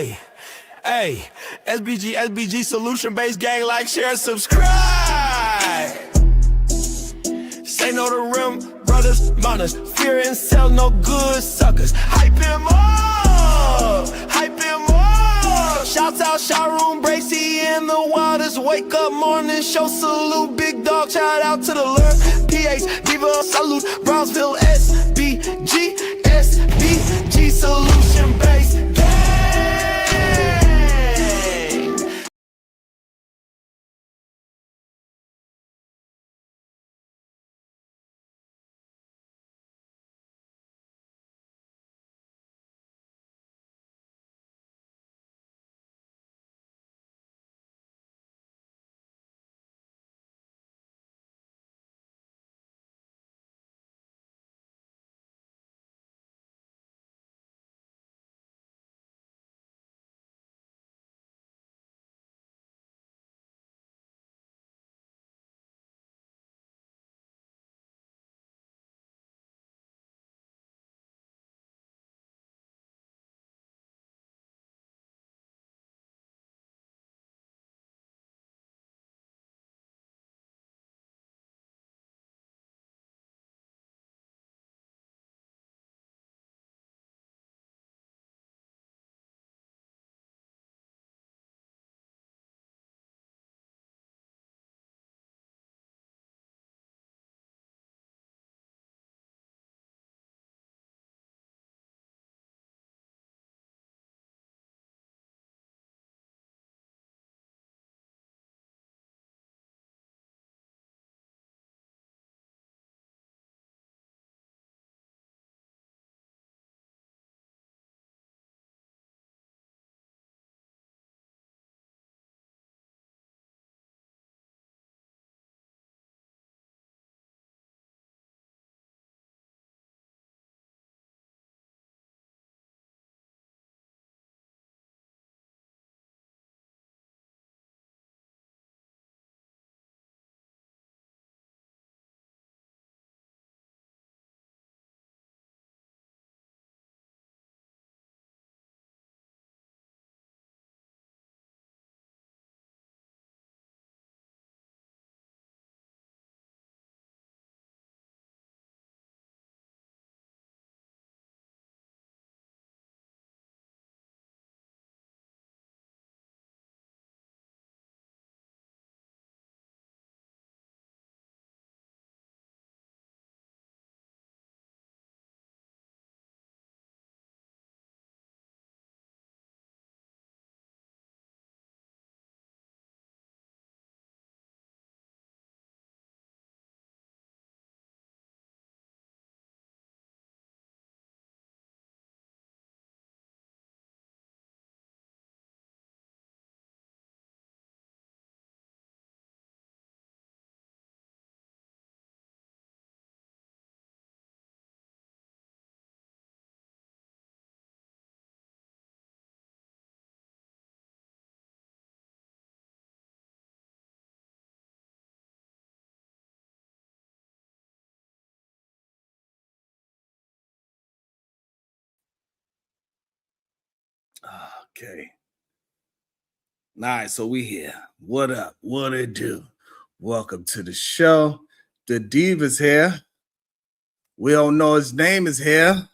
Hey, hey, SBG solution based gang, like, share, subscribe. Say no to rim, brothers, mothers, fear and sell no good suckers. Hype him up, hype him up. Shouts out Sharoon, Bracy in the waters. Wake up morning show, salute, big dog. Shout out to the Lord, PH, Diva, salute, Brownsville, SBG solution based gang. Okay. All right, so we here. What up? What it do? Welcome to the show. The Diva's here. We don't know his name is here.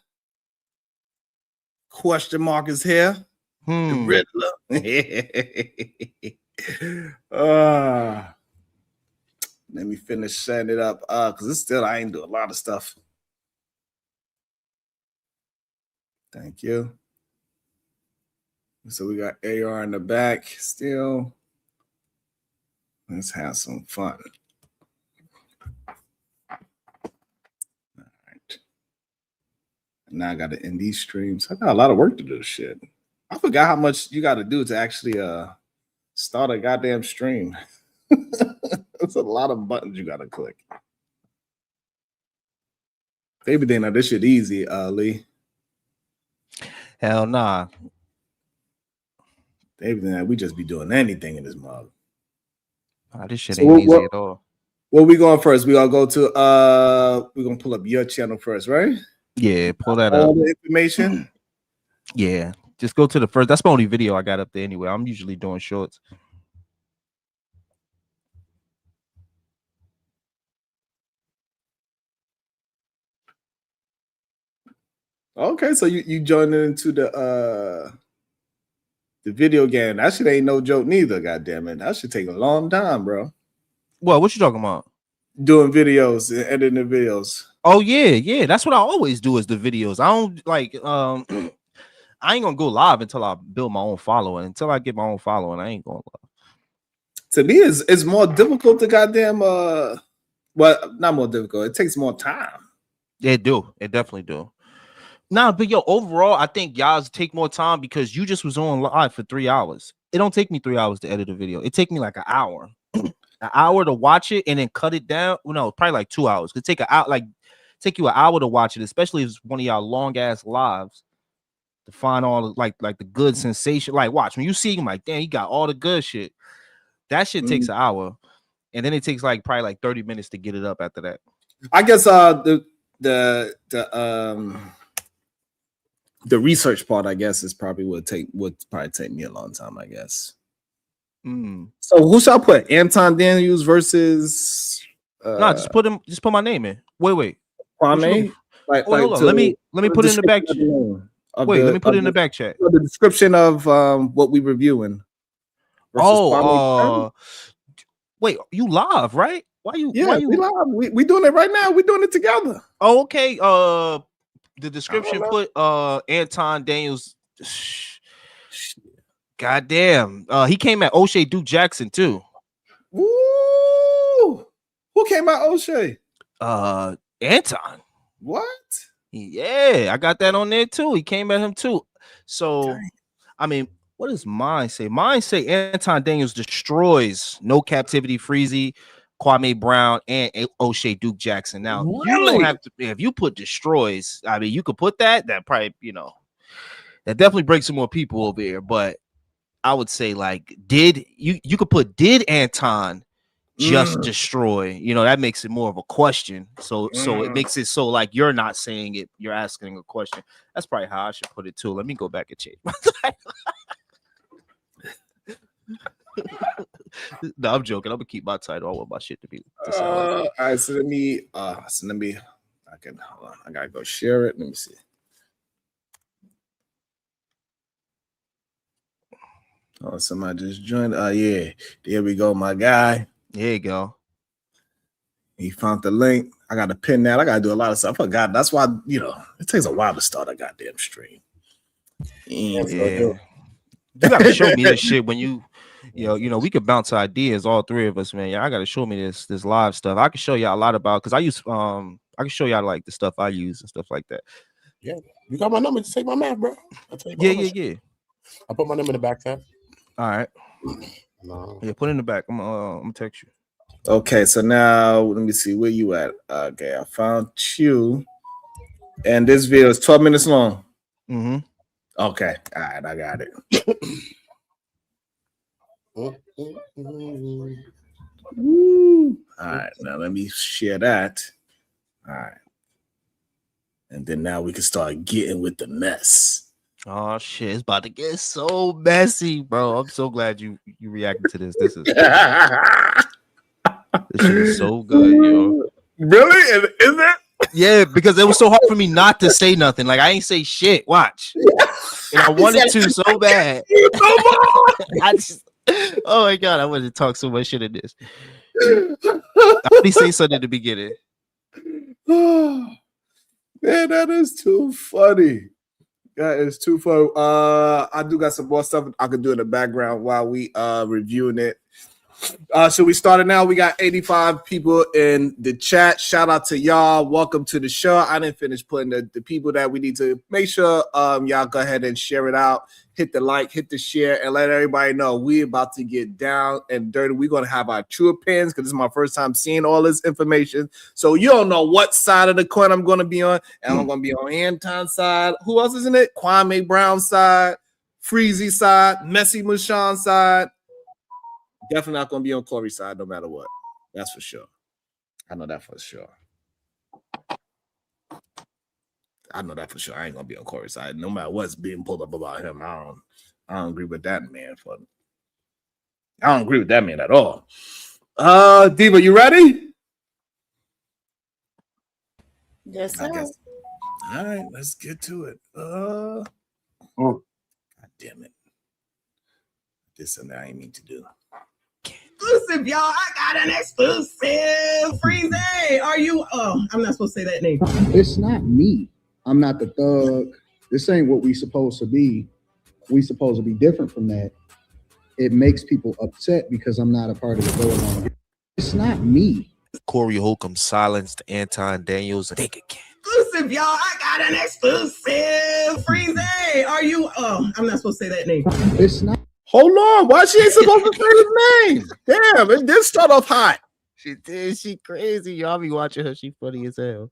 Question mark is here. The Riddler. Let me finish setting it up. Because it's still, I ain't do a lot of stuff. Thank you. So we got AR in the back still. Let's have some fun. All right. Now I got to end these streams. I got a lot of work to do. Shit. I forgot how much you got to do to actually start a goddamn stream. It's a lot of buttons you got to click. Maybe they know this shit easy, Lee. Hell nah. David, we just be doing anything in this mug. This shit ain't easy at all. Where we going first? We all go to we're gonna pull up your channel first, right? Yeah, pull that up. All the information. Yeah. Just go to the first. That's my only video I got up there anyway. I'm usually doing shorts. Okay, so you joined into the video game. That shit ain't no joke neither. Goddamn it, that should take a long time, bro. What you talking about? Doing videos, editing the videos. Oh yeah. That's what I always do is the videos. I don't like I ain't gonna go live until I build my own following. Until I get my own following, I ain't going live. To me, it's more difficult to goddamn well, not more difficult. It takes more time. It definitely do. Nah, but yo, overall, I think y'all's take more time because you just was on live for 3 hours. It don't take me 3 hours to edit a video. It take me like an hour. An hour to watch it and then cut it down. Well, no, probably like 2 hours. Could take take you an hour to watch it, especially if it's one of y'all long ass lives to find all the, like the good sensation. Like, watch when you see him, like, damn, he got all the good shit. That shit takes an hour, and then it takes like probably like 30 minutes to get it up after that. I guess the research part, I guess, is probably would probably take me a long time, I guess. So who shall I put? Anton Daniels versus no, just put my name in. Wait. Kwame? Hold on. Let me put it in the back chat. Wait, let me put it in the back chat. The description of what we reviewing. Wait, you live, right? Why you we live. We doing it right now. We doing it together. Oh, okay. The description put Anton Daniels. Goddamn. He came at O'Shea Duke Jackson too. Woo! Who came at O'Shea? Anton. What? Yeah, I got that on there too. He came at him too. So, dang. I mean, what does mine say? Mine say Anton Daniels destroys No Captivity Freezy, Kwame Brown, and O'Shea Duke Jackson. Now, you don't have to, if you put destroys, I mean, you could put that probably, that definitely breaks some more people over here. But I would say, like, you could put did Anton just destroy? That makes it more of a question. So it makes it so like you're not saying it, you're asking a question. That's probably how I should put it too. Let me go back and change my title. No, I'm joking. I'm gonna keep my title. I want my shit to be. All right, so let me. I can hold on. I gotta go share it. Let me see. Oh, somebody just joined. Yeah, there we go, my guy. There you go. He found the link. I got to pin that. I got to do a lot of stuff. I forgot. That's why it takes a while to start a goddamn stream. Yeah. You gotta show me this shit when you. We could bounce ideas, all three of us, man. I gotta show me this live stuff. I can show y'all a lot about because I use I can show y'all like the stuff I use and stuff like that. Yeah, you got my number. Just take my math, bro. I'll tell you. Yeah. I put my number in the back tab. All right. No. Yeah, put it in the back. I'm gonna text you. Okay, so now let me see where you at. Okay, I found you, and this video is 12 minutes long. Mm-hmm. Okay, all right, I got it. Woo. All right, now let me share that. All right, and then now we can start getting with the mess. Oh shit, it's about to get so messy, bro. I'm so glad you reacted to this. This shit is so good, yo. Really? Is it? Yeah, because it was so hard for me not to say nothing. Like I ain't say shit. Watch. And I wanted to so bad. Oh my god, I wanted to talk so much shit in this. I already say something at the beginning. Man, that is too funny. That is too funny. I do got some more stuff I could do in the background while we reviewing it. Should we start it now? We got 85 people in the chat. Shout out to y'all. Welcome to the show. I didn't finish putting the people that we need to make sure y'all go ahead and share it out. Hit the like, hit the share, and let everybody know we about to get down and dirty. We're going to have our true opinions because this is my first time seeing all this information. So you don't know what side of the coin I'm going to be on. And I'm going to be on Anton's side. Who else is in it? Kwame Brown side, Freezy side, Messi Mushan side. Definitely not going to be on Corey's side no matter what. That's for sure. I know that for sure. I know that for sure. I ain't gonna be on Corey's side, no matter what's being pulled up about him. I don't agree with that man. I don't agree with that man at all. Diva, you ready? Yes, sir. All right, let's get to it. God damn it. This is something I ain't mean to do. Exclusive, y'all. I got an exclusive. Freezy. Are you? Oh, I'm not supposed to say that name. It's not me. I'm not the thug. This ain't what we supposed to be. We supposed to be different from that. It makes people upset because I'm not a part of the go along. It's not me. Corey Holcomb silenced Anton Daniels. Think again. Exclusive, y'all. I got an exclusive. Freezy. Are you? Oh, I'm not supposed to say that name. It's not. Hold on. Why she ain't supposed to say his name? Damn, it did start off hot. She did. She crazy. Y'all be watching her. She funny as hell.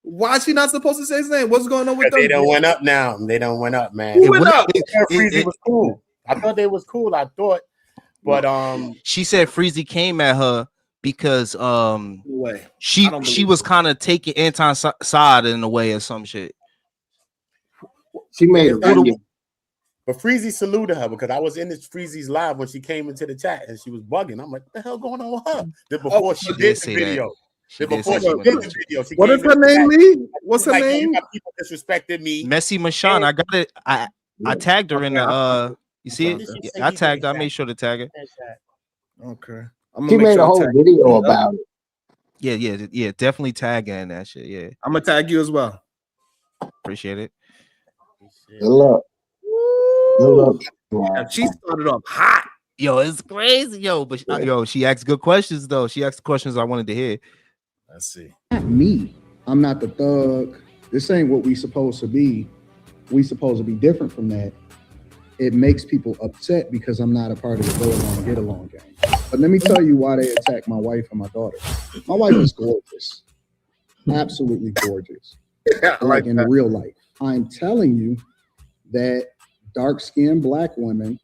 Why is she not supposed to say his name? What's going on with them? They don't went up now. They don't went up, man. Who went up? Freezy was cool. I thought they was cool. I thought, but she said Freezy came at her because she was kind of taking Anton's side in a way or some shit. She made it. But Freezy saluted her because I was in this Freezy's live when she came into the chat and she was bugging. I'm like, what the hell going on with her? Then before she did the video. What is her name, Lee? What's her name? People disrespected me. Messy Mashawn. I got it. I tagged her in the you see it? I tagged her. I made sure to tag her. Okay. She made a whole video about it. Yeah. Definitely tag her in that shit. Yeah. I'm gonna tag you as well. Appreciate it. Good luck. She started off hot. Yo, it's crazy, yo. But she asked good questions though. She asked the questions I wanted to hear. Let's see. Not me. I'm not the thug. This ain't what we supposed to be. We supposed to be different from that. It makes people upset because I'm not a part of the go along, get along game. But let me tell you why they attacked my wife and my daughter. My wife is gorgeous, absolutely gorgeous. Like in real life. I'm telling you that dark-skinned black women,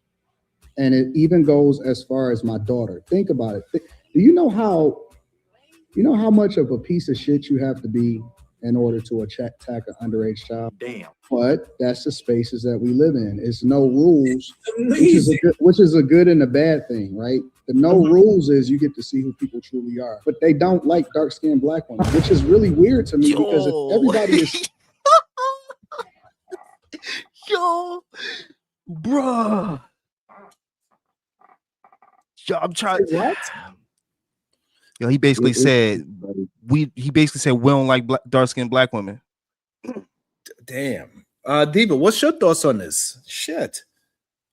and it even goes as far as my daughter. Think about it. Do you know how much of a piece of shit you have to be in order to attack an underage child? Damn. But that's the spaces that we live in. It's no rules, which is a good and a bad thing, right? The no rules is you get to see who people truly are. But they don't like dark-skinned black women, which is really weird to me because if everybody is... Yo, bruh. Yo, I'm trying. What? Yo, he basically said we don't like dark-skinned black women. Damn. Diva, what's your thoughts on this? Shit.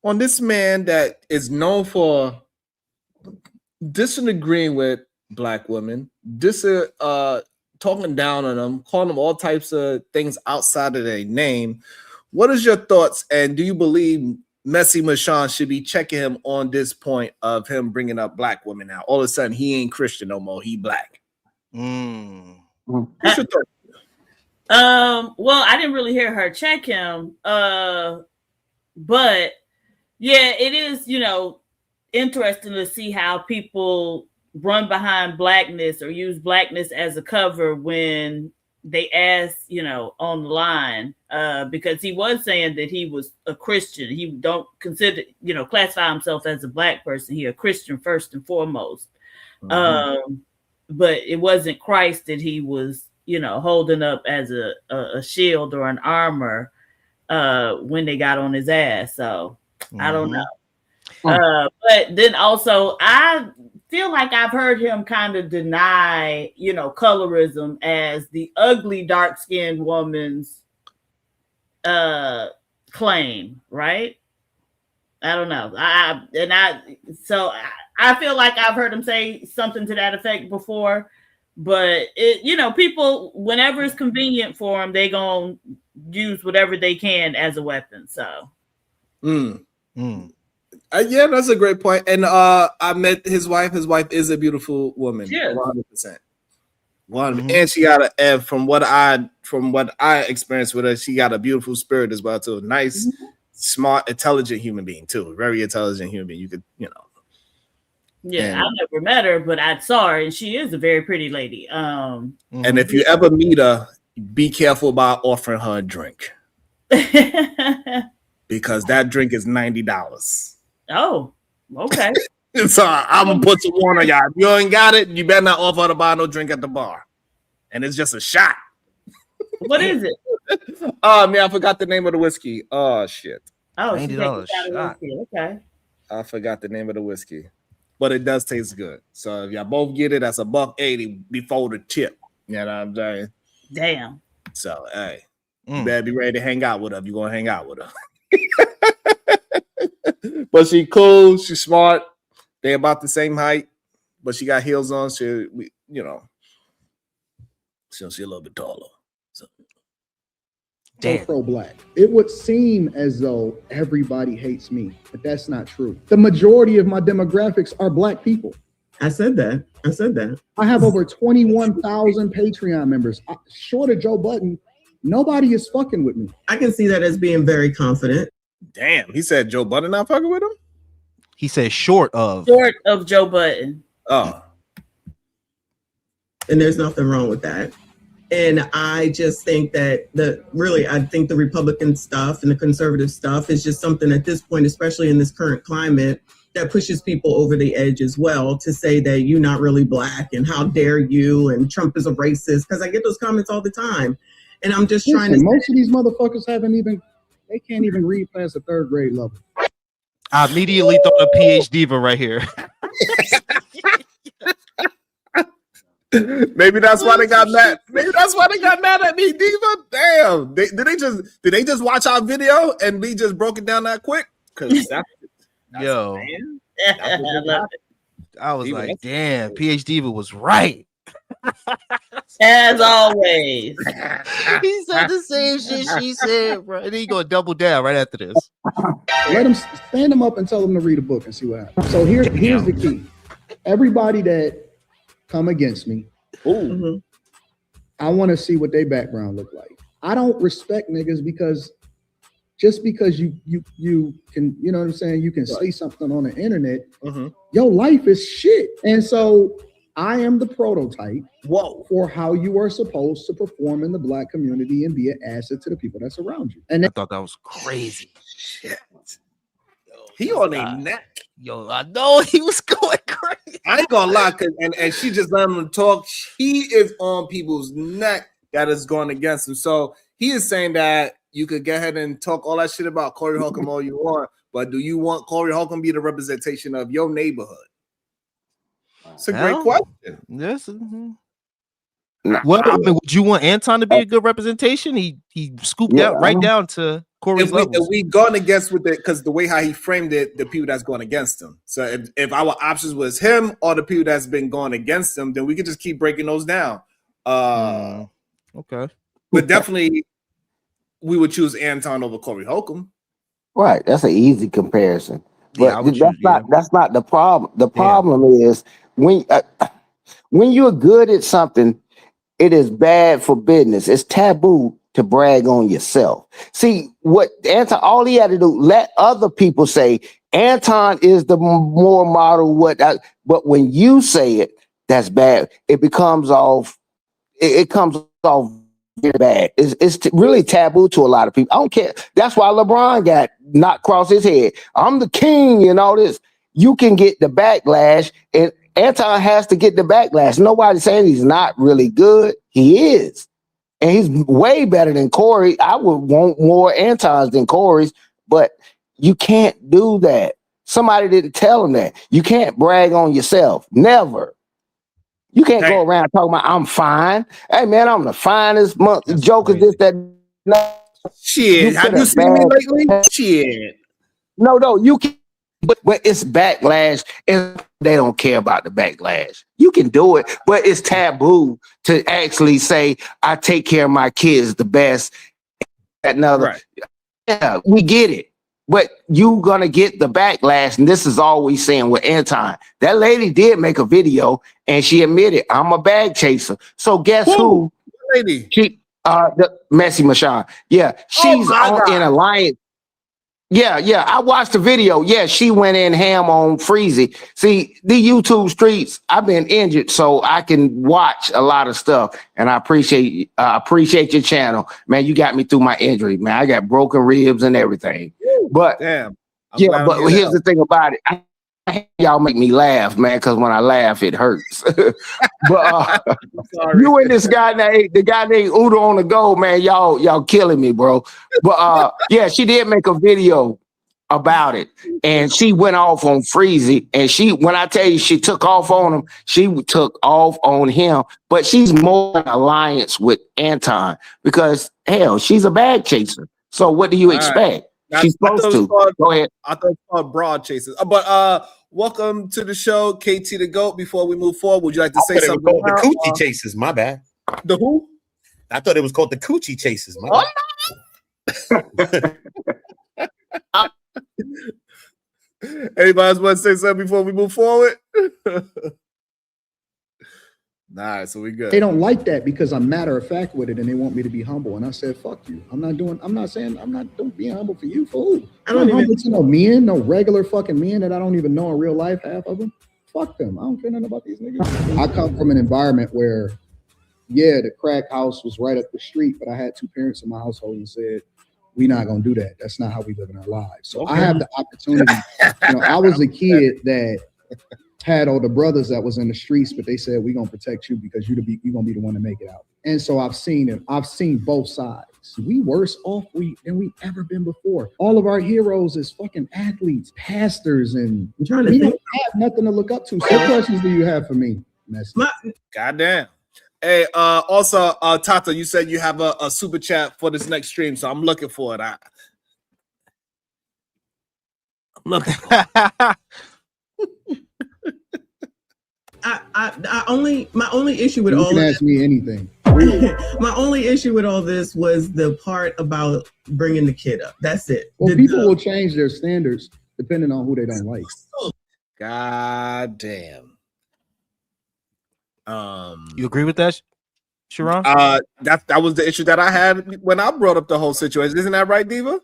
On this man that is known for disagreeing with black women, talking down on them, calling them all types of things outside of their name. What is your thoughts? And do you believe Messy Mashawn should be checking him on this point of him bringing up black women now? All of a sudden, he ain't Christian no more. He black. What's your thoughts? Well, I didn't really hear her check him. But yeah, it is, interesting to see how people run behind blackness or use blackness as a cover when they asked, on the line, because he was saying that he was a Christian. He don't consider, classify himself as a black person. He a Christian first and foremost. Mm-hmm. But it wasn't Christ that he was, holding up as a shield or an armor when they got on his ass. So I don't know. But then also I feel like I've heard him kind of deny, colorism as the ugly dark-skinned woman's claim, right? I don't know. I feel like I've heard him say something to that effect before, but people, whenever it's convenient for them, they gonna use whatever they can as a weapon. So. Yeah, that's a great point. And I met his wife. His wife is a beautiful woman. Yeah, 100%. And she got and from what I experienced with her, she got a beautiful spirit as well too. Nice, smart, intelligent human being too. Very intelligent human being. You could, Yeah, I never met her, but I saw her, and she is a very pretty lady. And if you ever meet her, be careful about offering her a drink because that drink is $90. Oh, okay. So I'm gonna put some warning on y'all. If you ain't got it, you better not offer her to buy no drink at the bar. And it's just a shot. What is it? Oh man, I forgot the name of the whiskey. Oh shit. Oh, $90 shot. Okay. I forgot the name of the whiskey. But it does taste good. So if y'all both get it, that's $1.80 before the tip. You know what I'm saying? Damn. So hey, you better be ready to hang out with her if you're gonna hang out with her. But she cool, she's smart. They about the same height, but she got heels on. She'll be a little bit taller. So pro-black. It would seem as though everybody hates me, but that's not true. The majority of my demographics are black people. I said that. I have over 21,000 Patreon members. Short of Joe Budden, nobody is fucking with me. I can see that as being very confident. damn, he said Joe Budden not fucking with him? He said short of Joe Budden. Oh. And there's nothing wrong with that. And I just think that I think the Republican stuff and the conservative stuff is just something at this point, especially in this current climate, that pushes people over the edge as well to say that you're not really black and how dare you and Trump is a racist, because I get those comments all the time. And I'm just trying to most of these motherfuckers they can't even read past the 3rd grade level. I immediately thought of PhD diva right here. Maybe that's why they got mad. Maybe that's why they got mad at me, Diva. Damn. Did they just watch our video and we just broke it down that quick? Because that's yo. I was Diva, like, damn, PhD diva was right. As always. He said the same shit she said, bro. And he gonna double down right after this. Let them stand them up and tell them to read a book and see what happens. So here's the key. Everybody that come against me, I want to see what their background look like. I don't respect niggas because just because you can, you know what I'm saying, you can say something on the internet, your life is shit. And so I am the prototype for how you are supposed to perform in the black community and be an asset to the people that's around you. And I thought that was crazy. shit. He on their neck. Yo, I know he was going crazy. I ain't gonna lie, and she just let him talk. He is on people's neck that is going against him. So he is saying that you could go ahead and talk all that shit about Corey Holcomb all you want, but do you want Corey Holcomb to be the representation of your neighborhood? It's a great question. Yes. Well, I mean, would you want Anton to be a good representation? He scooped out right down to Corey's level. If we gone against with it, because the way how he framed it, the people that's going against him. So if our options was him or the people that's been going against him, then we could just keep breaking those down. Okay. But definitely we would choose Anton over Corey Holcomb. Right. That's an easy comparison. But Yeah, that's not the problem. The problem is when you're good at something, it is bad for business. It's taboo to brag on yourself. See, what Anton, all he had to do, let other people say, Anton is the more model, but when you say it, that's bad. It becomes off, it comes off very bad. It's really taboo to a lot of people. I don't care. That's why LeBron got knocked across his head. I'm the king and all this. You can get the backlash, and Anton has to get the backlash. Nobody's saying he's not really good. He is. And he's way better than Corey. I would want more Antons than Corey's, but you can't do that. Somebody didn't tell him that. You can't brag on yourself. Never. You can't go around talking about I'm fine. Hey man, I'm the finest joker. This, that, no. Shit. Have you seen me lately? Shit. No, you can, but it's backlash, and they don't care about the backlash. You can do it, but it's taboo to actually say I take care of my kids the best. Right. Yeah, we get it, but you gonna get the backlash, and this is all we saying with Anton. That lady did make a video, and she admitted I'm a bag chaser. So guess who? Lady. She, the Messi Machon. Yeah, she's in alliance. Yeah. I watched the video. Yeah, she went in ham on Freezy. See, the YouTube streets, I've been injured, so I can watch a lot of stuff. And I appreciate your channel. Man, you got me through my injury, man. I got broken ribs and everything. But Damn. but here's the thing about it. Y'all make me laugh, man, because when I laugh, it hurts. But you and this guy named Udo on the go, man, y'all killing me, bro. But yeah, she did make a video about it, and she went off on Freezy. And when I tell you she took off on him, she took off on him. But she's more in alliance with Anton because hell, she's a bag chaser. So what do you expect? She's supposed to. Go ahead. I thought it was called broad chases. But welcome to the show, KT the GOAT. Before we move forward, would you like to say something? It was called the Coochie Chasers, my bad. The who? I thought it was called the Coochie Chasers, my bad. Anybody else want to say something before we move forward? Nah, so we good. They don't like that because I'm matter of fact with it, and they want me to be humble. And I said, "Fuck you! I'm not being humble for you, fool. I don't humble to no men, no regular fucking men that I don't even know in real life. Half of them, fuck them. I don't care nothing about these niggas. I come from an environment where, yeah, the crack house was right up the street, but I had two parents in my household and said, we're not gonna do that. That's not how we live in our lives. So I have the opportunity. I was a kid that had older brothers that was in the streets, but they said, we're gonna protect you because you're gonna be the one to make it out. And so I've seen it. I've seen both sides. We worse off than we ever been before. All of our heroes is fucking athletes, pastors, and we don't have nothing to look up to. So what questions do you have for me, Messi? Goddamn. Hey, also, Tata, you said you have a super chat for this next stream, so I'm looking for it. I'm looking for it. My only issue with you all can this, ask me anything. my only issue with all this was the part about bringing the kid up. That's it. Well, people will change their standards depending on who they don't like. God damn. You agree with that, Sharon? That was the issue that I had when I brought up the whole situation. Isn't that right, Diva?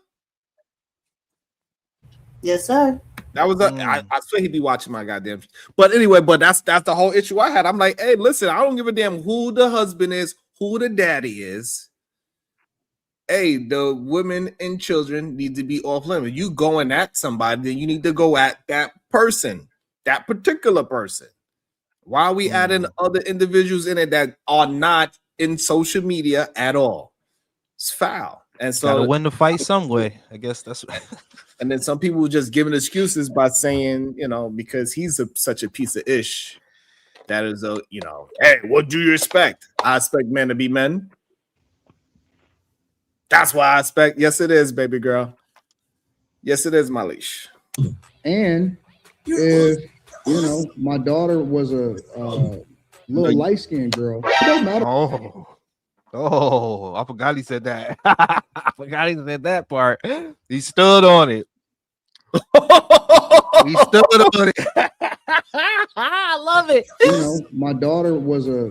Yes, sir. That was I swear he'd be watching my goddamn. But anyway, that's the whole issue I had. I'm like, hey, listen, I don't give a damn who the husband is, who the daddy is. Hey, the women and children need to be off limits. You going at somebody, then you need to go at that person, that particular person. Why are we adding other individuals in it that are not in social media at all? It's foul. And so gotta win the fight some way. I guess that's and then some people just giving excuses by saying, because he's such a piece of ish. That is hey, what do you expect? I expect men to be men. That's why I expect. Yes, it is, baby girl. Yes, it is, my leash. And if my daughter was a little light-skinned girl, it doesn't matter. Oh, I forgot he said that. I forgot he said that part. He stood on it. He stood on it. I love it. My daughter was a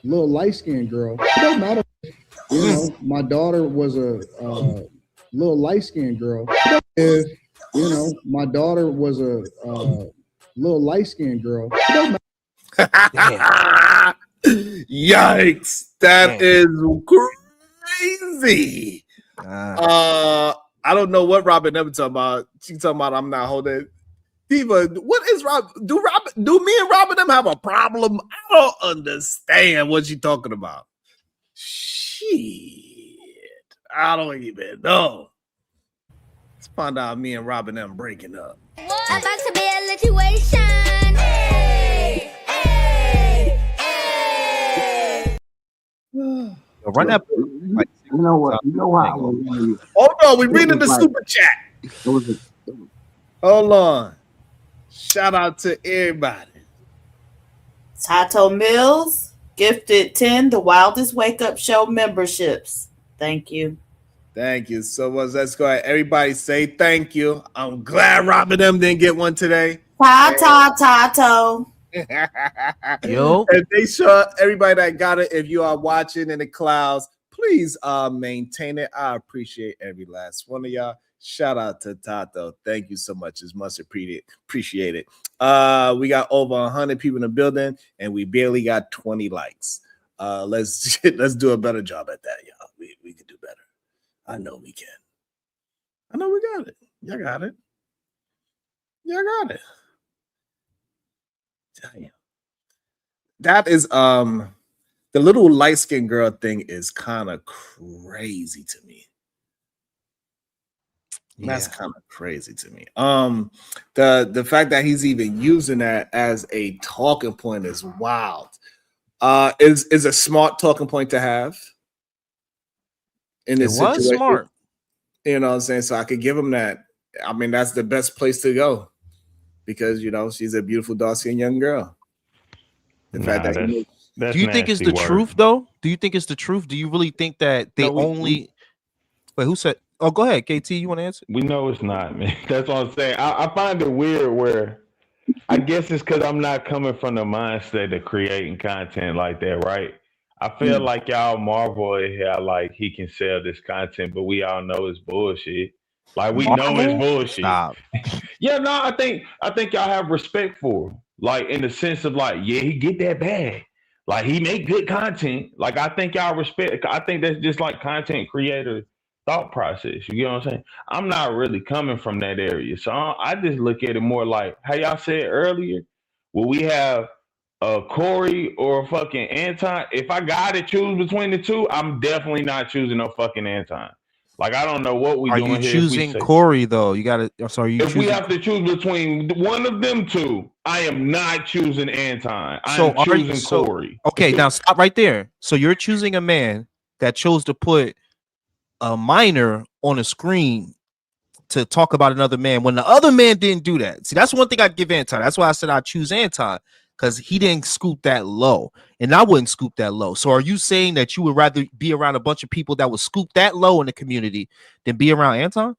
little light-skinned girl. It doesn't matter. My daughter was a little light-skinned girl. If my daughter was a little light-skinned girl, it doesn't matter. Yikes! That is crazy. I don't know what Robin ever talking about. She talking about I'm not holding. Diva, what is Rob? Do me and Robin them have a problem? I don't understand what you talking about. Shit, I don't even know. Let's find out me and Robin them breaking up. About to be a situation. Hey, hey, hey. Run that. You know what? You know how. Hold on, we reading the super chat. Hold on. Shout out to everybody. Tato Mills gifted 10 The Wildest Wake Up Show memberships. Thank you. Thank you so much. Let's go ahead. Everybody say thank you. I'm glad Robin them didn't get one today. Tato. Yo. And make sure everybody that got it, if you are watching in the clouds, please maintain it. I appreciate every last one of y'all. Shout out to Tato. Thank you so much. It's much appreciated. We got over 100 people in the building, and we barely got 20 likes. Let's do a better job at that, y'all. We can do better. I know we can. I know we got it. Y'all got it. Y'all got it. Damn. That is the little light-skinned girl thing is kind of crazy to me. That's kind of crazy to me. The fact that he's even using that as a talking point is wild. Is a smart talking point to have in this situation. Was smart. You know what I'm saying? So I could give him that. I mean, that's the best place to go because she's a beautiful, dark-skinned young girl. The fact that do you think it's the truth though? Do you think it's the truth? Do you really think that they wait, who said? Oh, go ahead, KT. You want to answer? We know it's not, man. That's what I'm saying. I find it weird where I guess it's because I'm not coming from the mindset of creating content like that, right? I feel like y'all marvel at how like he can sell this content, but we all know it's bullshit. Like we know it's bullshit. Stop. Yeah, no, I think y'all have respect for him. Like in the sense of like, yeah, he get that bag. Like he make good content. Like I think y'all respect. I think that's just like content creator thought process. You get what I'm saying? I'm not really coming from that area. So I just look at it more like how y'all said earlier, will we have a Corey or a fucking Anton? If I got to choose between the two, I'm definitely not choosing no fucking Anton. Like I don't know what we doing here. Are you choosing Corey though? You got to. I'm sorry. If we have to choose between one of them two, I am not choosing Anton. I'm choosing Corey. Okay, now stop right there. So you're choosing a man that chose to put a minor on a screen to talk about another man when the other man didn't do that. See, that's one thing I'd give Anton. That's why I said I'd choose Anton, because he didn't scoop that low, and I wouldn't scoop that low. So are you saying that you would rather be around a bunch of people that would scoop that low in the community than be around Anton?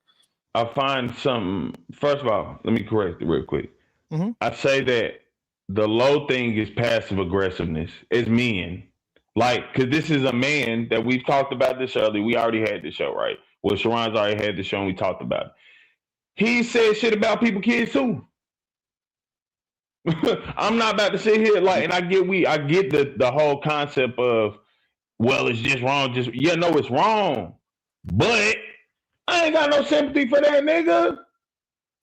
I find something. First of all, let me correct it real quick. I say that the low thing is passive aggressiveness. It's men. Like, because this is a man that we've talked about this earlier. We already had the show, right? Well, Sharon's already had the show and we talked about it. He said shit about people, kids too. I'm not about to sit here like, and I get the whole concept of, well, it's just wrong. No, it's wrong. But I ain't got no sympathy for that nigga.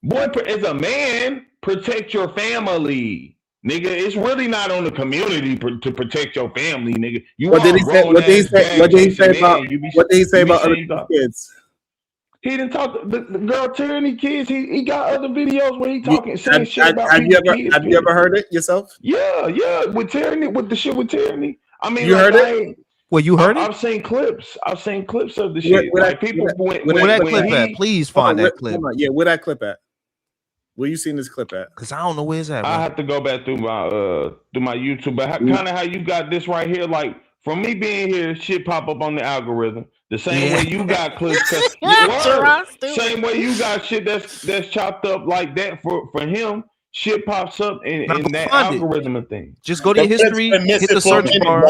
Boy, as a man, protect your family. Nigga, it's really not on the community to protect your family, nigga. What did he say about other kids? He didn't talk the girl Tyranny kids. He got other videos where he talking saying shit about have you ever heard it yourself? Yeah, with Tyranny, with the shit with Tyranny. I mean, you heard it? Well, you heard it? I've seen clips. I've seen clips of the shit. Like people where that clip at? Please find that clip. Yeah, where that clip at? Where you seen this clip at? Because I don't know where it's at. I have to go back through my YouTube, but kind of how you got this right here, like from me being here, shit pop up on the algorithm. The same way you got clips, same way you got shit that's chopped up like that for him. Shit pops up in that algorithm of things. Just go to history, hit the search bar.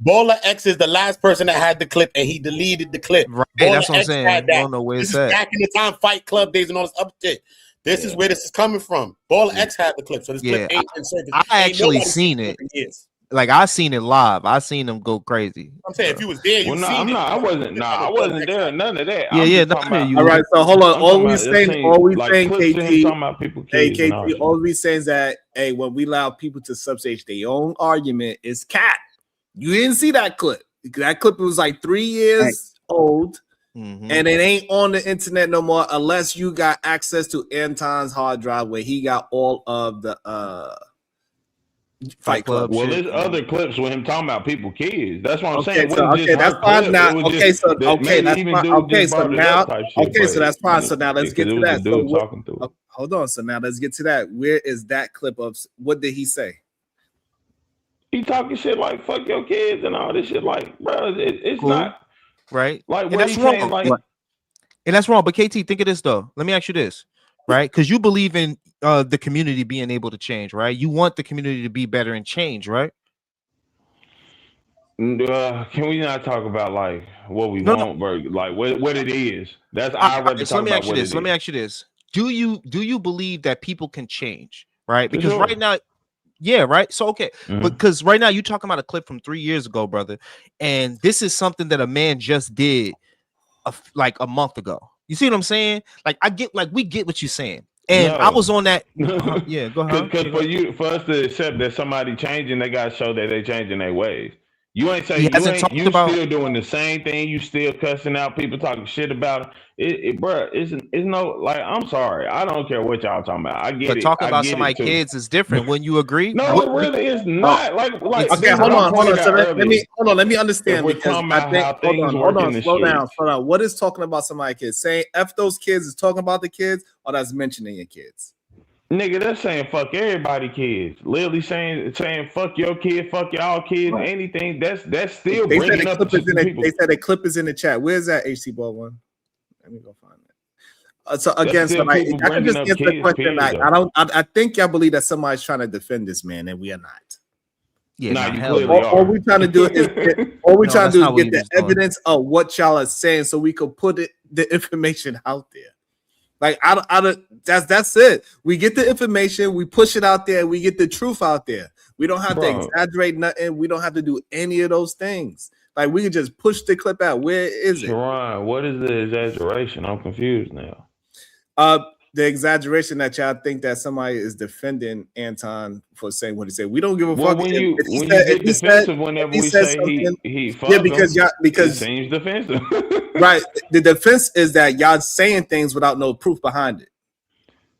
Baller X is the last person that had the clip, and he deleted the clip. Right, that's what I'm saying. I don't know where it's at. Back in the time, Fight Club days and all this update. This is where this is coming from. Baller X had the clip, so this clip ain't in service. I actually seen it. Like I seen it live. I seen them go crazy. I'm saying if you was there, you seen it. I wasn't there. None of that. Yeah. All right. So hold on. All we saying, KT. Hey, KT. All we saying is that when we allow people to substage their own argument, is cat. You didn't see that clip. That clip was like 3 years old. And it ain't on the internet no more unless you got access to Anton's hard drive where he got all of the Fight Club. Well, there's other clips with him talking about people, kids. That's what I'm saying. That's fine now. That's fine. So now let's get to that. Hold on. So now let's get to that. Where is that clip of? What did he say? He talking shit like "fuck your kids" and all this shit. Like, bro, it's cool. Not. Right, like and that's wrong. And that's wrong. But KT, think of this though. Let me ask you this, right? Because you believe in the community being able to change, right? You want the community to be better and change, right? Can we not talk about like what we No, want, bro? Like what it is? That's All I'd rather right, so talk let me about ask you what it this. Let me is. ask you this. Do you believe that people can change? Right? For Because sure. right now, yeah, right. So okay, Mhm. because right now you talking about a clip from 3 years ago, brother, and this is something that a man just did like a month ago. You see what I'm saying? Like we get what you're saying, and I was No. on that. Yeah, go ahead. Cause for us to accept that somebody changing, they gotta show that they changing their ways. You ain't He hasn't talked you about. still doing the same thing. You still cussing out people, talking shit about it, bro. It's no like. I'm sorry. I don't care what y'all talking about. I get But it. talking I about get it somebody's too. kids is different. Wouldn't you agree? No, it really is not. Like It's Okay, this is hold what I on, hold on. pointed So out let earlier. me hold on. Let me If understand we're because talking I about think how things work in the slow down, streets, slow down. What is talking about somebody's kids? Saying F those kids is talking about the kids, or that's mentioning your kids? nigga, that's saying fuck everybody kids. Literally saying fuck your kid, fuck y'all kids, Right. anything. That's still They said bringing the up clip is in it. people. They said the clip is in the chat. Where's that HC ball one? Let me go find it. So That's again, so still like people I can bringing just up answer the kids. question. Period. Like Though. I think y'all believe that somebody's trying to defend this man, and we are not. Yeah, Nah, nah, you hell clearly no. All are. we trying to do is No, that's not what he get the was doing. evidence of what y'all are saying, so we could put the information out there. Like that's it. We get the information, we push it out there, we get the truth out there. We don't have to Bro. exaggerate nothing. We don't have to do any of those things. Like we can just push the clip out. Where is it? Sharon, what is the exaggeration? I'm confused now. The exaggeration that y'all think that somebody is defending Anton for saying what he said. We don't give a Well, fuck. when If you he get said, defensive whenever we said say something, he fucked yeah, because him, y'all it seems defensive. right. The defense is that y'all saying things without no proof behind it.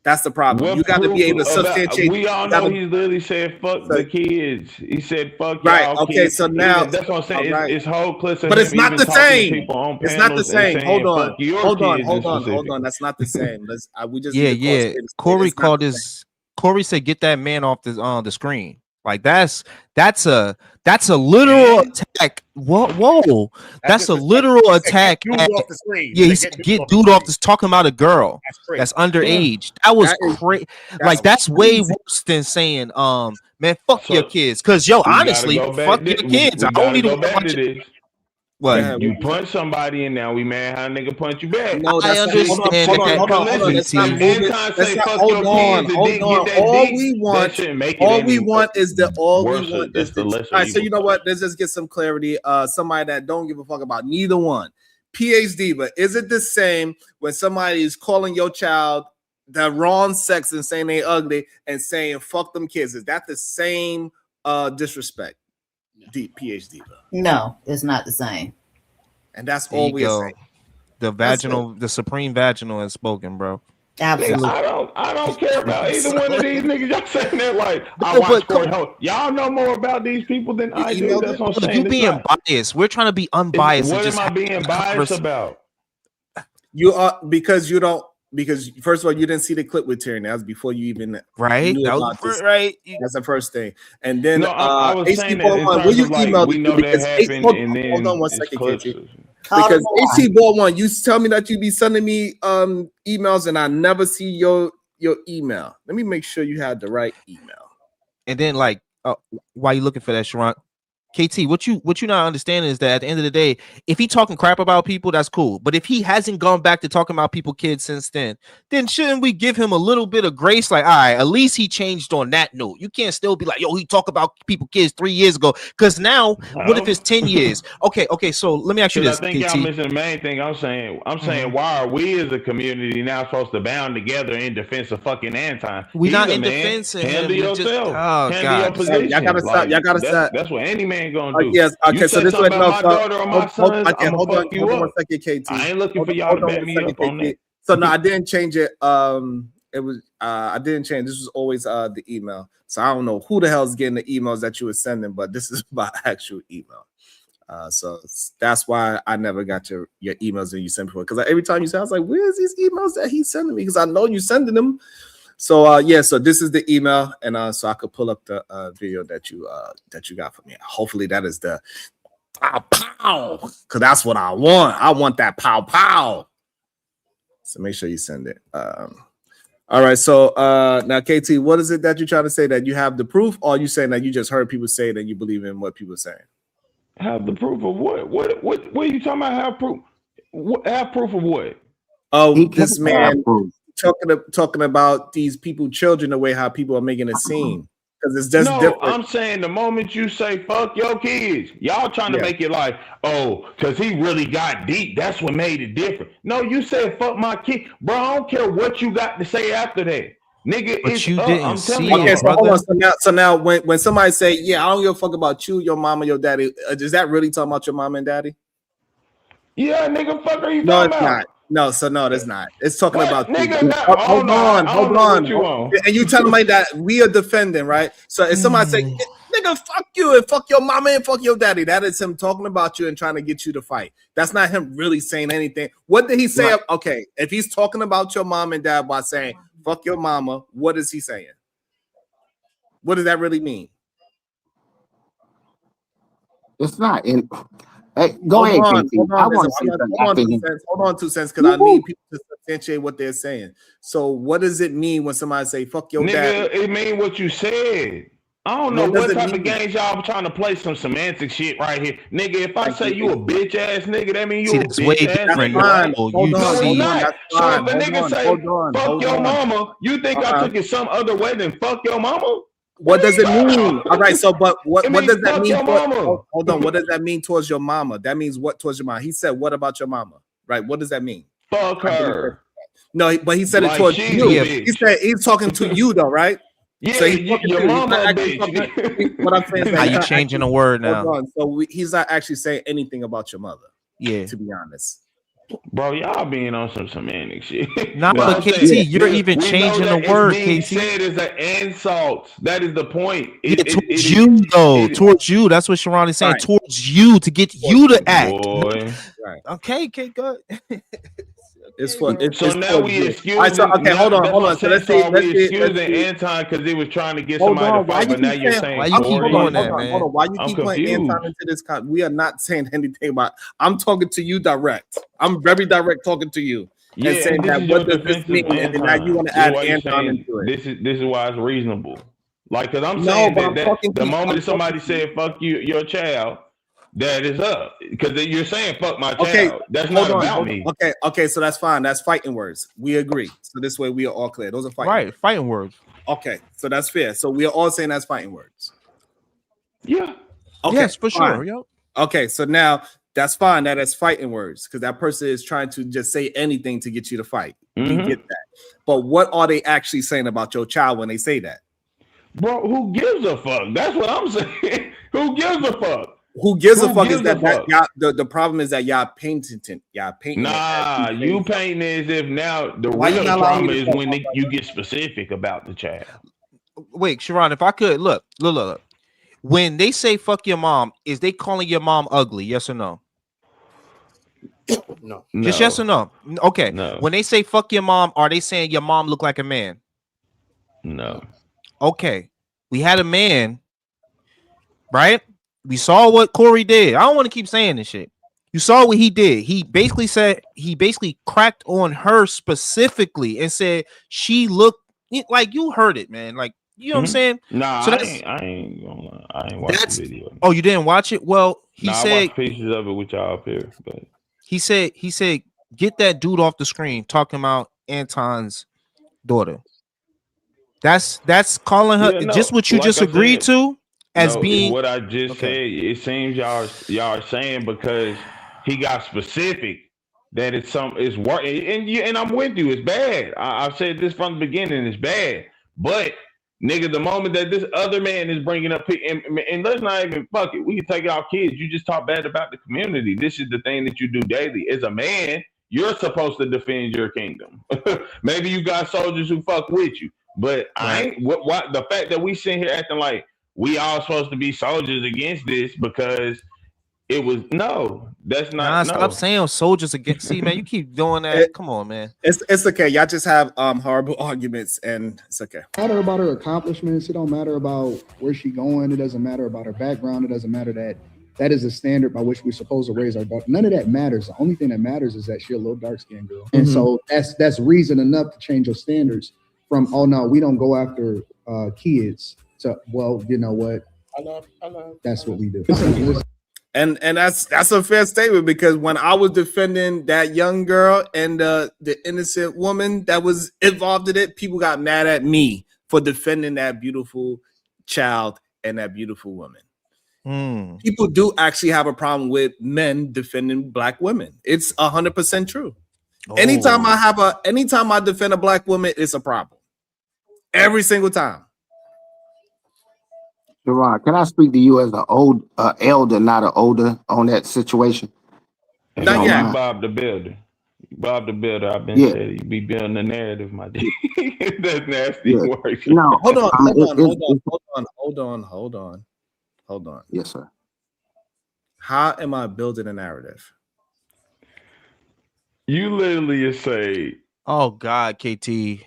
That's the problem. You What got to be proof able to about? substantiate. We all You know gotta, he literally said "fuck so, the kids." He said "fuck right. y'all Okay. kids." So now, Even that's what I'm all saying. right. It's whole clips of But it's him not even the talking to same. people on It's not the panels and same. Hold saying on. "fuck your Hold on. kids" in Hold on. specific. Hold on. That's not the same. We just Yeah, need to call yeah. it a spade. Corey It's not called the same. his. Corey said, "Get that man off the screen." Like that's a literal attack. Whoa, that's a literal attack. Dude At, off the screen. yeah, he said, "Get dude off this." Talking about a girl That's crazy. that's underage. That was crazy. Like that's way worse than saying, man, fuck your So kids." Because yo, we gotta honestly, go fuck back. your kids. I We don't gotta need to go worry back about to you. this. What? You punch somebody and now we mad how a nigga punch you back. No, I that's not. Hold on, understand hold on, that, hold on, hold on. Let's not If move it. Anton Let's say not. fuck Hold your on, kids and hold didn't on. get that All dick, we that want, shouldn't make it all any we want is the. All worse. we want That's is the the. lesser All right, so evil. you know what? Let's just get some clarity. Somebody that don't give a fuck about neither one. PhD, but is it the same when somebody is calling your child the wrong sex and saying they ugly and saying fuck them kids? Is that the same disrespect? PhD, bro. No, it's not the same. And that's There all you we're go. saying. The That's vaginal, the supreme vaginal has spoken, bro. Absolutely. I don't care about either one of these niggas. Y'all saying that like I No, watch but come Corey Ho. Y'all know more about these people than You I do. emailed That's it? what I'm on, saying. you It's being not. biased. We're trying to be unbiased and What just am I have being a biased conversation. about? You are because you don't because first of all you didn't see the clip with Tyranny. That was before you even Right? knew That was about this. right. That's the first thing. And then No, I was AC saying that Ball in One, will terms you of like email we it to know that because happened, and hold on then one it's second, clips. KT. Because AC Ball One, you tell me that you be sending me emails and I never see your email. Let me make sure you had the right email. And then like why you looking for that, Sharon? KT, what you not understanding is that at the end of the day, if he talking crap about people, that's cool. But if he hasn't gone back to talking about people kids since then shouldn't we give him a little bit of grace? Like, all right, at least he changed on that note. You can't still be like, yo, he talked about people kids 3 years ago. Because now, what if it's 10 years? Okay, so let me ask you Because this, I think y'all KT. missing the main thing. I'm saying, why are we as a community now supposed to bound together in defense of fucking Anton? We're not in man. defense of Handle him. We just handle your position. Y'all gotta stop. Y'all gotta stop. That's what any man gonna do. Yes. Okay. You So say this way, something no. about my daughter or my sons, I'm gonna Hold fuck you on one up. second, KT. I ain't looking for y'all to back me up on that. So no, I didn't change it. It was I didn't change. This was always the email. So I don't know who the hell is getting the emails that you were sending, but this is my actual email. So that's why I never got your emails that you sent before. Because every time you say, I was like, where's these emails that he's sending me? Because I know you sending them. So so this is the email, and so I could pull up the video that you got from me. Hopefully that is the pow, because that's what I want. I want that pow. So make sure you send it. All right. So now, KT, what is it that you're trying to say? That you have the proof, or are you saying that you just heard people say that you believe in what people are saying? Have the proof of what? What are you talking about? Have proof? Have proof of what? Oh, He this can't have man proof. talking about these people, children, the way how people are making it seem, because it's just No, different. I'm saying the moment you say fuck your kids, y'all trying to Yeah. make it like, oh, because he really got deep. That's what made it different. No, you said fuck my kid. Bro, I don't care what you got to say after that. Nigga, But it's you up. didn't I'm telling see you. it, Okay, so hold brother. on. So now when somebody say, yeah, I don't give a fuck about you, your mama, your daddy, is that really talking about your mom and daddy? Yeah, nigga, fuck are you No, talking it's about? not. No, so no, that's not. It's talking What? about you. Nigga, not, I Hold don't know. I don't hold know on. what you on. And you telling me that we are defending, right? So if somebody say, nigga, fuck you and fuck your mama and fuck your daddy, that is him talking about you and trying to get you to fight. That's not him really saying anything. What did he say? Right. Okay, if he's talking about your mom and dad by saying fuck your mama, what is he saying? What does that really mean? It's not. And hey, go ahead, KT. I want to say something after him. Hold on 2 cents, because I need people to substantiate what they're saying. So what does it mean when somebody say fuck your Nigga, dad? it mean what you said. I don't know What does what it type mean? of games y'all trying to play some semantic shit right here. Nigga, if I say you a bitch ass nigga, that mean See, you a that's way bitch ass different. nigga, right? No, Hold you on, No, it's see, not. that's So fine. if a nigga say fuck your mama, you think I took it some other way than fuck your mama? What does it mean? All right, so but what It does means that fuck mean? your mama. Hold on, what does that mean towards your mama? That means what towards your mama? He said, "What about your mama?" Right? What does that mean? Fuck her. No, but he said it Like towards she's you. a He bitch. said he's talking to you though, right? Yeah, So he's talking your to you. He's mama not a actually bitch. talking. What I'm saying is that how he's you not changing actually, a word hold now? on. So he's not actually saying anything about your mother. Yeah. To be honest. Bro, y'all being on some semantic shit. Nah, But but I'm KT, saying, you're nigga, even we know changing the that it's word, being KT. said as an insult. That is the point. Yeah, It towards is. you though, It, towards you. That's what Sharon is saying. Right. Towards you to get you to act. boy. Right. Okay, good. It's for it's, So it's now towards we you. All excusing. right, so okay, Now, hold on. that's what I'm So saying. let's So are we see. excusing Anton because he was trying to get Hold somebody on. to Why fight, you but now keep you're saying? saying Why you keep for doing you? that, man? Hold on. Why you I'm keep putting confused. Anton into this? We are not saying anything about. I'm talking to you direct. I'm very direct talking to you Yeah, and saying and this that is what your does this defensive mean? And then now you Anton. want to Yeah, add why you Anton saying into it. this is why it's reasonable. Like, cause I'm No, saying but that I'm talking the to moment I'm that somebody talking to said fuck you, your child, that is up. Because you're saying fuck my Okay, child. That's hold not on. about me. Okay, so that's fine. That's fighting words. We agree. So this way we are all clear. Those are fighting Right, words. fighting words. Okay, so that's fair. So we are all saying that's fighting words. Yeah. Okay, Yes, for fine. sure. Yep. Okay, so now that's fine. That is fighting words because that person is trying to just say anything to get you to fight. We get that. But what are they actually saying about your child when they say that? Bro, who gives a fuck? That's what I'm saying. Who gives a fuck? Who gives a Who fuck gives is that, a fuck? y'all, the problem is that y'all painting it. Nah, as you painting as if now the Why you real not allowing me trauma to is talk, when my brother? you get specific about the child. Wait, Sharon, if I could look. When they say fuck your mom, is they calling your mom ugly? Yes or no? No. Just yes or no? Okay. No. When they say fuck your mom, are they saying your mom look like a man? No. Okay. We had a man, right? We saw what Corey did. I don't want to keep saying this shit. You saw what he did. He basically cracked on her specifically and said she looked like, you heard it, man. Like, you know what I'm saying? Nah, So I ain't gonna lie. I ain't watched the video. Oh, you didn't watch it? Well, he I said watched pieces of it with y'all up here, but he said get that dude off the screen talking about Anton's daughter. That's calling her just what you like just I agreed said, to as being what I just said. It seems y'all are saying because he got specific that it's work, and I'm with you. It's bad. I've said this from the beginning. It's bad, but nigga, the moment that this other man is bringing up, and let's not even fuck it. We can take our kids. You just talk bad about the community. This is the thing that you do daily. As a man, you're supposed to defend your kingdom. Maybe you got soldiers who fuck with you. But I ain't what the fact that we sit here acting like we all supposed to be soldiers against this because it was that's not stop saying soldiers against. See, man, you keep doing that. Come on, man. It's okay. Y'all just have horrible arguments, and it's okay. It doesn't matter about her accomplishments. It don't matter about where she going. It doesn't matter about her background. It doesn't matter that is a standard by which we're supposed to raise our daughter. None of that matters. The only thing that matters is that she's a little dark-skinned girl. And so that's reason enough to change your standards from, oh no, we don't go after kids, to, well, you know what? I love. That's what we do. And that's a fair statement, because when I was defending that young girl and the innocent woman that was involved in it, people got mad at me for defending that beautiful child and that beautiful woman. People do actually have a problem with men defending black women. It's 100% true. Anytime I defend a black woman, it's a problem. Every single time. Sharon, can I speak to you as an old elder, not an older, on that situation? Not yet. Bob the Builder. Bob the Builder, I've been saying you be building the narrative, my dude. That's nasty work. No, hold on. Yes, sir. How am I building a narrative? You literally say, "Oh God, KT."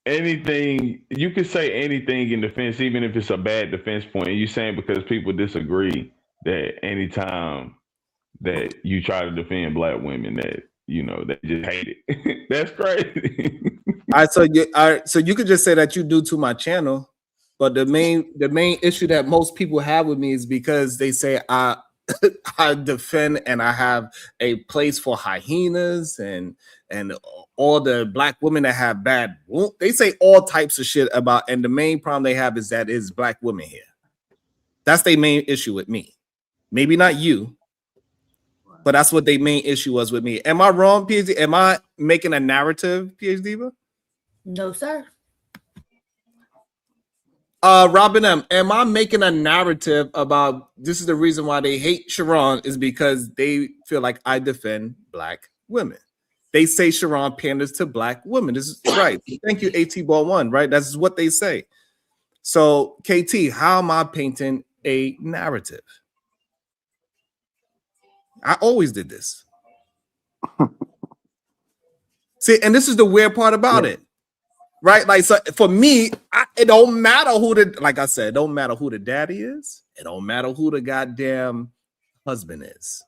Anything you can say anything in defense, even if it's a bad defense point. And you saying because people disagree that anytime that you try to defend black women, that they just hate it. That's crazy. All right, so you could just say that you do to my channel, but the main issue that most people have with me is because they say I defend and I have a place for hyenas and all the black women that have bad. They say all types of shit about, and the main problem they have is that it's black women here. That's their main issue with me. Maybe not you, but that's what their main issue was with me. Am I wrong, PhD? Am I making a narrative, PhD Diva? No, sir. Robin M, am I making a narrative about this is the reason why they hate Sharon is because they feel like I defend black women. They say Sharon panders to black women. This is right. Thank you, AT Ball 1, right? That's what they say. So, KT, how am I painting a narrative? I always did this. See, and this is the weird part about it. Right, like so for me, it don't matter who like I said, it don't matter who the daddy is. It don't matter who the goddamn husband is.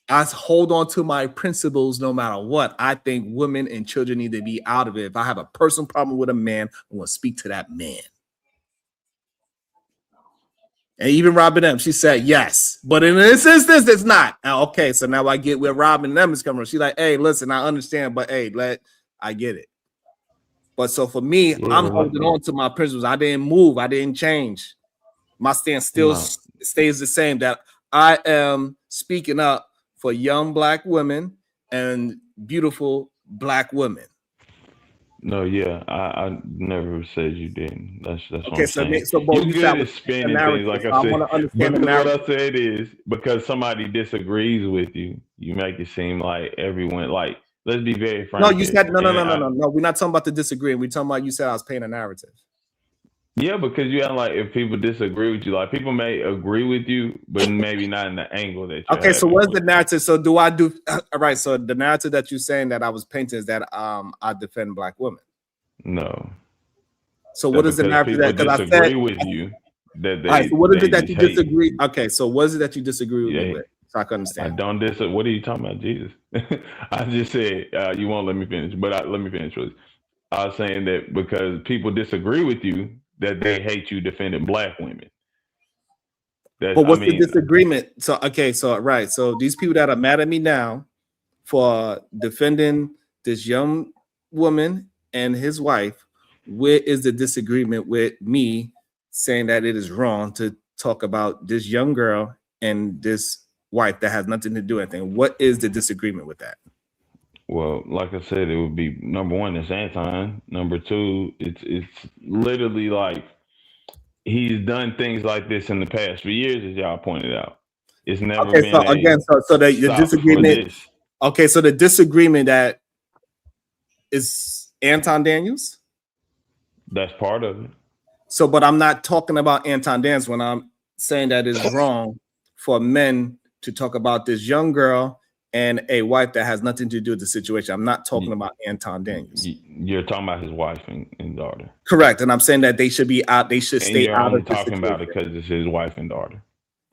I hold on to my principles no matter what. I think women and children need to be out of it. If I have a personal problem with a man, I'm going to speak to that man. And even Robin M, she said yes, but in this instance, it's not. Okay, so now I get where Robin M is coming from. She's like, hey, listen, I understand, but hey, I get it. But so for me, I'm holding on to my principles. I didn't move. I didn't change. My stance still stays the same, that I am speaking up for young black women and beautiful black women. No, yeah, I never said you didn't. That's okay. What I'm saying. So you good at spinning things, like I said. Because what I said is because somebody disagrees with you, you make it seem like everyone. Like, let's be very frank. No, you said no. We're not talking about the disagreeing. We're talking about you said I was painting a narrative. Yeah, because you have like if people disagree with you, like people may agree with you, but maybe not in the angle that. Okay, so what's the narrative? So do I do all right? So the narrative that you're saying that I was painting is that I defend black women. No. So what is the narrative that because I said with you that they? All right, so what is it that you disagree? Okay, so what is it that you disagree with me with? So I can understand. I don't disagree. What are you talking about, Jesus? I just said you won't let me finish, but let me finish with. I was saying that because people disagree with you, that they hate you defending black women. But what's the disagreement? So okay, so right, so these people that are mad at me now for defending this young woman and his wife, where is the disagreement with me saying that it is wrong to talk about this young girl and this wife that has nothing to do with anything? What is the disagreement with that? Well, like I said, it would be number one, it's Anton. Number two, it's literally like he's done things like this in the past for years, as y'all pointed out. It's never been so again, so the disagreement. Okay, so the disagreement that is Anton Daniels. That's part of it. So, but I'm not talking about Anton Daniels when I'm saying that it's wrong for men to talk about this young girl and a wife that has nothing to do with the situation. I'm not talking about Anton Daniels. You're talking about his wife and daughter. Correct. And I'm saying that they should be out. They should stay out of the talking about it because it's his wife and daughter.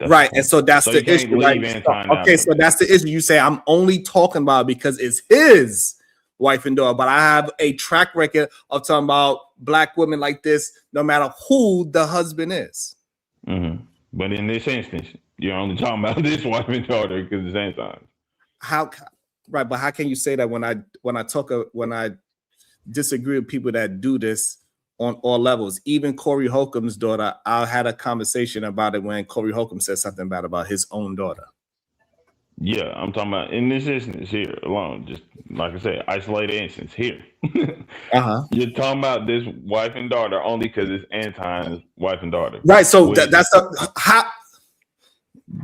That's right. And so that's the issue. Right? Okay. So that's the issue. You say I'm only talking about it because it's his wife and daughter, but I have a track record of talking about black women like this, no matter who the husband is. But in this instance, you're only talking about this wife and daughter because it's Anton. How right? But how can you say that when I disagree with people that do this on all levels? Even Corey Holcomb's daughter, I had a conversation about it when Corey Holcomb said something bad about his own daughter. Yeah, I'm talking about in this instance here alone, just like I said, isolated instance here. You're talking about this wife and daughter only because it's Anton's wife and daughter. Right. So that's how.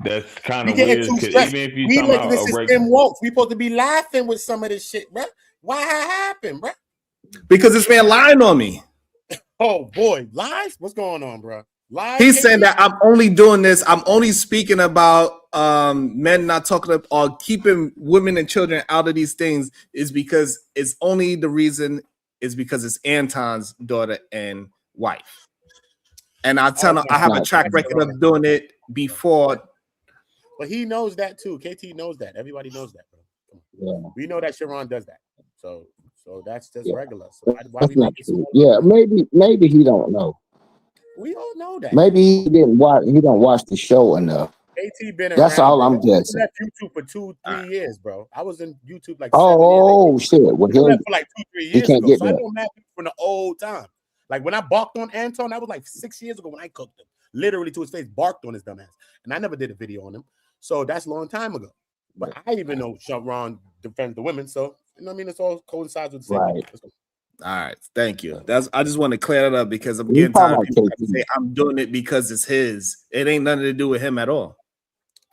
That's kind We of getting weird too because stressed. even if you We talking making about this a system regular, woke. We supposed to be laughing with some of this shit, bro. Why that happened, bro? Because this man lying on me. Oh boy, lies? What's going on, bro? Lies? He's saying that I'm only doing this. I'm only speaking about men not talking about or keeping women and children out of these things is because it's only the reason is because it's Anton's daughter and wife. And I tell him I have a track record of doing it before. But he knows that too. KT knows that. Everybody knows that, bro. Yeah. We know that Sharon does that. So that's just Yeah. regular. So why That's we not make it true. so Yeah, maybe he don't know. We all know that. Maybe he didn't watch. He don't watch the show enough. KT been That's around, all bro. I'm I guessing. left YouTube for 2-3 years, bro. I was in YouTube like 7 years. Oh shit! Well, I left for like 2-3 he years can't ago. get So I there. know Matt from the old time. Like when I barked on Anton, that was like 6 years ago when I cooked him. Literally to his face, barked on his dumb ass. And I never did a video on him. So that's a long time ago. But I even know Sharon defends the women. So you know what I mean? It's all coincides with the same Right. thing. All right, thank you. I just want to clear that up because I'm We getting tired of talking people about trying to say I'm doing it because it's his. It ain't nothing to do with him at all.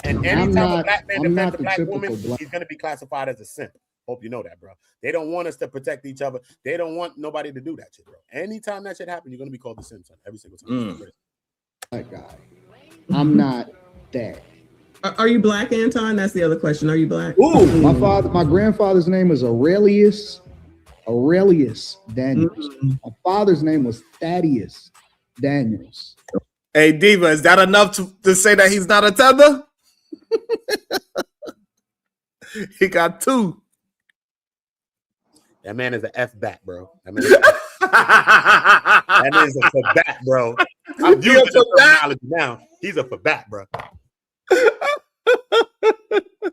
And anytime a black man defends a black woman, he's going to be classified as a simp. Hope you know that, bro. They don't want us to protect each other. They don't want nobody to do that shit, bro. Anytime that shit happens, you're going to be called a simp, son. Every single time. That guy. I'm not that. Are you black, Anton? That's the other question. Are you black? Ooh, my grandfather's name is Aurelius Daniels. My father's name was Thaddeus Daniels. Hey, Diva, is that enough to say that he's not a tether? He got two. That man is an F back, bro. That man is a for back, bro. I'm using the terminology now. He's a for back, bro.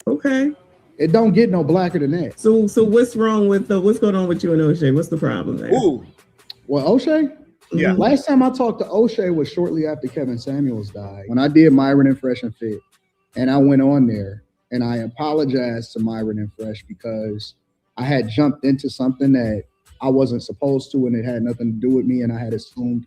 Okay. It don't get no blacker than that. So what's wrong with what's going on with you and O'Shea? What's the problem there? Ooh. Well, O'Shea? Yeah. Last time I talked to O'Shea was shortly after Kevin Samuels died. When I did Myron and Fresh and Fit, and I went on there and I apologized to Myron and Fresh because I had jumped into something that I wasn't supposed to, and it had nothing to do with me, and I had assumed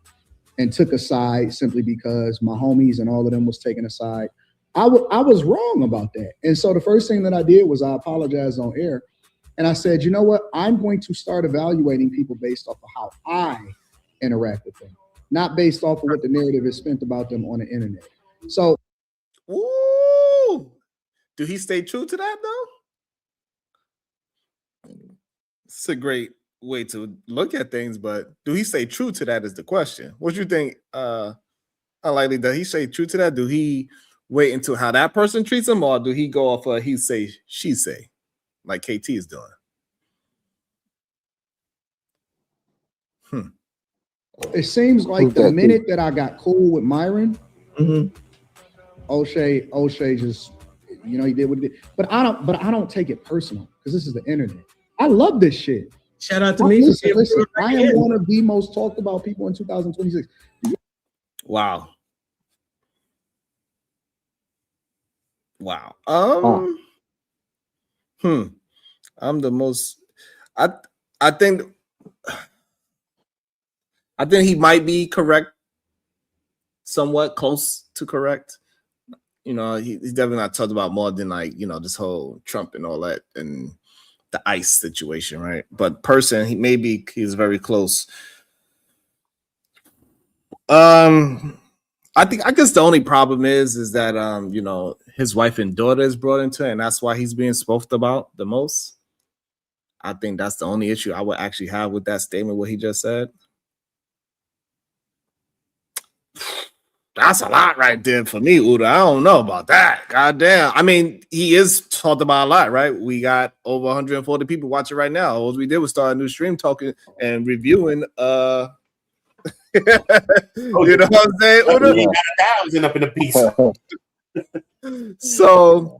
and took a side simply because my homies and all of them was taking a side. I was wrong about that. And so the first thing that I did was I apologized on air. And I said, you know what? I'm going to start evaluating people based off of how I interact with them, not based off of what the narrative is spent about them on the internet. So, ooh, do he stay true to that though? It's a great way to look at things, but do he stay true to that is the question. What do you think? Unlikely, does he stay true to that? Do he wait until how that person treats him, or do he go off he say, she say, like KT is doing? It seems like the minute that I got cool with Myron, O'Shea just, you know, he did what he did. But I don't take it personal because this is the internet. I love this shit. Shout out to me. Listen, I am one of the most talked about people in 2026. Wow. I'm the most. I think he might be correct, somewhat close to correct. You know, he's definitely not talked about more than like, you know, this whole Trump and all that and the ICE situation, right? But person, he's very close. I guess the only problem is that you know, his wife and daughter is brought into it, and that's why he's being spoken about the most. I think that's the only issue I would actually have with that statement, what he just said. That's a lot right there for me, Uda. I don't know about that. God damn. I mean, he is talked about a lot, right? We got over 140 people watching right now. All we did was start a new stream talking and reviewing You know what I'm saying? He Uda? got 1,000 up in the piece. So,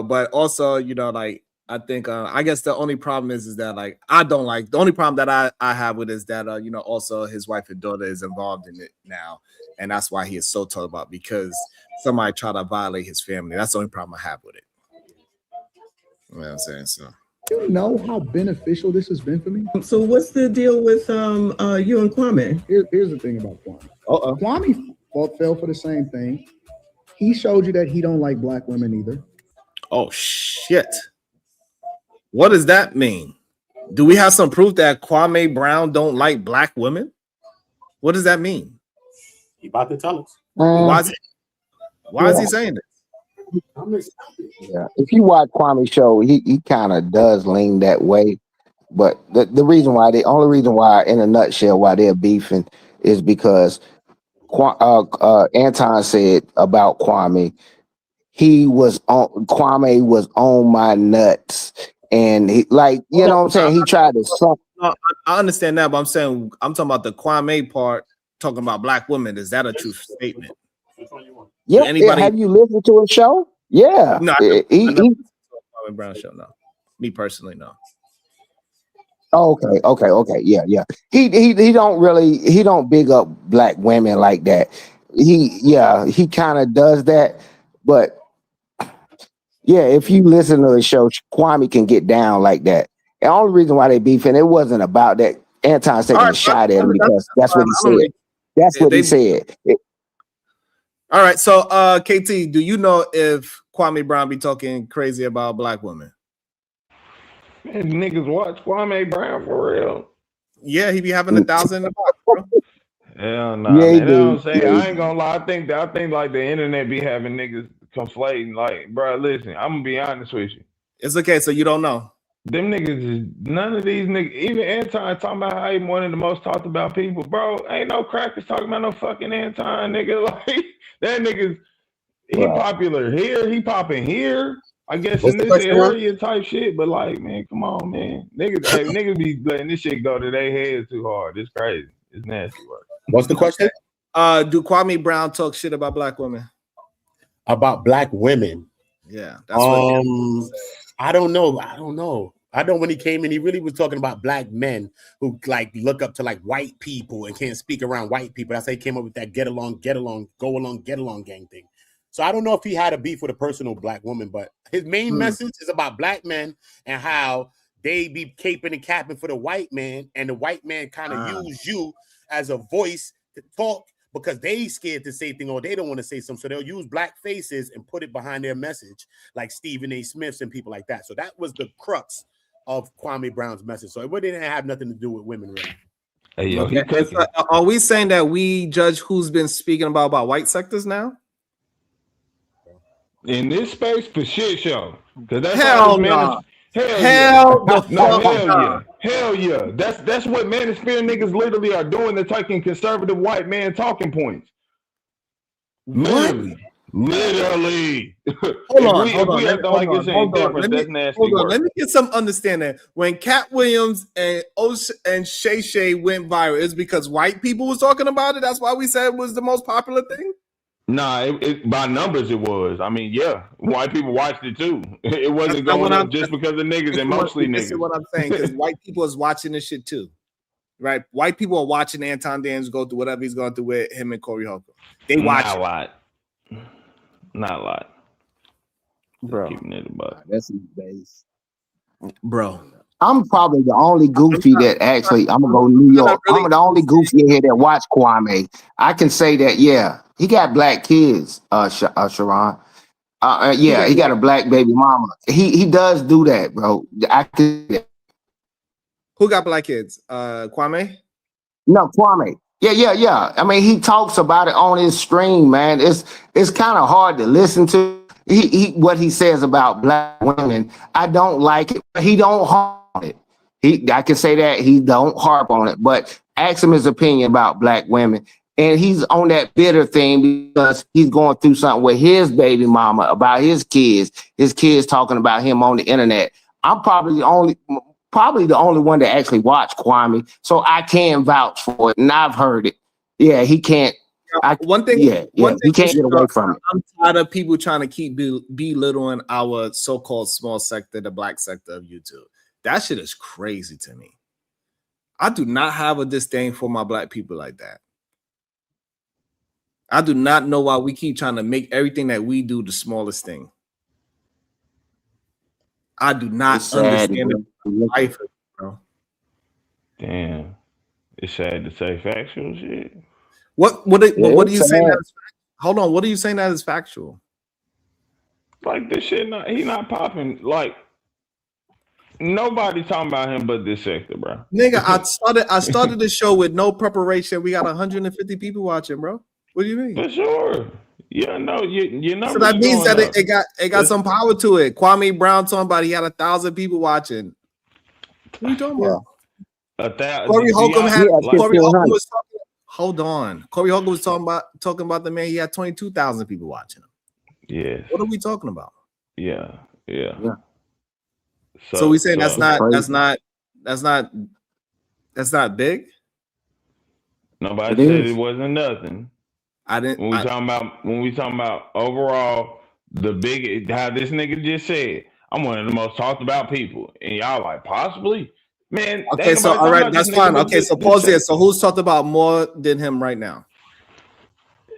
but also, like, I think I guess the only problem is that, like, I don't like, the only problem that I have with it is that also his wife and daughter is involved in it now, and that's why he is so told about, because somebody tried to violate his family. That's the only problem I have with it. You know what I'm saying? So You know how beneficial this has been for me? So what's the deal with you and Kwame? Here's the thing about Kwame. Kwame fell for the same thing. He showed you that he don't like black women either. oh shit. What does that mean? Do we have some proof that Kwame Brown don't like black women? What does that mean? He about to tell us. Why is he saying this? Yeah. If you watch Kwame's show, he kind of does lean that way. But the only reason why, in a nutshell, why they're beefing is because Anton said about Kwame, Kwame was on my nuts. And he, like, you know what I'm saying? He tried to suck. No, I understand that, but I'm talking about the Kwame part, talking about black women. Is that a true statement? Yeah, anybody have you listened to a show? Yeah. No, I never listened to a Kwame Brown show. No, me personally, no. Okay. Yeah. He don't big up black women like that. He kind of does that, but yeah, if you listen to the show, Kwame can get down like that. The only reason why they beefing, it wasn't about that. Anton's taking a shot at him because that's what he said. That's what he said. All right, so KT, do you know if Kwame Brown be talking crazy about black women? Man, niggas watch Kwame Brown for real. Yeah, he be having 1,000 in the box, bro. Hell no, Yeah, man. That's what I'm saying. I ain't gonna lie. I think like the internet be having niggas conflating. Like, bro, listen, I'm gonna be honest with you. It's okay, so you don't know. Them niggas is none of these niggas. Even Anton talking about how he one of the most talked about people, bro. Ain't no crackers talking about no fucking Anton, nigga. Like that nigga's he popular here. He popping here. I guess in this area type shit. But like, man, come on, man. Niggas be letting this shit go to their head too hard. It's crazy. It's nasty work. What's the question? Do Kwame Brown talk shit about black women? About black women? Yeah. That's what I don't know. I know when he came in, he really was talking about black men who like look up to like white people and can't speak around white people. That's how he came up with that get along, get along gang thing. So I don't know if he had a beef with a personal black woman, but his main message is about black men and how they be caping and capping for the white man, and the white man kind of use you as a voice to talk because they scared to say things or they don't want to say something. So they'll use black faces and put it behind their message, like Stephen A. Smith's and people like that. So that was the crux of Kwame Brown's message. So it didn't have nothing to do with women, really. Hey, yo, okay. So are we saying that we judge who's been speaking about white sectors now? In this space, for shit show. That's hell no. Hell yeah. That's what manosphere niggas literally are doing. They're taking conservative white man talking points. Literally. Hold on. Let me get some understanding. When Cat Williams and Shay Shay went viral, it's because white people was talking about it. That's why we said it was the most popular thing. Nah, it by numbers it was. I mean, yeah, white people watched it too. It wasn't going up just because of niggas and mostly niggas. This is what I'm saying, because white people is watching this shit too, right? White people are watching Anton Daniels go through whatever he's going through with him and Corey Holcomb. They watch not a lot, not a lot, bro. Keeping it above. That's his base, bro. I'm probably the only goofy that actually. I'm gonna go New York. I'm the only goofy in here that watch Kwame. I can say that. Yeah, he got black kids. Sharon. Yeah, he got a black baby mama. He does do that, bro. Who got black kids? Kwame? No, Kwame. Yeah. I mean, he talks about it on his stream, man. It's kind of hard to listen to. What he says about black women, I don't like it. He don't harp on it. I can say that he don't harp on it, but ask him his opinion about black women. And he's on that bitter thing because he's going through something with his baby mama about his kids talking about him on the internet. I'm probably the only probably the only one that actually watched Kwame, so I can vouch for it, and I've heard it. Yeah, he can't. One thing he can't get away from it. I'm tired of people trying to keep belittling our so-called small sector, the black sector of YouTube. That shit is crazy to me. I do not have a disdain for my black people like that. I do not know why we keep trying to make everything that we do the smallest thing. I do not understand life, bro. Damn, it's sad to say factual shit. What are you saying? Hold on, what are you saying that is factual? Like this shit, he not popping. Like nobody talking about him but this sector, bro. Nigga, I started the show with no preparation. We got 150 people watching, bro. What do you mean? For sure. Yeah, no, you know. So that means that it got some power to it. Kwame Brown talking about he had 1,000 people watching. What are you talking about? Corey Holcomb had Corey Holcomb was talking. Hold on, Corey Holcomb was talking about the man. He had 22,000 people watching him. Yeah. What are we talking about? Yeah. So we saying that's not big. Nobody said it wasn't nothing. I didn't. When we talking about overall, the big how this nigga just said, I'm one of the most talked about people, and y'all like possibly, man. Okay, so all right, that's fine. Okay, so pause there. So who's talked about more than him right now?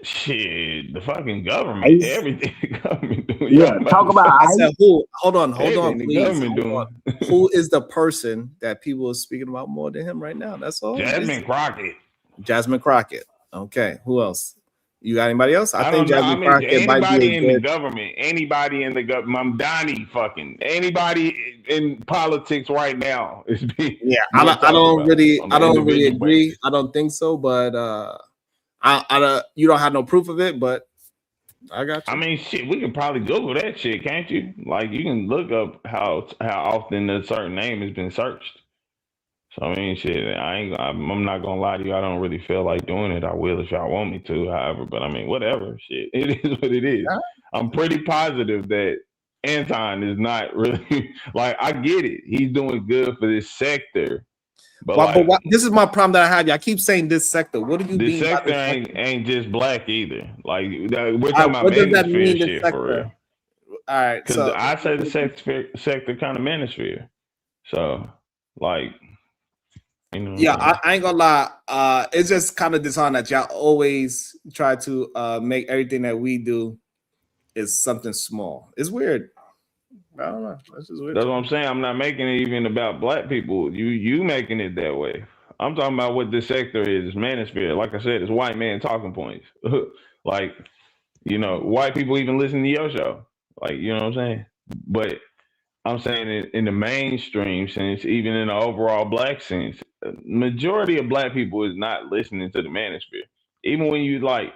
Shit, the fucking government, everything the government doing. Yeah, talk about. I said who? Hold on, please. Who is the person that people are speaking about more than him right now? That's all. Jasmine Crockett. Okay, who else? You got anybody else? I think Jasmine Crockett anybody might be in the government. Anybody in the government. I'm Donnie fucking. Anybody in politics right now is being. Yeah, I don't really agree. I don't think so, but you don't have no proof of it, but I got you. I mean, shit, we can probably Google that shit, can't you? Like, you can look up how often a certain name has been searched. So I mean, shit, I'm not gonna lie to you. I don't really feel like doing it. I will if y'all want me to, however. But I mean, whatever. Shit, it is what it is. I'm pretty positive that Anton is not really like. I get it. He's doing good for this sector. But this is my problem that I have. I keep saying this sector. What do you mean? This sector ain't just black either. Like we're talking about manosphere shit for real. All right, because I say the sector kind of manosphere. So like. Yeah, I ain't gonna lie. It's just kind of disheartening that y'all always try to make everything that we do is something small. It's weird. I don't know. That's just weird. That's what I'm saying. I'm not making it even about black people. You making it that way. I'm talking about what this sector is. Manosphere. Like I said, it's white man talking points. Like, you know, white people even listen to your show. Like, you know what I'm saying? But I'm saying in the mainstream sense, even in the overall black sense, majority of black people is not listening to the manosphere. Even when you like,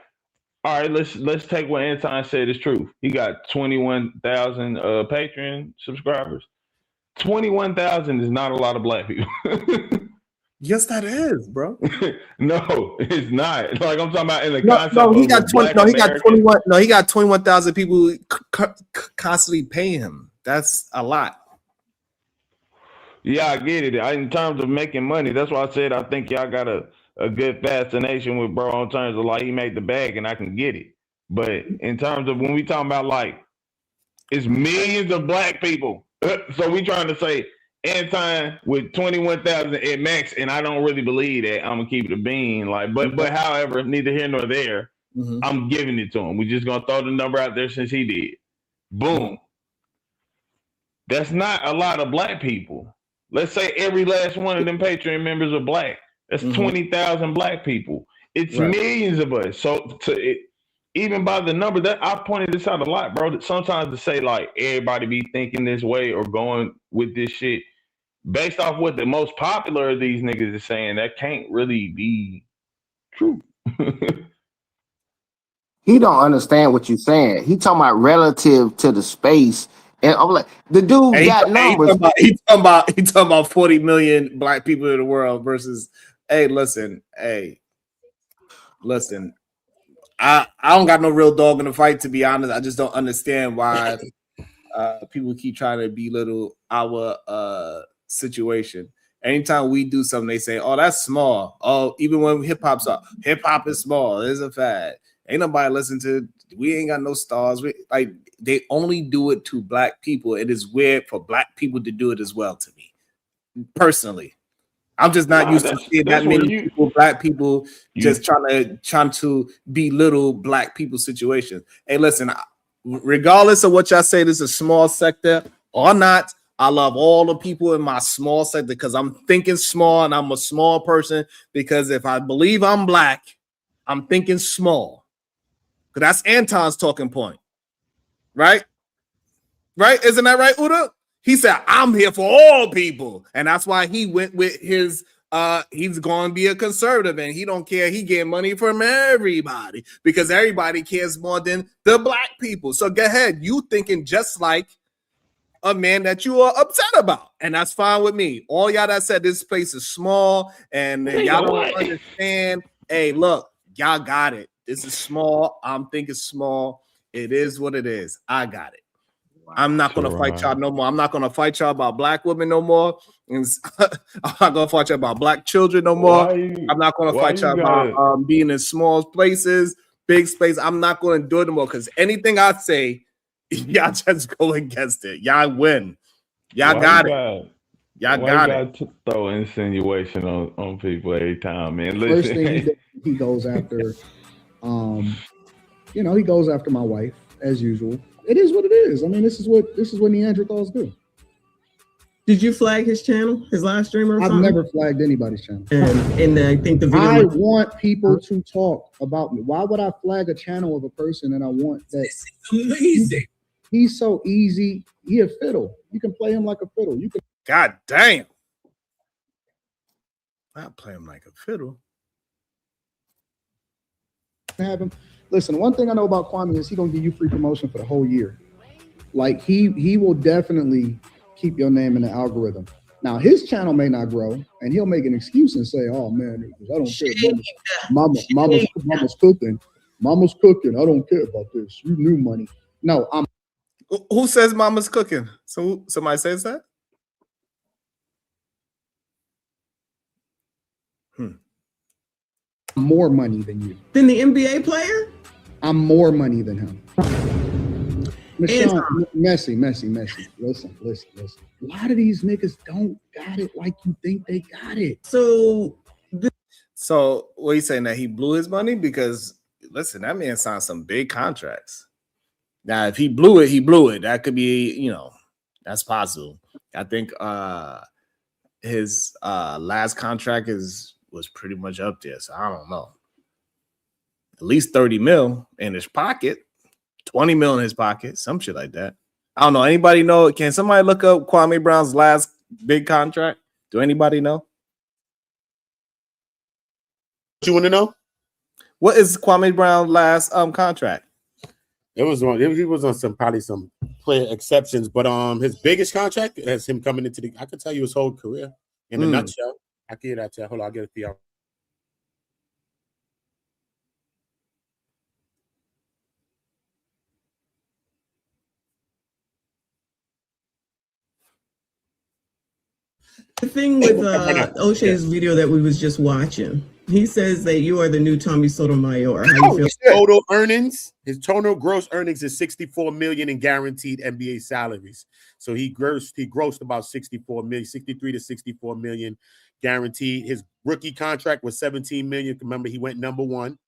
all right, let's take what Anton said is true. He got 21,000 Patreon subscribers. 21,000 is not a lot of black people. Yes, that is, bro. No, it's not. Like I'm talking about in the concept. No, he got 20. No, he got 21. No, he got 21,000 people constantly paying him. That's a lot. Yeah, I get it. In terms of making money, that's why I said I think y'all got a good fascination with bro in terms of like he made the bag and I can get it. But in terms of when we talking about like it's millions of black people. So we trying to say Anton with 21,000 at max, and I don't really believe that. I'm gonna keep it a bean. Like, but however, neither here nor there, I'm giving it to him. We just gonna throw the number out there since he did. Boom. That's not a lot of black people. Let's say every last one of them Patreon members are black. That's 20,000 black people. It's millions of us. So even by the number that I pointed this out a lot, bro, that sometimes to say like everybody be thinking this way or going with this shit based off what the most popular of these niggas is saying, that can't really be true. He don't understand what you're saying. He talking about relative to the space. And I'm like, the dude got numbers. He talking about 40 million black people in the world versus, listen. I don't got no real dog in the fight, to be honest. I just don't understand why people keep trying to belittle our situation. Anytime we do something, they say, "Oh, that's small." Oh, even when hip hop's up, hip hop is small. It's a fad. Ain't nobody listen to. We ain't got no stars. Like they only do it to black people. It is weird for black people to do it as well. To me, personally, I'm just not used to seeing that many people, black people, just trying to belittle black people's situation. Hey, listen, regardless of what y'all say, this is a small sector or not. I love all the people in my small sector because I'm thinking small and I'm a small person. Because if I believe I'm black, I'm thinking small. Because that's Anton's talking point, right? Right? Isn't that right, Uda? He said, I'm here for all people. And that's why he went with his, he's going to be a conservative and he don't care. He get money from everybody because everybody cares more than the black people. So go ahead. You thinking just like a man that you are upset about, and that's fine with me. All y'all that said this place is small and y'all don't understand. Hey, look, y'all got it. This is small. I'm thinking small. It is what it is. I got it. I'm not gonna fight y'all no more. I'm not gonna fight y'all about black women no more. I'm not gonna fight y'all about black children no more. I'm not gonna fight y'all about being in small places, big space. I'm not gonna do it no more because anything I say, y'all just go against it. Y'all win. Y'all got it. Y'all got it. To throw insinuation on people every time, man. First Listen. thing he goes after, he goes after my wife as usual. It is what it is. I mean, this is what Neanderthals do. Did you flag his channel, his live stream or something? I've never flagged anybody's channel. And I think the video. I want people to talk about me. Why would I flag a channel of a person and I want that? This is amazing. He's so easy. He a fiddle. You can play him like a fiddle. You can. God damn. I play him like a fiddle. Have him. Listen, one thing I know about Kwame is he gonna give you free promotion for the whole year. Like he will definitely keep your name in the algorithm. Now his channel may not grow, and he'll make an excuse and say, "Oh man, I don't care. Mama's cooking. Mama's cooking. I don't care about this. You knew money." No, I'm. Who says mama's cooking? So somebody says that? More money than you. Than the NBA player? I'm more money than him. Messy. Listen. A lot of these niggas don't got it like you think they got it. So what are you saying, that he blew his money? Because listen, that man signed some big contracts. Now, if he blew it. That could be, that's possible. I think his last contract was pretty much up there. So I don't know. At least 30 mil in his pocket, 20 mil in his pocket, some shit like that. I don't know. Anybody know? Can somebody look up Kwame Brown's last big contract? Do anybody know? What you want to know? What is Kwame Brown's last contract? He was on some player exceptions, but his biggest contract is him coming into I could tell you his whole career in a nutshell. I can get that to you. Hold on, I'll get it for you. The thing with O'Shea's video that we was just watching, he says that you are the new Tommy Sotomayor. How you feel? His total earnings, his total gross earnings is $64 million in guaranteed NBA salaries. So he grossed about 63 to 64 million guaranteed. His rookie contract was 17 million. Remember, he went number one.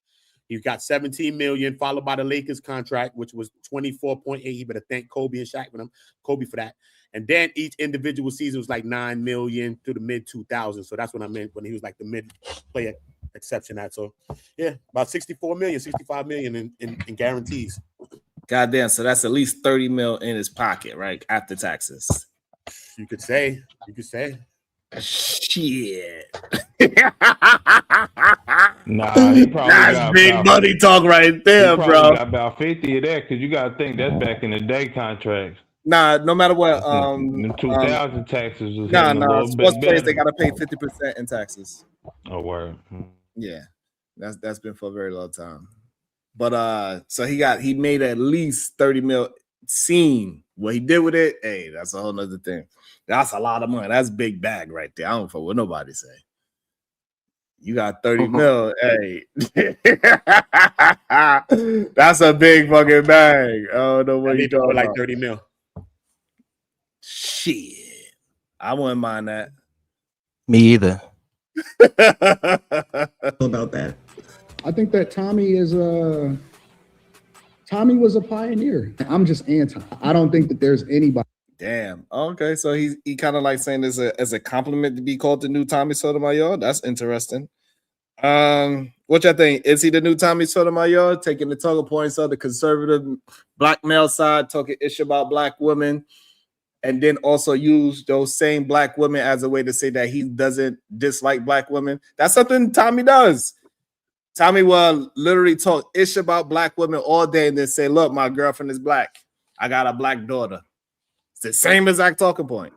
He got 17 million, followed by the Lakers contract, which was 24.8. He better thank Kobe and Shaq for that. And then each individual season was like 9 million to the mid 2000s. So that's what I meant when he was like the mid player exception. So yeah, about 64 million, 65 million in guarantees. Goddamn. So that's at least 30 mil in his pocket, right? After taxes. You could say. Shit. Nah, he probably got big money talk right there, bro. Got about 50 of that because you got to think that's back in the day contracts. Nah, no matter what. The 2000 taxes was sports players, they got to pay 50% in taxes. Oh, word. Yeah, that's been for a very long time. But so he made at least 30 mil seen What he did with it, hey, that's a whole nother thing. That's a lot of money. That's big bag right there. I don't know what nobody say. You got 30 mil. Hey. That's a big fucking bag. I don't know what you talking like about. 30 mil. Shit. I wouldn't mind that. Me either. About that. I think that Tommy was a pioneer. I'm just Anton. I don't think that there's anybody. Damn. Okay, so he kind of like saying this as a compliment to be called the new Tommy Sotomayor. That's interesting. What y'all think? Is he the new Tommy Sotomayor, taking the talking points of the conservative black male side, talking ish about black women, and then also use those same black women as a way to say that he doesn't dislike black women? That's something Tommy does. Tommy will literally talk ish about black women all day and then say, look, my girlfriend is black. I got a black daughter. It's the same exact talking point.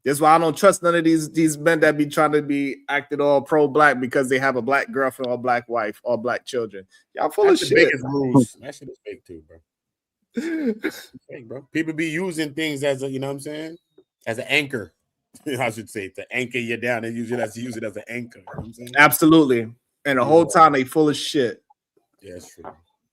That's why I don't trust none of these men that be trying to be acted all pro-black because they have a black girlfriend or black wife or black children. Y'all full of shit. That shit is fake too, bro. It's fake, bro. People be using things as a, you know what I'm saying? As an anchor. I should say to anchor you down. They use it as an anchor. You know what I'm saying? Absolutely. And the whole time they full of shit. Yeah, that's true.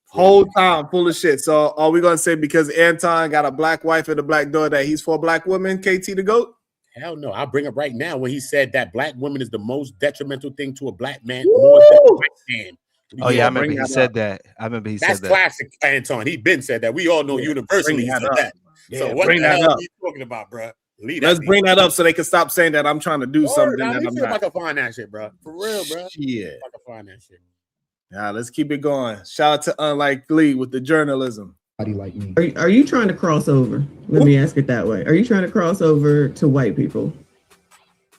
Whole time full of shit. So are we gonna say because Anton got a black wife and a black daughter that he's for black women, KT the GOAT? Hell no. I'll bring up right now when he said that black women is the most detrimental thing to a black man, more than a white man. Oh yeah, I remember he said that. I remember he said that. That's classic Anton. He been said that. We all know universally he said that. So what the hell are you talking about, bro? Let's bring that up so they can stop saying that I'm trying to do something that I'm not. I can find that shit, bro. For real, bro. Yeah. I can find that shit. Yeah, let's keep it going. Shout out to Unlike Lee with the journalism. Like me. Are you trying to cross over? Let me ask it that way. Are you trying to cross over to white people?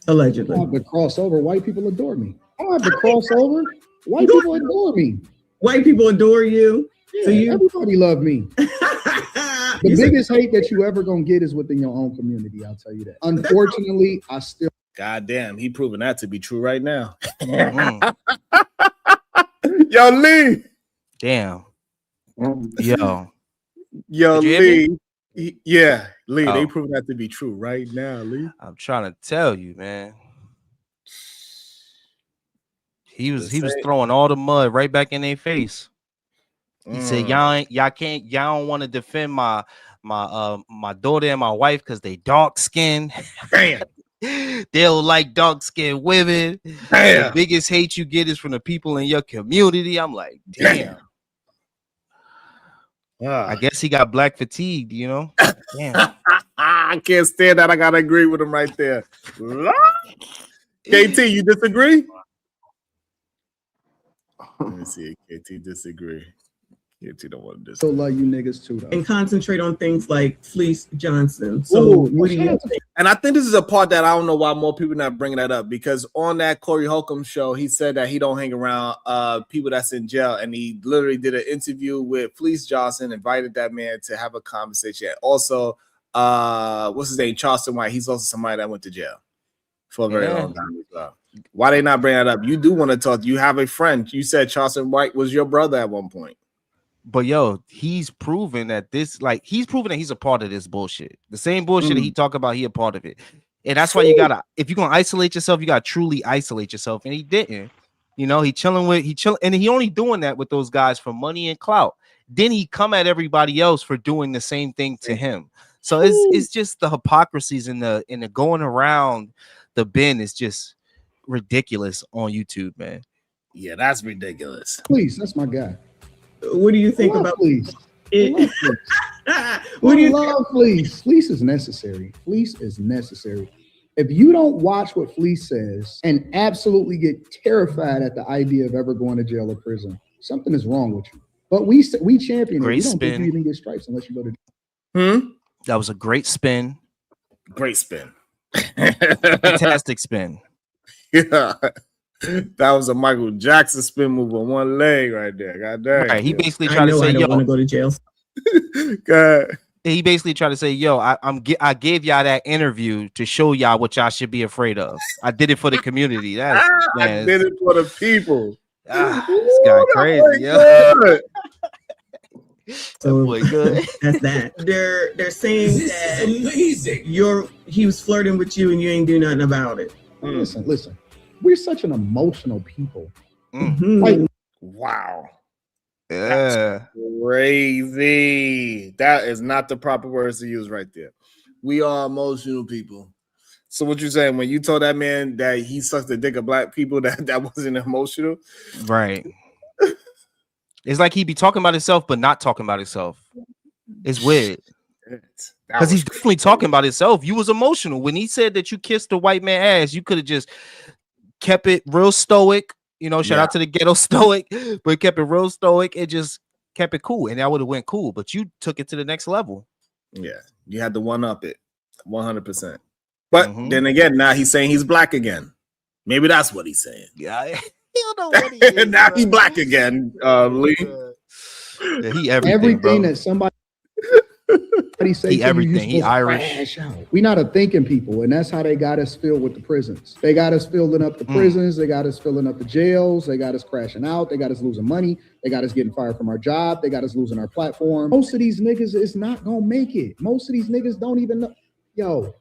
Allegedly. I don't have to cross over. White people adore me. I don't have to cross over. White people adore me. White people adore you. Yeah, so everybody love me. The biggest hate that you ever gonna get is within your own community. I'll tell you that. Unfortunately, I still. God damn, he proving that to be true right now. Yo, Lee. Damn. Yo, Lee. Yeah, Lee. Oh. They proving that to be true right now, Lee. I'm trying to tell you, man. He was throwing all the mud right back in their face. He said, y'all don't want to defend my daughter and my wife because they dark skinned. Damn. They'll like dark skinned women. Damn. The biggest hate you get is from the people in your community. I'm like, damn. I guess he got black fatigue, you know? Damn. I can't stand that. I gotta agree with him right there. KT, you disagree? Let me see. KT disagree. KT don't want to disagree. Still love you niggas too, though. And concentrate on things like Fleece Johnson. So what do you think? And I think this is a part that I don't know why more people not bringing that up, because on that Corey Holcomb show, he said that he don't hang around people that's in jail, and he literally did an interview with Fleece Johnson, invited that man to have a conversation. Also, what's his name, Charleston White. He's also somebody that went to jail for a very long time as well. Why they not bring that up? You do want to talk. You have a friend. You said Charleston White was your brother at one point. But yo, he's proven that he's a part of this bullshit. The same bullshit that he talk about, he a part of it. And that's why you gotta, if you're gonna isolate yourself, you gotta truly isolate yourself. And he didn't. You know, he only doing that with those guys for money and clout. Then he come at everybody else for doing the same thing to him. So it's just the hypocrisies in the going around the bin is just ridiculous on YouTube, man. Yeah, that's ridiculous. Please, that's my guy. What do you think about Fleece? What do you love Fleece? Fleece is necessary. Fleece is necessary. If you don't watch what Fleece says and absolutely get terrified at the idea of ever going to jail or prison, something is wrong with you. But we champion it. We don't think you even get stripes unless you go to jail. That was a great spin. Great spin. Fantastic spin. Yeah. That was a Michael Jackson spin move on one leg right there. God damn. Right. He basically tried to say, "Yo, I don't want to go to jail." God. He basically tried to say, "Yo, I gave y'all that interview to show y'all what y'all should be afraid of. I did it for the community. I did it for the people." This guy crazy, yeah. So boy good. that's that. They're saying that amazing. He was flirting with you and you ain't do nothing about it. Listen. We're such an emotional people. Like, wow. Yeah. Crazy. That is not the proper words to use right there. We are emotional people. So what you saying when you told that man that he sucks the dick of black people that wasn't emotional? Right. It's like he be talking about himself, but not talking about himself. It's weird. Because he's definitely talking about himself. You was emotional. When he said that you kissed the white man ass, you could have just kept it real stoic. You know, shout out to the ghetto stoic, but kept it real stoic and just kept it cool. And that would have went cool. But you took it to the next level. Yeah. You had to one up it 100%. But then again, now he's saying he's black again. Maybe that's what he's saying. Yeah, you don't know what he is. Now he's black again, Lee. Yeah, he everything that somebody say he to everything. You, he Irish. crash out. We not a thinking people, and that's how they got us filled with the prisons. They got us filling up the prisons. They got us filling up the jails. They got us crashing out. They got us losing money. They got us getting fired from our job. They got us losing our platform. Most of these niggas is not gonna make it. Most of these niggas don't even know. Yo,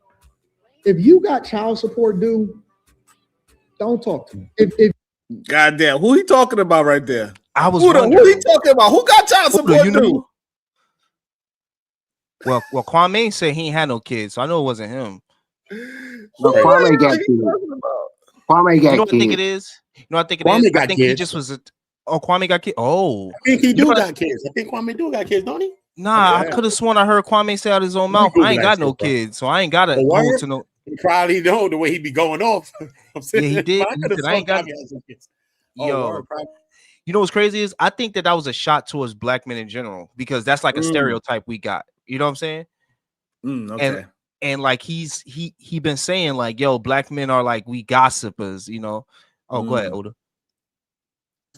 if you got child support due, don't talk to me. If goddamn, who he talking about right there? I was who he wondering. talking about? Who got child support you due? know? Well, Kwame said he ain't had no kids, so I know it wasn't him. No, Kwame got kids. Kwame got You know what I think kids. it is? You know what I think it Kwame is? got I think kids. he just was Kwame got kids. Oh. I think he You do know got kids. I think Kwame do got kids, don't he? Nah, I could have sworn I heard Kwame say out his own mouth, I ain't got no kids, so I ain't got to The go word? to no. He probably don't the way he be going off. I'm saying, Yeah, he did. but I He could have said, I ain't got. Kwame had some kids. Yo, word, probably. you know what's crazy is I think that was a shot towards black men in general because that's like a stereotype we got. You know what I'm saying? Okay. And like he been saying like, yo, black men are like we gossipers. You know? Oh, go ahead, Oda.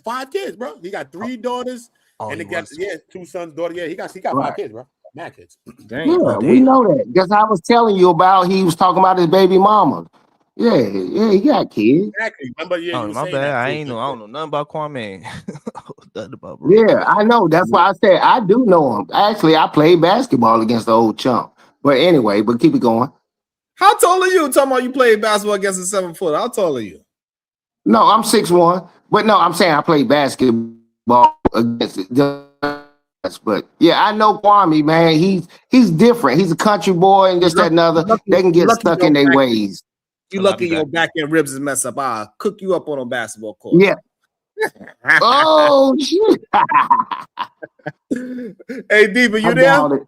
5 kids, bro. He got 3 daughters, and he got 2 sons, daughter. Yeah, he got 5 kids, bro. Mad kids. Yeah, we know that because I was telling you about. He was talking about his baby mama. Yeah, he got kids. Exactly. Remember, yeah, Oh, you my saying bad. that I too. ain't know. I don't know nothing about Kwame. Nothing about bro. Yeah, I know. That's why I said I do know him. Actually, I played basketball against the old chump. But anyway, but keep it going. How tall are you? Talking about you played basketball against a 7 foot. How tall are you? No, I'm 6'1". But no, I'm saying I played basketball against it. But yeah, I know Kwame, man. He's different. He's a country boy and this, that, and other. They can get stuck in their ways. You lucky your back end ribs is messed up. I'll cook you up on a basketball court. Yeah. Oh shit. Hey, Diva, you there?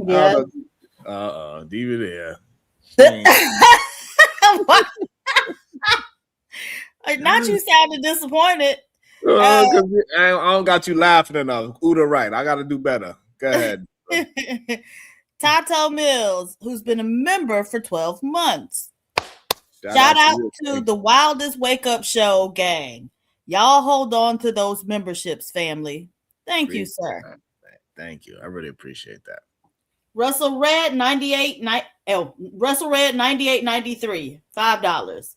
Yeah. Diva there. Not you sounded disappointed. I don't got you laughing enough. Uda, right. I got to do better. Go ahead. Tato Mills, who's been a member for 12 months. Shout out to the Wildest Wake Up Show gang. Y'all hold on to those memberships, family. Thank you, sir. Thank you. I really appreciate that. Russell Red 9893, $5.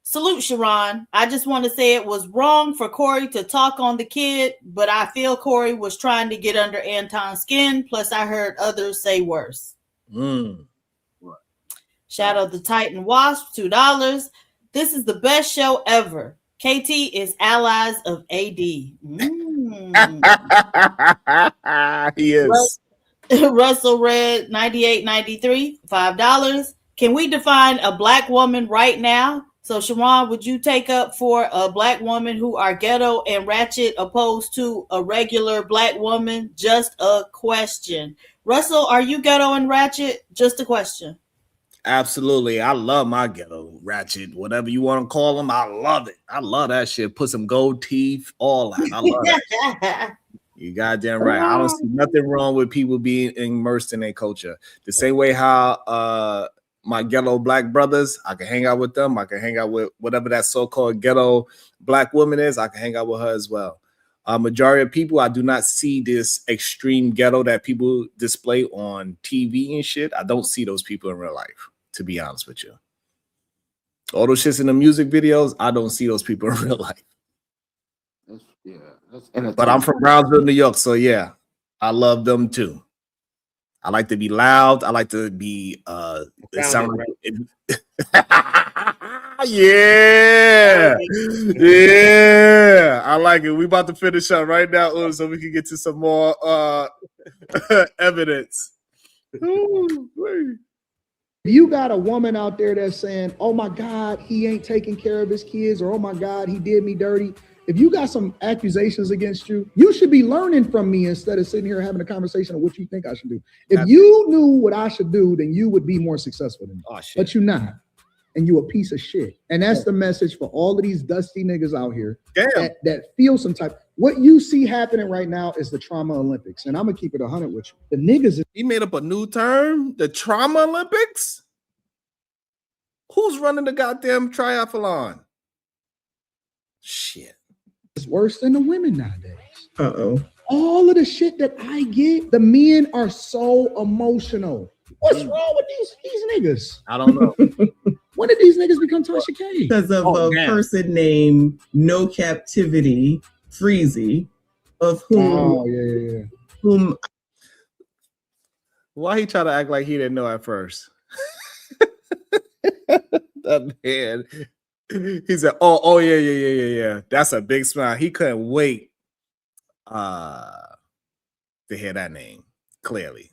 Salute, Sharon. I just want to say it was wrong for Corey to talk on the kid, but I feel Corey was trying to get under Anton's skin. Plus, I heard others say worse. Shadow the Titan Wasp, $2. This is the best show ever. KT is allies of AD. He is. Russell Red 9893, $5. Can we define a black woman right now? So, Sharon, would you take up for a black woman who are ghetto and ratchet opposed to a regular black woman? Just a question. Russell, are you ghetto and ratchet? Just a question. Absolutely. I love my ghetto ratchet, whatever you want to call them. I love it. I love that shit. Put some gold teeth, all that. I love that. You goddamn right. I don't see nothing wrong with people being immersed in their culture. The same way how my ghetto black brothers, I can hang out with them. I can hang out with whatever that so-called ghetto black woman is. I can hang out with her as well. Majority of people, I do not see this extreme ghetto that people display on TV and shit. I don't see those people in real life, to be honest with you. All those shits in the music videos, I don't see those people in real life. Yeah, that's But I'm entertaining. from Brownsville, New York, so yeah, I love them too. I like to be loud. I like to be it sound like yeah. Yeah. I like it. We about to finish up right now, so we can get to some more evidence. If you got a woman out there that's saying, oh my God, he ain't taking care of his kids, or oh my God, he did me dirty. If you got some accusations against you, you should be learning from me instead of sitting here having a conversation of what you think I should do. If you knew what I should do, then you would be more successful than me. Oh, shit. But you're not. And you a piece of shit. And that's the message for all of these dusty niggas out here that feel some type. What you see happening right now is the trauma Olympics. And I'm gonna keep it 100 with you. The niggas. He made up a new term, the trauma Olympics. Who's running the goddamn triathlon? Shit. It's worse than the women nowadays. Uh-oh. All of the shit that I get, the men are so emotional. What's wrong with these niggas? I don't know. When did these niggas become Tasha K? Because of a person named No Captivity Freezy, of whom whom Why he try to act like he didn't know at first? That man. He said, oh, yeah. That's a big smile. He couldn't wait to hear that name clearly.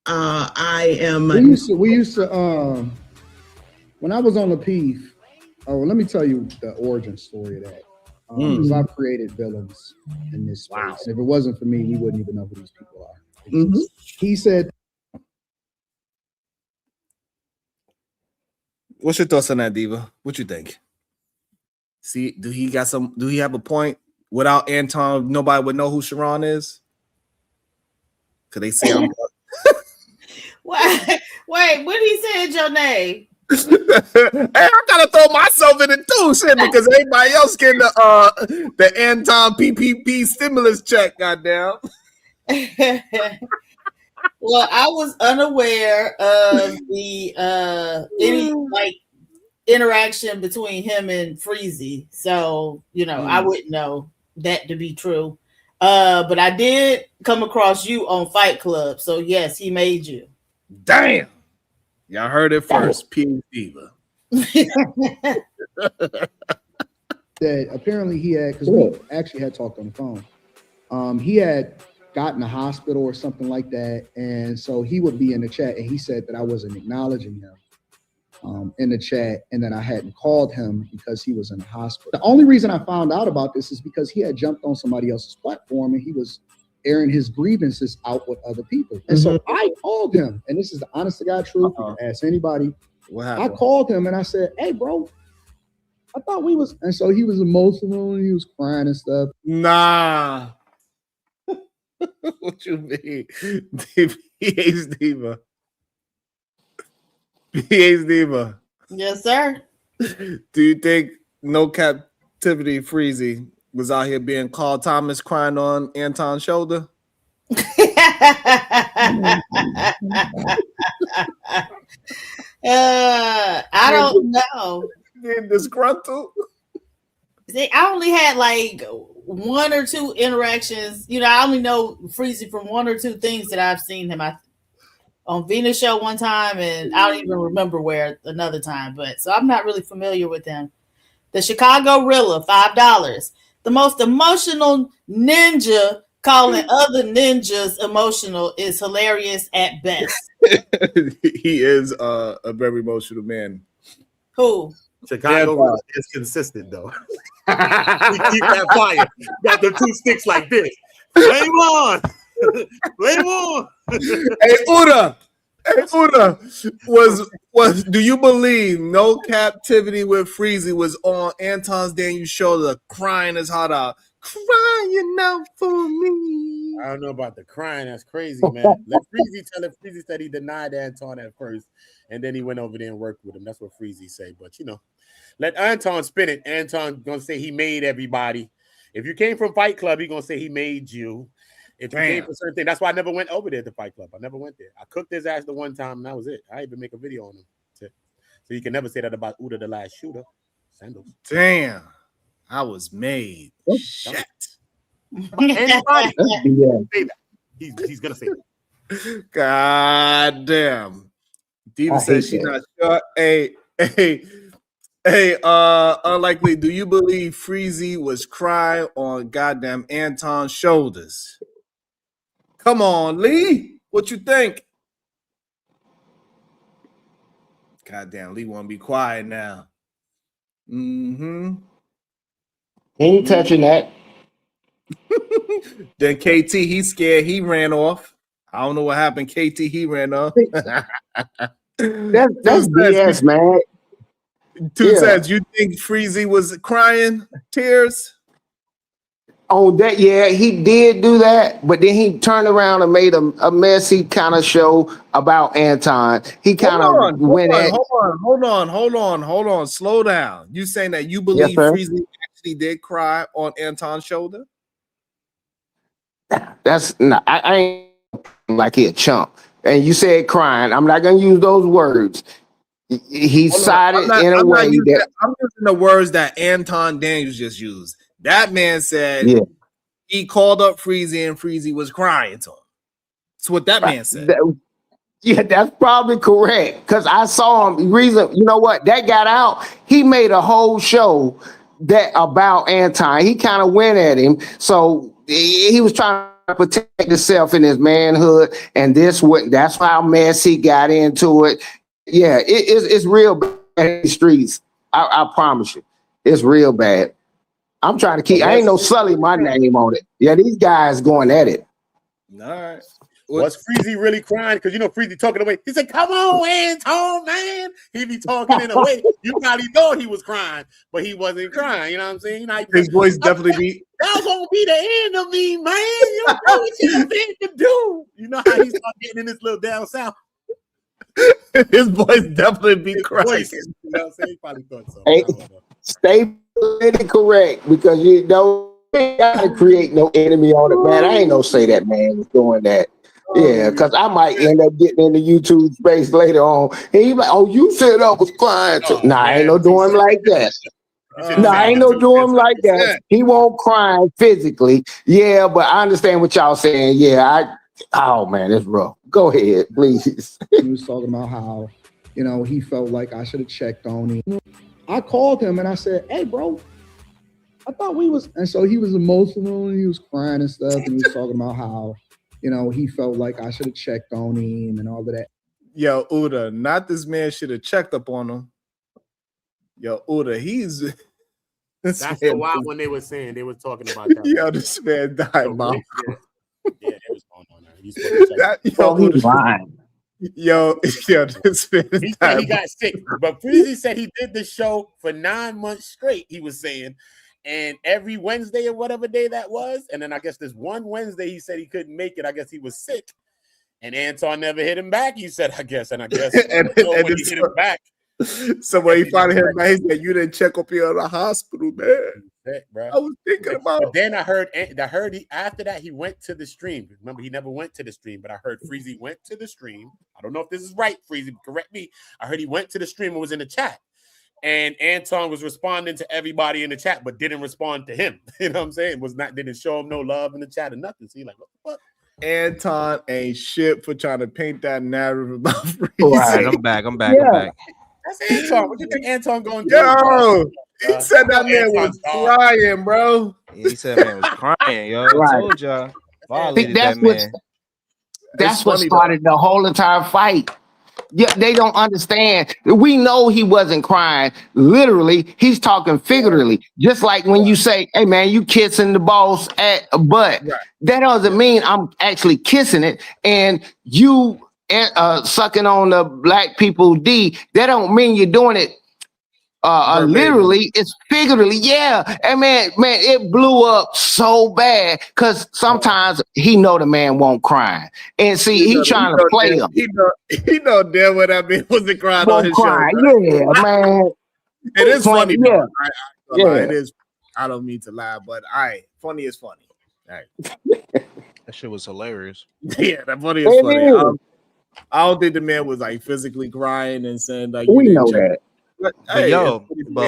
I am. We used to when I was on the PEEF. Oh, let me tell you the origin story of that. Because I've created villains in this space. Wow. If it wasn't for me, we wouldn't even know who these people are. He said, what's your thoughts on that, Diva? What you think? See, do he have a point? Without Anton, nobody would know who Sharon is? Could they say I'm Wait, when he said your name? Hey, I gotta throw myself in it too, shit, because everybody else getting the Anton PPP stimulus check, goddamn. Well, I was unaware of the any like interaction between him and Freezy, so I wouldn't know that to be true. But I did come across you on Fight Club, so yes, he made you. Damn. Y'all heard it first. P. Diva. that apparently he had, because we actually had talked on the phone. He had gotten a hospital or something like that, and so he would be in the chat, and he said that I wasn't acknowledging him in the chat, and that I hadn't called him because he was in the hospital. The only reason I found out about this is because he had jumped on somebody else's platform, and he was airing his grievances out with other people. And so I called him, and this is the honest to God truth. You can ask anybody. What happened? I called him and I said, hey, bro, I thought we was, and so he was emotional and he was crying and stuff. Nah. What you mean? PH Diva. PH Diva. Yes, sir. Do you think No Captivity Freezy was out here being Carl Thomas crying on Anton's shoulder? I don't know. Being disgruntled. See, I only had like one or two interactions. I only know Freezy from one or two things that I've seen him on Venus show one time, and I don't even remember where another time. But so I'm not really familiar with him. The Chicago Rilla, $5. The most emotional ninja calling other ninjas emotional is hilarious at best. He is a very emotional man. Who? Chicago is consistent though. He keep that fire. Got the two sticks like this. Flame on. Flame on. Hey Uda, was do you believe No Captivity with Freezy was on Anton's Daniel's shoulder crying his heart out, crying out for me? I don't know about the crying. That's crazy, man. Let Freezy tell it. Freezy said he denied Anton at first, and then he went over there and worked with him. That's what Freezy said. But let Anton spin it. Anton gonna say he made everybody. If you came from Fight Club, he gonna say he made you. If you came for certain thing, that's why I never went over there to Fight Club. I never went there. I cooked his ass the one time, and that was it. I even make a video on him. So you can never say that about Uda, the last shooter. Sandals. Damn. I was made. Shit. Anybody Yeah. say that? He's gonna say that. God damn. Diva I says hate she's that. not sure. Hey, unlikely. Do you believe Freezy was crying on goddamn Anton's shoulders? Come on, Lee. What you think? Goddamn, Lee won't be quiet now. Mm-hmm. Ain't touching that. Then KT, he's scared. He ran off. I don't know what happened. KT, he ran off. That's BS, man. Two Yeah. says, you think Freezy was crying tears? Oh, that yeah, he did do that, but then he turned around and made a messy kind of show about Anton. He kind of went at Hold on. Slow down. You saying that you believe sir. Freezy actually did cry on Anton's shoulder? That's not, I ain't like he a chump. And you said crying. I'm not gonna use those words. He sided in a way that I'm using the words that Anton Daniels just used. That man said he called up Freezy and Freezy was crying to him. That's what that man said. Yeah, that's probably correct. Because I saw him. Reason, you know what? That got out. He made a whole show that about Anton. He kind of went at him. So he was trying to protect himself in his manhood. And that's how messy got into it. Yeah, it's real bad in the streets. I promise you. It's real bad. I'm trying to keep. I ain't no Sully my name on it. Yeah, these guys going at it. All right. Was Freezy really crying? Because you know Freezy talking away. He said, "Come on, Anton, man." He be talking in a way you probably thought he was crying, but he wasn't crying. You know what I'm saying? You know, his voice definitely be. That was gonna be the end of me, man. You know what you meant to do. You know how he started getting in this little down south. His voice definitely be crying. Voice, you know what I'm saying? He probably thought so. Hey, stay politically correct because you don't gotta create no enemy on it, man. I ain't no say that man was doing that. Yeah, because I might end up getting in the YouTube space later on. And he like, oh, you said I was crying. Nah, I ain't no doing him like that. No, I ain't no doing him like that. He won't cry physically. Yeah, but I understand what y'all saying. Yeah, oh man, it's rough. Go ahead, please. He was talking about how, you know, he felt like I should have checked on him. I called him and I said, hey, bro, I thought we was, and so he was emotional and he was crying and stuff. And he was talking about how, you know, he felt like I should have checked on him and all of that. Yo, Uda, not this man should have checked up on him. Yo, Uda, he's. That's the wild when they were saying they were talking about that. Yo, this man died, mom. Yeah, it was going on there. He's he's lying. Yo, this man he said he got sick, but Freezy said he did the show for 9 months straight. He was saying, and every Wednesday or whatever day that was, and then I guess this one Wednesday he said he couldn't make it. I guess he was sick, and Anton never hit him back. He said, I guess, and when he hit him back. So when he finally hit him back, he said, "You didn't check up here at the hospital, man." Bro. I was thinking about. But then I heard he after that he went to the stream. Remember, he never went to the stream, but I heard Freezy went to the stream. I don't know if this is right, Freezy. Correct me. I heard he went to the stream and was in the chat, and Anton was responding to everybody in the chat, but didn't respond to him. You know what I'm saying? Didn't show him no love in the chat or nothing. So he like, what the fuck? Anton ain't shit for trying to paint that narrative about Freezy. Right, I'm back. That's Anton. What you think Anton going to do? Yo, he said that man was crying, bro. Yeah, he said man was crying, yo. I told y'all. Violated that man. That's what started the whole entire fight. Yeah, they don't understand. We know he wasn't crying. Literally, he's talking figuratively. Just like when you say, hey man, you kissing the boss at a butt. Right. That doesn't mean I'm actually kissing it. And you sucking on the black people D, that don't mean you're doing it literally. It's figuratively. Yeah, and man, it blew up so bad because sometimes he know the man won't cry, and see he trying to play him. He know damn well that man wasn't crying on his show. Right? Yeah, man. It is funny. Yeah. It is. I don't mean to lie, but funny is funny. All right. That shit was hilarious. Yeah, that funny is funny. I don't think the man was like physically crying and saying like we know that. But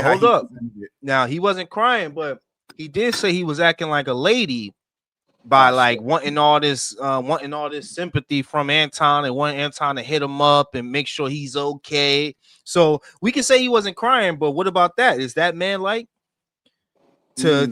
hold up. Now he wasn't crying, but he did say he was acting like a lady by like wanting all this sympathy from Anton and wanting Anton to hit him up and make sure he's okay. So we can say he wasn't crying, but what about that? Is that man like to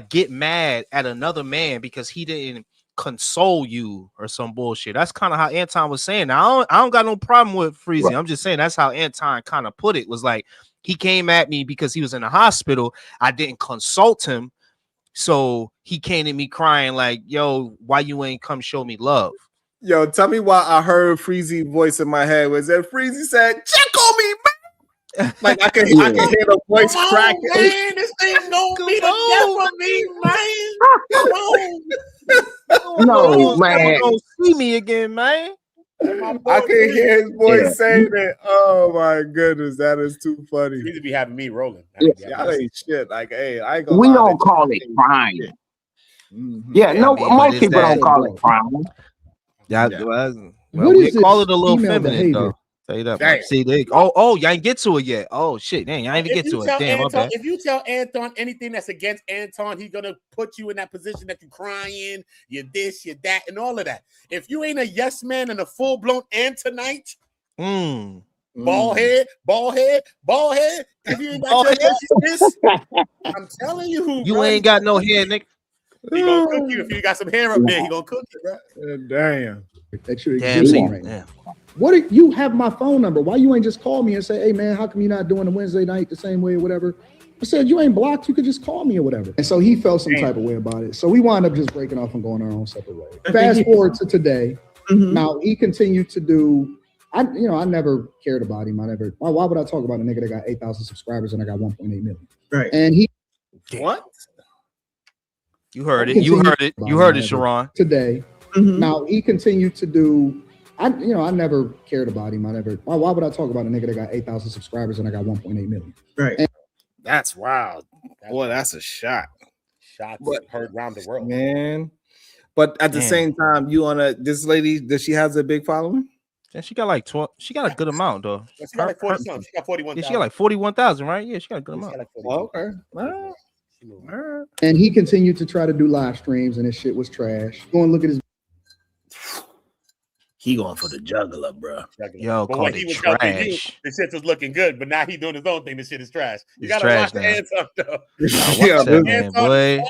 get mad at another man because he didn't console you or some bullshit? That's kind of how Anton was saying. Now I don't got no problem with Freezy. Right. I'm just saying that's how Anton kind of put it. Was like he came at me because he was in the hospital. I didn't consult him. So he came at me crying like, yo, why you ain't come show me love? Yo, tell me why I heard Freezy voice in my head was that Freezy said, check on me, man. Like I can hear the voice cracking. Man, this thing gonna be the death of me, man. Come on. No, man. Don't see me again, man. I can hear his voice saying it. Oh my goodness, that is too funny. He be having me rolling. Y'all ain't shit. Like, hey, I ain't gonna. We don't call it crying. Mm-hmm. Yeah, most people don't call it crying. Yeah, well, we call it a little feminine though. Tell you that. See, y'all ain't get to it yet. Oh shit, dang, y'all ain't even get to it. Damn, Anton, if you tell Anton anything that's against Anton, he's gonna put you in that position that you crying, you're this, you're that, and all of that. If you ain't a yes man and a full blown Antonite, bald head. If you ain't got this, I'm telling you, you ain't got no hair, nigga. He gonna cook you if you got some hair up there. He gonna cook you, bro. Damn. That you exist right now. What if you have my phone number? Why you ain't just call me and say, hey man, how come you not doing the Wednesday night the same way or whatever? I said, you ain't blocked, you could just call me or whatever. And so he felt some type of way about it. So we wound up just breaking off and going our own separate ways. Fast forward to today. Now he continued to do, I never cared about him. Why would I talk about a nigga that got 8,000 subscribers and I got 1.8 million? Right. And he what? You heard it. You heard it, Sharon. Today. Now he continued to do, I never cared about him. Why would I talk about a nigga that got 8,000 subscribers and I got 1.8 million? Right. And that's wild. Boy, that's a shot. Shots heard around the world. Man. But at the same time, this lady, does she has a big following? Yeah, she got like 12. She got a good amount though. She got like 40 something. She got 41,000. Yeah, she got like 41,000, right? Yeah, she got a good amount. Okay. And he continued to try to do live streams, and his shit was trash. Go and look at his. He going for the juggler, bro. Yo, but called it trash. The shit was looking good, but now he doing his own thing. The shit is trash. You It's gotta watch the trash Anton though. Yeah, man, boy.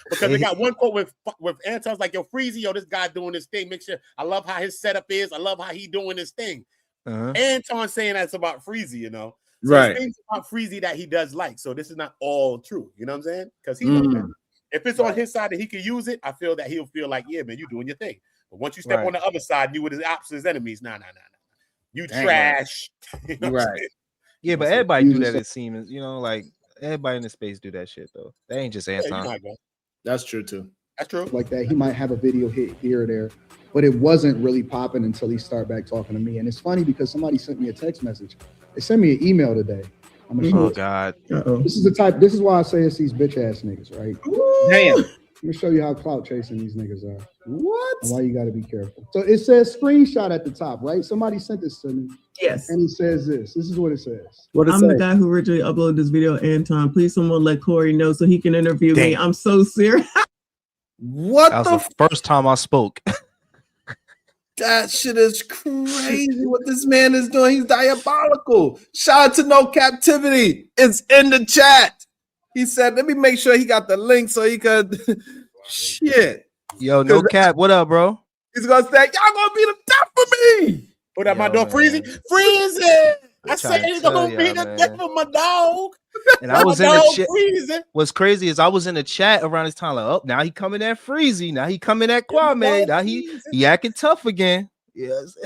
Because they got one quote with Anton's like, yo, Freezy, yo, this guy doing this thing. Make sure I love how his setup is. I love how he doing this thing. Anton saying that's about Freezy, you know. So right. Things about Freezy that he does like. So this is not all true. You know what I'm saying? Because he knows that. If it's on his side that he can use it, I feel that he'll feel like, yeah, man, you doing your thing. But once you step on the other side, you with his opposite enemies. Nah. You trash. You know right. Yeah, but everybody do that, it seems. You know, like everybody in the space do that shit though. They ain't just Anton. That's true too. That's true. Like that, he might have a video hit here or there, but it wasn't really popping until he started back talking to me. And it's funny because somebody sent me a text message. They sent me an email today. I'm gonna show God. This is why I say it's these bitch ass niggas, right? Damn. Let me show you how clout chasing these niggas are. What? And why you got to be careful. So it says screenshot at the top, right? Somebody sent this to me. Yes. And it says this. This is what it says. I'm the guy who originally uploaded this video, Anton. Please, someone let Corey know so he can interview me. I'm so serious. What that was the first time I spoke. That shit is crazy what this man is doing. He's diabolical. Shout out to No Captivity. It's in the chat. He said, let me make sure he got the link so he could. Shit. Yo, No Cap. What up, bro? He's going to say, y'all going to be the death for me. What up, my dog? Freezy? Freezy! I said he's going to be the death of my dog. And I was in the chat. What's crazy is I was in the chat around this time, like, oh, now he coming at Freezy. Now he coming at Kwame. Now he acting tough again. Yes.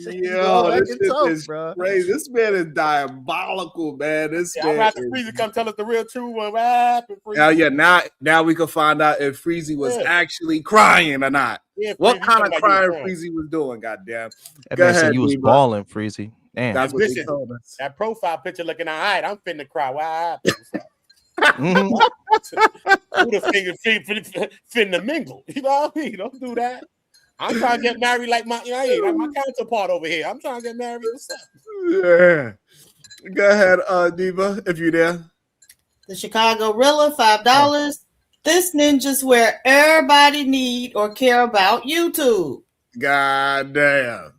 Yo, this is tough, crazy. This man is diabolical, man. This man. I'm about to Freezy come tell us the real truth. What happened, Freezy? Now we can find out if Freezy was actually crying or not. Yeah, what kind of crying Freezy was doing? Goddamn. That man said you was balling, Freezy. Damn. That's what he told us. That profile picture looking all right. I'm finna cry. What happened? Who the finger finna mingle? You know what I mean? Don't do that. I'm trying to get married like my counterpart over here. I'm trying to get married. What's up? Yeah. Go ahead, Diva, if you're there. The Chicago Rilla, $5. This ninja's where everybody need or care about YouTube. God damn.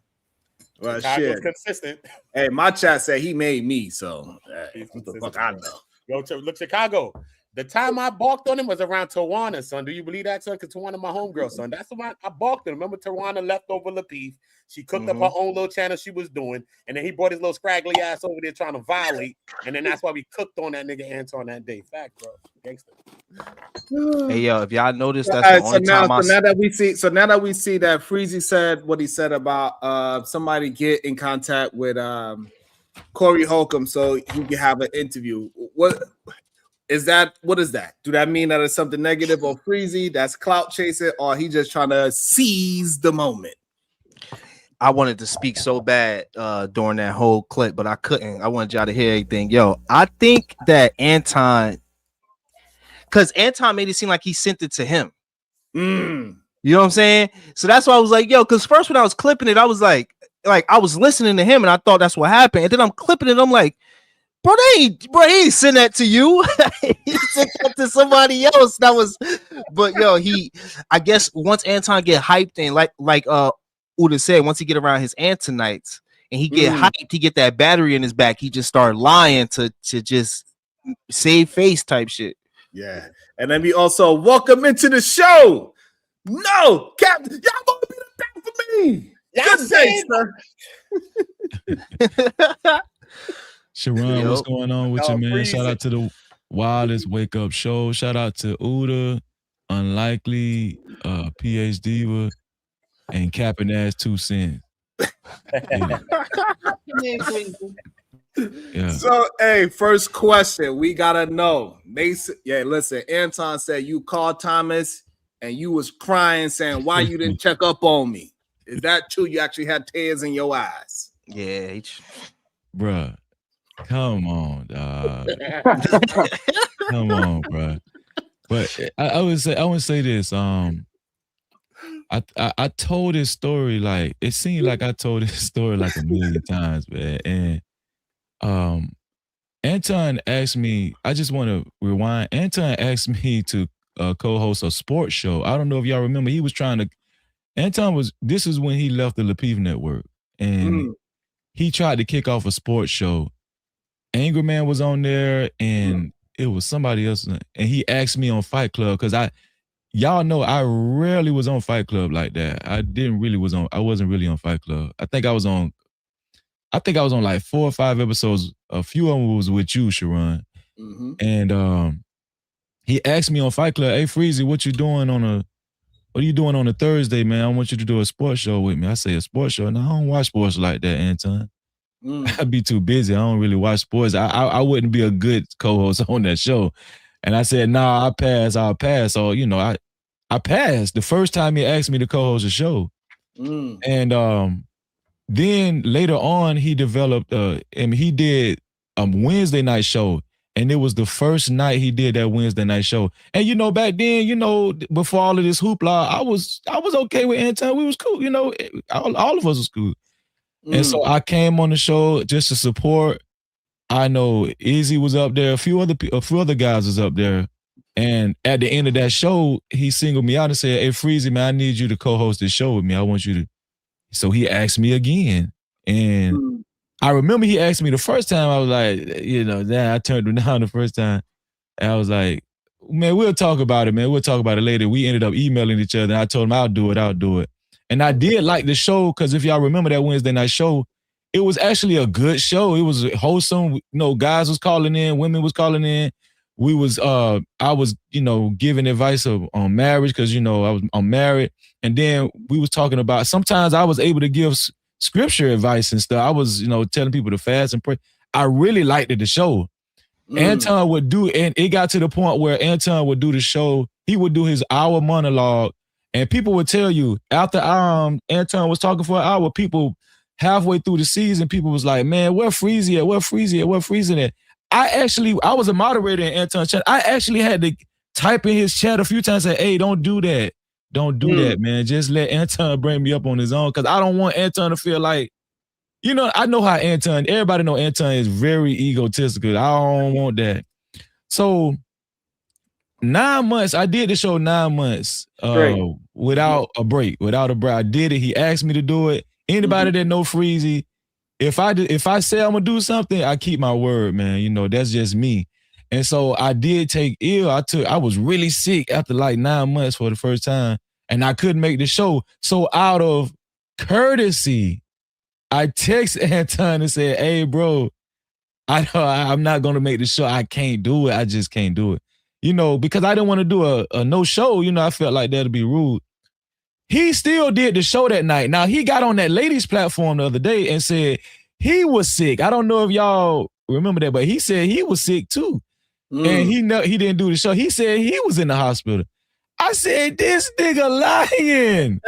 Well, Chicago's shit. consistent. Hey, my chat said he made me, so He's what the consistent. fuck I know. Yo, look, Chicago. The time I balked on him was around Tawana, son. Do you believe that, son? Because Tawana, my homegirl, son. That's the one I balked on. Remember, Tawana left over Lapeef. She cooked up her own little channel she was doing, and then he brought his little scraggly ass over there trying to violate, and then that's why we cooked on that nigga Anton that day. Fact, bro. Gangster. Hey yo, if y'all notice, that's All the right, only time I. now that we see that Freezy said what he said about somebody get in contact with Corey Holcomb so he can have an interview. What is that? What is that? Do that mean that it's something negative or Freezy that's clout chasing, or he just trying to seize the moment? I wanted to speak so bad during that whole clip, but I couldn't. I wanted y'all to hear everything. Yo, I think that Anton, because Anton made it seem like he sent it to him. You know what I'm saying? So that's why I was like, yo, because first when I was clipping it, I was like I was listening to him and I thought that's what happened. And then I'm clipping it, I'm like, bro, he ain't send that to you. He sent that to somebody else. That was, but yo, I guess once Anton get hyped and like Uda said, once he get around his Antonites and he get hyped, he get that battery in his back, he just start lying to just save face type shit. Yeah. And then we also welcome into the show. No, Captain, y'all gonna be the back for me. Good day, sir. Sharon, what's going on with you, man? Shout out to the Wildest Wake Up Show. Shout out to Uda, Unlikely, PH Diva, and Capping Ass 2 Cents. Yeah. So, hey, first question. We gotta know. Mason, listen, Anton said you called Thomas and you was crying saying why you didn't check up on me. Is that true? You actually had tears in your eyes. Yeah, bruh. Come on, dog. Come on, bruh. But I would say this. I told this story like it seemed like I told this story like a million times, man. And Anton asked me. I just want to rewind. Anton asked me to co-host a sports show. I don't know if y'all remember. He was trying to. This is when he left the Lapeef Network, and he tried to kick off a sports show. Angry Man was on there, and it was somebody else, and he asked me on Fight Club because y'all know I rarely was on Fight Club like that. I wasn't really on Fight Club. I think I was on like 4 or 5 episodes. A few of them was with you, Sharon. And he asked me on Fight Club, "Hey Freezy, what are you doing on a Thursday, man? I want you to do a sports show with me." I say, "A sports show?" No, I don't watch sports like that, Anton. I'd be too busy. I don't really watch sports. I wouldn't be a good co-host on that show. And I said, "Nah, I'll pass." So, I passed the first time he asked me to co-host a show. And then later on, he developed, he did a Wednesday night show. And it was the first night he did that Wednesday night show. And, back then, before all of this hoopla, I was okay with Anton. We was cool. All of us was cool. And so I came on the show just to support. I know Izzy was up there. A few other guys was up there. And at the end of that show, he singled me out and said, "Hey, Freezy, man, I need you to co-host this show with me. I want you to." So he asked me again. And I remember he asked me the first time. I was like, I turned him down the first time. And I was like, "Man, we'll talk about it, man. We'll talk about it later." We ended up emailing each other. And I told him, I'll do it. And I did like the show because if y'all remember that Wednesday night show, it was actually a good show. It was wholesome. Guys was calling in, women was calling in. We was, I was, giving advice on marriage because, I'm married. And then we was talking about, sometimes I was able to give scripture advice and stuff. I was, telling people to fast and pray. I really liked the show. Anton would do, and it got to the point where Anton would do the show. He would do his hour monologue, and people would tell you after Anton was talking for an hour, people halfway through the season, people was like, "Man, where Freezy at? Where Freezy at? Where Freezy at?" I was a moderator in Anton's chat. I actually had to type in his chat a few times and say, "Hey, don't do that. Don't do that, man. Just let Anton bring me up on his own." Because I don't want Anton to feel like, I know how everybody know Anton is very egotistical. I don't want that. So 9 months, I did the show 9 months without a break. I did it. He asked me to do it. Anybody that know Freezy, if I say I'm gonna do something, I keep my word, man. You know, that's just me. And so I did take ill. I was really sick after like 9 months for the first time, and I couldn't make the show. So out of courtesy, I text Anton and said, "Hey, bro, I'm not gonna make the show. I can't do it. I just can't do it." You know, because I didn't want to do a no show. You know, I felt like that'd be rude. He still did the show that night. Now he got on that ladies platform the other day and said he was sick. I don't know if y'all remember that, but he said he was sick too. And he didn't do the show. He said he was in the hospital. I said, this nigga lying.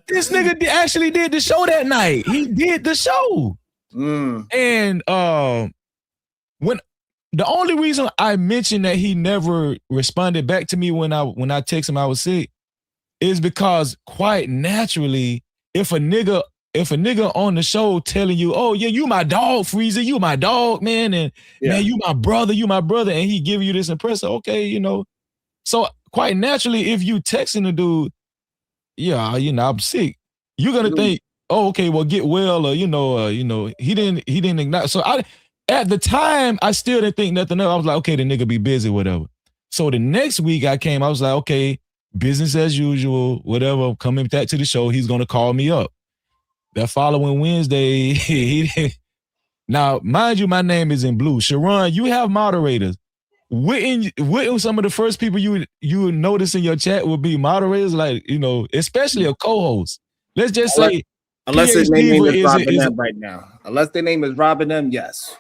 This nigga actually did the show that night. He did the show. And when the only reason I mentioned that he never responded back to me when I texted him I was sick is because quite naturally, if a nigga on the show telling you, "Oh yeah, you my dog, Freezy, you my dog, man, and man, you my brother," and he give you this impression, okay, you know. So quite naturally, if you texting the dude, yeah, you know, I'm sick, you're gonna think, oh, okay, well, get well, or he didn't ignite. So at the time, I still didn't think nothing else. I was like, okay, the nigga be busy, whatever. So the next week I came, I was like, okay, business as usual, whatever. Coming back to the show, he's gonna call me up. That following Wednesday, he didn't. Now, mind you, my name is in blue. Sharon, you have moderators. Wouldn't some of the first people you would notice in your chat would be moderators, like, you know, especially a co-host. Let's just say, unless their name is Robin is M right now. Unless their name is Robin M, yes.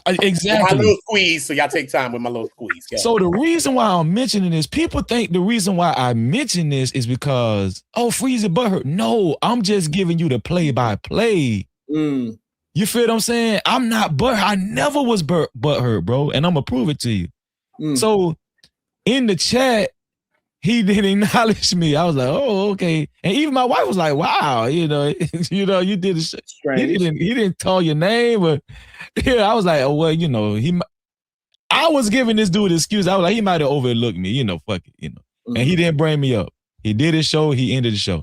Exactly. My little squeeze, so y'all take time with my little squeeze. Yeah. So the reason why I'm mentioning this, people think the reason why I mention this is because, oh, Freezy butthurt. No, I'm just giving you the play-by-play. You feel what I'm saying? I'm not butthurt. I never was butthurt, bro, and I'm gonna prove it to you. So in the chat, he didn't acknowledge me. I was like, oh, okay. And even my wife was like, wow, you did a shit. He didn't tell your name, but yeah, I was like, oh, well, you know, I was giving this dude an excuse. I was like, he might have overlooked me, you know, fuck it, you know. And he didn't bring me up. He did his show, he ended the show.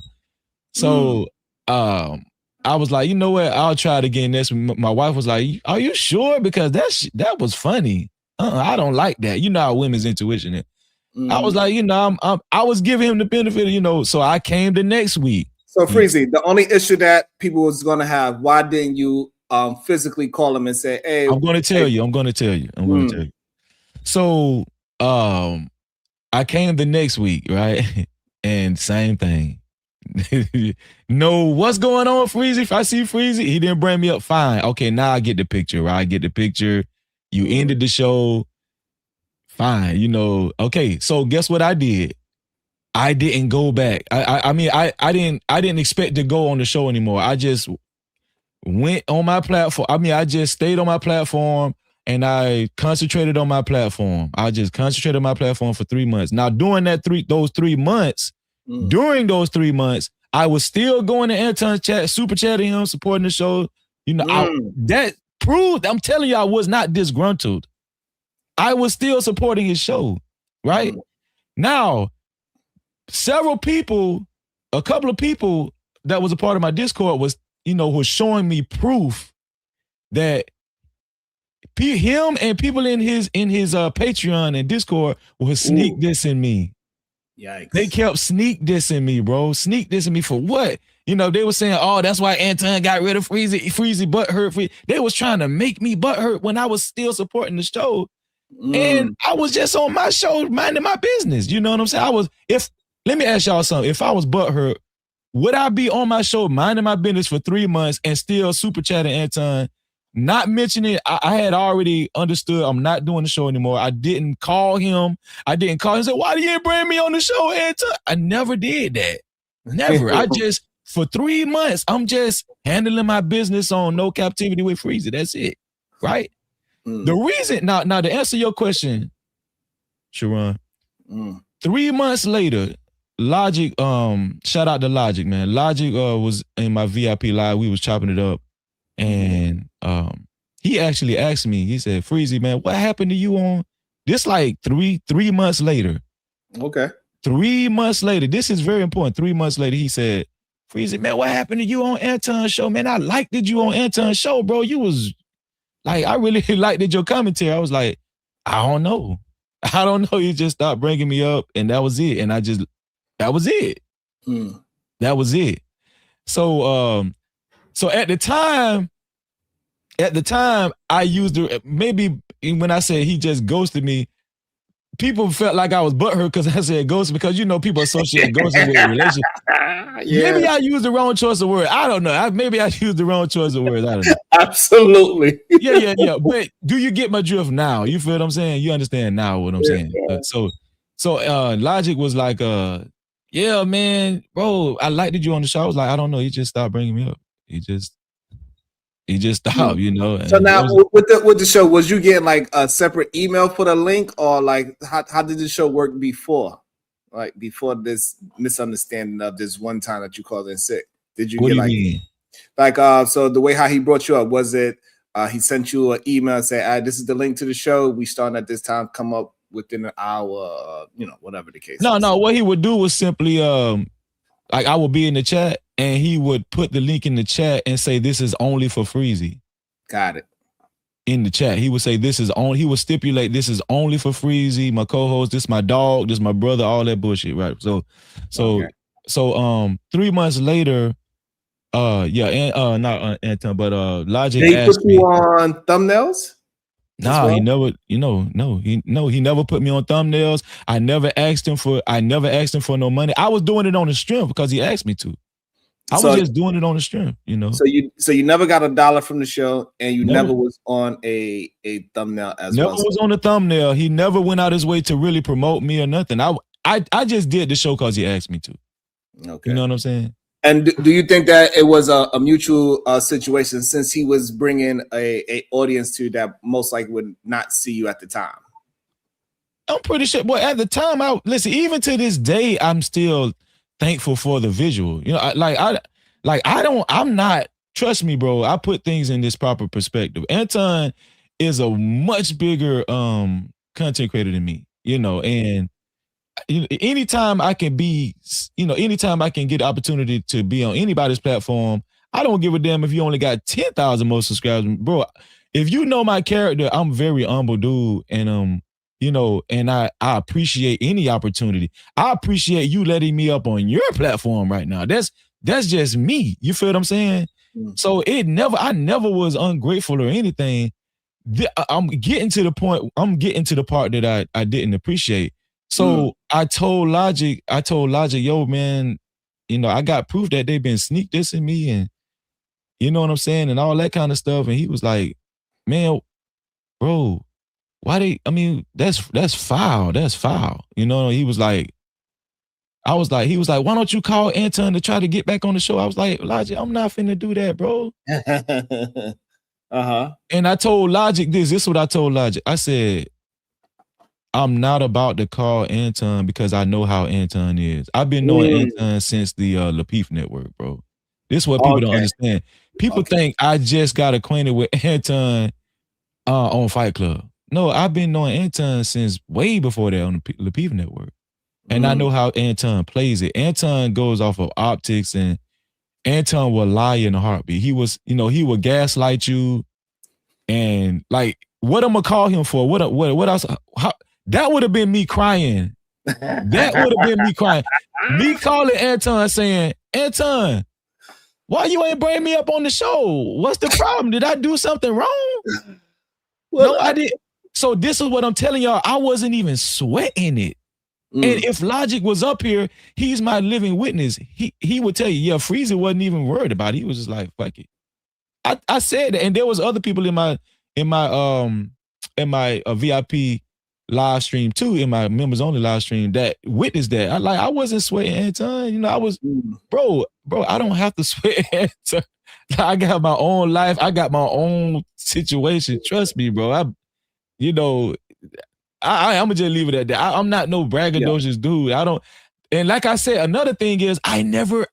So I was like, you know what? I'll try it again. My wife was like, are you sure? Because that was funny. I don't like that. You know how women's intuition is. I was like, you know, I was giving him the benefit, you know, so I came the next week. So Freezy, the only issue that people was gonna have, why didn't you physically call him and say, hey, I'm gonna tell you. So I came the next week, right? And same thing. No, what's going on, Freezy? If I see Freezy, he didn't bring me up. Fine. Okay, now I get the picture, right? I get the picture. You ended the show. Fine, you know. Okay, so guess what I did? I didn't go back. I mean, I didn't expect to go on the show anymore. I just went on my platform. I mean, I just stayed on my platform and I concentrated on my platform. I just concentrated on my platform for 3 months. Now, during those 3 months, I was still going to Anton's chat, super chatting him, supporting the show. You know, that proved, I'm telling you, I was not disgruntled. I was still supporting his show, right? Now, a couple of people that was a part of my Discord was showing me proof that him and people in his Patreon and Discord was sneak dissing me. Yikes. They kept sneak dissing me, bro. Sneak dissing me for what? You know, they were saying, oh, that's why Anton got rid of Freezy butthurt. They was trying to make me butthurt when I was still supporting the show. And I was just on my show minding my business. You know what I'm saying? Let me ask y'all something. If I was butthurt, would I be on my show minding my business for 3 months and still super chatting Anton, not mentioning I had already understood I'm not doing the show anymore. I didn't call him. And say, why do you bring me on the show, Anton? I never did that. Never. I just, for 3 months, I'm just handling my business on No Captivity with Freezy. That's it. Right? The reason, now to answer your question, Sharon, 3 months later, Logic, shout out to Logic, man. Logic was in my VIP live. We was chopping it up. And he actually asked me, he said, Freezy, man, what happened to you This like three months later. Okay. 3 months later, this is very important. 3 months later, he said, Freezy, man, what happened to you on Anton's show? Man, I liked you on Anton's show, bro. You was like, I really liked your commentary. I was like, I don't know. I don't know. You just stopped bringing me up, and that was it. And that was it. That was it. So, so at the time, I used maybe when I said he just ghosted me, people felt like I was butthurt because I said ghost, because people associate ghosting with relationship. Yeah. Maybe I used the wrong choice of word. I don't know. Maybe I used the wrong choice of words. I don't know. Absolutely. Yeah. But do you get my drift now? You feel what I'm saying? You understand now what I'm saying? So Logic was like, yeah, man, bro, I liked you on the show. I was like, I don't know. He just stopped bringing me up. He just stopped, So now with the show, was you getting like a separate email for the link, or like how did the show work before? Like before this misunderstanding of this one time that you called in sick? Did you What get do you like mean? Like so the way how he brought you up, was it he sent you an email and say, this is the link to the show. We starting at this time, come up within an hour, whatever the case. No, what he would do was simply like I would be in the chat and he would put the link in the chat and say, this is only for Freezy. Got it. In the chat. He would say, he would stipulate, this is only for Freezy, my co-host, this is my dog, this is my brother, all that bullshit, right? So 3 months later, not Anton, but Logic Did he asked put me you on thumbnails? Nah, he never, he never put me on thumbnails. I never asked him for no money. I was doing it on the stream because he asked me to. I was just doing it on the stream, So you never got $1 from the show, and you never was on a thumbnail as well. Never was on the thumbnail. He never went out his way to really promote me or nothing. I just did the show because he asked me to. Okay. You know what I'm saying? And do you think that it was a mutual situation, since he was bringing a audience to that most likely would not see you at the time? I'm pretty sure. Well, at the time, listen. Even to this day, I'm still thankful for the visual. I'm not. Trust me, bro. I put things in this proper perspective. Anton is a much bigger content creator than me. And anytime I can be, anytime I can get the opportunity to be on anybody's platform, I don't give a damn if you only got 10,000 more subscribers, bro. If you know my character, I'm a very humble dude, and and I appreciate any opportunity. I appreciate you letting me up on your platform right now. That's just me. You feel what I'm saying? So I never was ungrateful or anything. I'm getting to the point. I'm getting to the part that I didn't appreciate. So I told Logic, yo, man, I got proof that they've been sneak dissing me, and you know what I'm saying, and all that kind of stuff. And he was like, man, bro, that's foul. That's foul. He was like, he was like, why don't you call Anton to try to get back on the show? I was like, Logic, I'm not finna do that, bro. And I told Logic this is what I told Logic. I said, I'm not about to call Anton because I know how Anton is. I've been knowing Anton since the Lapeef Network, bro. This is what people don't understand. People think I just got acquainted with Anton on Fight Club. No, I've been knowing Anton since way before that on the Lapeef Network. And I know how Anton plays it. Anton goes off of optics, and Anton will lie in a heartbeat. He would gaslight you, and like, what I'm gonna call him for? What else? That would have been me crying. That would have been me crying. Me calling Anton saying, Anton, why you ain't bring me up on the show? What's the problem? Did I do something wrong? No, I didn't. So this is what I'm telling y'all. I wasn't even sweating it. And if Logic was up here, he's my living witness. He would tell you, yeah, Freezy wasn't even worried about it. He was just like, fuck it. I said that, and there was other people in my VIP live stream too, in my members only live stream, that witnessed that. I wasn't sweating Anton. I was, bro, I don't have to sweat Anton. I got my own life. I got my own situation. Trust me, bro. I'm gonna just leave it at that. I'm not no braggadocious dude. And like I said, another thing is I never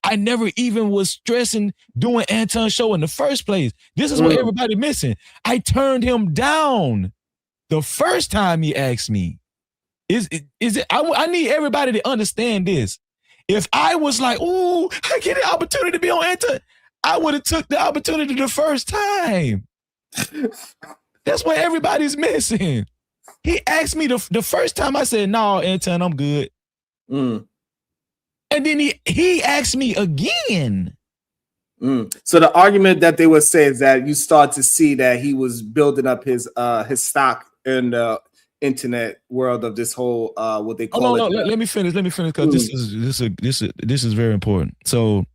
even was stressing doing Anton's show in the first place. This is what everybody missing. I turned him down. The first time he asked me, is it? I need everybody to understand this. If I was like, "Ooh, I get an opportunity to be on Anton," I would have took the opportunity the first time. That's what everybody's missing. He asked me the first time. I said, "No, Anton, I'm good." Mm. And then he asked me again. So the argument that they would say is that you start to see that he was building up his stock in the internet world of this whole what they call it. Let me finish because this is very important. So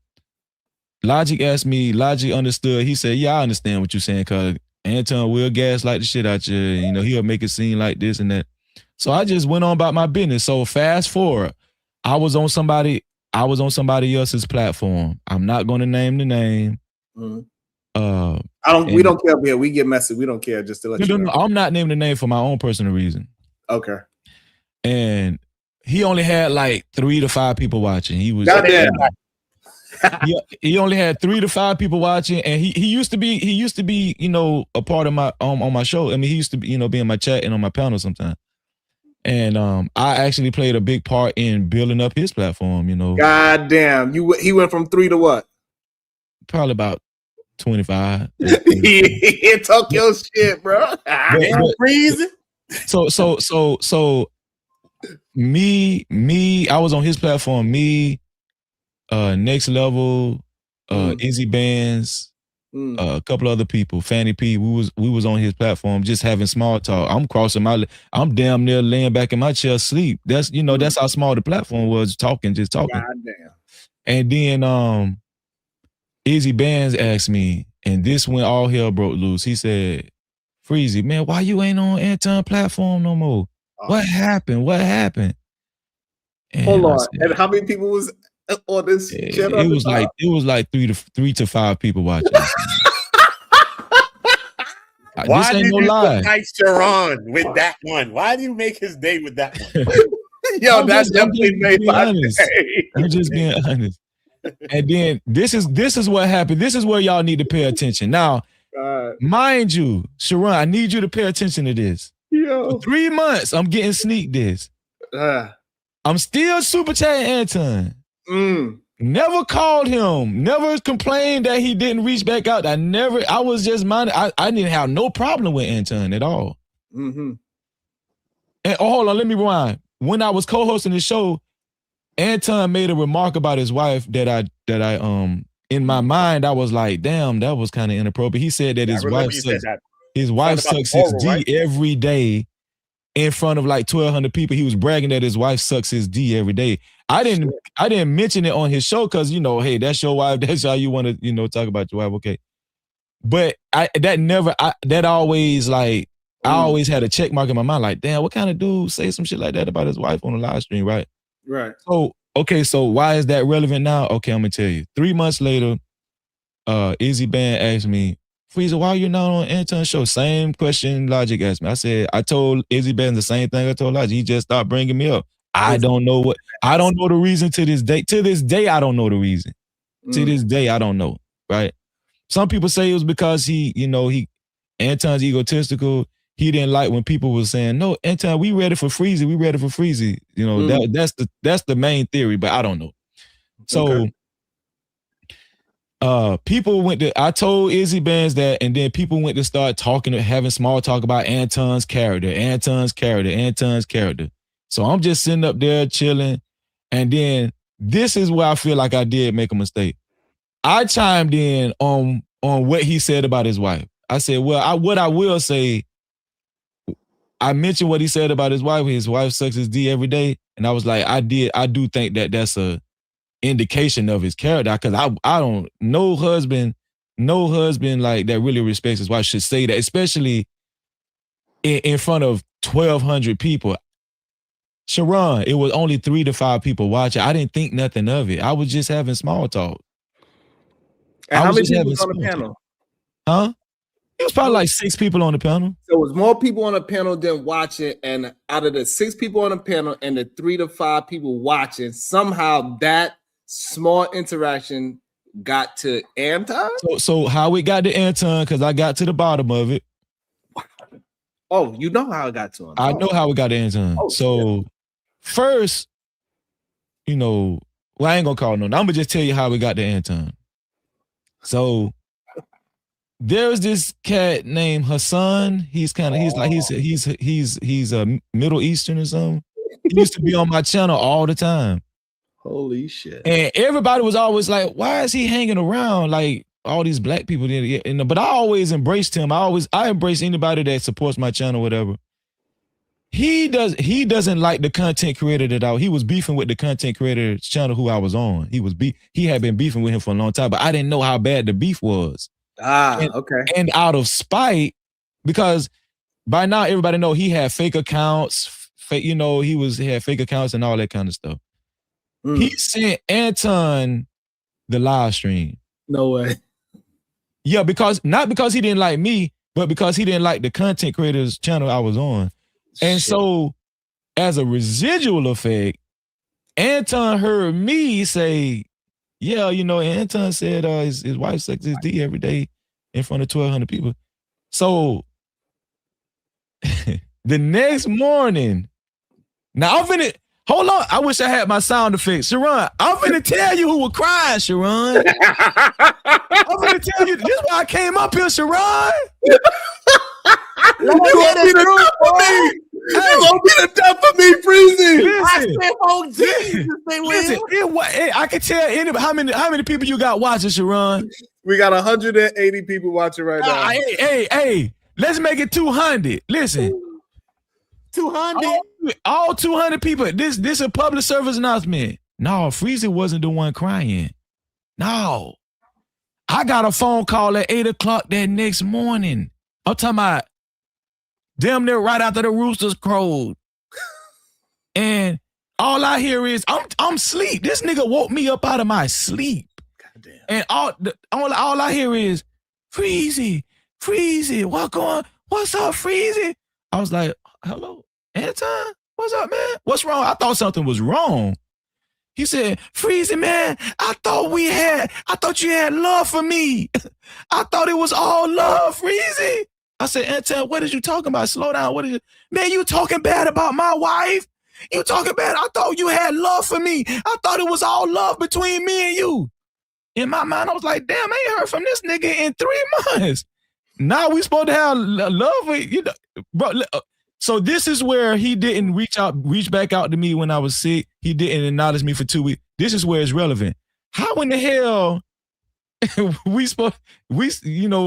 Logic asked me, Logic understood. He said, "Yeah, I understand what you're saying, cause Anton will gaslight the shit out you. You know, he'll make it seem like this and that." So I just went on about my business. So fast forward, I was on somebody else's platform. I'm not going to name the name. We don't care. Yeah, we get messy. We don't care. Just to let you know. No, I'm not naming the name for my own personal reason. Okay. And he only had like 3 to 5 people watching. He was he only had 3 to 5 people watching, and he used to be you know, a part of my on my show. I mean, he used to be, you know, be in my chat and on my panel sometimes. And I actually played a big part in building up his platform, you know. God damn. He went from 3 to what? Probably about 25. He talk your shit, bro. Freezing. So me, I was on his platform, Next Level, Izzy Bands, a couple other people, Fanny P. We was on his platform just having small talk. I'm damn near laying back in my chair asleep. That's, you know, that's how small the platform was, just talking. God damn. And then Izzy Bands asked me, and this when all hell broke loose. He said, "Freezy, man, why you ain't on Anton platform no more? What happened? And hold on. And how many people was on this channel? It was like 3 to 5 people watching. Why this ain't did no you lie. put Sharon with that one? Why did you make his day with that one? Yo, that's definitely made my day. I'm just being honest. And then this is what happened. This is where y'all need to pay attention. Now, mind you, Sharon, I need you to pay attention to this. Yo. For 3 months, I'm getting sneak this. I'm still super chatting Anton. Never called him. Never complained that he didn't reach back out. I was just minding. I didn't have no problem with Anton at all. Mm-hmm. And hold on, let me rewind. When I was co-hosting the show, Anton made a remark about his wife that I in my mind I was like, damn, that was kind of inappropriate. He said that his wife sucks his D every day in front of like 1,200 people. He was bragging that his wife sucks his D every day. I didn't mention it on his show because, you know, hey, that's your wife. That's how you want to, you know, talk about your wife. Okay. But I always like, I always had a check mark in my mind. Like, damn, what kind of dude say some shit like that about his wife on a live stream, right? Right. So, okay, so why is that relevant now? Okay, I'm gonna tell you. 3 months later, Izzy Band asked me, "Freezer, why you not on Anton's show?" Same question Logic asked me. I told Izzy Band the same thing I told Logic. He just stopped bringing me up. I don't know the reason to this day. To this day, I don't know the reason. To this day, I don't know. Right? Some people say it was because Anton's egotistical. He didn't like when people were saying, "No, Anton, we ready for Freezy. We ready for Freezy." You know, that's the main theory, but I don't know. So people went to, I told Izzy Bands that, and then people went to start talking, having small talk about Anton's character. So I'm just sitting up there chilling. And then this is where I feel like I did make a mistake. I chimed in on what he said about his wife. I said, well, what I will say, I mentioned what he said about his wife. His wife sucks his D every day. And I was like, I do think that that's a indication of his character. Cause I don't, no husband like that really respects his wife should say that, especially in front of 1,200 people. Sharon, it was only 3 to 5 people watching. I didn't think nothing of it. I was just having small talk. And how many people was on the panel? Huh? It was probably like 6 people on the panel. So it was more people on the panel than watching, and out of the 6 people on the panel and the 3 to 5 people watching, somehow that small interaction got to Anton? So how it got to Anton, because I got to the bottom of it. Oh, you know how I got to him. I know how we got to Anton. Oh, so first, you know, well, I ain't gonna call no. I'm gonna just tell you how we got to Anton. So there's this cat named Hassan. He's Middle Eastern or something. He used to be on my channel all the time. Holy shit. And everybody was always like, why is he hanging around like all these black people? But I always embraced him. I embrace anybody that supports my channel, whatever. He doesn't like the content creator he was beefing with the content creator's channel who I was on. He had been beefing with him for a long time, but I didn't know how bad the beef was. Okay. And out of spite, because by now everybody know he had fake accounts, he had fake accounts and all that kind of stuff. He sent Anton the live stream. No way. Yeah, not because he didn't like me, but because he didn't like the content creator's channel I was on. And so as a residual effect, Anton heard me say, yeah, Anton said his wife sucks his D every day in front of 1,200 people. So the next morning, now I'm finna, hold on, I wish I had my sound effects. Sharon, I'm finna tell you who was crying, Sharon. I'm finna tell you, this is why I came up here, Sharon. You gonna be the death for me. You gonna be the death for me, Freezy. Listen, I can tell anybody how many people you got watching, Sharon. We got 180 people watching right now. Hey, let's make it 200. Listen. 200? All 200 people. This is a public service announcement. No, Freezy wasn't the one crying. No. I got a phone call at 8 o'clock that next morning. I'm talking about damn near right after the roosters crowed. And all I hear is, I'm asleep. This nigga woke me up out of my sleep. Goddamn. And all I hear is, Freezy, what's up, Freezy? I was like, hello, Anton? What's up, man? What's wrong? I thought something was wrong. He said, Freezy, man, I thought you had love for me. I thought it was all love, Freezy. I said, Anton, what is you talking about? Slow down. Man, you talking bad about my wife? You talking bad? I thought you had love for me. I thought it was all love between me and you. In my mind, I was like, damn, I ain't heard from this nigga in 3 months. Now we supposed to have love with bro. So this is where he didn't reach back out to me when I was sick. He didn't acknowledge me for 2 weeks. This is where it's relevant. How in the hell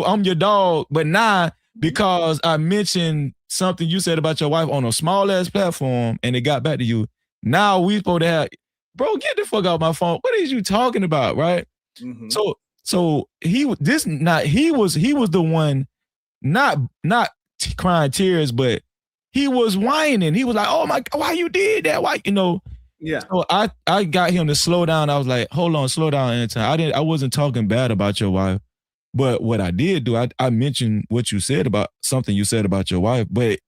I'm your dog, but now because I mentioned something you said about your wife on a small ass platform and it got back to you, now we supposed to have, bro, get the fuck out my phone. What is you talking about, right? Mm-hmm. So he was the one not crying tears, but he was whining. He was like, oh my God, why you did that? Why, Yeah. So I got him to slow down. I was like, hold on, slow down, Anton. I wasn't talking bad about your wife. But what I did do, I mentioned what you said about something you said about your wife, but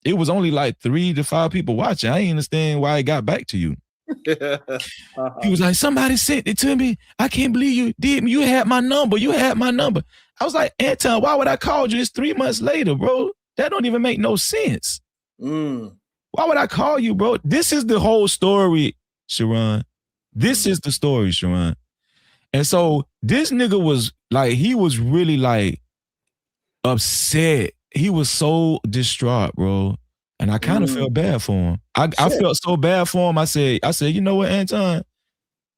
it was only like 3 to 5 people watching. I didn't understand why it got back to you. He was like, somebody sent it to me. I can't believe you did. You had my number. I was like, Anton, why would I call you? It's 3 months later, bro. That don't even make no sense. Why would I call you, bro? This is the whole story, Sharon. This is the story, Sharon. And so this nigga was like, he was really like upset. He was so distraught, bro. And I kind of felt bad for him. I felt so bad for him. I said, you know what, Anton?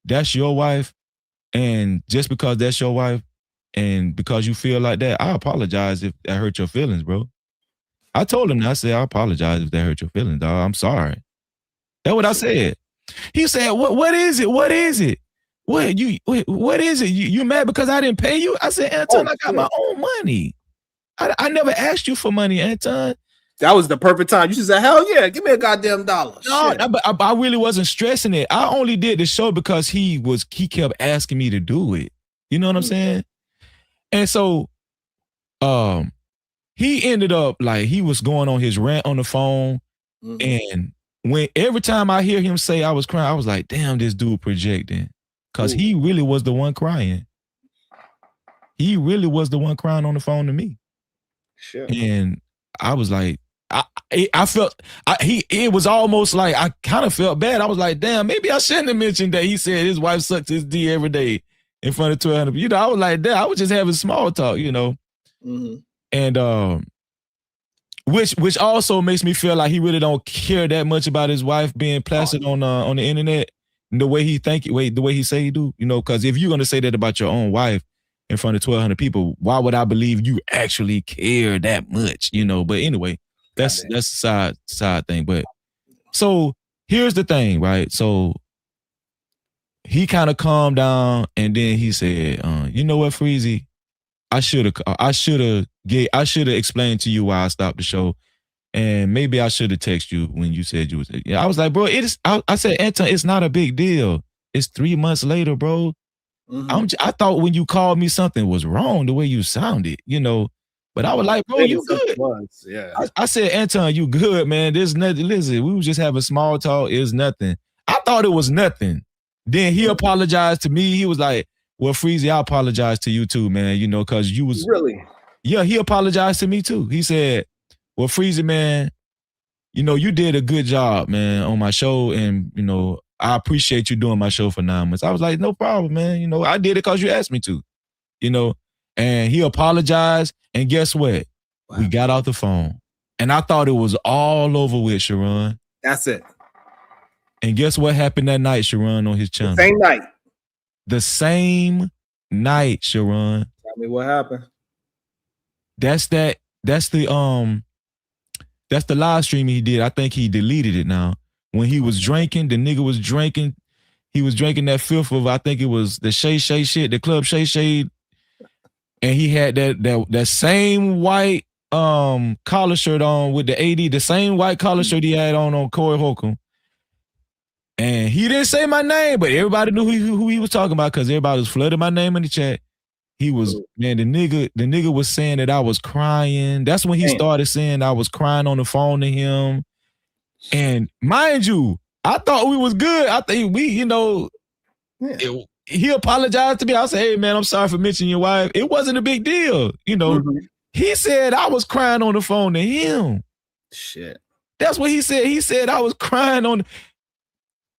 That's your wife. And just because that's your wife and because you feel like that, I apologize if that hurt your feelings, bro. I told him, I said, I apologize if that hurt your feelings, dog. I'm sorry. That's what I said. He said, what is it? What is it? What is it? You mad because I didn't pay you? I said, Anton, I got my own money. I never asked you for money, Anton. That was the perfect time. You should say, hell yeah, give me a goddamn dollar. No, I really wasn't stressing it. I only did the show because he kept asking me to do it. You know what I'm saying? And so he ended up like he was going on his rant on the phone. And every time I hear him say I was crying, I was like, damn, this dude projecting. Because he really was the one crying. He really was the one crying on the phone to me. Sure. And I was like, I felt it was almost like I kind of felt bad. I was like, damn, maybe I shouldn't have mentioned that he said his wife sucks his D every day in front of 1,200. You know, I was like, damn, I was just having small talk, you know. Mm-hmm. And which also makes me feel like he really don't care that much about his wife being plastered on the internet the way he the way he say he do, you know, because if you're gonna say that about your own wife in front of 1,200 people, why would I believe you actually care that much, you know? But anyway, that's a side thing. But so here's the thing, right? So he kind of calmed down and then he said, you know what, Freezy? I should have explained to you why I stopped the show. And maybe I should have texted you when you said you was. Yeah, I was like, bro, I said, Anton, it's not a big deal. It's 3 months later, bro. Mm-hmm. I thought when you called me something was wrong the way you sounded, you know. But I was like, bro, you good. Yeah. I said, Anton, you good, man. There's nothing. Listen, we was just having small talk. It's nothing. I thought it was nothing. Then he apologized to me. He was like, well, Freezy, I apologize to you too, man. You know, because you was really. Yeah, he apologized to me too. He said, well, Freezy, man, you know, you did a good job, man, on my show. And, you know, I appreciate you doing my show for 9 months. I was like, no problem, man. You know, I did it because you asked me to, you know. And he apologized. And guess what? Wow. We got off the phone. And I thought it was all over with, Sharon. That's it. And guess what happened that night, Sharon, on his channel? Same night. The same night, Sharon. Tell me what happened. That's the live stream he did. I think he deleted it now. When he was drinking, the nigga was drinking. He was drinking that fifth of, I think it was the Shay Shay shit, the Club Shay Shay. And he had that same white collar shirt on with the AD, the same white collar shirt he had on Corey Holcomb. And he didn't say my name, but everybody knew who he was talking about because everybody was flooding my name in the chat. He was, man, the nigga was saying that I was crying. That's when he started saying I was crying on the phone to him. And mind you, I thought we was good. I think we, you know, he apologized to me. I said, hey, man, I'm sorry for mentioning your wife. It wasn't a big deal. You know, He said I was crying on the phone to him. Shit. That's what he said. He said I was crying on.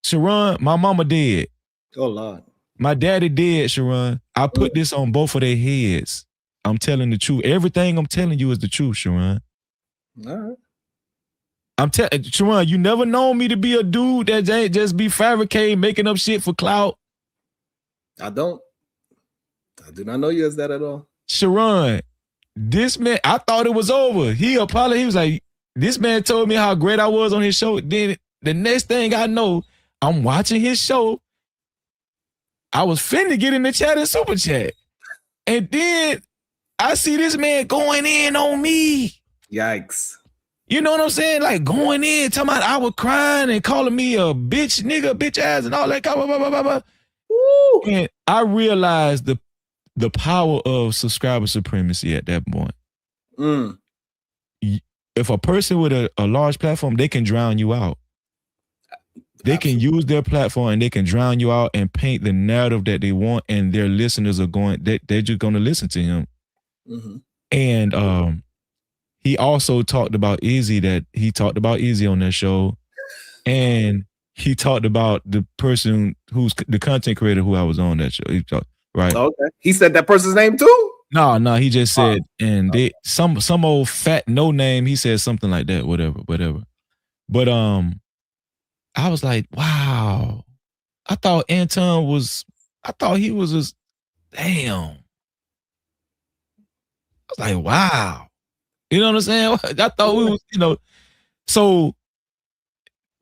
Sharon, my mama dead. Oh, Lord. My daddy dead, Sharon. I put this on both of their heads. I'm telling the truth. Everything I'm telling you is the truth, Sharon. All right. I'm telling Sharon, you never known me to be a dude that ain't just be fabricating, making up shit for clout. I do not know you as that at all. Sharon, this man, I thought it was over. He apologized. He was like, this man told me how great I was on his show. Then the next thing I know, I'm watching his show. I was finna get in the chat and super chat. And then I see this man going in on me. Yikes. You know what I'm saying? Like going in, talking about I was crying and calling me a bitch, nigga, bitch ass and all that. Blah, blah, blah, blah, blah. And I realized the power of subscriber supremacy at that point. If a person with a large platform, they can drown you out. They can use their platform and they can drown you out and paint the narrative that they want, and their listeners are they're just going to listen to him. And he also talked about Izzy, on that show, and he talked about the person who's the content creator who I was on that show. He talked, right? Okay. He said that person's name too? No, he just said, and they some old fat no name. He said something like that, whatever. But I was like, wow. I thought he was just, damn. I was like, wow. You know what I'm saying? I thought we was, you know. So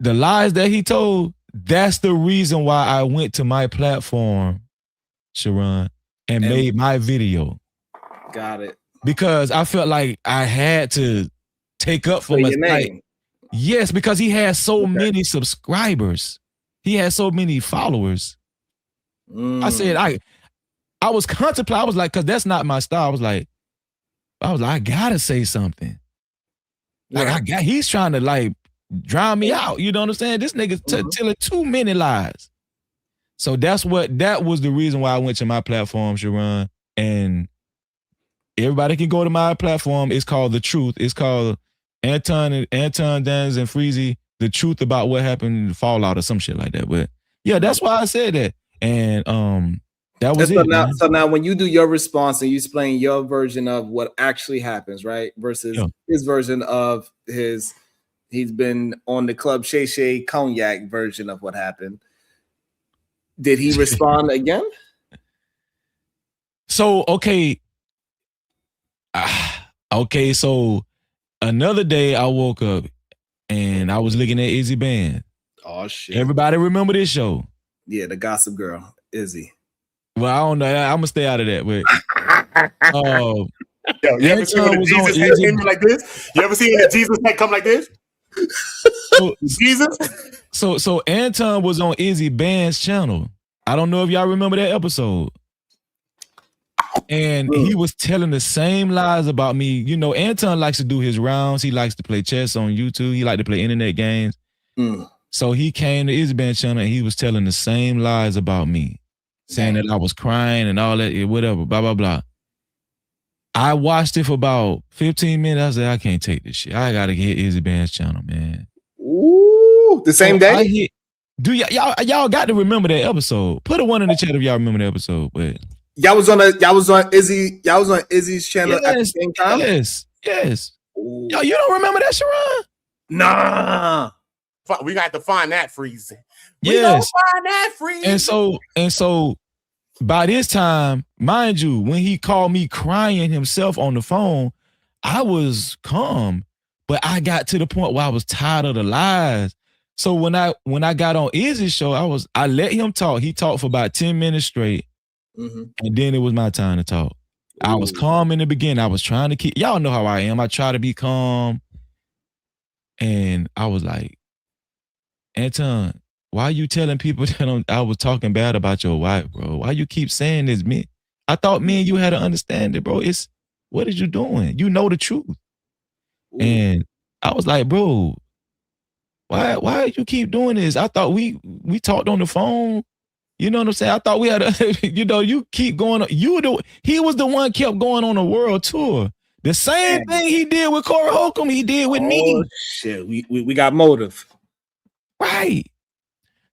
the lies that he told, that's the reason why I went to my platform, Sharon, and made my video. Got it. Because I felt like I had to take up for my name. Yes, because he has so many subscribers. He has so many followers. I said, I was contemplating. I was like, because that's not my style. I was like, I gotta say something. Like he's trying to like drown me out. You know what I'm saying? This nigga's telling too many lies. So that was the reason why I went to my platform, Sharon. And everybody can go to my platform. It's called The Truth. It's called Anton Daniels and Freezy, the truth about what happened in the Fallout or some shit like that. But yeah, that's why I said that. And that was it. Man. So now when you do your response and you explain your version of what actually happens, right? Versus his version of he's been on the Club Shay Shay Cognac version of what happened. Did he respond again? So, okay, so another day I woke up and I was looking at Izzy Band. Oh shit! Everybody remember this show? Yeah, the Gossip Girl, Izzy. Well, I don't know. I'm gonna stay out of that. But Yo, you ever see when the Jesus head came like this? You ever see when the Jesus head come like this? Jesus. So Anton was on Izzy Band's channel. I don't know if y'all remember that episode. And he was telling the same lies about me. You know, Anton likes to do his rounds. He likes to play chess on YouTube. He likes to play internet games. So he came to Izzy Band channel and he was telling the same lies about me, saying that I was crying and all that, whatever, blah, blah, blah. I watched it for about 15 minutes. I said, I can't take this shit. I gotta hit Izzy Band's channel, man. Ooh, the same day? Y'all got to remember that episode. Put a one in the chat if y'all remember the episode. But y'all was on Izzy's channel at the same time? Yes. Yo, you don't remember that, Sharon? Nah. We got to find that Freezy. Yes. Find that Freezy. And so by this time, mind you, when he called me crying himself on the phone, I was calm, but I got to the point where I was tired of the lies. So when I got on Izzy's show, I let him talk. He talked for about 10 minutes straight. And then it was my time to talk. I was calm in the beginning. I was trying to keep, y'all know how I am. I try to be calm. And I was like, Anton, why are you telling people that I was talking bad about your wife, bro? Why you keep saying this? I thought me and you had to understand it, bro. What is you doing? You know the truth. And I was like, bro, why you keep doing this? I thought we talked on the phone. You know what I'm saying? I thought we had you keep going. He was the one kept going on a world tour. The same thing he did with Corey Holcomb, he did with me. Shit, we got motive. Right.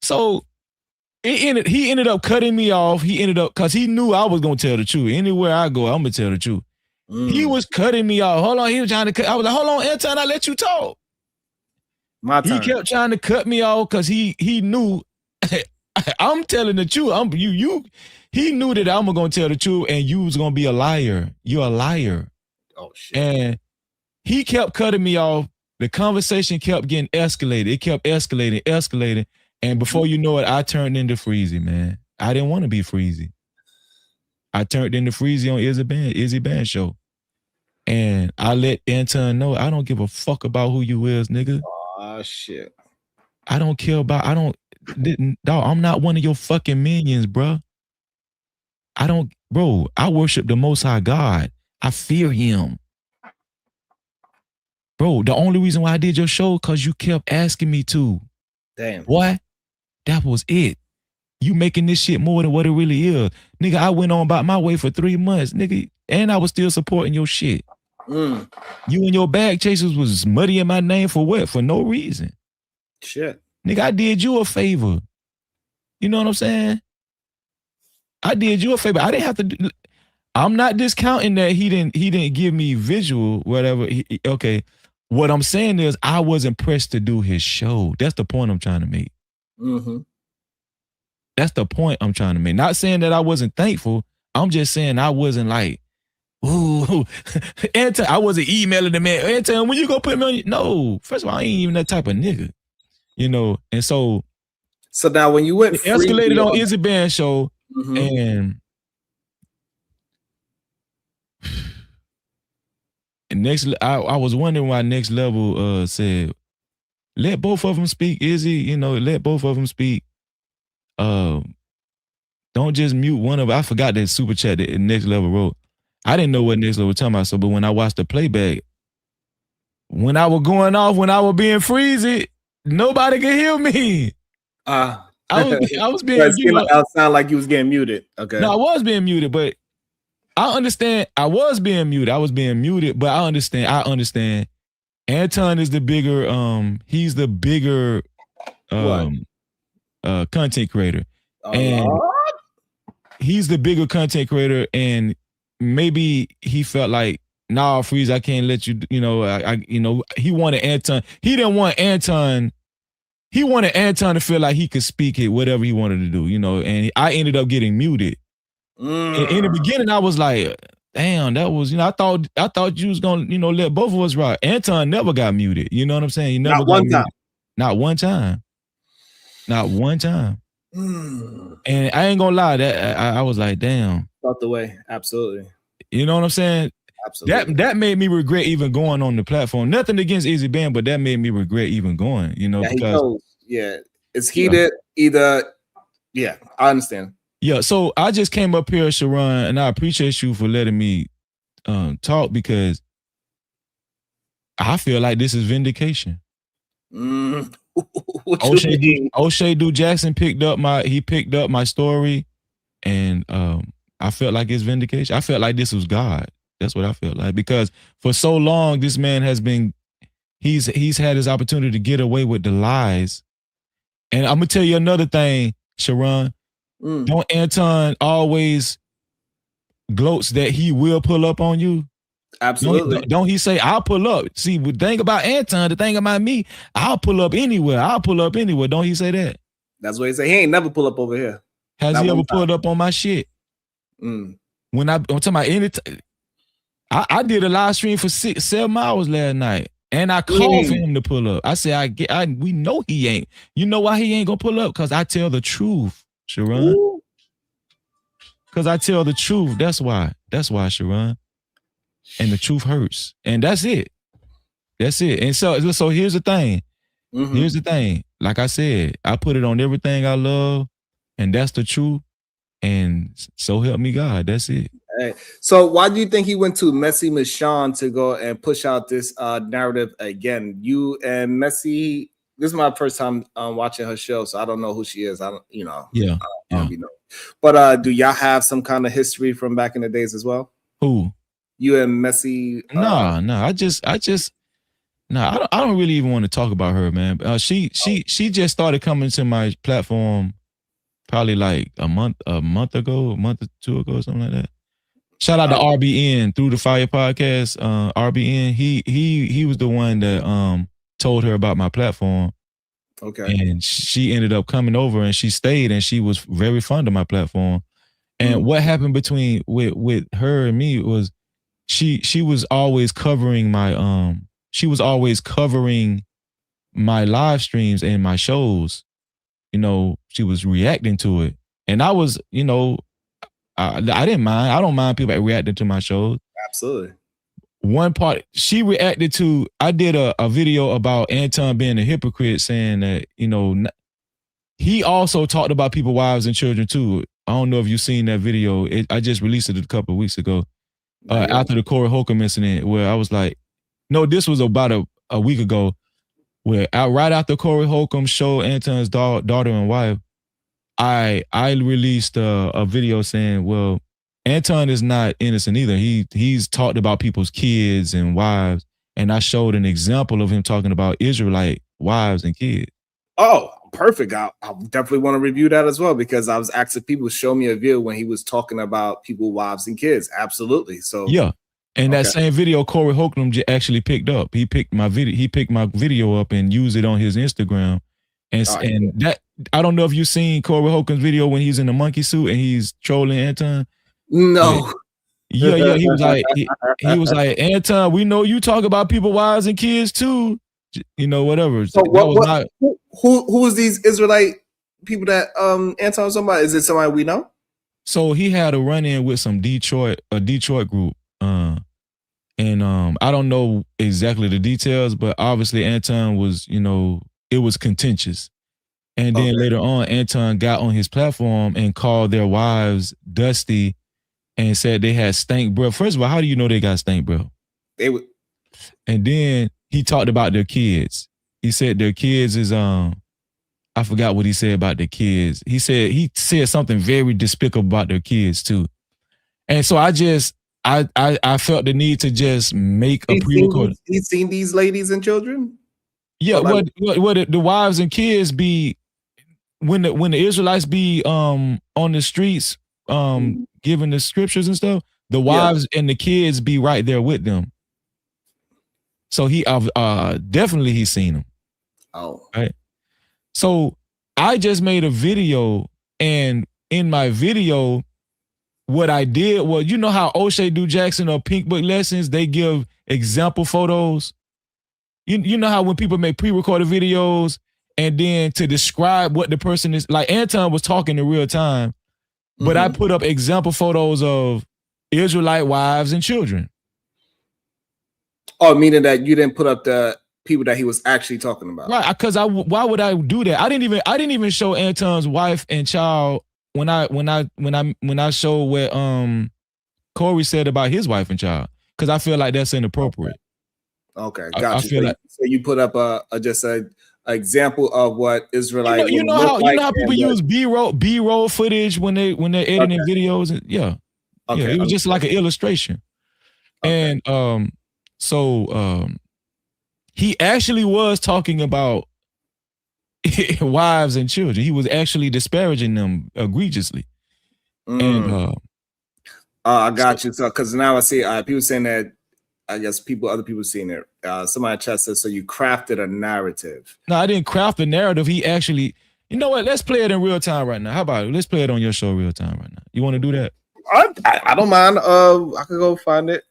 So he ended up cutting me off. He ended up, because he knew I was gonna tell the truth. Anywhere I go, I'm gonna tell the truth. He was cutting me off. Hold on, he was trying to cut. I was like, hold on, Anton, I let you talk. My turn. He kept trying to cut me off because he knew I'm telling the truth. He knew that I'm gonna tell the truth and you was gonna be a liar. You're a liar. Oh shit. And he kept cutting me off. The conversation kept getting escalated. It kept escalating. And before you know it, I turned into Freezy, man. I didn't want to be Freezy. I turned into Freezy on Izzy Band show. And I let Anton know, I don't give a fuck about who you is, nigga. Oh shit. I don't care about, dog, I'm not one of your fucking minions, bro. I worship the Most High God. I fear him. Bro, the only reason why I did your show, because you kept asking me to. Damn. What? That was it. You making this shit more than what it really is. Nigga, I went on about my way for 3 months, nigga, and I was still supporting your shit. You and your bag chasers was muddying my name for what? For no reason. Shit. Nigga, I did you a favor. You know what I'm saying? I did you a favor. I didn't have to do, I'm not discounting that he didn't give me visual, whatever. Okay. What I'm saying is I wasn't pressed to do his show. That's the point I'm trying to make. That's the point I'm trying to make. Not saying that I wasn't thankful. I'm just saying I wasn't like, ooh, Anton, I wasn't emailing the man, Anton, when you gonna put me on? No, first of all, I ain't even that type of nigga. You know, and so now when you went it escalated on Izzy Band show, and next, I was wondering why Next Level said, let both of them speak, Izzy. You know, let both of them speak. Don't just mute one of them. I forgot that super chat that Next Level wrote. I didn't know what Next Level was talking about. So, but when I watched the playback, when I was going off, when I was being freezy, nobody could hear me. I was being muted. It sounded like you was getting muted. Okay. No, I was being muted, but I understand. I was being muted. But I understand. Anton is the bigger he's the bigger content creator. And he's the bigger content creator, and maybe he felt like, nah, Freeze, I can't let you, he wanted Anton. He didn't want Anton. He wanted Anton to feel like he could speak it, whatever he wanted to do, and I ended up getting muted. In the beginning, I was like, damn, that was, I thought you was gonna, let both of us rock. Anton never got muted. You know what I'm saying? He never got muted. Not one time. Not one time. And I ain't gonna lie, that I was like, damn. Out the way. Absolutely. You know what I'm saying? Absolutely. That made me regret even going on the platform. Nothing against Easy Band, but that made me regret even going, because it's heated either. Yeah, I understand. Yeah, so I just came up here, Sharon, and I appreciate you for letting me talk, because I feel like this is vindication. O'Shea Du Jackson picked up my story, and I felt like it's vindication. I felt like this was God. That's what I felt like, because for so long this man has been, he's had his opportunity to get away with the lies. And I'm gonna tell you another thing, Sharon. Don't Anton always gloats that he will pull up on you? Absolutely. Don't he say, I'll pull up? See, the thing about Anton, the thing about me, I'll pull up anywhere. Don't he say that? That's what he say. He ain't never pull up over here. Has he ever pulled up on my shit? When I'm talking about anytime, I did a live stream for 7 hours last night, and I called for him to pull up. I said, we know he ain't. You know why he ain't gonna pull up? Because I tell the truth, Sharon. Because I tell the truth. That's why, Sharon. And the truth hurts. And that's it. And so here's the thing. Here's the thing. Like I said, I put it on everything I love, and that's the truth. And so help me God. That's it. Hey, so why do you think he went to Messi Michon to go and push out this narrative again? You and Messi, this is my first time watching her show, so I don't know who she is. I don't know. But do y'all have some kind of history from back in the days as well? Who? You and Messi? I don't really even want to talk about her, man. She just started coming to my platform probably like a month ago, a month or two ago, something like that. Shout out to RBN through the Fire Podcast. RBN, he was the one that told her about my platform. Okay. And she ended up coming over, and she stayed, and she was very fond of my platform. And what happened with her and me was she was always covering my live streams and my shows. She was reacting to it. And I was, I didn't mind. I don't mind people reacting to my shows. Absolutely. One part, she reacted to, I did a video about Anton being a hypocrite, saying that, he also talked about people's wives and children too. I don't know if you've seen that video. I just released it a couple of weeks ago after the Corey Holcomb incident, where I was like, no, this was about a week ago, where right after Corey Holcomb showed Anton's daughter and wife, I released a video saying, well, Anton is not innocent either. He's talked about people's kids and wives, and I showed an example of him talking about Israelite wives and kids. Oh, perfect. I definitely want to review that as well, because I was asking people to show me a video when he was talking about people's wives and kids. Absolutely. So yeah. And that same video Corey Holcomb actually picked up. He picked my video up and used it on his Instagram. And that, I don't know if you've seen Corey Holcomb's video when he's in the monkey suit and he's trolling Anton. No. Yeah. He was like, Anton, we know you talk about people's wives and kids too. Whatever. So who is these Israelite people that Anton was talking about? Is it somebody we know? So he had a run-in with a Detroit group. And I don't know exactly the details, but obviously Anton was, it was contentious. And then later on, Anton got on his platform and called their wives dusty and said they had stank breath. First of all, how do you know they got stank breath? They would. And then he talked about their kids. He said their kids is I forgot what he said about their kids. He said something very despicable about their kids too. And so I just I felt the need to just make a pre-record. He's seen these ladies and children. Yeah, what the wives and kids be when the Israelites be on the streets giving the scriptures and stuff, the wives and the kids be right there with them. So he definitely he's seen them. Oh. Right. So I just made a video, and in my video, what I did was, you know how O'Shea Do Jackson or Pink Book Lessons, they give example photos. You know how when people make pre-recorded videos and then to describe what the person is, like Anton was talking in real time, but I put up example photos of Israelite wives and children. Oh, meaning that you didn't put up the people that he was actually talking about, right? Because why would I do that? I didn't even show Anton's wife and child when I showed what Corey said about his wife and child, because I feel like that's inappropriate. Okay, gotcha. I feel like, so you put up just an example of what Israelite. You know how people use B-roll footage when they're editing videos. Yeah, it was just like an illustration. And he actually was talking about wives and children. He was actually disparaging them egregiously. And I got you. So because now I see people saying that. I guess other people seeing it. Somebody in chat says, so you crafted a narrative. No, I didn't craft a narrative. He actually, you know what? Let's play it in real time right now. How about it? Let's play it on your show real time right now. You want to do that? I don't mind. I could go find it.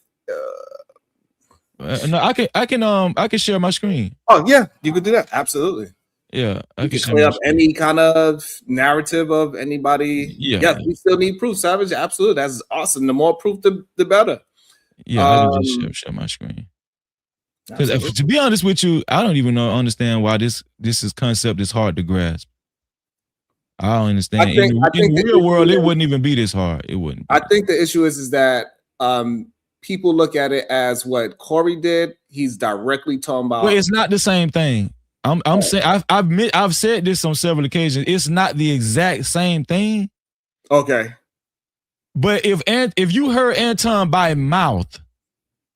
No, I can share my screen. Oh yeah, you could do that. Absolutely. Yeah, I can clear up any kind of narrative of anybody. Yeah, we still need proof, Savage. Absolutely, that's awesome. The more proof, the better. Yeah, I can just share my screen. Because to be honest with you, I don't even understand why this concept is hard to grasp. I don't understand. In the real world, it wouldn't even be this hard. It wouldn't. I think the issue is that people look at it as what Corey did. He's directly talking about. Well, it's not the same thing. I'm saying I've said this on several occasions. It's not the exact same thing. Okay. But if you heard Anton by mouth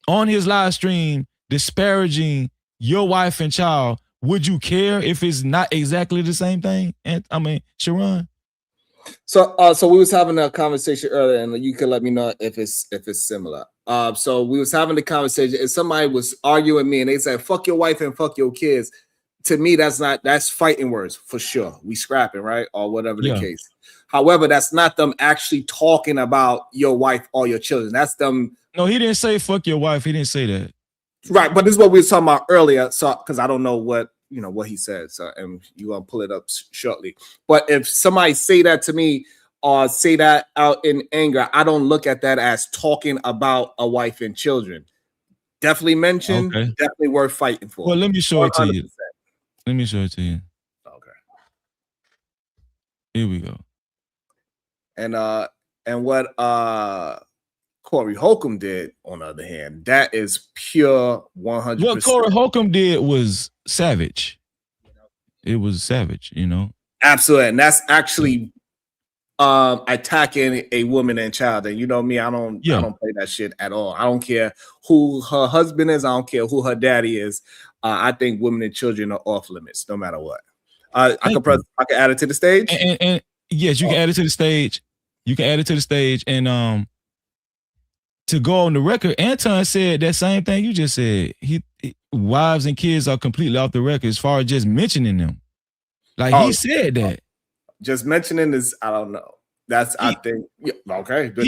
on his live stream disparaging your wife and child, would you care if it's not exactly the same thing? I mean, Sharon. So we was having a conversation earlier, and you can let me know if it's similar. So we was having the conversation, and somebody was arguing with me, and they said, "Fuck your wife and fuck your kids." To me, that's fighting words for sure. We scrapping, right, or whatever the case. However, that's not them actually talking about your wife or your children. That's them. No, he didn't say fuck your wife. He didn't say that. Right, but this is what we were talking about earlier. So, because I don't know what he said. So, and you're gonna pull it up shortly. But if somebody say that to me or say that out in anger, I don't look at that as talking about a wife and children. Definitely mentioned. Okay. Definitely worth fighting for. Well, let me show 100%. It to you. Let me show it to you. Okay. Here we go. And what Corey Holcomb did, on the other hand, that is pure 100%. What Corey Holcomb did was savage. It was savage, Absolutely, and that's actually attacking a woman and child. And you know me, I don't play that shit at all. I don't care who her husband is. I don't care who her daddy is. I think women and children are off limits, no matter what. I can add it to the stage. And yes, you can add it to the stage. You can add it to the stage. And to go on the record, Anton said that same thing you just said. Wives and kids are completely off the record as far as just mentioning them. Like he said that. Just mentioning is, I don't know. I think, okay. But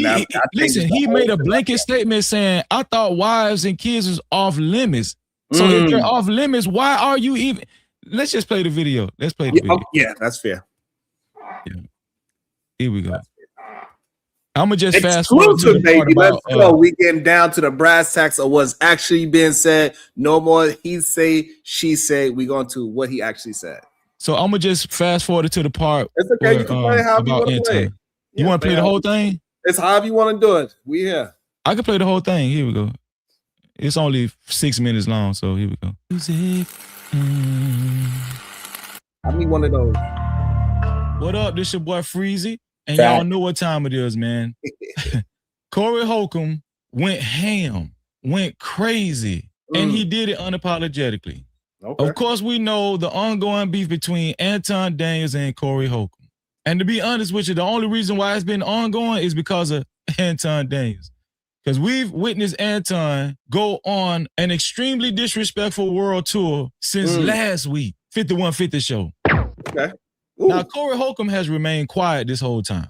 listen, he made a blanket statement saying, I thought wives and kids was off limits. So if they're off limits, why are you even? Let's just play the video. Let's play the video. Yeah, that's fair. Yeah. Here we go. I'm gonna just fast forward to the part baby. Let's go. We getting down to the brass tacks of what's actually being said. No more he say, she say. We going to what he actually said. So I'm gonna just fast forward to the part. It's okay. Where, you can play however you want to play. You want to play the whole thing? It's however you want to do it. We here. I can play the whole thing. Here we go. It's only 6 minutes long, so here we go. Music. I need one of those. What up? This your boy Freezy, and y'all know what time it is, man. Corey Holcomb went ham, went crazy, and he did it unapologetically. Okay. Of course, we know the ongoing beef between Anton Daniels and Corey Holcomb. And to be honest with you, the only reason why it's been ongoing is because of Anton Daniels. Because we've witnessed Anton go on an extremely disrespectful world tour since last week, 5150 show. Okay. Now, Corey Holcomb has remained quiet this whole time.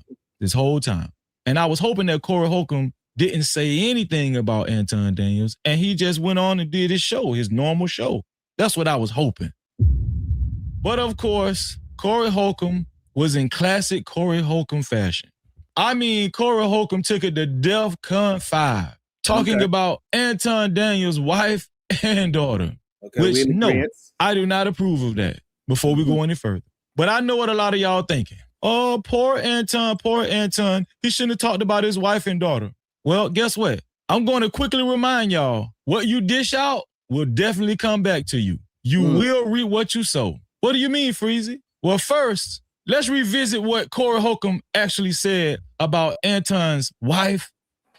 And I was hoping that Corey Holcomb didn't say anything about Anton Daniels, and he just went on and did his show, his normal show. That's what I was hoping. But of course, Corey Holcomb was in classic Corey Holcomb fashion. I mean, Corey Holcomb took it to DEFCON 5, talking about Anton Daniels' wife and daughter. Okay, which, no, I do not approve of that before we go any further. But I know what a lot of y'all thinking. Oh, poor Anton, poor Anton. He shouldn't have talked about his wife and daughter. Well, guess what? I'm going to quickly remind y'all, what you dish out will definitely come back to you. You will reap what you sow. What do you mean, Freezy? Well, first, let's revisit what Corey Holcomb actually said about Anton's wife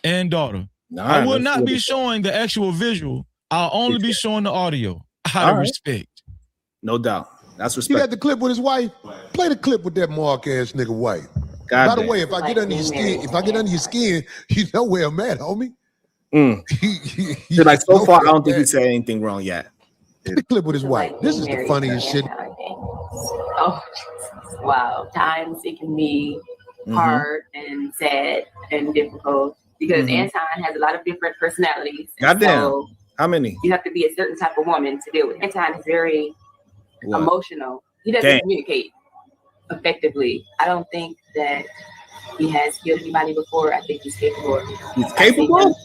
and daughter. I will not be showing the actual visual. I'll only be showing the audio out of respect. No doubt. That's respect. You got the clip with his wife? Play the clip with that mark ass nigga wife. By the way, if I get under your skin, you know where I'm at, homie. Like so far, I don't think he said anything wrong yet. The clip with his wife. This is the funniest shit. Oh, wow. Times it can be hard and sad and difficult because Anton has a lot of different personalities. Goddamn. So how many? you have to be a certain type of woman to deal with. Anton is very emotional. He doesn't communicate effectively. I don't think that he has killed anybody before. I think he's capable of it. He's capable?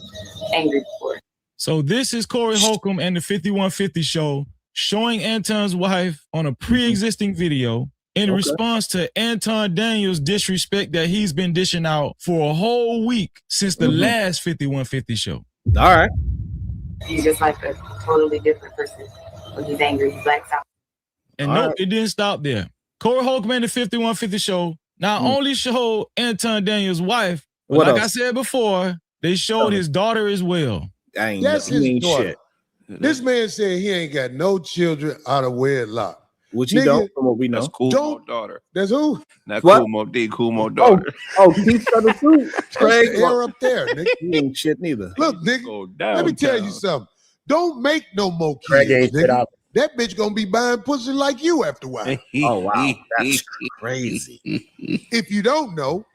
Angry before. So this is Corey Holcomb and the 5150 show showing Anton's wife on a pre-existing video in response to Anton Daniels' disrespect that he's been dishing out for a whole week since the last 5150 show. All right. He's just like a totally different person when he's angry. He blacks out. And nope, it didn't stop there. Corey Holcomb and the 5150 show not only showed Anton Daniels' wife, but like I said before, they showed his daughter as well. That's his daughter. This man said he ain't got no children out of wedlock. Which you don't, from what we know. That's Kumo's daughter. That's who? That's Kumo's daughter. Keith Sutter too. Craig, the air up there, nigga. He ain't shit neither. Look, nigga, let me tell you something. Don't make no more kids, nigga. That bitch gonna be buying pussy like you after a while. Oh, wow. That's crazy. If you don't know,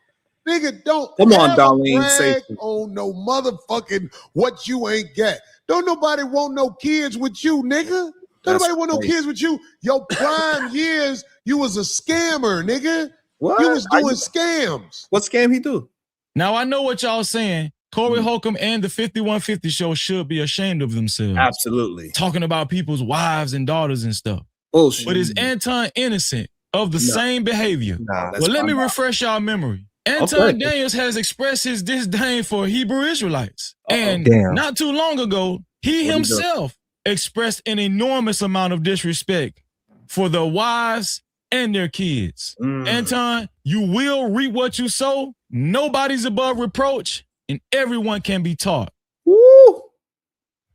nigga, don't come on, Darlene. Brag on no motherfucking what you ain't got. Don't nobody want no kids with you, nigga. Don't nobody want no kids with you. Your prime years, you was a scammer, nigga. What? You was doing scams. What scam he do? Now I know what y'all saying. Corey Holcomb and the 5150 show should be ashamed of themselves. Absolutely. Talking about people's wives and daughters and stuff. Bullshit. But is Anton innocent of the same behavior? Nah, well, let me refresh y'all memory. Anton Daniels has expressed his disdain for Hebrew Israelites. And not too long ago, he himself expressed an enormous amount of disrespect for the wives and their kids. Anton, you will reap what you sow. Nobody's above reproach, and everyone can be taught. Woo!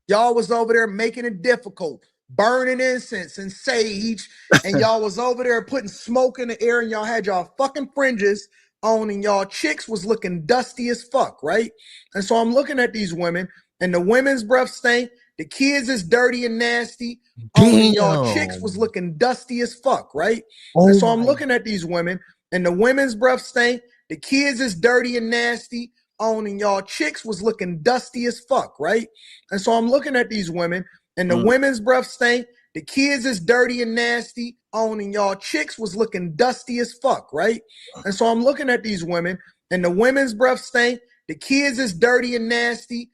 Y'all was over there making it difficult, burning incense and sage, and y'all was over there putting smoke in the air, and y'all had y'all fucking fringes on, and y'all chicks was looking dusty as fuck, right? And so I'm looking at these women, and the women's breath stink. The kids is dirty and nasty. And y'all chicks was looking dusty as fuck, right? And so I'm looking at these women, and the women's breath stink. The kids is dirty and nasty. And y'all chicks was looking dusty as fuck, right? And so I'm looking at these women, and the women's breath stink. The kids is dirty and nasty. And y'all chicks was looking dusty as fuck, right? And so I'm looking at these women, and the women's breath stink. The kids is dirty and nasty.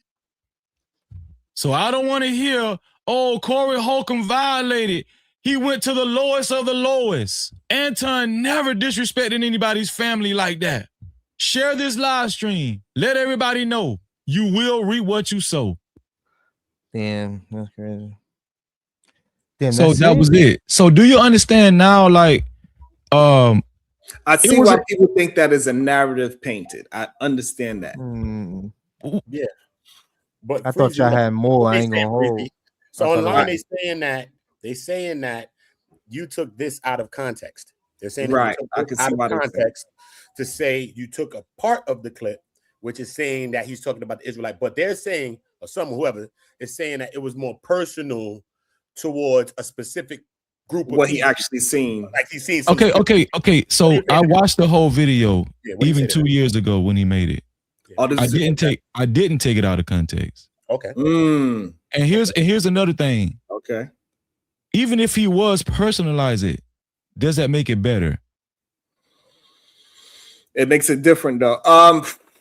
So I don't want to hear, oh, Corey Holcomb violated. He went to the lowest of the lowest. Anton never disrespected anybody's family like that. Share this live stream. Let everybody know you will reap what you sow. Damn, that's crazy. Damn, so that was it. So do you understand now, like, I see why people think that is a narrative painted. I understand that. Yeah. But I thought Freezy, y'all had more. I they ain't saying gonna hold. Freezy. So I thought it online was- they saying that you took this out of context. They're saying that Right. you took I this can see out of why they say. context to say you took a part of the clip, which is saying that he's talking about the Israelite. But they're saying, or whoever is saying that it was more personal towards a specific group of What he people. actually seen. Like he's seen some Okay. So I watched the whole video Yeah, what do you even say to 2 years ago when he made it. Oh, this I is didn't take it out of context. Okay. And here's another thing. Okay. Even if he was personalize it, does that make it better? It makes it different though.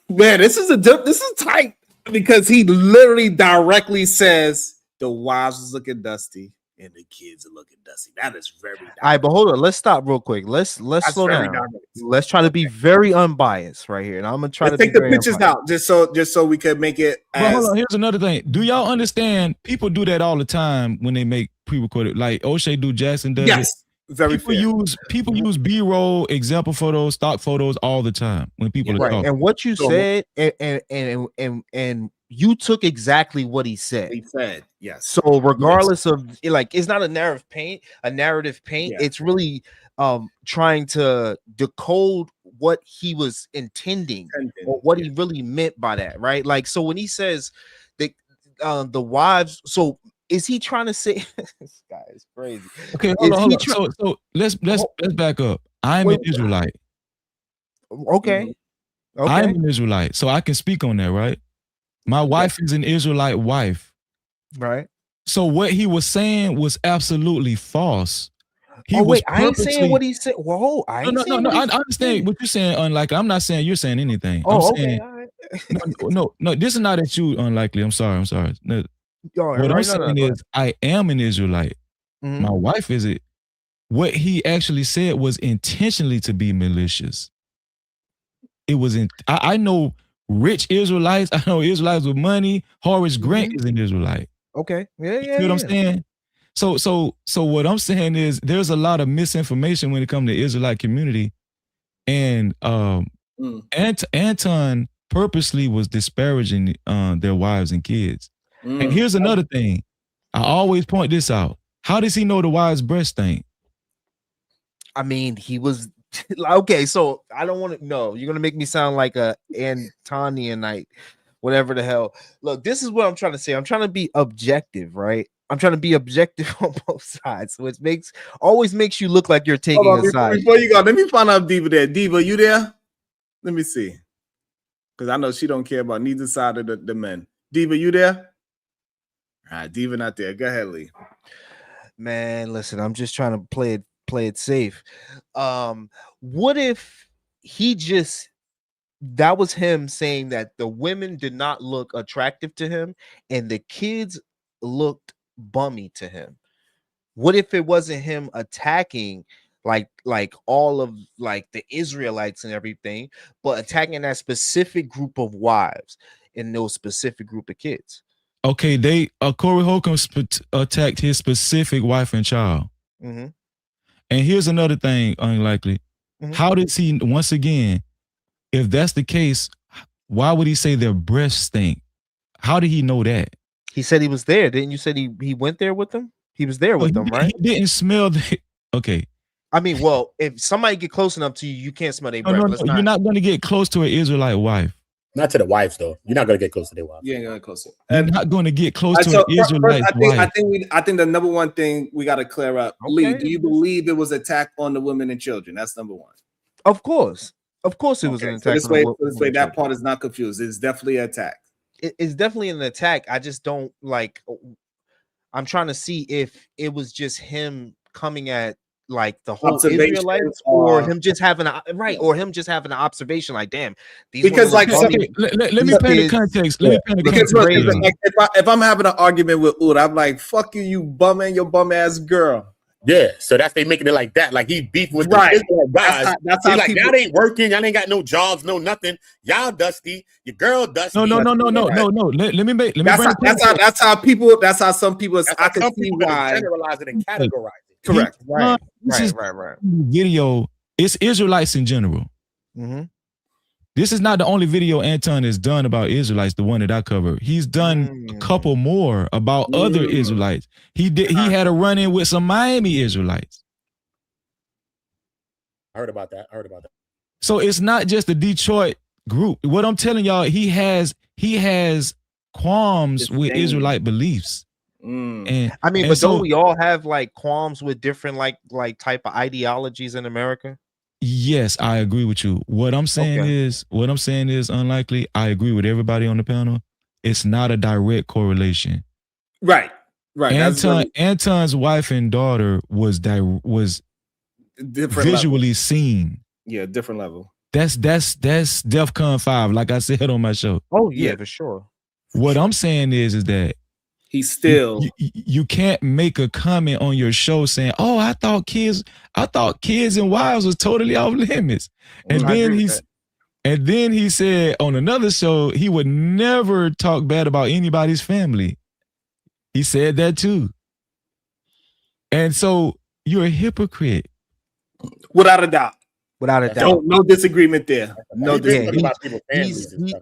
Man, this is tight because he literally directly says the wives is looking dusty and the kids are looking dusty. That is very direct. All right, but hold on. Let's stop real quick. Let's slow very down. direct. Let's try to be very unbiased right here, and I'm gonna try Let's to take be the very pictures unbiased. out just so we can make it But as hold on, here's another thing. Do y'all understand? People do that all the time when they make pre-recorded, like O'Shea do, Jackson does yes, it. very People use B-roll, example photos, stock photos all the time when people are Right, talking. and what you said, and you took exactly what he said. He said, yes. So regardless of like, it's not a narrative paint. Yeah. It's really trying to decode what he was intending or what he really meant by that, right? Like, so when he says that the wives, so is he trying to say this guy is crazy? Okay, Is hold on. he So let's back up. I'm an Israelite. Okay. I'm an Israelite, so I can speak on that, right? My wife is an Israelite wife. Right. So what he was saying was absolutely false. He Oh was wait, I ain't saying what he said. Whoa, I ain't saying No. what I he understand what you're saying. Unlikely. I'm not saying you're saying anything. Oh, I'm okay. saying, All right. no. This is not at you. Unlikely. I'm sorry. No, what I'm saying is, I am an Israelite. Mhm. My wife is it. What he actually said was intentionally to be malicious. It was in. I know rich Israelites. I know Israelites with money. Horace Grant is an Israelite. Okay. Yeah. You know what I'm saying? So what I'm saying is there's a lot of misinformation when it comes to Israelite community, and Anton purposely was disparaging their wives and kids. And here's another thing. I always point this out. How does he know the wives' breast stink? I mean, he was okay. So I don't want to know. You're gonna make me sound like a Antonianite, whatever the hell. Look, this is what I'm trying to say. I'm trying to be objective, right? I'm trying to be objective on both sides, which always makes you look like you're taking Hold on, a side. before you go, let me find out Diva there. Diva, you there? Let me see. Because I know she don't care about neither side of the men. Diva, you there? All right, Diva not there. Go ahead, Lee. Man, listen, I'm just trying to play it safe. What if that was him saying that the women did not look attractive to him and the kids looked bummy to him? What if it wasn't him attacking like all of like the Israelites and everything, but attacking that specific group of wives and those specific group of kids? Okay, Corey Holcomb attacked his specific wife and child. Mm-hmm. And here's another thing, unlikely. Mm-hmm. How does he, once again, if that's the case, why would he say their breasts stink? How did he know that? He said he was there. Didn't you say he went there with them? He was there with them, right? He didn't smell the. Okay. I mean, well, if somebody get close enough to you, you can't smell their breath. No, you're not going to get close to an Israelite wife. Not to the wives, though. You're not going to get close to their wives. You ain't gonna get close. You're not going to get close to So, an Israelite wife. I think the number one thing we got to clear up. Okay. Lee, do you believe it was attack on the women and children? That's number one. Of course, it was an So attack. this way, that part is not confused. It's definitely an attack. It's definitely an attack. I just don't like. I'm trying to see if it was just him coming at like the whole Israelites, or him just having an observation. Like, damn, these because like let me paint the context. Let me paint the context. Like, if I'm having an argument with Ud, I'm like, "Fuck you, you bum and your bum ass girl." Yeah, so that's they making it like that. Like he beef with Right. the Israelite guys. That's He how like people- y'all ain't working, y'all ain't got no jobs, no nothing. Y'all dusty, your girl dusty. No. Let me bring That's how people. That's how some people. That's I can some see people why. generalize it and categorize it. Correct. Right. Video. It's Israelites in general. Mm-hmm. This is not the only video Anton has done about Israelites, the one that I covered. He's done a couple more about other Israelites. He had a run-in with some Miami Israelites. I heard about that. So it's not just the Detroit group. What I'm telling y'all, he has qualms with Israelite beliefs. And I mean, and but so, don't we all have like qualms with different like type of ideologies in America? yes, I agree with you. What I'm saying is, unlikely. I agree with everybody on the panel. It's not a direct correlation. Right. Anton's wife and daughter was different visually level. seen. Yeah, different level. That's DEFCON 5, like I said on my show. Oh yeah, for sure. What I'm saying is that he's still you can't make a comment on your show saying, "Oh, I thought kids and wives was totally off limits," and then he said on another show he would never talk bad about anybody's family. He said that too, and so you're a hypocrite, without a doubt. Without a doubt, no disagreement there. No disagreement.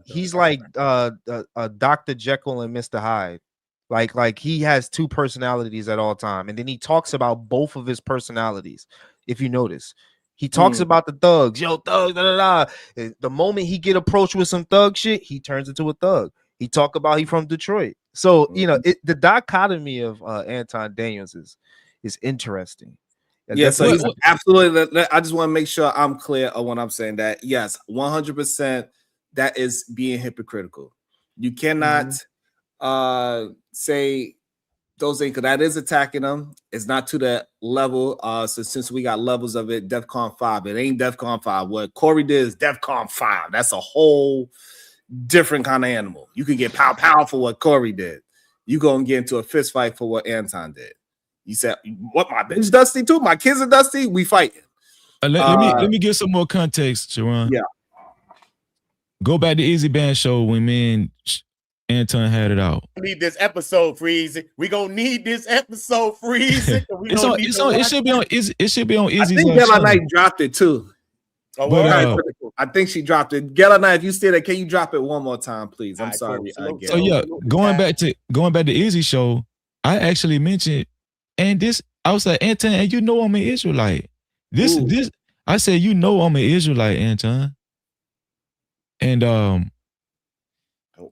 He's like Dr. Jekyll and Mr. Hyde. Like he has two personalities at all time, and then he talks about both of his personalities. If you notice, he talks about the thugs, yo thugs, da da da. The moment he get approached with some thug shit, he turns into a thug. He talk about he from Detroit, so you know the dichotomy of Anton Daniels is interesting. Yeah, so he's absolutely. I just want to make sure I'm clear on what I'm saying. That yes, 100%, that is being hypocritical. You cannot say those things because that is attacking them. It's not to that level. So since we got levels of it, DEFCON 5, it ain't DEFCON 5. What Corey did is DEFCON 5. That's a whole different kind of animal. You can get pow for what Corey did. You gonna get into a fist fight for what Anton did. You said, "What? My bitch dusty too? My kids are dusty. We fighting." Let me give some more context, Sharon. Yeah. Go back to Easy Band show when me and Anton had it out. We need this episode, Freezy. We gonna need this episode, Freezy. It should be on Easy's. I think Gala Knight dropped it too. Oh, but, I think she dropped it. Gala Knight, if you still there, can you drop it one more time, please? I'm sorry. So yeah, going back to Easy show, I actually mentioned, and this I was like, Anton, and you know I'm an Israelite. This I said, you know I'm an Israelite, Anton. And on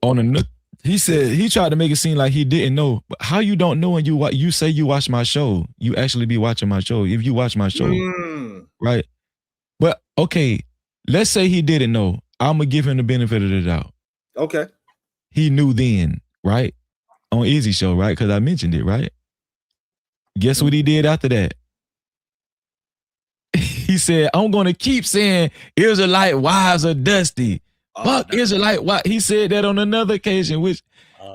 a he said he tried to make it seem like he didn't know. But how you don't know and you say you watch my show, you actually be watching my show. If you watch my show, right? But okay, let's say he didn't know. I'm gonna give him the benefit of the doubt. Okay. He knew then, right? On Easy Show, right? Because I mentioned it, right? Guess what he did after that? He said, I'm gonna keep saying Israelite wives are dusty. Fuck Israelite wives. He said that on another occasion, which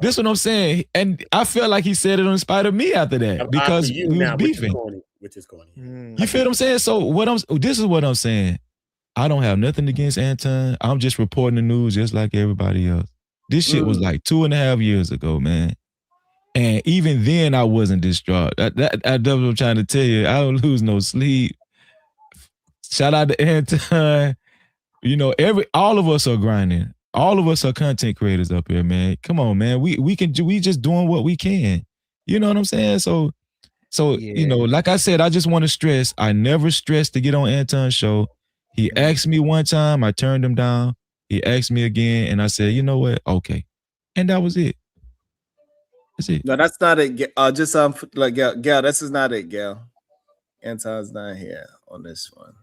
this is what I'm saying. And I felt like he said it in spite of me after that because we was beefing. Which is corny. You feel what I'm saying? So this is what I'm saying. I don't have nothing against Anton. I'm just reporting the news just like everybody else. This shit was like 2.5 years ago, man. And even then I wasn't distraught. That's what I'm trying to tell you. I don't lose no sleep. Shout out to Anton. You know, all of us are grinding. All of us are content creators up here, man. Come on, man. We just doing what we can. You know what I'm saying? So you know, like I said, I just want to stress, I never stressed to get on Anton's show. He asked me one time, I turned him down. He asked me again, and I said, you know what? Okay. And that was it. That's it. No, that's not it. Just like Gail, this is not it, Gail. Anton's not here on this one.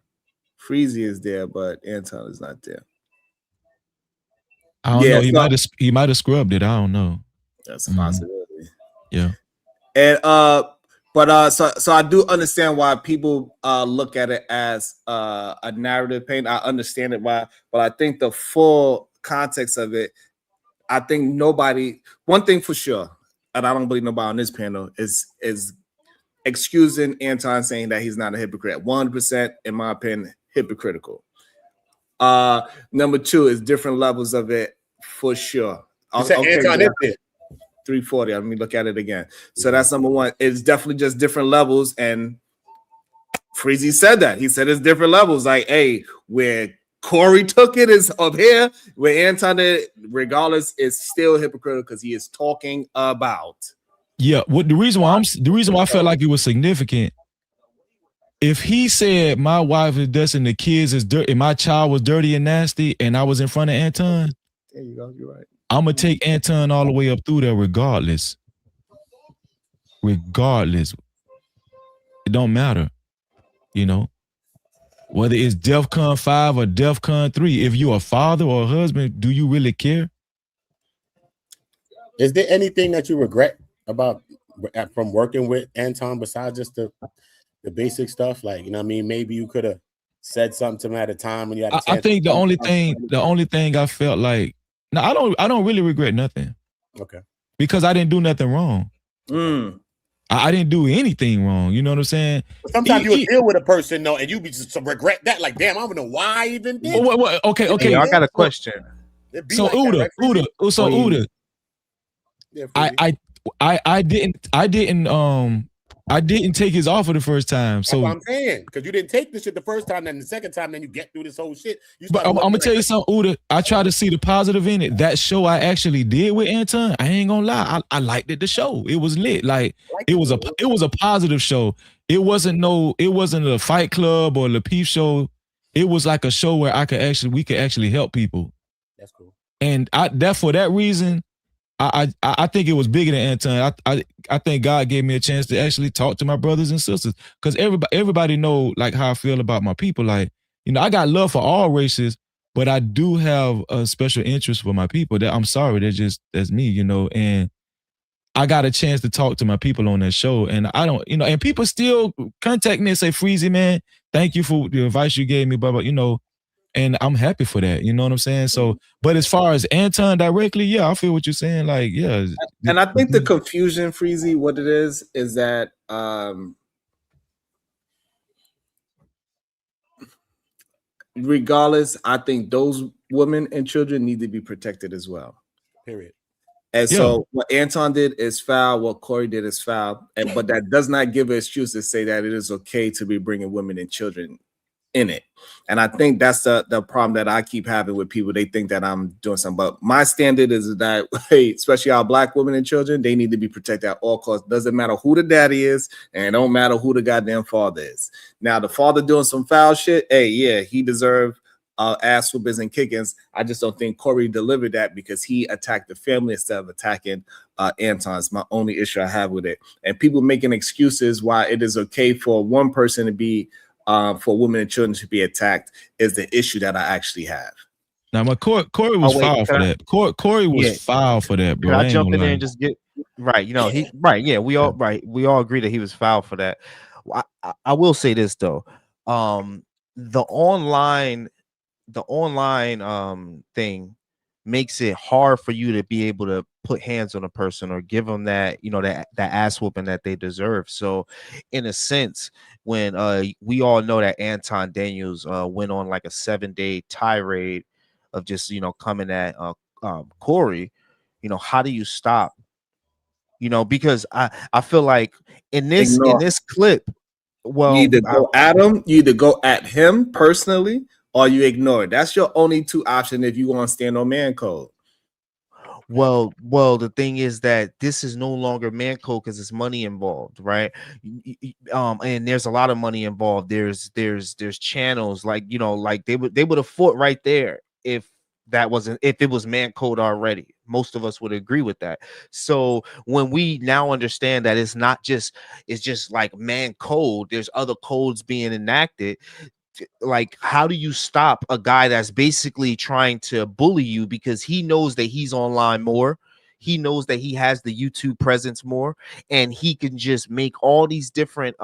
Freezy is there, but Anton is not there. I don't know. He might have scrubbed it. I don't know. That's a possibility. Yeah. And so I do understand why people look at it as a narrative paint. I understand it why, but I think the full context of it, I think one thing for sure, and I don't believe nobody on this panel is excusing Anton saying that he's not a hypocrite. 100%, in my opinion, hypocritical. Number two is different levels of it for sure. You said Anton is it. 340. Let me look at it again. So that's number one. It's definitely just different levels. And Freezy said that. He said it's different levels. Like, hey, where Corey took it as of here, where Anton did, regardless, is still hypocritical because he is talking about. Yeah, what the reason why I felt like it was significant. If he said my wife is dust and the kids is dirty, and my child was dirty and nasty, and I was in front of Anton, there you go, you're right. I'm gonna take Anton all the way up through there, regardless. Regardless, it don't matter, you know. Whether it's DEFCON 5 or DEFCON 3, if you're a father or a husband, do you really care? Is there anything that you regret about from working with Anton besides just the basic stuff? Like, you know what I mean? Maybe you could have said something to him at a time when you had a chance. I think the only thing I felt like, no, I don't really regret nothing. Okay. Because I didn't do nothing wrong. I didn't do anything wrong. You know what I'm saying? But sometimes you deal with a person though, and you be just regret that. Like, damn, I don't know why I even did. Okay. Hey, I got a question. So like Uda, I didn't take his offer the first time. That's So what I'm saying, because you didn't take this shit the first time, then the second time, then you get through this whole shit. but I'm gonna tell you something, Uda. I try to see the positive in it. That show I actually did with Anton, I ain't gonna lie, I liked it. The show, it was lit. Like it was a positive show. It wasn't a Fight Club or Lapeef show. It was like a show where we could actually help people. That's cool. And for that reason, I think it was bigger than Anton. I think God gave me a chance to actually talk to my brothers and sisters, because everybody know like how I feel about my people. Like, you know, I got love for all races, but I do have a special interest for my people. That I'm sorry, that's me, you know. And I got a chance to talk to my people on that show, and I don't, you know, and people still contact me and say, "Freezy, man, thank you for the advice you gave me," blah blah, you know. And I'm happy for that. You know what I'm saying? So, but as far as Anton directly, yeah, I feel what you're saying. Like, yeah. And I think the confusion, Freezy, what it is that regardless, I think those women and children need to be protected as well. Period. And so what Anton did is foul, what Corey did is foul. But that does not give an excuse to say that it is okay to be bringing women and children in it. And I think that's the problem that I keep having with people. They think that I'm doing something, but my standard is that, hey, especially our Black women and children, they need to be protected at all costs. Doesn't matter who the daddy is, and it don't matter who the goddamn father is. Now, the father doing some foul shit, hey, yeah, he deserved ass whoopings and kickings. I just don't think Corey delivered that because he attacked the family instead of attacking Anton. It's my only issue I have with it. And people making excuses why it is okay for one person to be for women and children to be attacked is the issue that I actually have. Now, my Corey was foul for that. Corey was foul for that, bro. Can I jump in there and just get right? You know, we all agree that he was foul for that. I will say this though, the online thing makes it hard for you to be able to put hands on a person or give them that, you know, that ass whooping that they deserve. So in a sense, when we all know that Anton Daniels went on like a 7-day tirade of just, you know, coming at Corey, you know, how do you stop? You know, because I feel like in this clip, well, you either go at him, you either go at him personally, or you ignore it. That's your only two options if you want to stand on man code. Well, the thing is that this is no longer man code because it's money involved, right? And there's a lot of money involved. There's channels, like, you know, like they would have fought right there if it was man code already. Most of us would agree with that. So when we now understand that it's just like man code, there's other codes being enacted. Like, how do you stop a guy that's basically trying to bully you because he knows that he's online more, he knows that he has the YouTube presence more, and he can just make all these different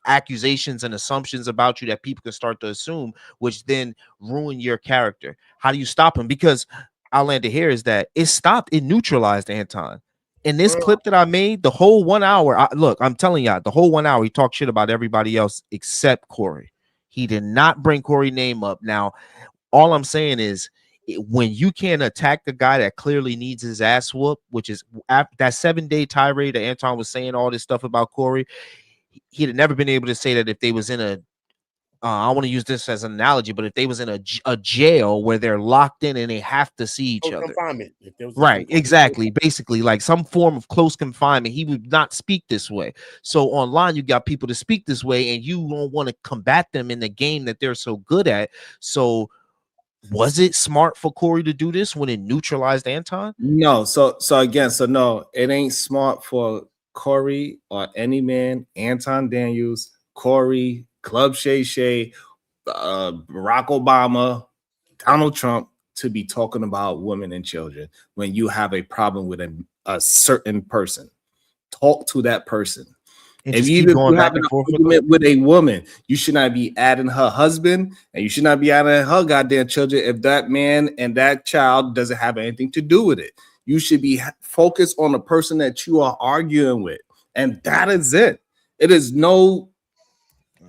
accusations and assumptions about you that people can start to assume, which then ruin your character? How do you stop him? Because I'll land it here is that it neutralized Anton. In this clip that I made, the whole 1 hour, look, I'm telling y'all, the whole 1 hour, he talked shit about everybody else except Corey. He did not bring Corey's name up. Now, all I'm saying is, when you can't attack the guy that clearly needs his ass whooped, which is that 7-day tirade that Anton was saying all this stuff about Corey, he'd have never been able to say that if they was in I want to use this as an analogy, but if they was in a jail where they're locked in and they have to see each Close other, confinement. If there was right? Exactly. Basically, like some form of close confinement. He would not speak this way. So online, you got people to speak this way, and you don't want to combat them in the game that they're so good at. So, was it smart for Corey to do this when it neutralized Anton? No. So again, so no, it ain't smart for Corey or any man, Anton Daniels, Corey, Club Shay Shay, Barack Obama, Donald Trump to be talking about women and children when you have a problem with a certain person. Talk to that person. And If just you keep going have back an and forth with argument with a woman, you should not be adding her husband, and you should not be adding her goddamn children if that man and that child doesn't have anything to do with it. You should be focused on the person that you are arguing with, and that is it. It is no.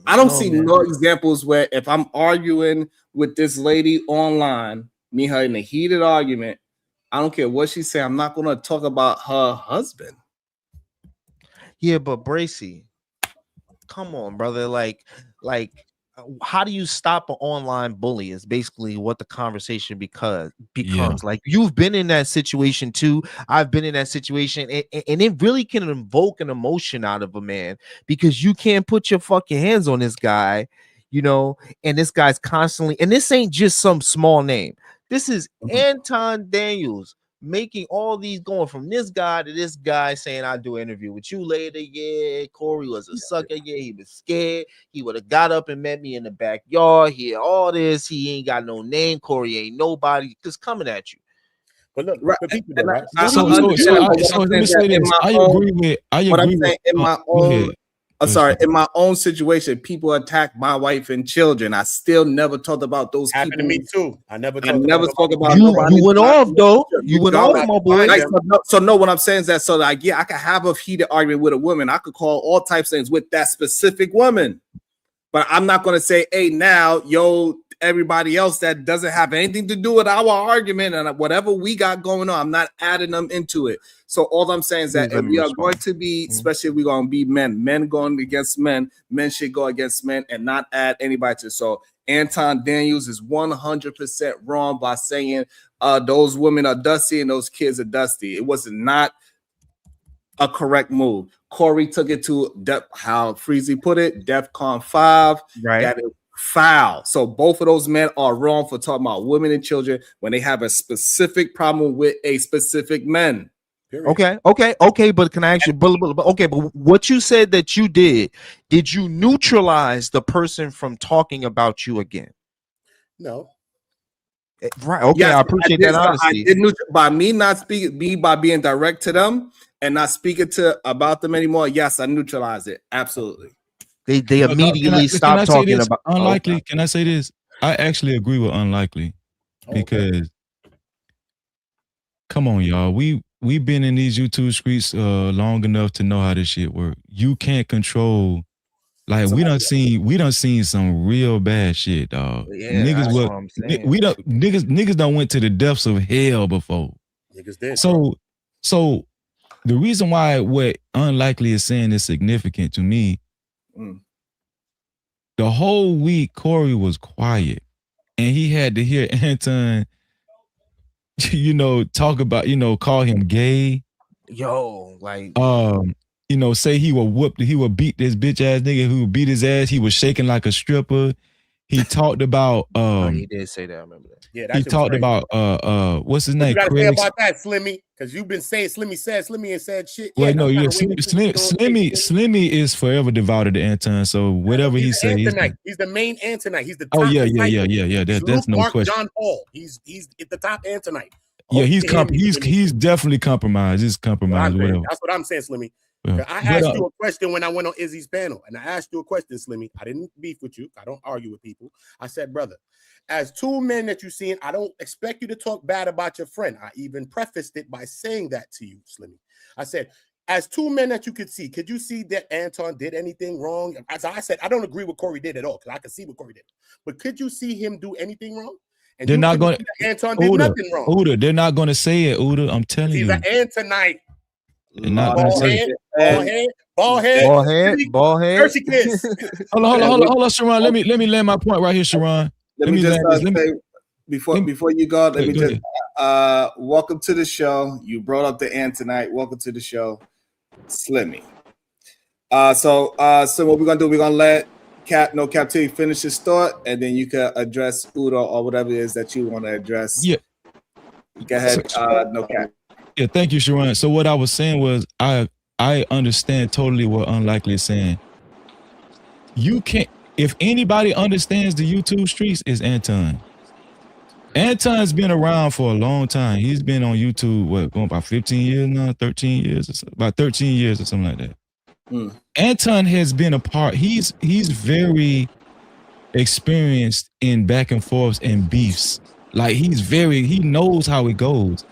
I don't see no examples where if I'm arguing with this lady online, me her in a heated argument, I don't care what she say. I'm not going to talk about her husband. Yeah, but Bracy, come on, brother. Like, how do you stop an online bully? Is basically what the conversation becomes. Like, you've been in that situation too. I've been in that situation, and it really can invoke an emotion out of a man because you can't put your fucking hands on this guy, and this guy's constantly, and this ain't just some small name. This is Anton Daniels making all these going from this guy to this guy saying I'll do an interview with you later. Yeah, Corey was a sucker. Yeah, he was scared. He would have got up and met me in the backyard. He had all this. He ain't got no name. Corey ain't nobody. Just coming at you. But look, right. the people do, right? So let me say this. I agree with. In my own. I'm sorry. In my own situation, people attack my wife and children. I still never talked about those Happened people. to me too. I never spoke about you. nobody. You went off though. You went off, my boy. So no, what I'm saying is that so like I could have a heated argument with a woman. I could call all types of things with that specific woman, but I'm not going to say, hey, now everybody else that doesn't have anything to do with our argument and whatever we got going on, I'm not adding them into it. So all I'm saying is that if we are going to be, especially if we're going to be men going against men should go against men and not add anybody to it. So Anton Daniels is 100% wrong by saying those women are dusty and those kids are dusty. It was not a correct move. Corey took it to how Freezy put it, DEFCON 5. Right. That is foul. So both of those men are wrong for talking about women and children when they have a specific problem with a specific man. Okay. But can I actually? But what you said that you did you neutralize the person from talking about you again? No. Right. Okay. Yes, I appreciate that honesty. By me not speaking, by being direct to them and not speaking about them anymore. Yes, I neutralized it. Absolutely. They immediately stopped talking about unlikely. Can I say this? I actually agree with unlikely because come on, y'all. We've been in these YouTube streets long enough to know how this shit work. You can't control. Like we done seen some real bad shit, dog. Yeah, niggas done went to the depths of hell before. Niggas did. So the reason why what unlikely is saying is significant to me. The whole week Corey was quiet and he had to hear Anton talk about, call him gay. Say he would beat this bitch ass nigga who would beat his ass. He was shaking like a stripper. He talked about he did say that. I remember that. Yeah, he talked about what's his name? You gotta say about that, Slimmy, because you've been saying Slimmy ain't said shit. Well, no, Slimmy is forever devoted to Anton. So whatever he says, he's the main Antonite. He's the top yeah. That's no question. John Paul. He's at the top Antonite. Yeah, he's definitely compromised. He's compromised. Whatever. That's what I'm saying, Slimmy. I asked you a question when I went on Izzy's panel, and I asked you a question, Slimmy. I didn't beef with you. I don't argue with people. I said, brother, as two men that you've seen, I don't expect you to talk bad about your friend. I even prefaced it by saying that to you, Slimmy. I said, as two men that you could see, could you see that Anton did anything wrong? As I said, I don't agree with Corey did at all, because I could see what Corey did. But could you see him do anything wrong? And they're not going to. Anton did nothing wrong. Uda, they're not going to say it, Uda. I'm telling you. He's an Antonite. and not Ball say. head, ball head, ball head, Ball head, ball head. Hershey kiss. Hold on, Sharon. Let me land my point right here, Sharon. Let me just land this. say before you go, let me go just welcome to the show. You brought up the end tonight. Welcome to the show, Slimmy. So what we're gonna do? We're gonna let No Captivity finish his thought, and then you can address Udo or whatever it is that you want to address. Yeah. Go ahead, No Cap. Yeah, thank you, Sharon. So what I was saying was I understand totally what Unlikely is saying. You can't, if anybody understands the YouTube streets, it's Anton. Anton's been around for a long time. He's been on YouTube, going about 15 years now, 13 years, or so, about 13 years or something like that. Anton has been a part, he's very experienced in back and forths and beefs. Like he knows how it goes.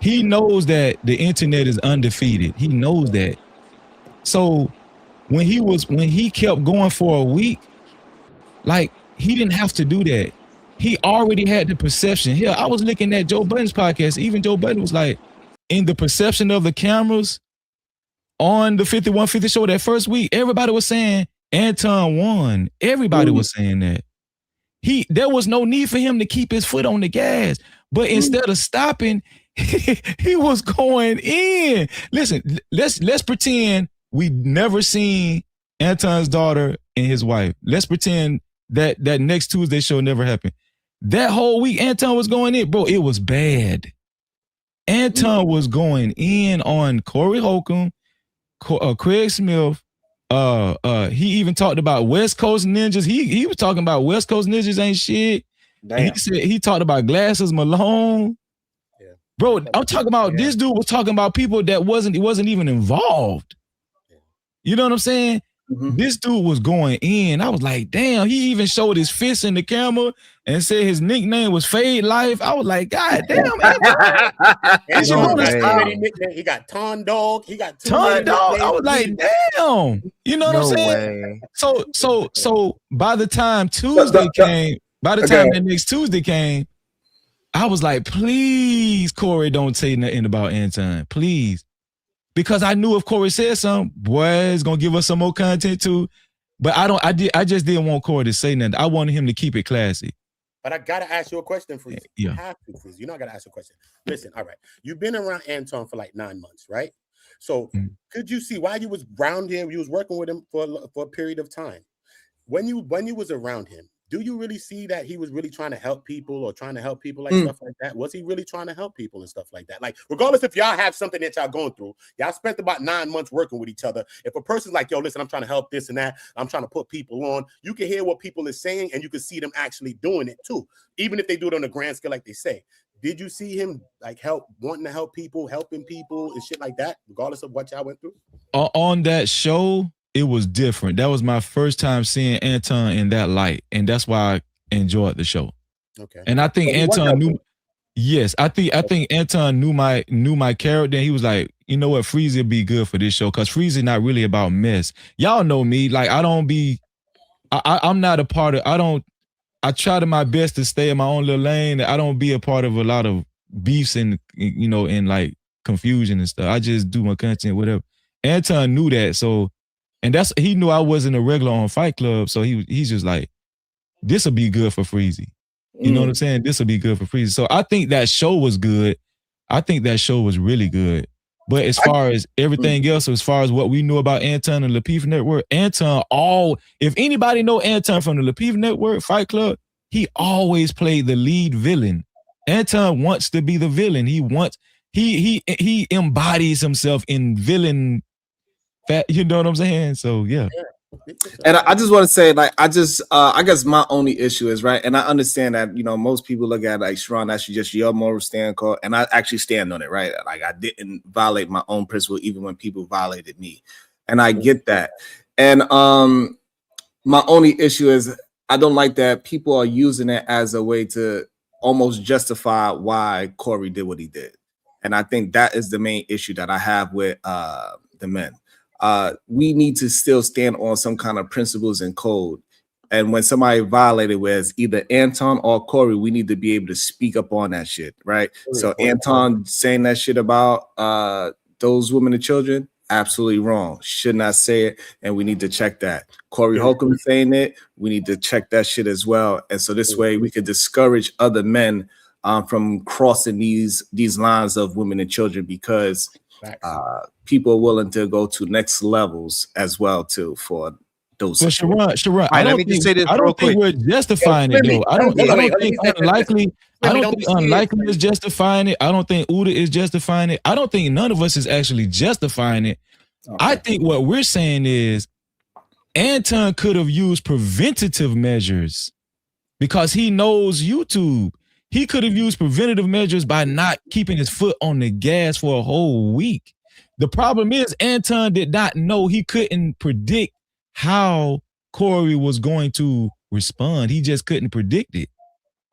He knows that the internet is undefeated. He knows that. So when he kept going for a week, like he didn't have to do that. He already had the perception. Here, I was looking at Joe Budden's podcast. Even Joe Budden was like, in the perception of the cameras on the 5150 show that first week, everybody was saying Anton won. Everybody was saying that. There was no need for him to keep his foot on the gas. But instead of stopping, he was going in. Listen, let's pretend we never seen Anton's daughter and his wife. Let's pretend that next Tuesday show never happened. That whole week, Anton was going in, bro. It was bad. Anton was going in on Corey Holcomb, Craig Smith. He even talked about West Coast Ninjas. He was talking about West Coast Ninjas ain't shit. He said he talked about Glasses Malone. Yeah. Bro, I'm talking about this dude was talking about people that wasn't even involved. Yeah. You know what I'm saying? Mm-hmm. This dude was going in. I was like, damn, he even showed his fist in the camera and said his nickname was Fade Life. I was like, God damn, man. He got Ton Dog. He got Ton Dog. I was like, damn. You know what I'm saying? So by the time Tuesday came, that next Tuesday came, I was like, please, Corey, don't say nothing about Anton. Please. Because I knew if Corey said something, boy, it's gonna give us some more content too. But I just didn't want Corey to say nothing. I wanted him to keep it classy. But I gotta ask you a question, Freeze. Yeah. You have to, Freeze. You know I gotta ask you a question. Listen, all right. You've been around Anton for like 9 months, right? So could you see while you was around him, you was working with him for a period of time? When you was around him, do you really see that he was really trying to help people or trying to help people like stuff like that? Was he really trying to help people and stuff like that? Like, regardless if y'all have something that y'all going through, y'all spent about 9 months working with each other. If a person's like, yo, listen, I'm trying to help this and that, I'm trying to put people on, you can hear what people are saying and you can see them actually doing it too. Even if they do it on a grand scale, like they say. Did you see him like wanting to help people, helping people and shit like that, regardless of what y'all went through? On that show, it was different. That was my first time seeing Anton in that light, and that's why I enjoyed the show. Okay. And I think Anton knew. Yes, I think Anton knew my character. And he was like, you know what, Freezy would be good for this show because Freezy not really about mess. Y'all know me. Like I'm not a part of. I try to my best to stay in my own little lane. I don't be a part of a lot of beefs and and like confusion and stuff. I just do my content, whatever. Anton knew that, so. And he knew I wasn't a regular on Fight Club, so he's just like, this will be good for Freezy. You know what I'm saying? This will be good for Freezy. So I think that show was good. I think that show was really good. But as far as everything else, as far as what we knew about Anton and Lapeef Network, if anybody know Anton from the Lapeef Network, Fight Club, he always played the lead villain. Anton wants to be the villain. He embodies himself in villain. You know what I'm saying? So yeah. And I just want to say, like, I guess my only issue is, right, and I understand that, most people look at like, Sharon, that's just your moral stand call, and I actually stand on it, right? Like, I didn't violate my own principle even when people violated me, and I get that. And my only issue is I don't like that people are using it as a way to almost justify why Corey did what he did, and I think that is the main issue that I have with the men. We need to still stand on some kind of principles and code. And when somebody violated with either Anton or Corey, we need to be able to speak up on that shit, right? So Anton saying that shit about those women and children, absolutely wrong. Should not say it, and we need to check that. Corey Holcomb is saying it. We need to check that shit as well. And so this way we could discourage other men from crossing these lines of women and children, because people are willing to go to next levels as well too for those. But Sharon, I let me just say this I real don't think quick. we're justifying it though. I don't think unlikely. I don't think unlikely is justifying it. I don't think Uda is justifying it. I don't think none of us is actually justifying it. I think what we're saying is Anton could have used preventative measures because he knows YouTube. He could have used preventative measures by not keeping his foot on the gas for a whole week. The problem is Anton did not know. He couldn't predict how Corey was going to respond. He just couldn't predict it,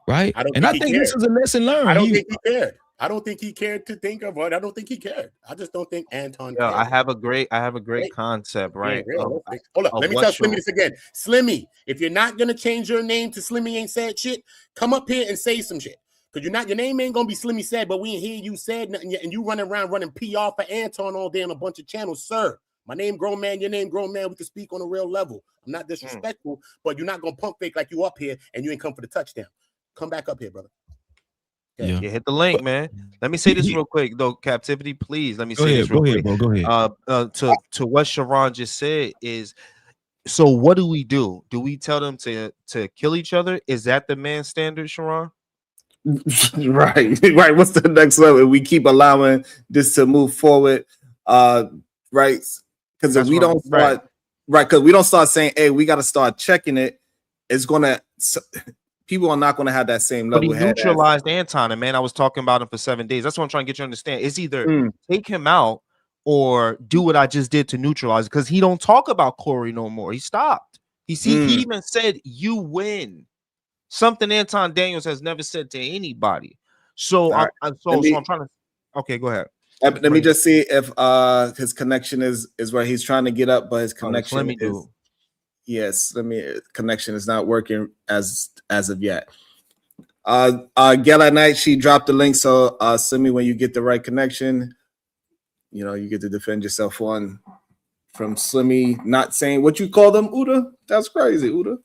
right? And I think this is a lesson learned. I don't think he cared. I don't think he cared to think of it. I don't think he cared. I just don't think Anton cared. I have a great concept, right? Hold up. Let me tell Slimmy this again. Slimmy, if you're not gonna change your name to Slimmy Ain't Said Shit, come up here and say some shit. Because your name ain't gonna be Slimmy Said, but we ain't hear you said nothing yet, and you running around running PR for Anton all day on a bunch of channels, sir. My name grown man, your name grown man. We can speak on a real level. I'm not disrespectful, but you're not gonna pump fake like you up here and you ain't come for the touchdown. Come back up here, brother. Yeah, you hit the link, man. Let me say this real quick, though. Captivity, please. Let me say this real quick. Bro, go ahead. To what Sharon just said is, so what do we do? Do we tell them to kill each other? Is that the man standard, Sharon? Right. What's the next level? We keep allowing this to move forward, right? Because if we don't start, because we don't start saying, "Hey, we got to start checking it," it's gonna. People are not going to have that same level. But he neutralized Anton, and man, I was talking about him for 7 days. That's what I'm trying to get you to understand. It's either take him out or do what I just did to neutralize, because he don't talk about Corey no more. He stopped. He even said, "You win," something Anton Daniels has never said to anybody. So I'm trying to. Okay, go ahead. Let me just see if his connection is where he's trying to get up, but his connection is. Yes, connection is not working as of yet. Gala Knight, she dropped the link, so send me when you get the right connection. You know, you get to defend yourself from Slimmy not saying what you call them, Uda. That's crazy, Uda.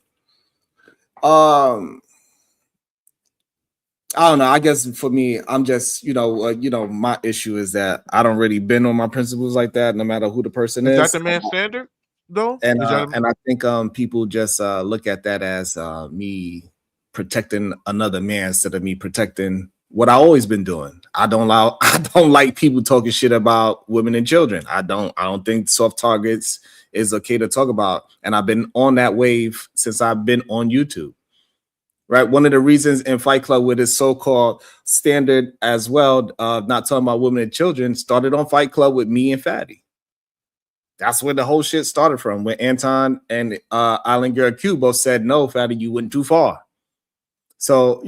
I don't know. I guess for me, I'm just, my issue is that I don't really bend on my principles like that, no matter who the person is. Is that the man standard, though? And I think people just look at that as me protecting another man instead of me protecting what I always been doing. I don't like people talking shit about women and children. I don't think soft targets is okay to talk about. And I've been on that wave since I've been on YouTube. Right. One of the reasons in Fight Club with his so-called standard as well, not talking about women and children, started on Fight Club with me and Fatty. That's where the whole shit started from. When Anton and Island Girl Q both said, "No, Fatty, you went too far." So,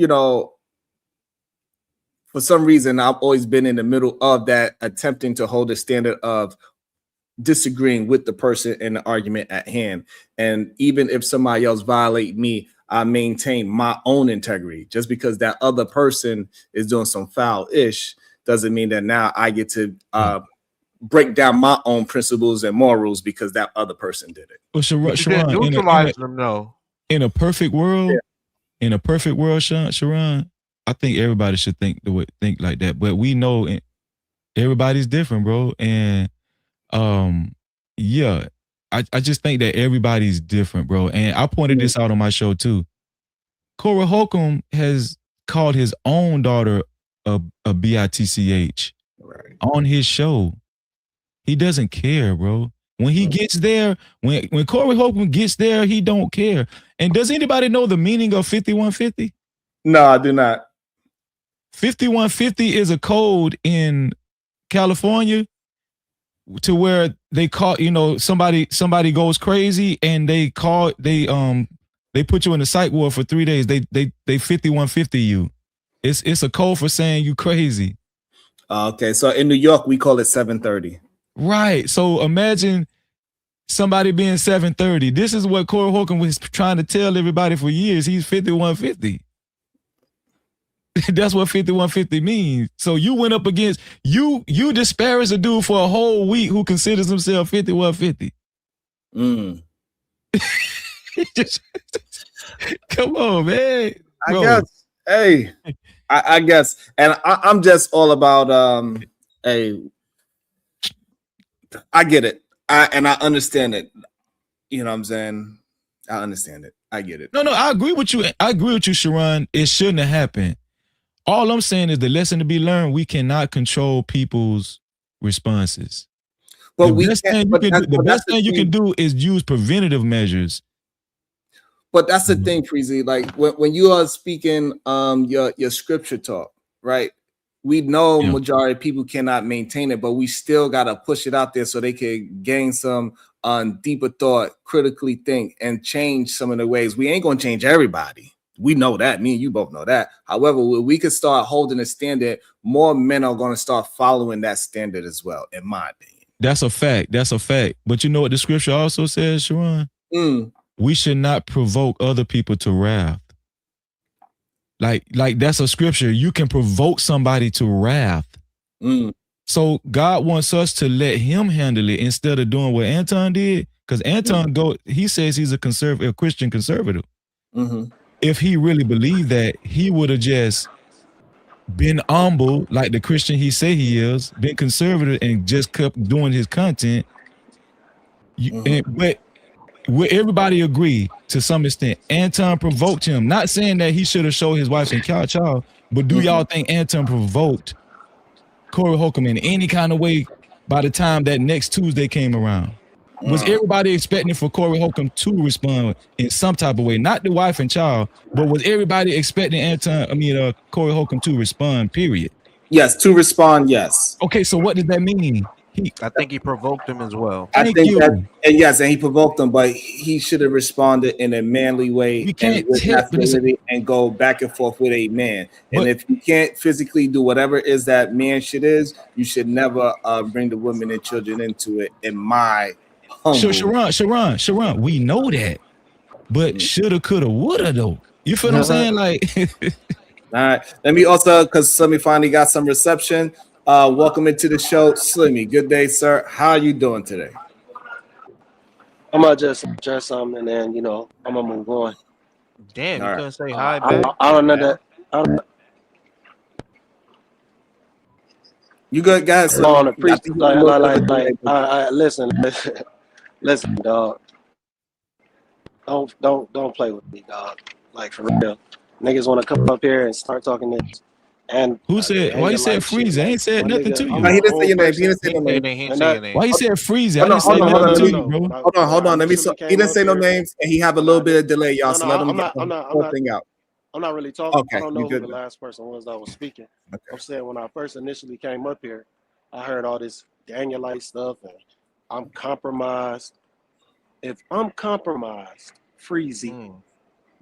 for some reason, I've always been in the middle of that, attempting to hold a standard of disagreeing with the person in the argument at hand. And even if somebody else violate me, I maintain my own integrity. Just because that other person is doing some foul-ish doesn't mean that now I get to break down my own principles and morals because that other person did it. Well, Sharon, in a perfect world, Sharon, I think everybody should think like that. But we know everybody's different, bro. And yeah, I just think that everybody's different, bro. And I pointed this out on my show too. Corey Holcomb has called his own daughter a bitch on his show. He doesn't care, bro. When he gets there, when Corey Holcomb gets there, he don't care. And does anybody know the meaning of 5150? No, I do not. 5150 is a code in California to where they call, somebody goes crazy and they put you in the psych ward for 3 days. They 5150 you. It's a code for saying you crazy. Okay, so in New York we call it 730. Right. So imagine somebody being 730. This is what Corey Holcomb was trying to tell everybody for years. He's 5150. That's what 5150 means. So you went up against you disparaged a dude for a whole week who considers himself 5150. Come on, man. I guess. Hey, I guess, and I'm just all about hey, I get it. I understand it. You know what I'm saying? I understand it. I get it. No, I agree with you. I agree with you, Sharon. It shouldn't have happened. All I'm saying is the lesson to be learned, we cannot control people's responses. But the best thing you can do is use preventative measures. But that's the thing, Freezy. Like when you are speaking your scripture talk, right? We know majority of people cannot maintain it, but we still gotta push it out there so they can gain some deeper thought, critically think, and change some of the ways. We ain't gonna change everybody. We know that. Me and you both know that. However, we could start holding a standard. More men are gonna start following that standard as well, in my opinion. That's a fact. That's a fact. But you know what the scripture also says, Sharon? We should not provoke other people to wrath. Like that's a scripture. You can provoke somebody to wrath. So God wants us to let him handle it instead of doing what Anton did. Because Anton he says he's a Christian conservative. If he really believed that, he would have just been humble like the Christian he say he is, been conservative and just kept doing his content. But will everybody agree to some extent Anton provoked him? Not saying that he should have showed his wife and child, but do y'all think Anton provoked Corey Holcomb in any kind of way by the time that next Tuesday came around? Was everybody expecting for Corey Holcomb to respond in some type of way? Not the wife and child, but was everybody expecting Corey Holcomb to respond, period? Yes, to respond, yes. Okay, so what does that mean? I think he provoked him as well. I think that, and yes, and he provoked him, but he should have responded in a manly way and go back and forth with a man. And if you can't physically do whatever it is that man shit is, you should never bring the women and children into it. In my humble, Sharon, we know that, but shoulda, coulda, woulda though. You feel what I'm saying? Like, all right. Let me also, because Slimmy finally got some reception. Welcome into the show, Slimmy. Good day, sir. How are you doing today? I'm gonna just address something and then I'm gonna move on. Damn, you couldn't say hi I back. don't know that. You good, guys? On a priest, listen, dog. Don't play with me, dog. Like for real, niggas want to come up here and start talking this. And who said? Why you said freeze? I ain't said nothing to you. He didn't say your name. He didn't say no name. Why you said freeze? I Hold didn't say nothing to you, bro. Hold on. Let me. He didn't say no names, and he have a little bit of delay, y'all. So let him get the whole thing out. I'm not really talking. Okay, I don't know who good. the last person was that was speaking. Okay. I'm saying when I first initially came up here, I heard all this Danielite stuff, and I'm compromised. If I'm compromised, Freezy,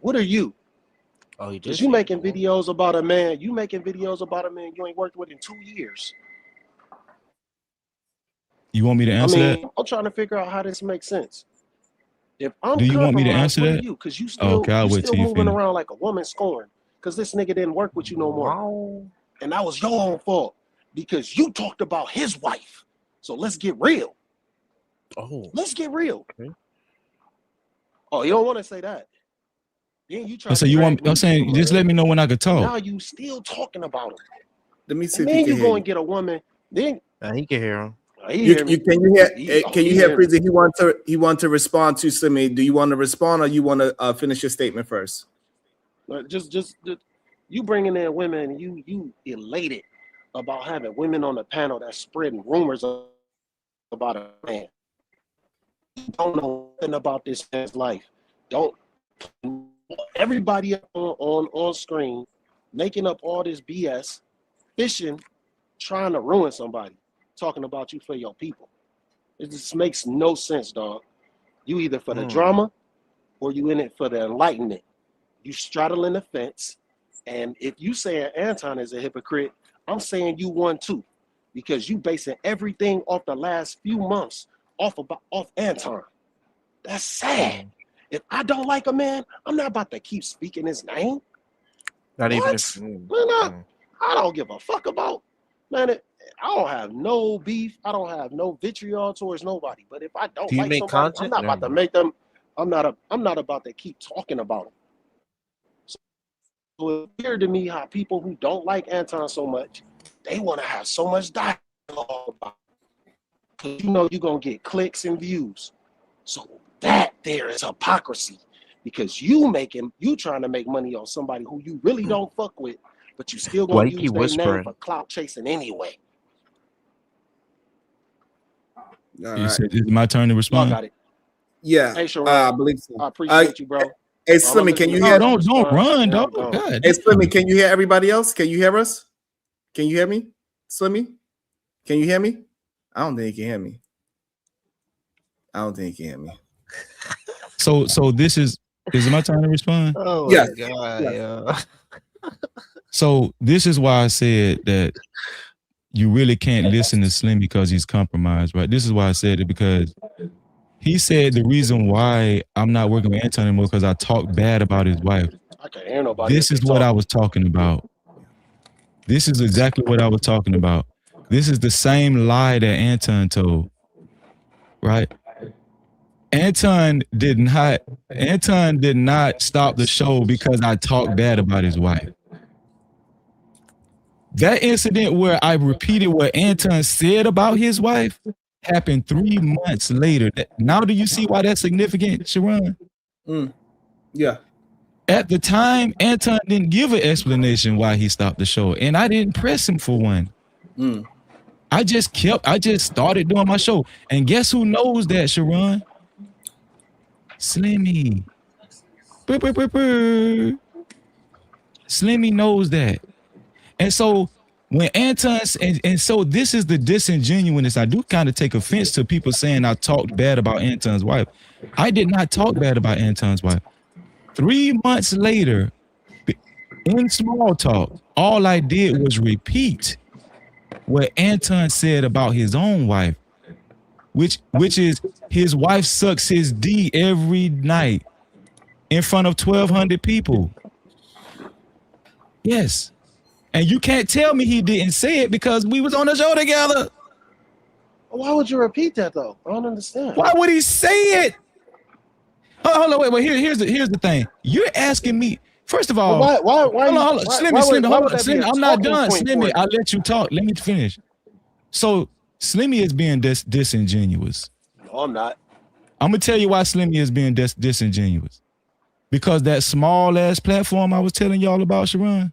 what are you? Oh, you Because you making videos about a man. You making videos about a man you ain't worked with in 2 years. You want me to answer that? I'm trying to figure out how this makes sense. If I'm Do you want me to answer that? Because you still, I'll wait till you moving finish. around like a woman scorned. Because this nigga didn't work with you no more. And that was your own fault. Because you talked about his wife. So let's get real. Let's get real. Okay. Oh, you don't want to say that. Then you try. So you want? I'm saying, just let me know when I could talk. Now you still talking about him. Let me see. And if then he you can go hear and get a woman. Then he can hear him. Can you hear Freezy? He want to respond to Slimmy. Do you want to respond, or you want to finish your statement first? Just you bringing in women. You elated about having women on the panel that's spreading rumors about a man. You don't know nothing about this man's life. Don't. Everybody on screen making up all this BS, fishing, trying to ruin somebody, talking about you for your people. It just makes no sense, dog. You either for the drama or you in it for the enlightenment. You straddling the fence, and if you saying Anton is a hypocrite, I'm saying you one too, because you basing everything off the last few months off Anton. That's sad. If I don't like a man, I'm not about to keep speaking his name. Not even What? Man, I don't give a fuck about, man. I don't have no beef. I don't have no vitriol towards nobody. But if I don't Do you like make somebody, content? I'm not about to make them. I'm not about to keep talking about them. So it's weird to me how people who don't like Anton so much, they want to have so much dialogue about it. Because you know you're gonna get clicks and views. So that there is hypocrisy. Because you trying to make money on somebody who you really don't fuck with, but you still Why gonna you use keep their name whispering? for clout chasing anyway. You said it's my turn to Y'all respond. got it. Yeah, Hey, Sharon, I believe so. I appreciate you, bro. Hey, I'm Slimmy, can you listening hear? to No, don't run, and dog. I'm gone. God. Hey, Slimmy, can you hear everybody else? Can you hear us? Can you hear me, Slimmy? Can you hear me? I don't think he can hear me. I don't think he can hear me. So this is it my turn to respond? Oh Yes. my god, Yes. yeah. So this is why I said that you really can't listen to Slim because he's compromised, right? This is why I said it, because he said the reason why I'm not working with Anton anymore because I talk bad about his wife. I can't hear nobody. This is what I was talking about. This is exactly what I was talking about. This is the same lie that Anton told, right? Anton did not stop the show because I talked bad about his wife. That incident where I repeated what Anton said about his wife happened 3 months later. Now do you see why that's significant, Sharon? Yeah. At the time, Anton didn't give an explanation why he stopped the show, and I didn't press him for one. I just started doing my show. And guess who knows that, Sharon? Slimmy. Slimmy knows that. And so when Anton, and so this is the disingenuousness. I do kind of take offense to people saying I talked bad about Anton's wife. I did not talk bad about Anton's wife. 3 months later, in small talk, all I did was repeat what Anton said about his own wife, which is his wife sucks his D every night in front of 1,200 people. Yes. And you can't tell me he didn't say it because we was on the show together. Why would you repeat that though? I don't understand. Why would he say it? Hold on, wait. Here's the thing. You're asking me. First of all, why hold on. Slimmy, I'm not done. Slimmy, I'll let you talk. Let me finish. So Slimmy is being disingenuous. No, I'm not. I'm gonna tell you why Slimmy is being disingenuous. Because that small ass platform I was telling y'all about, Sharon.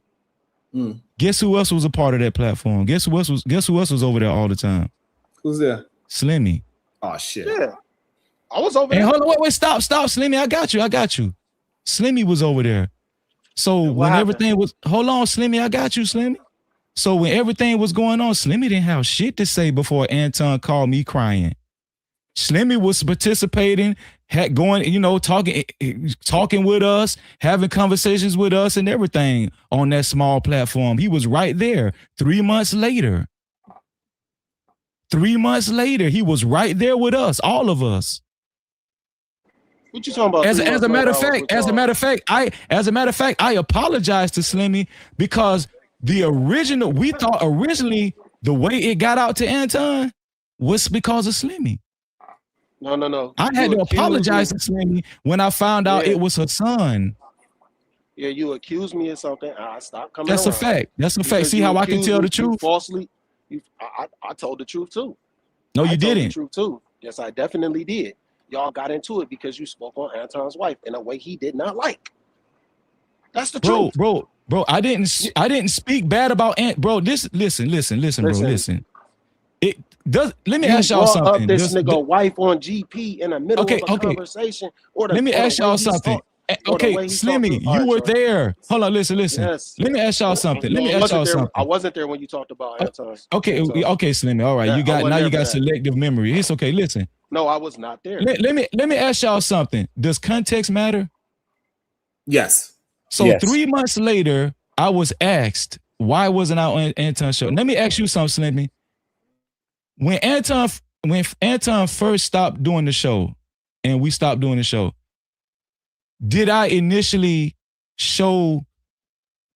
Guess who else was a part of that platform? Guess who else was over there all the time? Who's there? Slimmy. Oh shit. Yeah. I was over there. there. Hold on, wait, stop, Slimmy. I got you. Slimmy was over there. So when everything was, hold on, Slimmy, I got you, Slimmy. So when everything was going on, Slimmy didn't have shit to say before Anton called me crying. Slimmy was participating, talking with us, having conversations with us and everything on that small platform. He was right there 3 months later. 3 months later, he was right there with us, all of us. What you talking about? As a matter of fact, I apologize to Slimmy because we thought originally the way it got out to Anton was because of Slimmy. No. I had to apologize to Slimmy when I found out it was her son. Yeah, you accused me of something. I stopped coming. That's around. a fact. That's a fact. See how I can tell the truth? Falsely. I told the truth too. No, you I told didn't. the truth too. Yes, I definitely did. Y'all got into it because you spoke on Anton's wife in a way he did not like. That's the truth. Bro, I didn't speak bad about Ant. Bro, listen, bro, listen. Let me ask y'all something. Up this nigga wife on GP in the middle of a conversation. Let me ask y'all something. Okay, Slimmy, you were there. Hold on, listen. Yes. Let me ask y'all something. I wasn't there when you talked about Anton's. Okay, Slimmy. All right, you got selective memory. It's okay. Listen. No, I was not there. Let me ask y'all something. Does context matter? Yes. So 3 months later, I was asked why wasn't I on Anton's show. Let me ask you something, Slimmy. When Anton first stopped doing the show, and we stopped doing the show, did I initially show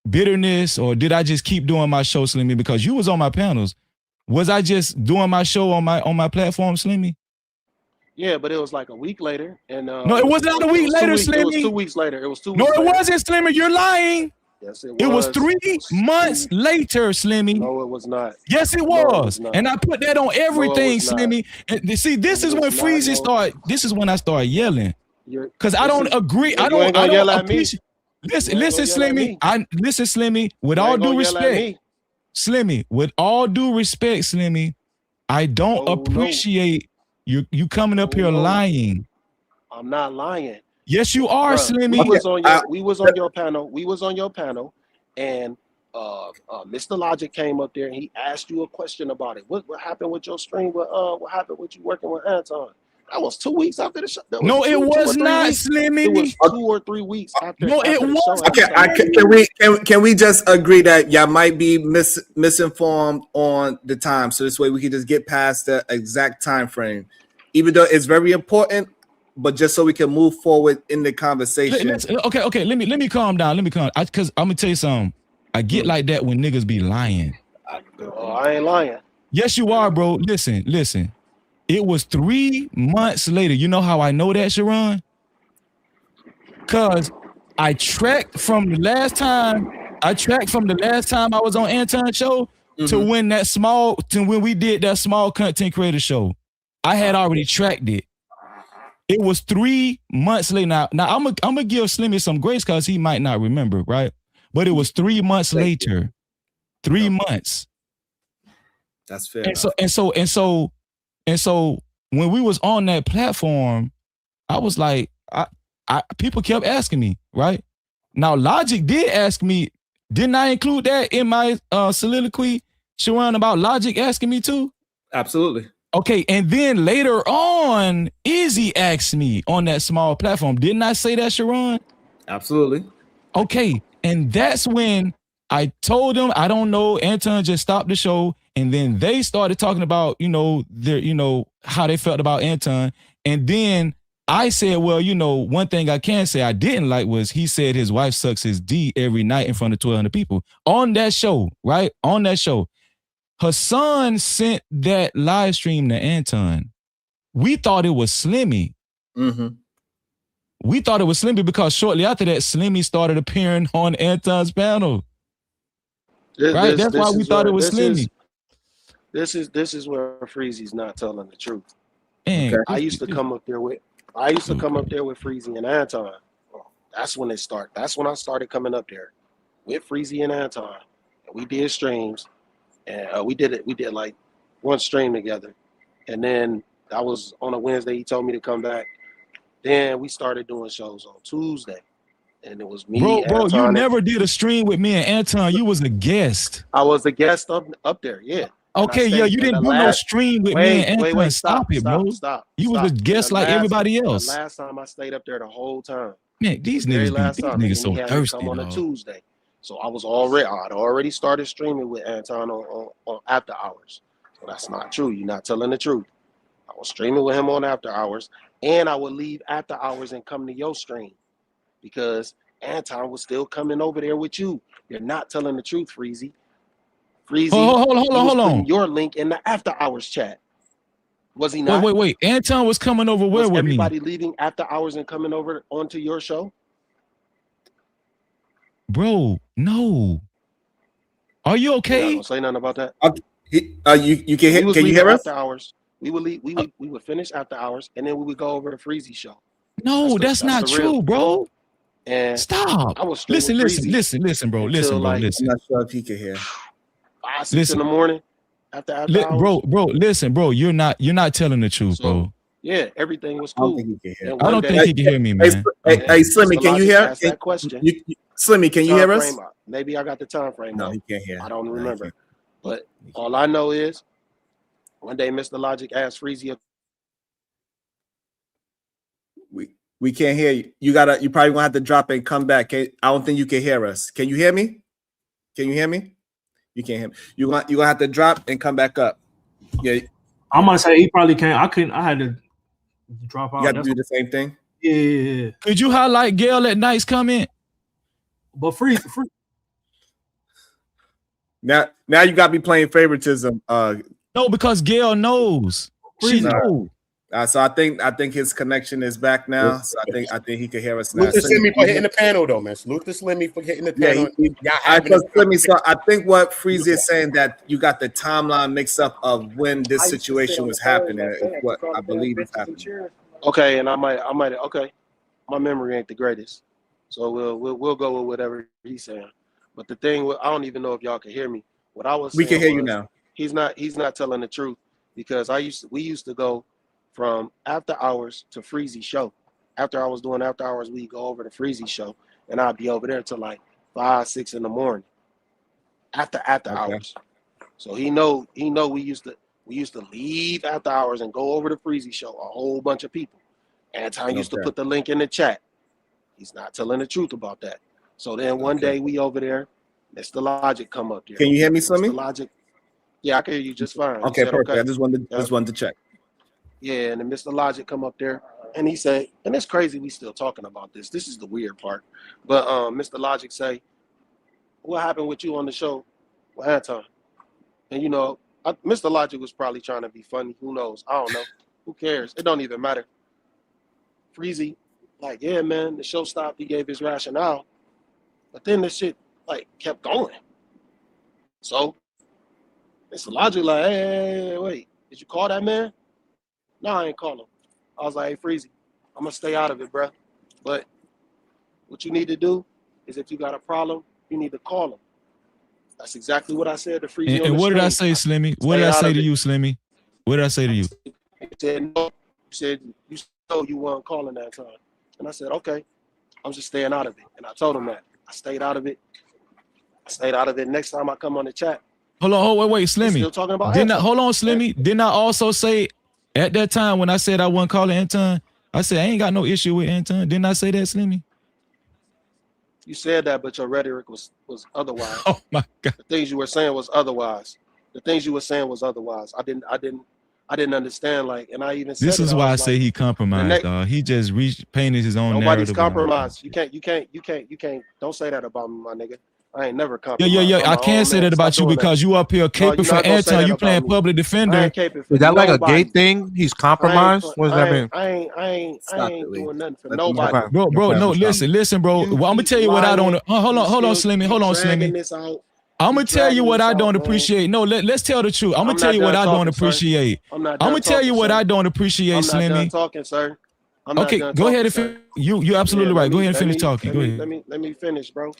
bitterness, or did I just keep doing my show, Slimmy? Because you was on my panels. Was I just doing my show on my platform, Slimmy? Yeah, but it was like a week later, and no, it was not a week later, Slimmy. It was 2 weeks later. It was 2 No, weeks it later. wasn't, Slimmy. You're lying. Yes, It was 3 months later, Slimmy. No, it was not. Yes, it No, it was. was not. And I put that on everything, was not. Slimmy. And see, this is when Freezy start. This is when I start yelling. Because I don't agree. I don't appreciate. Listen, Slimmy. Listen, Slimmy. With all due respect, Slimmy. With all due respect, Slimmy, I don't appreciate you coming up here lying. I'm not lying. Yes, you are, Slimmy. We was on your panel. We was on your panel, and Mr. Logic came up there and he asked you a question about it. What happened with your stream? What happened with you working with Anton? That was 2 weeks after the show. No, it was not, Slimmy. It was 2 or 3 weeks after. No, it was. Okay, can we just agree that y'all might be misinformed on the time, so this way we can just get past the exact time frame, even though it's very important. But just so we can move forward in the conversation. Okay. Let me calm down. Because I'm gonna tell you something. I get like that when niggas be lying. I ain't lying. Yes, you are, bro. Listen. It was 3 months later. You know how I know that, Sharon? Cause I tracked from the last time I was on Anton's show to when we did that small content creator show. I had already tracked it. It was 3 months later. Now I'm gonna give Slimmy some grace because he might not remember, right? But it was 3 months later. 3 months. That's fair. And so when we was on that platform, I was like, people kept asking me, right? Now Logic did ask me, didn't I include that in my soliloquy, Sharon, about Logic asking me too? Absolutely. Okay, and then later on, Izzy asked me on that small platform. Didn't I say that, Sharon? Absolutely. Okay, and that's when I told them, I don't know, Anton just stopped the show, and then they started talking about, how they felt about Anton, and then I said, well, one thing I can say I didn't like was he said his wife sucks his D every night in front of 1,200 people on that show, right? On that show. Hassan sent that live stream to Anton. We thought it was Slimmy. We thought it was Slimmy because shortly after that, Slimmy started appearing on Anton's panel. Right? That's why we thought it was Slimmy. This is where Freezy's not telling the truth. Okay. I used to come up there with Freezy and Anton. That's when it started. That's when I started coming up there with Freezy and Anton. And we did streams. And we did like one stream together. And then that was on a Wednesday. He told me to come back. Then we started doing shows on Tuesday. And it was me. Bro, Anton, you never did a stream with me and Anton. You was a guest. I was a guest up there, yeah. Okay, yeah, you didn't do no stream with me and Anton. Stop it, bro. You was a guest like everybody else. The last time I stayed up there the whole time. Man, these niggas so thirsty. Come on a Tuesday. So I'd already started streaming with Anton on after hours. So that's not true. You're not telling the truth. I was streaming with him on after hours, and I would leave after hours and come to your stream because Anton was still coming over there with you. You're not telling the truth, Freezy. Freezy, hold on. Your link in the after hours chat. Was he not? Wait. Anton was coming over where with me? Everybody leaving after hours and coming over onto your show? Bro, no. Are you okay? Don't say nothing about that. You can hear? Can you hear us? After hours, we would leave. We would finish after hours, and then we would go over to Freezy show. No, that's not true, bro. And stop. I was listen, bro. Listen. I'm not sure if he can hear. 5, 6 in the morning. After hours. Bro. Listen, bro. You're not telling the truth, bro. Yeah, everything was cool. I don't think he can hear. I don't think he can hear me, man. Hey, Slimmy, can you hear? That question. Slimmy, can you hear us? Maybe I got the time frame. No, he can't hear. I don't remember. But all I know is one day Mr. Logic asked Freezy. We can't hear you. You probably gonna have to drop and come back. I don't think you can hear us. Can you hear me? Can you hear me? You can't hear me. You're gonna have to drop and come back up. Yeah. I'm gonna say he probably can't. I had to drop out. You got to do the same thing. Yeah. Could you highlight Gail at Night's comment? But free. Now you got me playing favoritism. No, because Gail knows. She knows. So I think his connection is back now. So I think he can hear us now. Salute to Slimmy for hitting the panel, though, man. Salute to Slimmy for hitting the panel. So I think what Freezy is saying that you got the timeline mix up of when this situation was happening. Is what I believe is happening. Okay, and I might. Okay, my memory ain't the greatest, so we'll go with whatever he's saying. But the thing, I don't even know if y'all can hear me. What I was, we can hear you now. He's not telling the truth, because we used to go from after hours to Freezy show. After I was doing after hours, we go over to Freezy show, and I'd be over there till like 5, 6 in the morning. After hours, so he know we used to leave after hours and go over to Freezy show. A whole bunch of people. Anton used to put the link in the chat. He's not telling the truth about that. So then one day we over there, Mr. Logic come up there. Can you hear me, Slimmy? Mr. Logic. Yeah, I can hear you just fine. Okay, perfect. I just wanted to check. Yeah, and then Mr. Logic come up there, and he say, and it's crazy we still talking about this. This is the weird part. But Mr. Logic say, what happened with you on the show with Anton? And Mr. Logic was probably trying to be funny. Who knows? I don't know. Who cares? It don't even matter. Freezy, like, yeah, man, the show stopped. He gave his rationale. But then this shit, like, kept going. So, Mr. Logic, like, hey, wait, did you call that man? No, I ain't call him. I was like, hey, Freezy, I'm going to stay out of it, bro. But what you need to do is if you got a problem, you need to call him. That's exactly what I said to Freezy. And what did I say, Slimmy? What did I say to you, Slimmy? What did I say to you? You said, no. You said you weren't calling that time. And I said, okay, I'm just staying out of it. And I told him that. I stayed out of it. Next time I come on the chat. Hold on, wait, Slimmy. Still talking about hold on, Slimmy. Didn't I also say at that time when I said I wasn't calling Anton, I said I ain't got no issue with Anton. Didn't I say that, Slimmy? You said that, but your rhetoric was otherwise. Oh my God. The things you were saying was otherwise. I didn't understand. Like, and I even said this is why I say he compromised. He just painted his own nobody's narrative. Compromised. You can't. Don't say that about me, my nigga. I ain't never compromised. Yeah. I can't say that about you because you up here caping for Anton. You playing public defender. Is that like a gay thing? He's compromised? What does that mean? I ain't doing nothing for nobody. Bro, no, listen, bro. Well, I'm gonna tell you what I don't. Hold on, Slimmy. I'm gonna tell you what I don't appreciate. No, let's tell the truth. I'm gonna tell you what I don't appreciate. I'm gonna tell you what I don't appreciate, Slimmy. I'm not done talking, sir. Okay, go ahead and finish. You're absolutely right. Go ahead and finish talking. Go ahead. Let me finish, bro.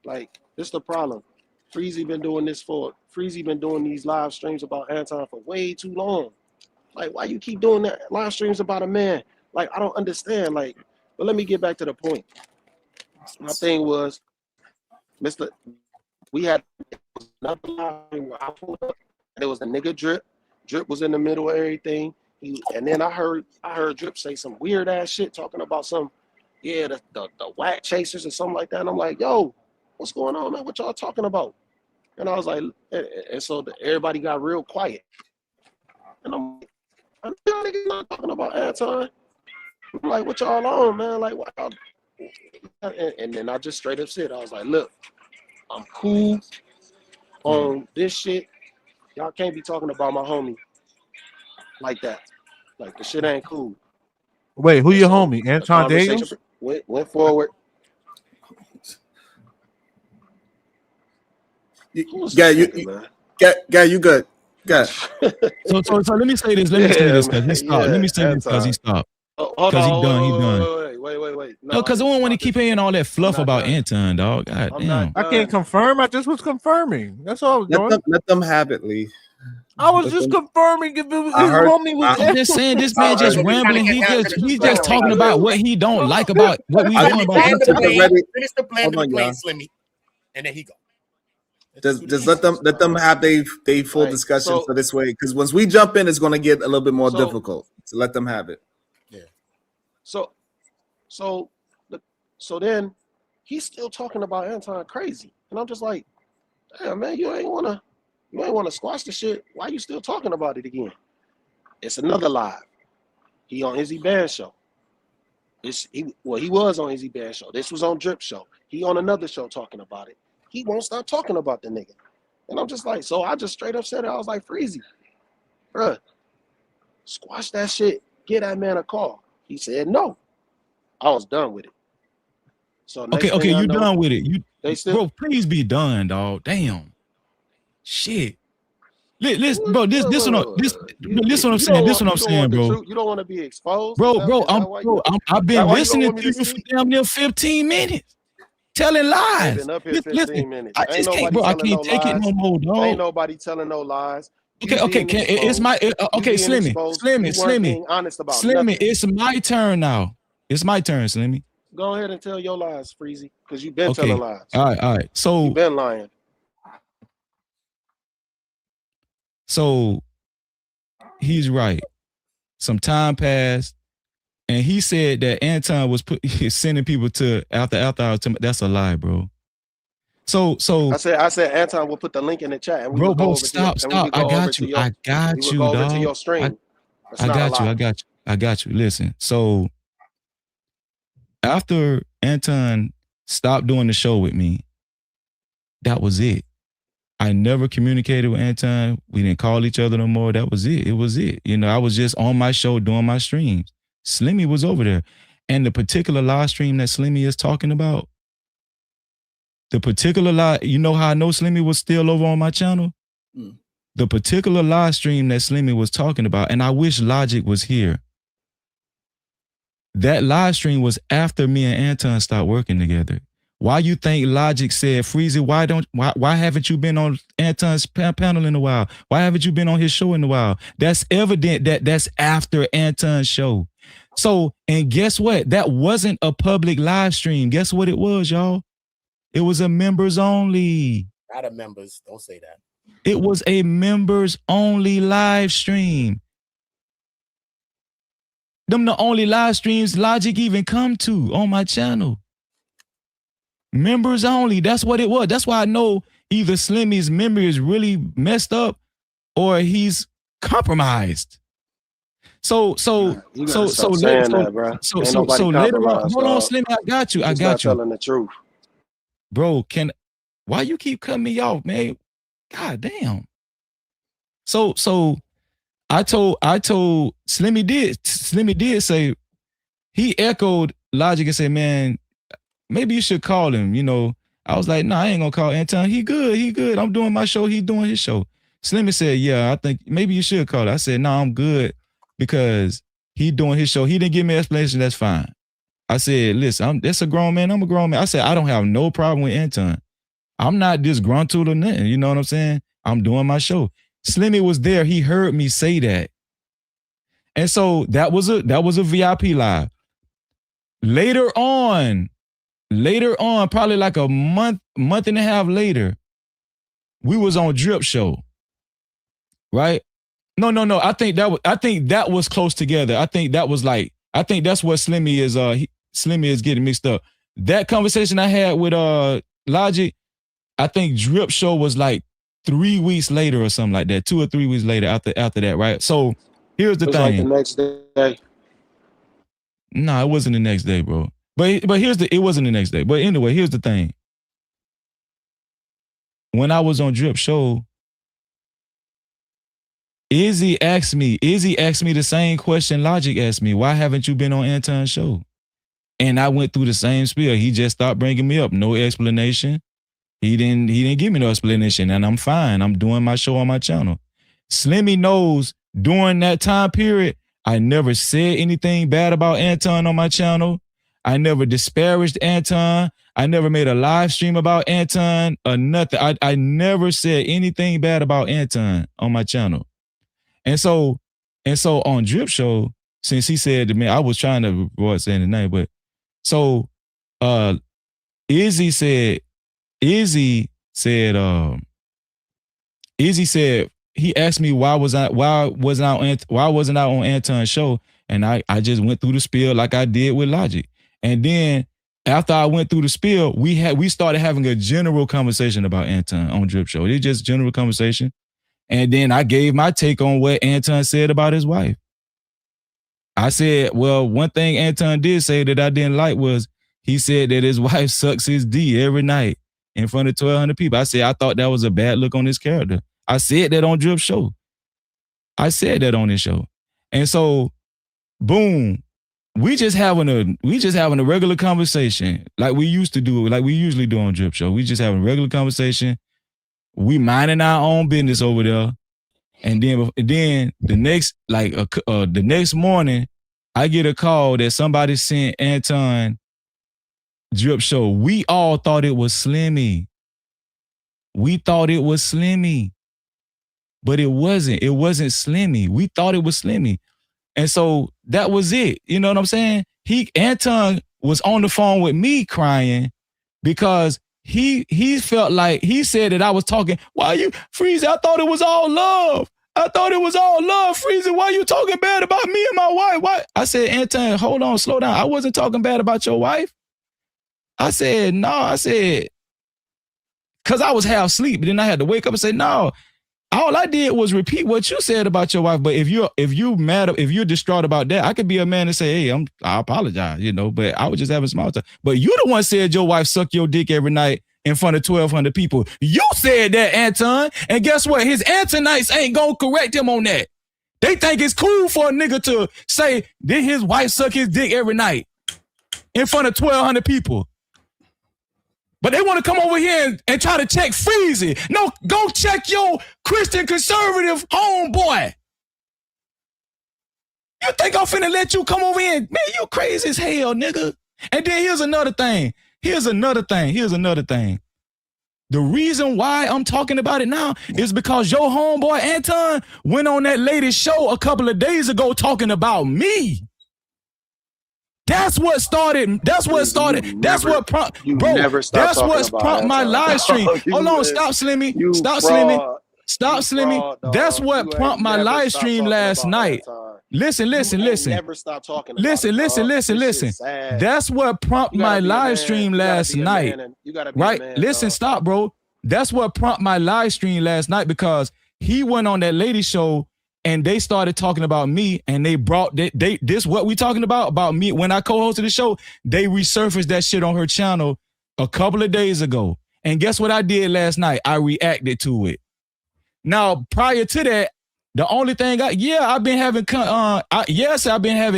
Like, this is the problem. Freezy been doing these live streams about Anton for way too long. Like, why you keep doing that live streams about a man? Like, I don't understand. Like, but let me get back to the point. My thing was, we had another live stream where I pulled up, and it was a nigga Drip. Drip was in the middle of everything. And then I heard Drip say some weird ass shit talking about the whack chasers or something like that. And I'm like, yo, what's going on, man? What y'all talking about? And I was like, and so everybody got real quiet. And I'm like, y'all niggas not talking about Anton. I'm like, what y'all on, man? Like, what y'all? And then I just straight up said, I was like, look, I'm cool on this shit. Y'all can't be talking about my homie like that. Like, the shit ain't cool. Wait, who your homie? Anton Daniels? Went forward. Yeah, you good. Got So let me say this. Because he stopped. Let me say this because he stopped. Because he done. Wait. No, because I don't want to keep hearing all that fluff about Anton, dog. God damn. I can't confirm. I just was confirming. That's all I was doing. Let them have it, Lee. I was just confirming if it was his homie was. I'm just saying this man just rambling. He's just talking about what he don't like about what we doing about Anton. Finish the blame the plane, Slimmy, and then he go. Just let them have they full discussion for this way, because once we jump in, it's going to get a little bit more difficult. So let them have it. Yeah. So then he's still talking about Anton crazy, and I'm just like, damn, man, you ain't wanna squash the shit. Why you still talking about it again? It's another live. He on Izzy Band show. He was on Izzy Band show. This was on Drip show. He on another show talking about it. He won't stop talking about the nigga. And I'm just like, so I just straight up said it. I was like, Freezy, bruh, squash that shit. Get that man a call. He said no. I was done with it. So next Okay, thing I you know, done with it. they still, Bro, please be done, dog. Damn. Shit. Listen, bro, this what I'm saying. This what I'm saying, bro. You don't want to be exposed, Bro, I've is been that why you don't listening want me to to you for speak? damn near 15 minutes. Telling I lies. ain't been up here 15 minutes. I just can't, bro. I can't take it no more, dog. Ain't nobody telling no lies. Okay, it's my okay, Slimmy. You weren't being honest about Slimmy, nothing. it's my turn now. It's my turn, Slimmy. Go ahead and tell your lies, Freezy, because you've been Okay. telling lies. All right. So You've been lying. So he's right. Some time passed, and he said that Anton was sending people to after hours. That's a lie, bro. So I said Anton will put the link in the chat, and we will go bro, over stop. I got you. I got we will you, go over dog. to your stream. I got you. Listen. So after Anton stopped doing the show with me, that was it. I never communicated with Anton. We didn't call each other no more. That was it. It was it. You know, I was just on my show doing my streams. Slimmy was over there. And the particular live stream that Slimmy is talking about, the particular live, you know how I know Slimmy was still over on my channel? The particular live stream that Slimmy was talking about, and I wish Logic was here. That live stream was after me and Anton stopped working together. Why you think Logic said, Freezy, why haven't you been on Anton's panel in a while? Why haven't you been on his show in a while? That's evident that that's after Anton's show. So, and guess what? That wasn't a public live stream. Guess what it was, y'all? It was a members only. Not a members. Don't say that. It was a members only live stream. Them the only live streams Logic even come to on my channel. Members only. That's what it was. That's why I know either Slimmy's memory is really messed up or he's compromised. So later on, hold on, Slimmy, I got you. Telling the truth. Bro, why you keep cutting me off, man? God damn. So I told Slimmy did say, he echoed Logic and said, man, maybe you should call him. You know, I was like, nah, I ain't gonna call Anton. He good. I'm doing my show. He doing his show. Slimmy said, yeah, I think maybe you should call it. I said, no, I'm good because he doing his show. He didn't give me an explanation. That's fine. I said, listen, that's a grown man. I'm a grown man. I said, I don't have no problem with Anton. I'm not disgruntled or nothing. You know what I'm saying? I'm doing my show. Slimmy was there. He heard me say that. And so that was a VIP live. Later on, probably like a month and a half later, we was on Drip Show. Right? No. I think that was close together. I think that's what Slimmy is getting mixed up. That conversation I had with Logic, I think Drip Show was like 3 weeks later or something like that. 2 or 3 weeks later after that, right? So here's the thing. Like the next day. No, it wasn't the next day, bro. But it wasn't the next day. But anyway, here's the thing. When I was on Drip Show, Izzy asked me the same question Logic asked me. Why haven't you been on Anton's show? And I went through the same spiel. He just stopped bringing me up. No explanation. He didn't give me no explanation, and I'm fine. I'm doing my show on my channel. Slimmy knows during that time period, I never said anything bad about Anton on my channel. I never disparaged Anton. I never made a live stream about Anton or nothing. I never said anything bad about Anton on my channel. And so on Drip Show, since he said to me, I was trying to avoid saying the name, but so Izzy said he asked me why wasn't I on Anton's show, and I just went through the spiel like I did with Logic. And then after I went through the spiel, we started having a general conversation about Anton on Drip Show. It's just general conversation. And then I gave my take on what Anton said about his wife. I said, well, one thing Anton did say that I didn't like was he said that his wife sucks his D every night. in front of 1,200 people. I said I thought that was a bad look on his character. I said that on Drip Show. I said that on his show. And so, boom, we just having a regular conversation like we used to do, like we usually do on Drip Show. We just having a regular conversation. We minding our own business over there. And then the next morning, I get a call that somebody sent Anton Drip Show. We all thought it was Slimmy. But it wasn't. It wasn't Slimmy. We thought it was Slimmy. And so that was it. You know what I'm saying? Anton was on the phone with me crying because he felt like he said that I was talking. Why you, Freezy? I thought it was all love. Freezy. Why you talking bad about me and my wife? Why? I said, Anton, hold on, slow down. I wasn't talking bad about your wife. I said, no. Because I was half asleep, but then I had to wake up and say, no. All I did was repeat what you said about your wife. But if you're mad, if you're distraught about that, I could be a man and say, hey, I apologize, but I was just having small talk. But you the one said your wife suck your dick every night in front of 1,200 people. You said that, Anton. And guess what? His Antonites ain't gonna correct him on that. They think it's cool for a nigga to say that his wife suck his dick every night in front of 1,200 people. But they want to come over here and try to check Freezy. No, go check your Christian conservative homeboy. You think I'm finna let you come over here? Man, you crazy as hell, nigga. And then here's another thing. The reason why I'm talking about it now is because your homeboy Anton went on that lady's show a couple of days ago talking about me. That's what started. That's what prompted my live stream. Hold on, stop, Slimmy. Stop, Slimmy. That's what prompted my live stream last night. Listen. Never stop talking. Listen. That's what prompted my live stream last night. Right? Listen, stop, bro. That's what prompted my live stream last night because he went on that lady show. And they started talking about me, and they brought this what we talking about me when I co-hosted the show. They resurfaced that shit on her channel a couple of days ago. And guess what I did last night? I reacted to it. Now, prior to that, the only thing I've been having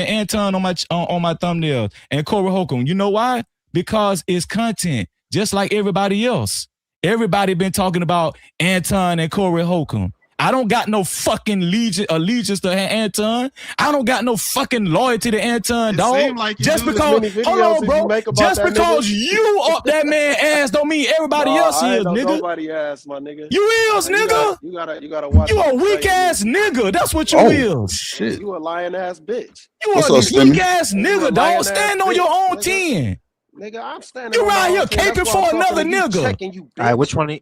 Anton on my thumbnails and Corey Holcomb. You know why? Because it's content, just like everybody else. Everybody been talking about Anton and Corey Holcomb. I don't got no fucking allegiance to Anton. I don't got no fucking loyalty to Anton, dog. Like just because, hold on, bro. Just because you up that man ass don't mean everybody else is, nigga. Nobody ass, my nigga. You is, nigga. You gotta watch. You a weak ass nigga. That's what you is. Shit. You a lying ass bitch. You a weak ass nigga, dog. Stand on your own 10. Nigga, I'm standing. You right here caping for another nigga. All right, which one?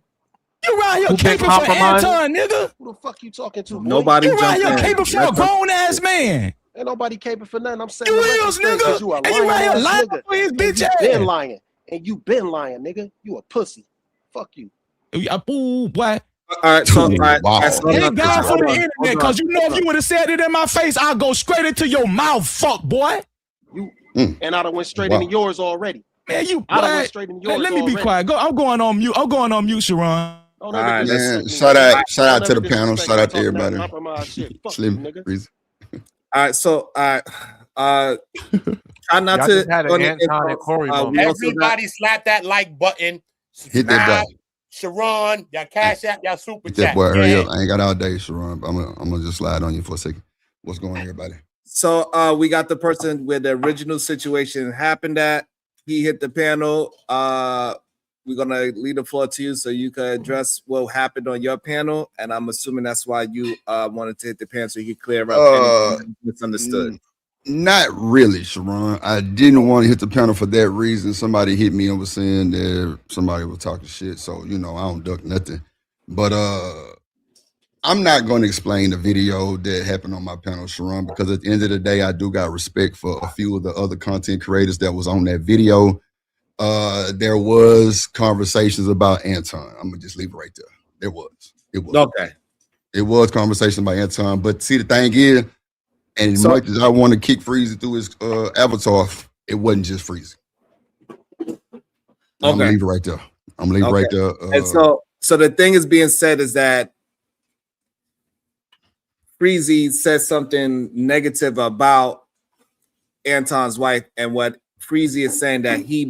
You right here caping for Anton, nigga. Who the fuck you talking to? Boy? Nobody. You right here caping for a grown ass man. Ain't nobody caping for nothing. I'm saying you is, nigga. And you right here lying for his bitch ass. Been lying, and you been lying, nigga. You a pussy. Fuck you. Ooh, boy. All right, so thank God for the internet, because you know if you would have said it in my face, I'll go straight into your mouth, fuck boy. And I'd have went straight into yours already. Man, I'd have went straight into yours. Let me be quiet. I'm going on mute. Sharon. All right, man. Shout out to the panel. Shout out to everybody. Slim, Freezy. All right, so try not to. Everybody slap that like button. Hit that button. Sharon, y'all cash out, y'all super That chat. boy, hurry up. I ain't got all day, Sharon. I'm gonna just slide on you for a second. What's going on, everybody? So we got the person where the original situation happened at. He hit the panel. We're gonna leave the floor to you so you can address what happened on your panel, and I'm assuming that's why you wanted to hit the panel so you could clear up anything misunderstood. Not really, Sharon. I didn't want to hit the panel for that reason. Somebody hit me and was saying that somebody was talking shit, so I don't duck nothing. But I'm not going to explain the video that happened on my panel, Sharon, because at the end of the day, I do got respect for a few of the other content creators that was on that video. There was conversations about Anton. I'm gonna just leave it right there. It was okay. It was conversation about Anton, but see, the thing is, and as much as I want to kick Freezy through his avatar, it wasn't just Freezy. I'm gonna leave it right there. I'm gonna leave right there. And so the thing is being said is that Freezy said something negative about Anton's wife, and what Freezy is saying that he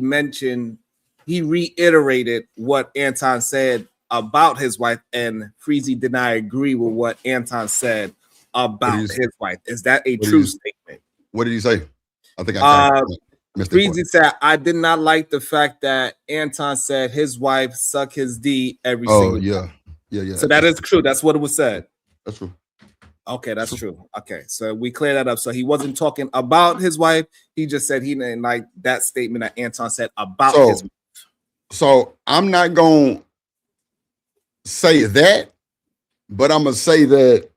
reiterated what Anton said about his wife, and Freezy did not agree with what Anton said about his wife. Is that a true statement? What did he say? I think I missed it. Freezy said, I did not like the fact that Anton said his wife suck his D every single time. Yeah. So that is true. That's what it was said. That's true. Okay, that's true. Okay, so we clear that up. So he wasn't talking about his wife. He just said he didn't like that statement that Anton said about his wife. So I'm not gonna say that, but I'm gonna say that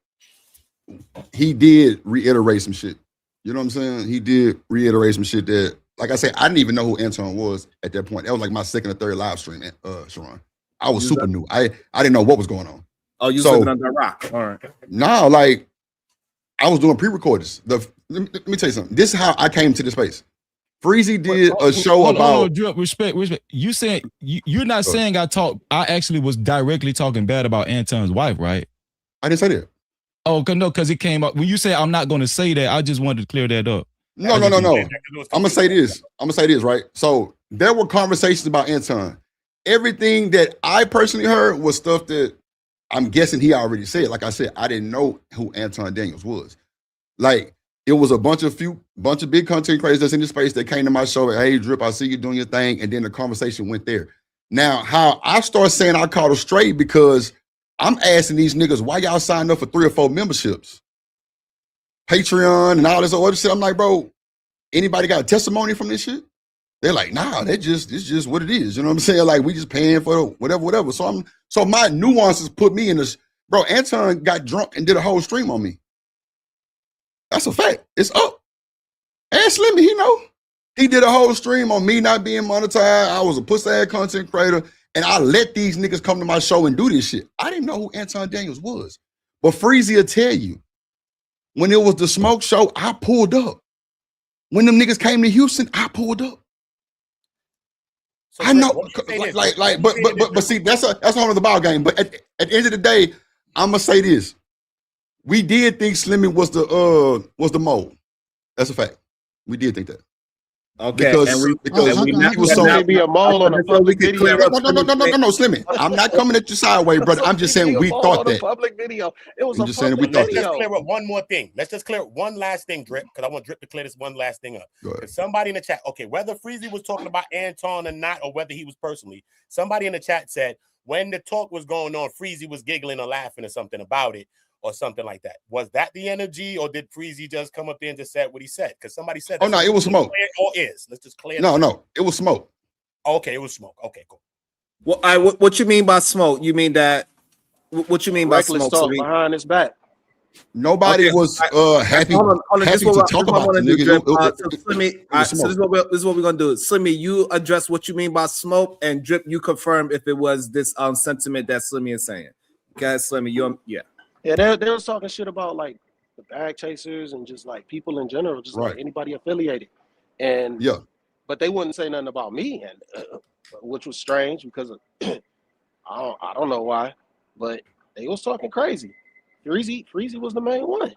he did reiterate some shit. You know what I'm saying? He did reiterate some shit that, like I said, I didn't even know who Anton was at that point. That was like my second or third live stream, Sharon. I was super new. I didn't know what was going on. Oh, you was living under a rock. All right. No, like I was doing pre-recordings. Let me tell you something. This is how I came to this space. Freezy did a show about Drip, respect. You said you're not saying I actually was directly talking bad about Anton's wife, right? I didn't say that. Oh, because it came up when you say I'm not going to say that. I just wanted to clear that up. No. I'm gonna say this. Right. So there were conversations about Anton. Everything that I personally heard was stuff that I'm guessing he already said. Like I said, I didn't know who Anton Daniels was. Like it was a bunch of big content creators that's in the space that came to my show. Hey, Drip, I see you doing your thing, and then the conversation went there. Now, how I start saying I caught a straight because I'm asking these niggas why y'all signed up for 3 or 4 memberships, Patreon, and all this other shit. I'm like, bro, anybody got a testimony from this shit? They're like, nah, it's just what it is. You know what I'm saying? Like we just paying for whatever. So my nuances put me in this. Bro, Anton got drunk and did a whole stream on me. That's a fact. It's up. And Slimmy, he know. He did a whole stream on me not being monetized. I was a pussy-ass content creator, and I let these niggas come to my show and do this shit. I didn't know who Anton Daniels was. But Freezy will tell you, when it was the smoke show, I pulled up. When them niggas came to Houston, I pulled up. So I know, but see, that's a whole other ball game. But at the end of the day, I'm gonna say this: we did think Slimmy was the mole. That's a fact. We did think that. Okay, because he was so be a mole on a public video. No, Slimmy. I'm not coming at you sideways, brother. I'm just saying we thought that. Public video. It was I'm just saying we thought that. Let's just clear up one more thing. Let's just clear one last thing, Drip, because I want Drip to clear this one last thing up. Somebody in the chat, okay, whether Freezy was talking about Anton or not, or whether he was personally, somebody in the chat said when the talk was going on, Freezy was giggling or laughing or something about it, or something like that. Was that the energy, or did Freezy just come up there and just said what he said? Because somebody said, "Oh no, it was smoke." Or is let's just clear. No, it was smoke. Okay, it was smoke. Okay, cool. Well, what you mean by smoke? You mean that? What you mean by smoke? Talk behind his back. Nobody was happy to talk about the nigga. So this is what we're gonna do. Slimmy, you address what you mean by smoke, and Drip, you confirm if it was this sentiment that Slimmy is saying. Okay, Slimmy, Yeah, they was talking shit about like the bag chasers and just like people in general, just like anybody affiliated. And but they wouldn't say nothing about me, and which was strange because I don't know why, but they was talking crazy. Freezy was the main one.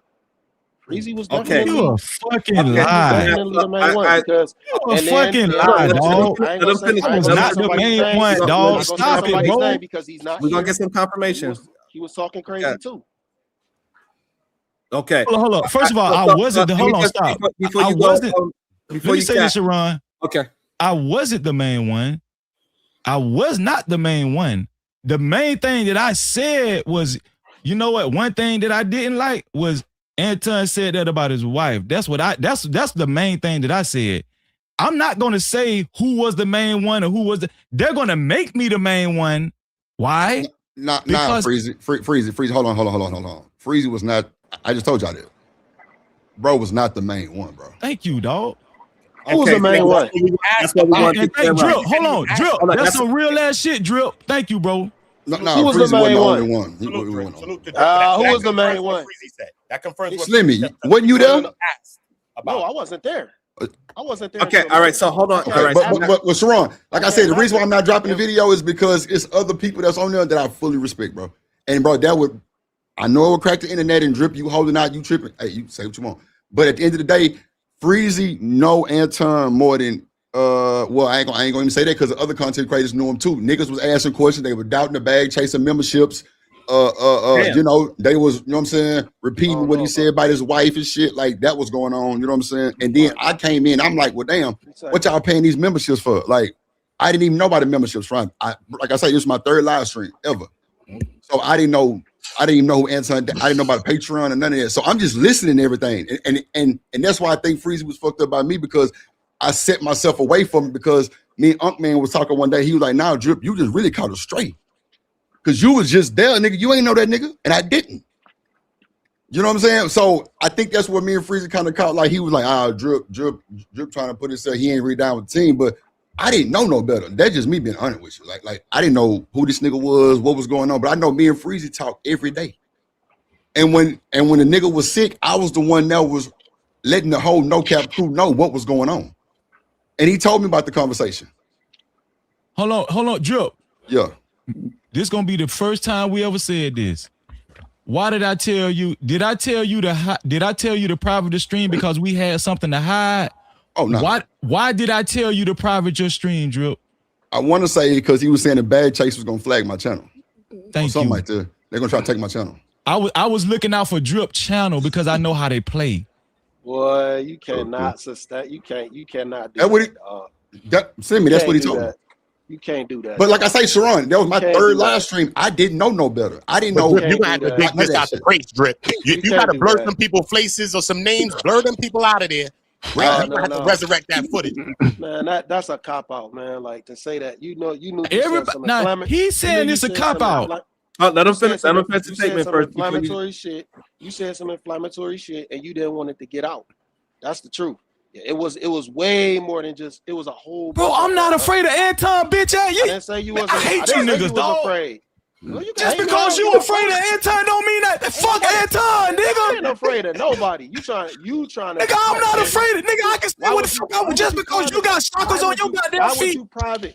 Freezy was definitely you a fucking lie. Definitely the main one because you a fucking lie, dog. I was not the main one, dog. Stop it, bro. Because he's not. We're gonna get some confirmation. He was talking crazy too. Okay. Hold on. First of all, I wasn't the. Hold on, stop. I wasn't. Let me say this, Sharon. Okay. I wasn't the main one. I was not the main one. The main thing that I said was, you know what? One thing that I didn't like was Anton said that about his wife. That's the main thing that I said. I'm not gonna say who was the main one or who was they're gonna make me the main one. Why? Nah, Freezy. Hold on. Freezy was not. I just told y'all that. Bro was not the main one, bro. Thank you, dog. Who was the main one? That's what we want to Drip, hold on, Drip. That's some real ass shit, Drip. Thank you, bro. No, who was the main one? Who was the main one? That confirms Slimmy, wasn't you there? No, I wasn't there. I wasn't there. Okay, all right. So hold on. All right, but Sharon, like I said, the reason why I'm not dropping the video is because it's other people that's on there that I fully respect, bro. And bro, that would, I know it would crack the internet and drip. You holding out, you tripping. Hey, you say what you want. But at the end of the day, Freezy know Anton more than well, I ain't gonna even say that because the other content creators knew him too. Niggas was asking questions, they were doubting the bag, chasing memberships. You know, they was, you know what I'm saying, repeating what he said about his wife and shit. Like that was going on, you know what I'm saying? And then I came in, I'm like, well, damn, what y'all paying these memberships for? Like, I didn't even know about the memberships from. Like I said, this is my third live stream ever. So I didn't even know who Anton, I didn't know about Patreon and none of that. So I'm just listening to everything. And that's why I think Freezy was fucked up by me, because I set myself away from it, because me and Unk Man was talking one day. He was like, nah, Drip, you just really caught us straight. Cause you was just there, nigga. You ain't know that nigga. And I didn't. You know what I'm saying? So I think that's what me and Freezy kind of caught. Like he was like, Drip trying to put himself, he ain't really down with the team. But I didn't know no better. That's just me being honest with you. Like I didn't know who this nigga was, what was going on. But I know me and Freezy talk every day. And when the nigga was sick, I was the one that was letting the whole No Cap crew know what was going on. And he told me about the conversation. Hold on, Drip. Yeah. This gonna be the first time we ever said this. Why did I tell you? Did I tell you to private the stream because we had something to hide? Oh no. Why did I tell you to private your stream, Drip? I want to say because he was saying the bad chase was gonna flag my channel. Thank something you. like that. They're gonna try to take my channel. I was looking out for Drip channel because I know how they play. Boy, you cannot sustain. You cannot do That's what that. That's what he told me. You can't do that. But like I say, Sharon, that was my third live stream. I didn't know no better. I didn't know. You gonna have to dig this out the crates, Drip. You gotta blur some people faces or some names, blur them people out of there. You have to resurrect that footage. Man, that's a cop out, man. Like to say that, you knew everybody. Now he's saying it's a cop out. Let him finish. Let him finish the statement first. Inflammatory shit. You said some inflammatory shit, and you didn't want it to get out. That's the truth. It was way more than just. It was a whole. Bro, I'm not afraid of Anton, bitch. I didn't say you wasn't. I hate you niggas, dog. Afraid. Just because you afraid of Anton don't mean that. Fuck Anton, nigga. I ain't afraid of nobody. You trying to. Nigga, I'm not afraid of. Nigga, I can say what the fuck I want just because you got shackles on your goddamn feet.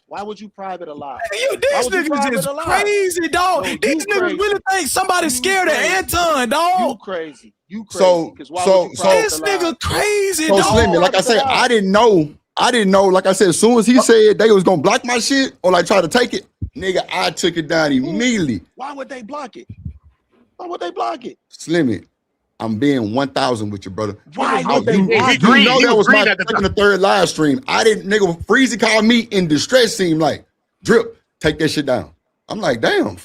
Why would you private a lot? These niggas is crazy, dog. These niggas really think somebody's scared of Anton, dog. You crazy. So this nigga crazy, so dog. Slimmy, like I said, I didn't know. Like I said, as soon as he said they was gonna block my shit or like try to take it, nigga, I took it down immediately. Why would they block it? Why would they block it? Slimmy, I'm being 1,000 with you, brother. Why would they block it? You know that was my second or third live stream. I didn't, nigga, Freezy called me in distress, seemed like, Drip, take that shit down. I'm like, damn.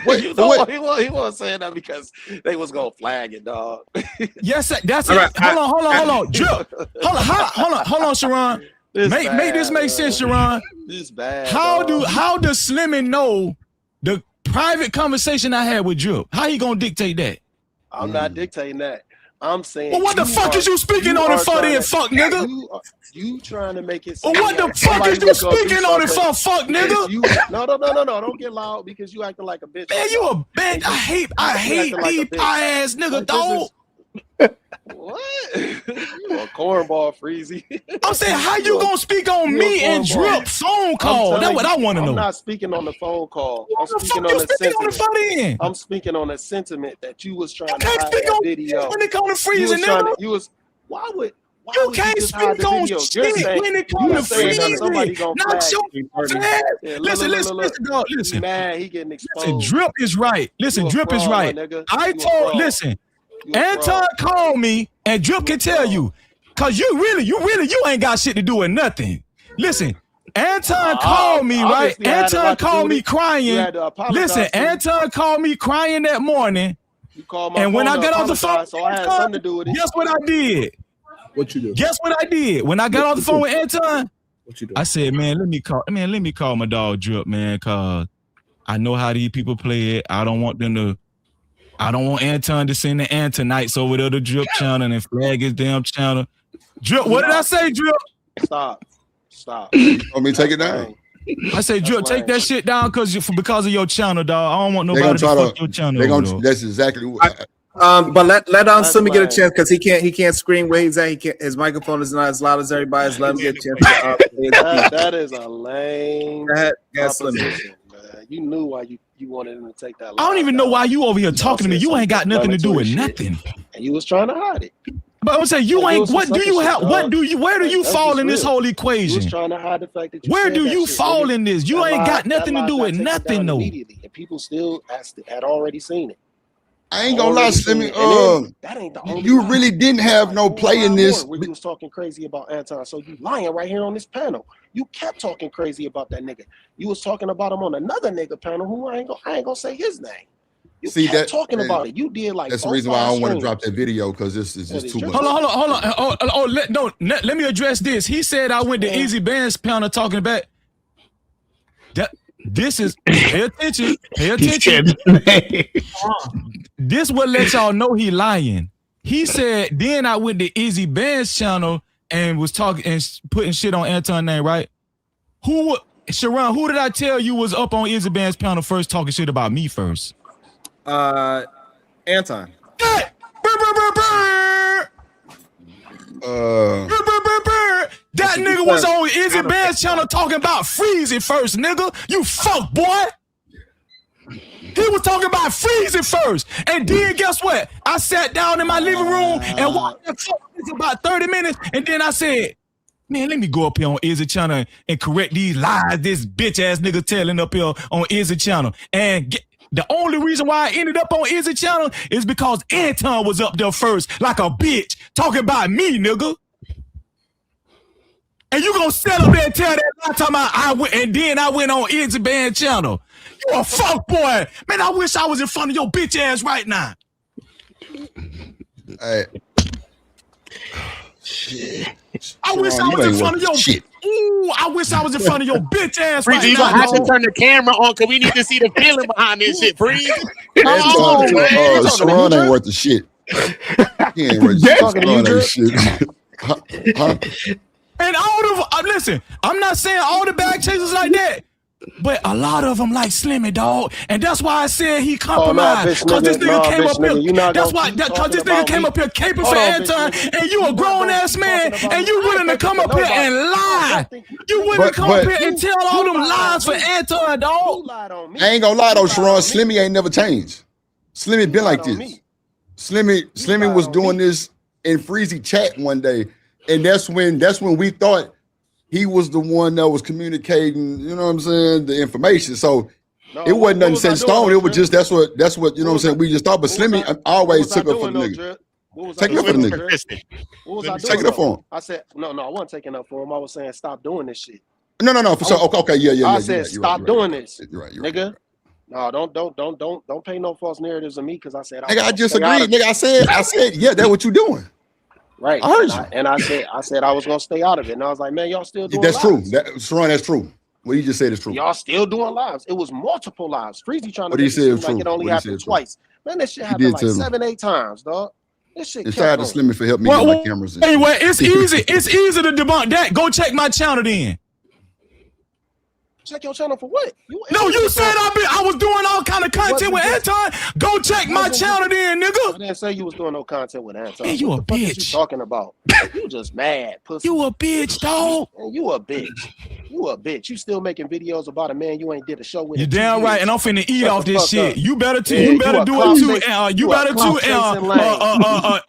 Wait, you know what? He wasn't saying that because they was gonna flag it, dog. Yes, that's it. Right. Hold on. Drip. Hold on, Sharon. Make this make sense, Sharon. This bad. How does Slimmy know the private conversation I had with Drip? How he gonna dictate that? I'm not dictating that. I'm saying. Well, what the fuck is you speaking on it for then, fuck nigga? You trying to make it. Well, what the fuck is you speaking on it for, fuck nigga? No, don't get loud because you acting like a bitch. Man, you a bitch. I hate these pie ass nigga, dog. What? You a cornball, Freezy. I'm saying, how you gonna speak on me and Drip phone call? That's what I want to know. I'm not speaking on the phone call. I'm speaking on the sentiment. I'm speaking on the sentiment that you was trying to hide that video. When it comes to Freezy, nigga. You can't speak on shit when it comes to Freezy. Not your Listen. Man, he getting exposed. Listen, Drip is right. Drip is right. Anton called me, and Drip can tell you, cause you ain't got shit to do with nothing. Listen, Anton called me, right? Anton called me crying. Listen, Anton called me crying that morning. And when I got off the phone, so I had something to do with it. Guess what I did? What you do? Guess what I did? When I got off the phone with Anton, what you do? I said, let me call my dog Drip, man, cause I know how these people play it. I don't want Anton to send the Antonites over to the Drip channel and flag his damn channel. Drip, what did I say, Drip? Stop. You want me to take it down? I say, Drip, take that shit down because of your channel, dog. I don't want nobody to fuck your channel. That's exactly what But let Sumi get a lame. chance because he can't scream where he's at. He can't, his microphone is not as loud as everybody's. Let him get a chance to that is a lame Go ahead, Sumi. proposition, man. You knew why you wanted him to take that. I don't even know why you over here talking to me. You ain't got nothing to do with nothing. And you was trying to hide it. But I'm saying you ain't. What do you have? What do you? Where do you fall in this whole You was equation? trying to hide the fact that you Where said do that you shit, fall nigga. in this? You That ain't lie- got nothing that to do lie with got taken nothing, down though. immediately, and people still had already seen it. I ain't gonna lie, Already seen Slimmy. it. And then, that ain't the only You lie. really didn't have no play in this. Where you was talking crazy about Anton, so you lying right here on this panel. You kept talking crazy about that nigga. You was talking about him on another nigga panel who I ain't gonna say his name. You See kept that talking about it. You did like that's the 4, reason why I 5 don't want to streams. drop that video because this is just too much. Hold on. Let me address this. He said I went to Easy Band's panel talking about that. This is pay attention. Pay attention. This will let y'all know he lying. He said then I went to Easy Band's channel and was talking and putting shit on Anton name, right? Sharon, who did I tell you was up on Easy Band's panel first talking shit about me first? Anton. That nigga was on Izzy Band's channel talking about freezing first, nigga. You fuck boy. He was talking about freezing first. And then guess what? I sat down in my living room and watched that for about 30 minutes. And then I said, man, let me go up here on Izzy channel and correct these lies this bitch ass nigga telling up here on Izzy channel. And the only reason why I ended up on Izzy channel is because Anton was up there first like a bitch talking about me, nigga. And you gonna sit up there and tell that lie talking about I went and then I went on Izzy Band channel. You a fuck boy. Man, I wish I was in front of your bitch ass right now. Hey. I wish I was in front of your shit. Ooh, I wish I was in front of your bitch ass right Freezy, you now. gonna have to turn the camera on because we need to see the feeling behind this shit, Freezy. Sharon ain't worth the shit. He ain't worth the shit. Sharon ain't shit. And all of listen, I'm not saying all the bag chasers like that, but a lot of them like Slimmy, dog, and that's why I said he compromised. Because this nigga came up here. That's why. Because this nigga came up here caping for Anton, and you a grown ass man, and you willing to come up here and lie. You willing to come up here and tell all them lies for Anton, dog. I ain't gonna lie though, Sharon. Slimmy ain't never changed. Slimmy been like this. Slimmy was doing this in Freezy chat one day, and that's when we thought he was the one that was communicating, you know what I'm saying, the information. So it wasn't nothing set in stone. It was just that's what you know what I'm saying. We just thought, but Slimmy always took up for the nigga. Take it up for the nigga. What was I doing? Take it up for him. I said, no, I wasn't taking up for him. I was saying, stop doing this shit. No, for sure. Okay, yeah. I said, stop doing this, you're nigga. No, don't paint no false narratives of me because I said, nigga, I just agreed, nigga. I said, yeah, that's what you doing. Right. I heard you. And I said I was gonna stay out of it. And I was like, man, y'all still doing That's lives. true. Sharon, that's true. What you just said is true. Y'all still doing lives. It was multiple lives. Freezy trying to What he make it said seem was like true. it only What he happened said true. twice. Man, this shit He happened did like tell me. 7-8 times, dog. This shit And shout out to Slimmy for helping me get my cameras in. Anyway, it's easy. It's easy to debunk that. Go check my channel then. Check your channel for what? You said I was doing all kind of content with Anton. Go check my channel then, nigga. I didn't say you was doing no content with Anton. Man, you what a the fuck is bitch. you talking about? You just mad, pussy. You a bitch, dog. Man, you a bitch. You a bitch. You still making videos about a man you ain't did a show with. You damn right, and I'm finna eat Shut off the this fuck shit. up. You better too. Yeah, You better do it too. You better too.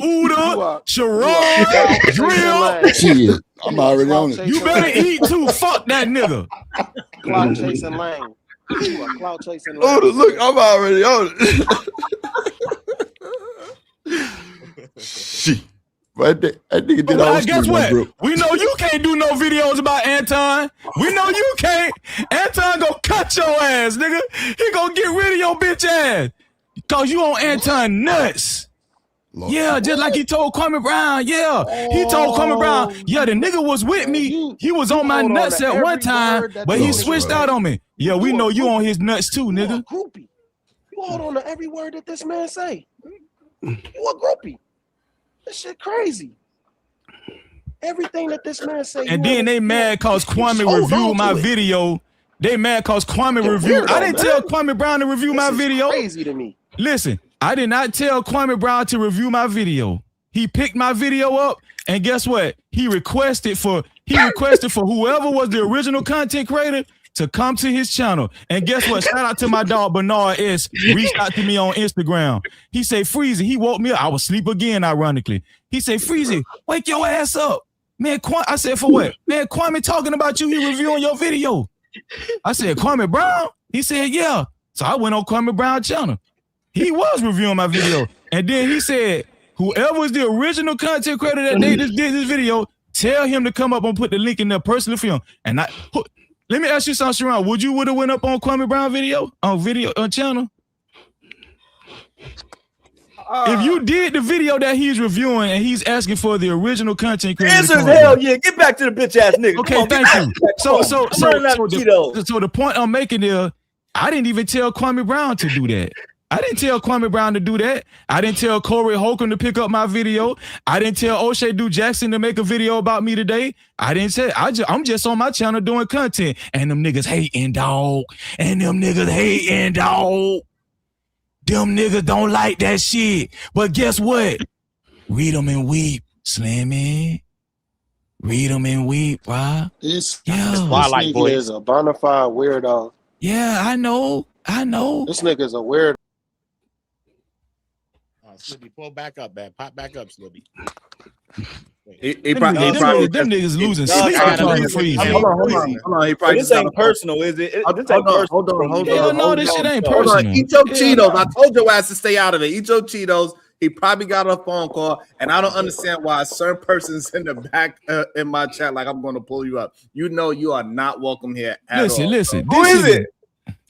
Uda, Sharon, Drill. Shit, I'm already on it. You better eat too. Fuck that nigga. Clout chasing lane. You a clout chasing lane. Oh, look, I'm already on it. Shit. But that nigga did all Guess what? We know you can't do no videos about Anton. We know you can't. Anton gonna cut your ass, nigga. He gonna get rid of your bitch ass. Cause you on Anton nuts. Yeah, just like he told Kwame Brown. Yeah, he told Kwame Brown. Yeah, the nigga was with me. He was on my nuts at one time, but he switched out on me. Yeah, we know you on his nuts too, nigga. You hold on to every word that this man say. You a groupie. This shit crazy. Everything that this man say. And then they mad cause Kwame reviewed my video. They mad cause Kwame reviewed. I didn't tell Kwame Brown to review my video. Crazy to me. Listen, I did not tell Kwame Brown to review my video. He picked my video up, and guess what? He requested for whoever was the original content creator to come to his channel. And guess what? Shout out to my dog Bernard S. Reached out to me on Instagram. He said, Freezy, he woke me up. I was asleep again, ironically. He said, Freezy, wake your ass up. Man, I said, for what? Man, Kwame talking about you. He reviewing your video. I said, Kwame Brown? He said, yeah. So I went on Kwame Brown channel. He was reviewing my video. And then he said, whoever was the original content creator that did this video, tell him to come up and put the link in their personal film. And let me ask you something, Sharon. Would you have went up on Kwame Brown video on channel? If you did the video that he's reviewing and he's asking for the original content creator, answer is hell yeah. Get back to the bitch ass nigga. Okay, thank you. So the point I'm making is, I didn't even tell Kwame Brown to do that. I didn't tell Kwame Brown to do that. I didn't tell Corey Holcomb to pick up my video. I didn't tell O'Shea Du Jackson to make a video about me today. I didn't say. I'm just on my channel doing content, and them niggas hating, dog. And them niggas hating, dog. Them niggas don't like that shit. But guess what? Read them and weep, Slimmy. Read them and weep, bro. This nigga is a bona fide weirdo. Yeah, I know. This nigga's a weirdo. Slippy, pull back up, man. Pop back up, Slippy. Them niggas losing sleep. Hold on. He probably this ain't personal, is it? This ain't personal. Hold on. No, this shit ain't personal. Eat your Cheetos. I told your ass to stay out of it. Eat your Cheetos. He probably got a phone call, and I don't understand why certain persons in the back in my chat like I'm going to pull you up. You know you are not welcome here at all. Listen. Who is it?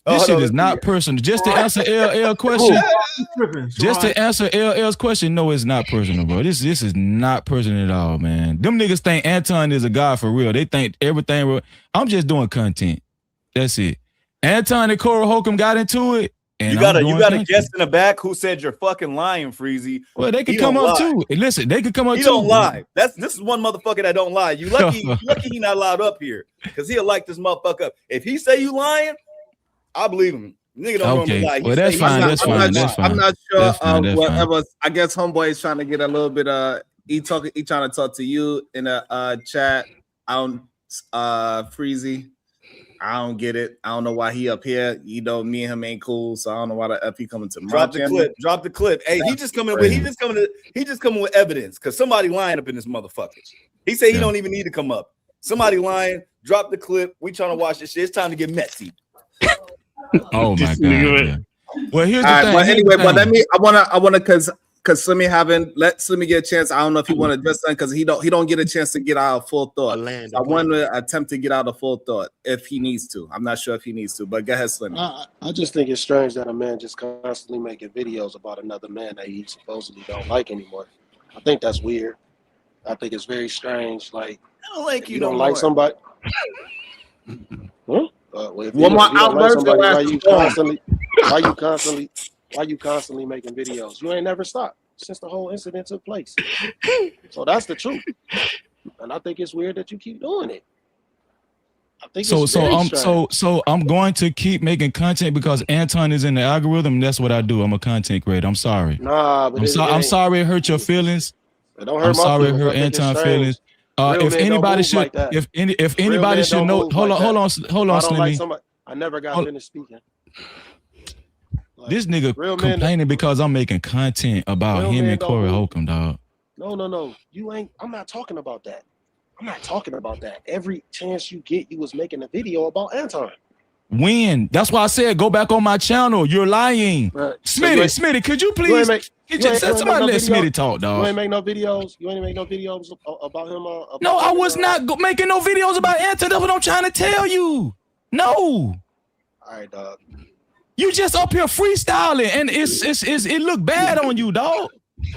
This shit is not personal. Just to answer LL question. Just to answer LL's question, no, it's not personal, bro. This is not personal at all, man. Them niggas think Anton is a god for real. They think everything real. I'm just doing content. That's it. Anton and Corey Holcomb got into it. And you got a guest in the back who said you're fucking lying, Freezy. Well, they could come up too. Listen, they could come up too. He don't lie. This is one motherfucker that don't lie. You lucky he not allowed up here because he'll like this motherfucker up. If he say you lying, I believe him. Nigga don't normally lie. Well, that's fine. I'm not sure whatever. I guess homeboy is trying to get a little bit he trying to talk to you in a chat. I don't Freezy. I don't get it. I don't know why he up here. You know, me and him ain't cool, so I don't know why the F he coming to drop the clip. Drop the clip. Hey, he just coming with evidence because somebody lying up in this motherfucker. He said he don't even need to come up. Somebody lying. Drop the clip. We trying to watch this shit. It's time to get messy. Oh my god. Yeah. Well, here's the thing. But anyway, I wanna because Slimmy let Slimmy get a chance. I don't know if he want to address that because he don't get a chance to get out a full thought. So I want to attempt to get out a full thought if he needs to. I'm not sure if he needs to, but go ahead, Slimmy. I just think it's strange that a man just constantly making videos about another man that he supposedly don't like anymore. I think that's weird. I think it's very strange. Like, I don't like you don't no like more. Somebody. Huh? Well, One more outburst. Why you constantly making videos? You ain't never stopped since the whole incident took place. So that's the truth. And I think it's weird that you keep doing it. I think so I'm going to keep making content because Anton is in the algorithm. That's what I do. I'm a content creator. I'm sorry. Nah, but I'm sorry it hurt your feelings. It don't hurt I'm sorry it hurt feelings. Anton's feelings. If anybody should, if anybody should know, hold on, Slimmy. I never got finished speaking. This nigga complaining because I'm making content about him and Corey Holcomb, dog. No. You ain't. I'm not talking about that. Every chance you get, you was making a video about Anton. When? That's why I said go back on my channel. You're lying. Right. Smitty, could you please? Somebody let Smitty talk, dog. You ain't make no videos. You ain't make no videos about him. No, I was not making no videos about Anton. That's what I'm trying to tell you. No. All right, dog. You just up here freestyling, and it look bad on you, dog.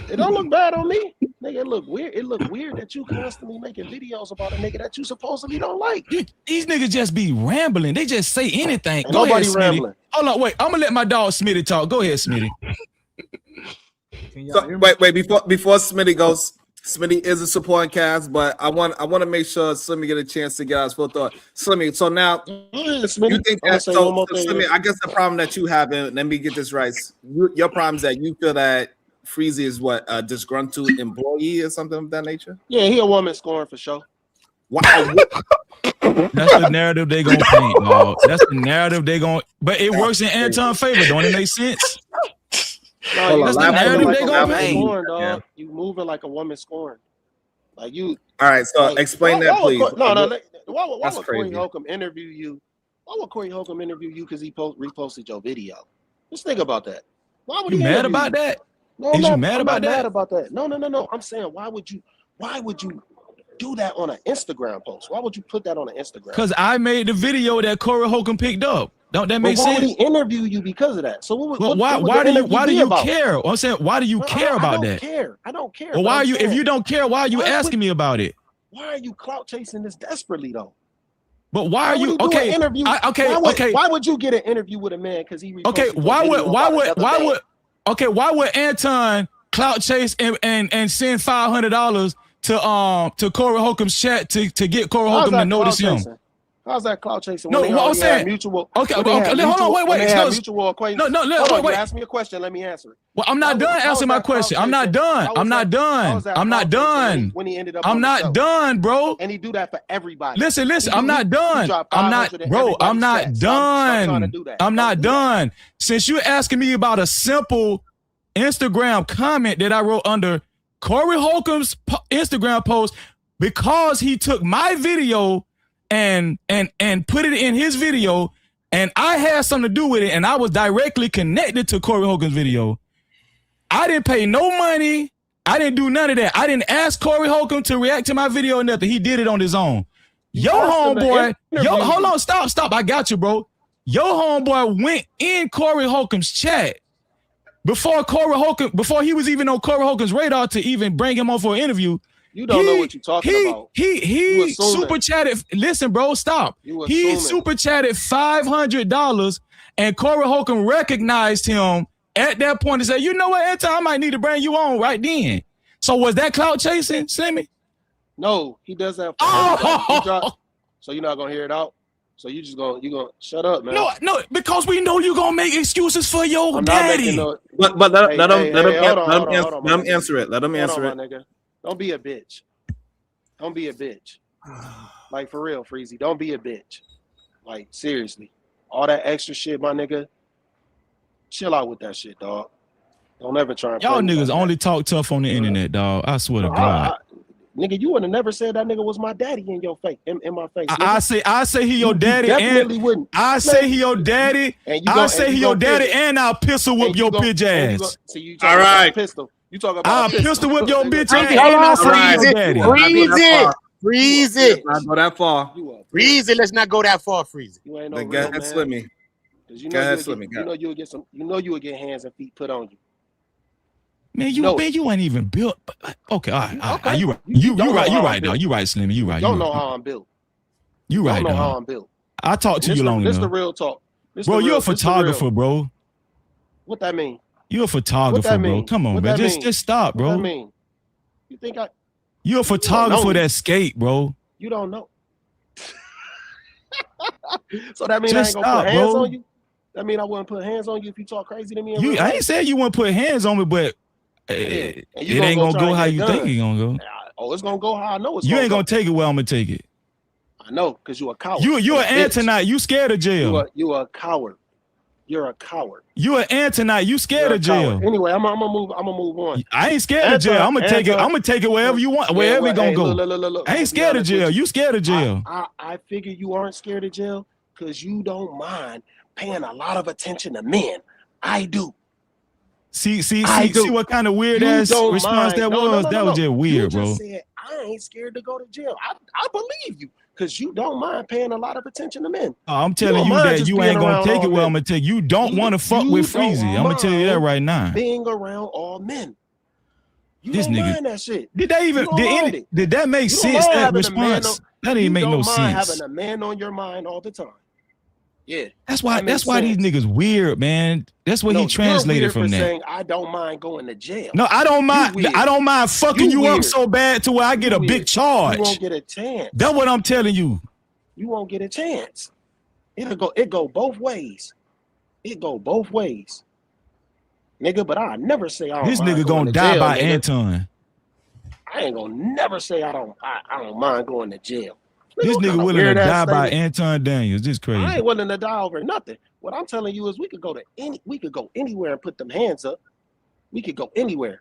It don't look bad on me. Nigga, it look weird. It look weird that you constantly making videos about a nigga that you supposedly don't like. These niggas just be rambling. They just say anything. Go Nobody ahead, rambling. Smitty. Hold on, wait. I'm gonna let my dog Smitty talk. Go ahead, Smitty. So, wait. Before Smitty goes, Smitty is a supporting cast, but I want to make sure Slimmy get a chance to get out his full thought. Slimmy, so now you think that so Slimmy, I guess the problem that you have, and let me get this right. Your problem is that you feel that Freezy is what a disgruntled employee or something of that nature. Yeah, he a woman scoring for sure. Wow. That's the narrative they gonna paint, dog. That's the narrative they gonna. But it works in Anton's favor. Don't it make sense? No, that's the narrative they gonna paint. Scoring, dog. You moving like a woman scoring. Like you. All right, so like, explain that, please. Why would Corey Holcomb interview you? Why would Corey Holcomb interview you because he reposted your video? Just think about that. Why would you he mad about that? No, Is no, you mad I'm about not that? mad about that. No. I'm saying why would you do that on an Instagram post? Why would you put that on an Instagram? Because I made the video that Corey Holcomb picked up. Don't that make why sense? Would he interview you because of that? So why do you care? I'm saying why do you care about that? I don't care. Well, why are you? If you don't care, why are you asking me about it? Why are you clout chasing this desperately though? But why are you okay? Why would you get an interview with a man because he why would Anton clout chase and send $500 to Corey Holcomb's chat to get Corey Holcomb to notice him? How's that clout chasing? No, what I'm saying. Mutual. Okay, hold on, wait. Mutual acquaintance. No, wait. You ask me a question. Let me answer it. Well, I'm not done answering my question. I'm not done. I'm not done. When he ended up, I'm not done, bro. And he do that for everybody. Listen. I'm not done. I'm not, bro. I'm not done. I'm not done. Since you're asking me about a simple Instagram comment that I wrote under Corey Holcomb's Instagram post, because he took my video and put it in his video, and I had something to do with it, and I was directly connected to Corey Holcomb's video. I didn't pay no money. I didn't do none of that. I didn't ask Corey Holcomb to react to my video or nothing. He did it on his own. Your homeboy, hold on, stop. I got you, bro. Your homeboy went in Corey Holcomb's chat before he was even on Corey Holcomb's radar to even bring him on for an interview. You don't know what you're talking about. He super chatted. Listen, bro, stop. He super chatted $500, and Corey Holcomb recognized him at that point and said, "You know what, Anton, I might need to bring you on right then." So was that clout chasing, Slimmy? No, he does that. So you're not gonna hear it out. So you gonna shut up, man. No, because we know you're gonna make excuses for your daddy. But let him answer it. Let him answer it. Nigga. Don't be a bitch. Like for real, Freezy. Don't be a bitch. Like seriously. All that extra shit, my nigga. Chill out with that shit, dog. Don't ever try and y'all niggas only talk tough on the internet, dog. I swear to God. Nigga, you would have never said that nigga was my daddy in your face, in my face. I say he your daddy, definitely wouldn't. I say he your daddy. I say he your daddy, and I'll pistol whip your bitch ass. All right, pistol. You talk about I'll pistol whip your bitch ass. Freeze it. Not go that far. Freeze it. Let's not go that far. Freeze it. You ain't go ahead, Slimmy. You know you would get hands and feet put on you. Man, you ain't even built. Okay, all right. You right, dog. You right, Slimmy. You right. Don't know how I'm built. You right, dog. Know how dog. I'm built. I talked to you long enough. This the real talk. Bro, you're a photographer, bro. What that mean? You're a photographer, bro. Come on, man. Just stop, bro. What that mean? You think you're a photographer that skate, bro. You don't know. So that means I ain't gonna put hands on you? That mean I wouldn't put hands on you if you talk crazy to me? I ain't saying you wouldn't put hands on me, but it ain't gonna go how you think it's gonna go. Oh, it's gonna go how I know it's you ain't gonna take it where I'm gonna take it. I know, because you a coward. You an Antonite. You scared of jail. You a coward. You're a coward. You an Antonite. You scared of jail. Anyway, I'm gonna move on. I ain't scared of jail. I'm gonna take it. I'm gonna take it wherever you want. Wherever it gonna go. Look, I ain't scared of jail. You scared of jail. I figure you aren't scared of jail because you don't mind paying a lot of attention to men. I do. See what kind of weird ass response that was? That was just weird, bro. You said, I ain't scared to go to jail. I believe you because you don't mind paying a lot of attention to men. I'm telling you that you ain't gonna take it where I'm gonna take. You don't want to fuck with Freezy. I'm gonna tell you that right now. Being around all men. You this don't nigga. mind that shit. Did that make sense? That response? That didn't make no sense. Having a man on your mind all the time. Yeah. That's why these niggas weird, man. That's what he translated from that. Saying I don't mind going to jail. No, I don't mind. I don't mind fucking you up so bad to where I get a big charge. You won't get a chance. That's what I'm telling you. You won't get a chance. It go both ways. It go both ways. Nigga, but I never say I don't This mind nigga going gonna to die jail, by nigga. Anton. I ain't gonna never say I don't mind going to jail. This nigga willing to die by Anton Daniels. This crazy. I ain't willing to die over nothing. What I'm telling you is we could go anywhere and put them hands up. We could go anywhere.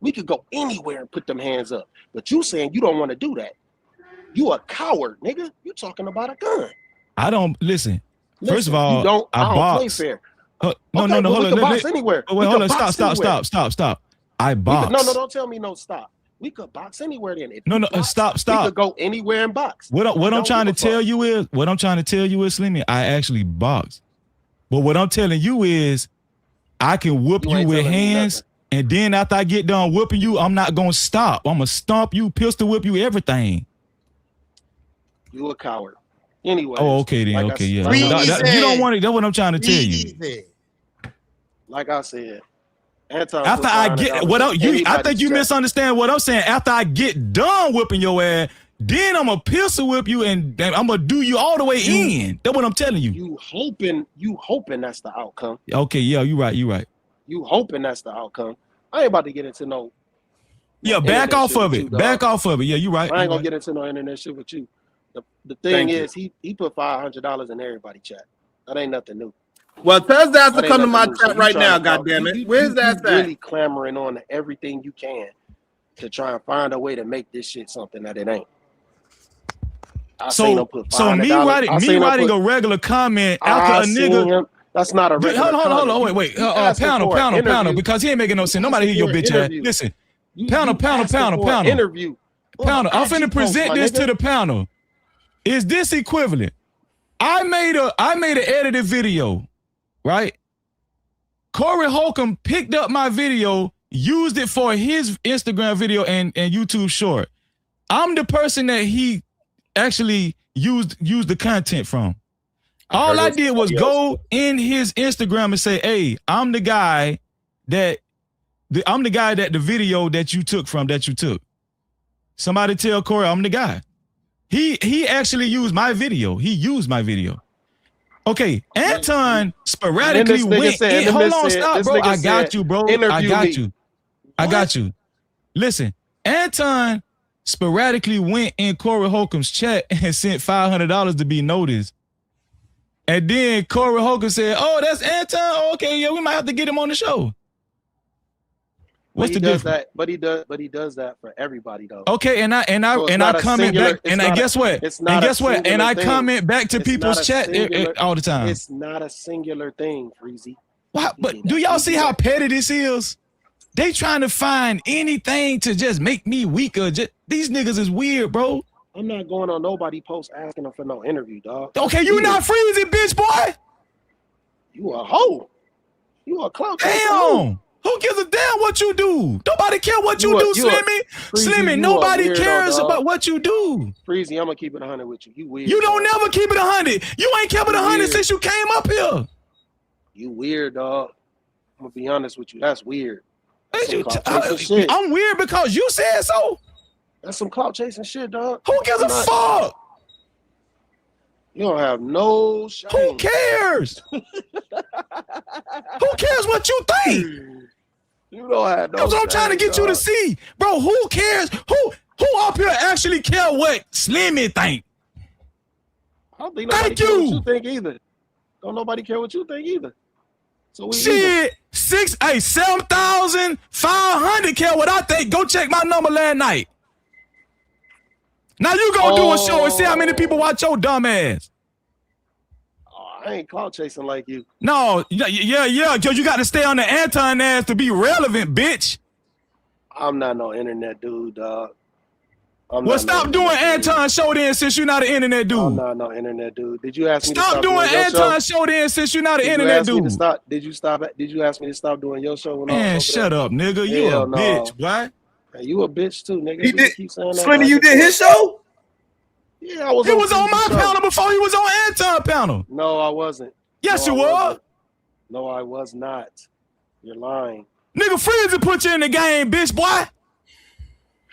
We could go anywhere and put them hands up. But you saying you don't want to do that. You a coward, nigga. You talking about a gun. I don't listen. First of all, I don't box. play fair. No, Okay, hold on. Box anywhere. Wait, hold on. Stop. I box. No, don't tell me no stop. We could box anywhere then. Stop. We could go anywhere and box. What I'm trying to tell you is, Slimmy, I actually box. But what I'm telling you is, I can whoop you with hands, and then after I get done whooping you, I'm not gonna stop. I'm gonna stomp you, pistol whip you, everything. You a coward. Anyway. Oh, okay then. Like Okay, yeah. You don't want it. That's what I'm trying to tell you. Like I said, Anton. After I get what else, I think you misunderstand what I'm saying. After I get done whipping your ass, then I'm gonna pistol whip you and I'm gonna do you all the way in. That's what I'm telling you. You hoping that's the outcome. Okay, yeah, you right. You hoping that's the outcome. I ain't about to get into no. Yeah, back off of it. Back off of it. Yeah, you right. I ain't gonna get into no internet shit with you. The thing is, he put $500 in everybody's chat. That ain't nothing new. Well, tell Zaz to come to my chat right now, goddammit. Where's that? Really clamoring on everything you can to try and find a way to make this shit something that it ain't. So me writing a regular comment after a nigga. That's not a regular hold on, wait. Pounder, because he ain't making no sense. Nobody hear your bitch ass. Listen, Pounder. Interview. Pounder, I'm finna present this to the panel. Is this equivalent? I made an edited video, right? Corey Holcomb picked up my video, used it for his Instagram video and YouTube short. I'm the person that he actually used the content from. All I did was go in his Instagram and say, "Hey, I'm the guy that the video that you took. Somebody tell Corey I'm the guy." He actually used my video. He used my video. Okay, Anton sporadically went in. Hold on, stop, bro. I got you, bro. I got you. Listen, Anton sporadically went in Corey Holcomb's chat and sent $500 to be noticed. And then Corey Holcomb said, "Oh, that's Anton. Okay, yeah, we might have to get him on the show." What's the difference? But he does that for everybody though. Okay, and I comment back, and guess what? And I comment back to people's chat all the time. It's not a singular thing, Freezy. What? But do y'all see how petty this is? They trying to find anything to just make me weaker. These niggas is weird, bro. I'm not going on nobody post asking them for no interview, dog. Okay, you not Freezy, bitch, boy. You a hoe. You a clown. Damn. Who gives a damn what you do? Nobody care what you do, Slimmy. Slimmy, nobody cares about what you do. Freezy, I'm gonna keep it 100 with you. You weird. You don't never keep it 100. You ain't kept it 100 since you came up here. You weird, dog. I'm gonna be honest with you. That's weird. I'm weird because you said so. That's some clout chasing shit, dog. Who gives a fuck? You don't have no shame. Who cares? Who cares what you think? You don't have no That's what I'm trying to get you to see. Bro, who cares? Who up here actually care what Slimmy think? I don't think nobody care what you think either. Don't nobody care what you think either. So we shit, 7,500 care what I think. Go check my number last night. Now you gonna do a show and see how many people watch your dumb ass. I ain't clout chasing like you. No, yeah, because you got to stay on the Anton ass to be relevant, bitch. I'm not no internet dude, dog. Well, stop doing Anton show then since you're not an internet dude. I'm not no internet dude. Did you ask me to stop doing Anton show then since you're not an internet dude? Did you ask me to stop doing your show? Man, shut up, nigga. You a bitch, boy. Hey, you a bitch too, nigga. He did. Slimmy, you did his show? Yeah, I was. He was on my panel before he was on Anton panel. No, I wasn't. Yes, no, you were. No, I was not. You're lying. Nigga, Freezy put you in the game, bitch, boy.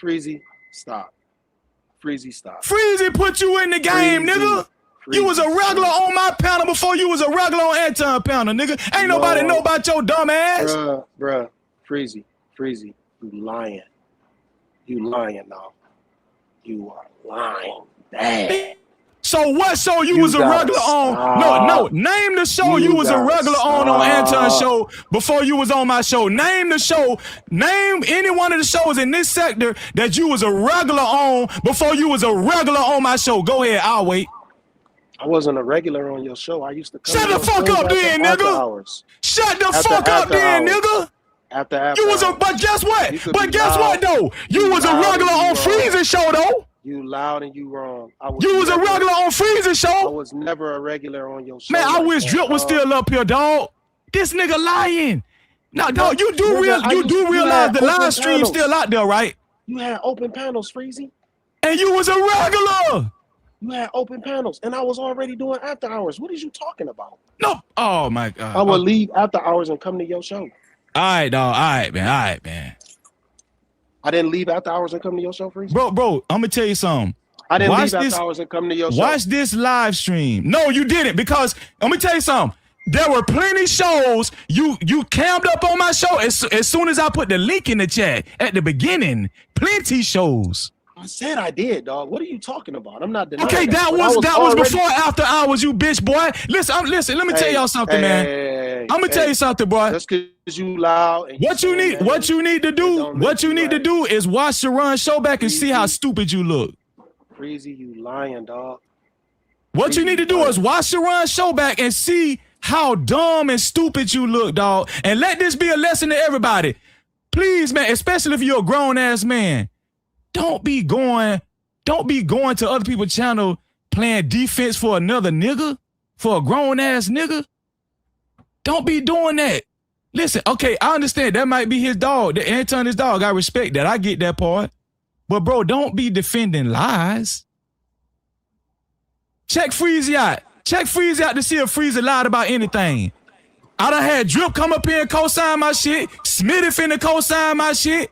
Freezy, stop. Freezy, stop. Freezy put you in the game, nigga. You was a regular on my panel before you was a regular on Anton panel, nigga. Ain't nobody know about your dumb ass. Bruh. Freezy, you lying. You lying now. You are lying. Bad. So what show you was a regular on? No. Name the show you was a regular on Anton's show before you was on my show. Name the show. Name any one of the shows in this sector that you was a regular on before you was a regular on my show. Go ahead, I'll wait. I wasn't a regular on your show. I used to come. Shut the fuck up then, nigga. Shut the fuck up then, nigga. After you was a, but guess what? But guess what though? You was a regular on Freeze's show though. You loud and you wrong. You was a regular on Freeze's show. I was never a regular on your show. Man, I wish Drip was still up here, dog. This nigga lying. Now, dog, you do realize the live stream still out there, right? You had open panels, Freezy. And you was a regular. You had open panels, and I was already doing after hours. What are you talking about? No. Oh my God. I would leave after hours and come to your show. All right, dog. All right, man. I didn't leave after hours and come to your show, Freezy. Bro, I'm gonna tell you something. I didn't leave after hours and come to your show. Watch this live stream. No, you didn't, because let me tell you something. There were plenty shows you cammed up on my show as soon as I put the link in the chat at the beginning. Plenty shows. I said I did, dog. What are you talking about? I'm not denying Okay, that was before after hours, you bitch boy. Listen. Let me tell y'all something, man. I'm gonna tell you something, boy. Just because you loud. And what you need to do is watch Sharon's show back and see how stupid you look. Freezy, you lying, dog. What you need to do is watch Sharon's show back and see how dumb and stupid you look, dog. And let this be a lesson to everybody. Please, man, especially if you're a grown ass man. Don't be going to other people's channel playing defense for another nigga, for a grown ass nigga. Don't be doing that. Listen, okay, I understand that might be his dog. Anton his dog. I respect that. I get that part. But bro, don't be defending lies. Check Freezy out. Check Freezy out to see if Freezy lied about anything. I done had Drip come up here and co-sign my shit. Smitty finna co-sign my shit.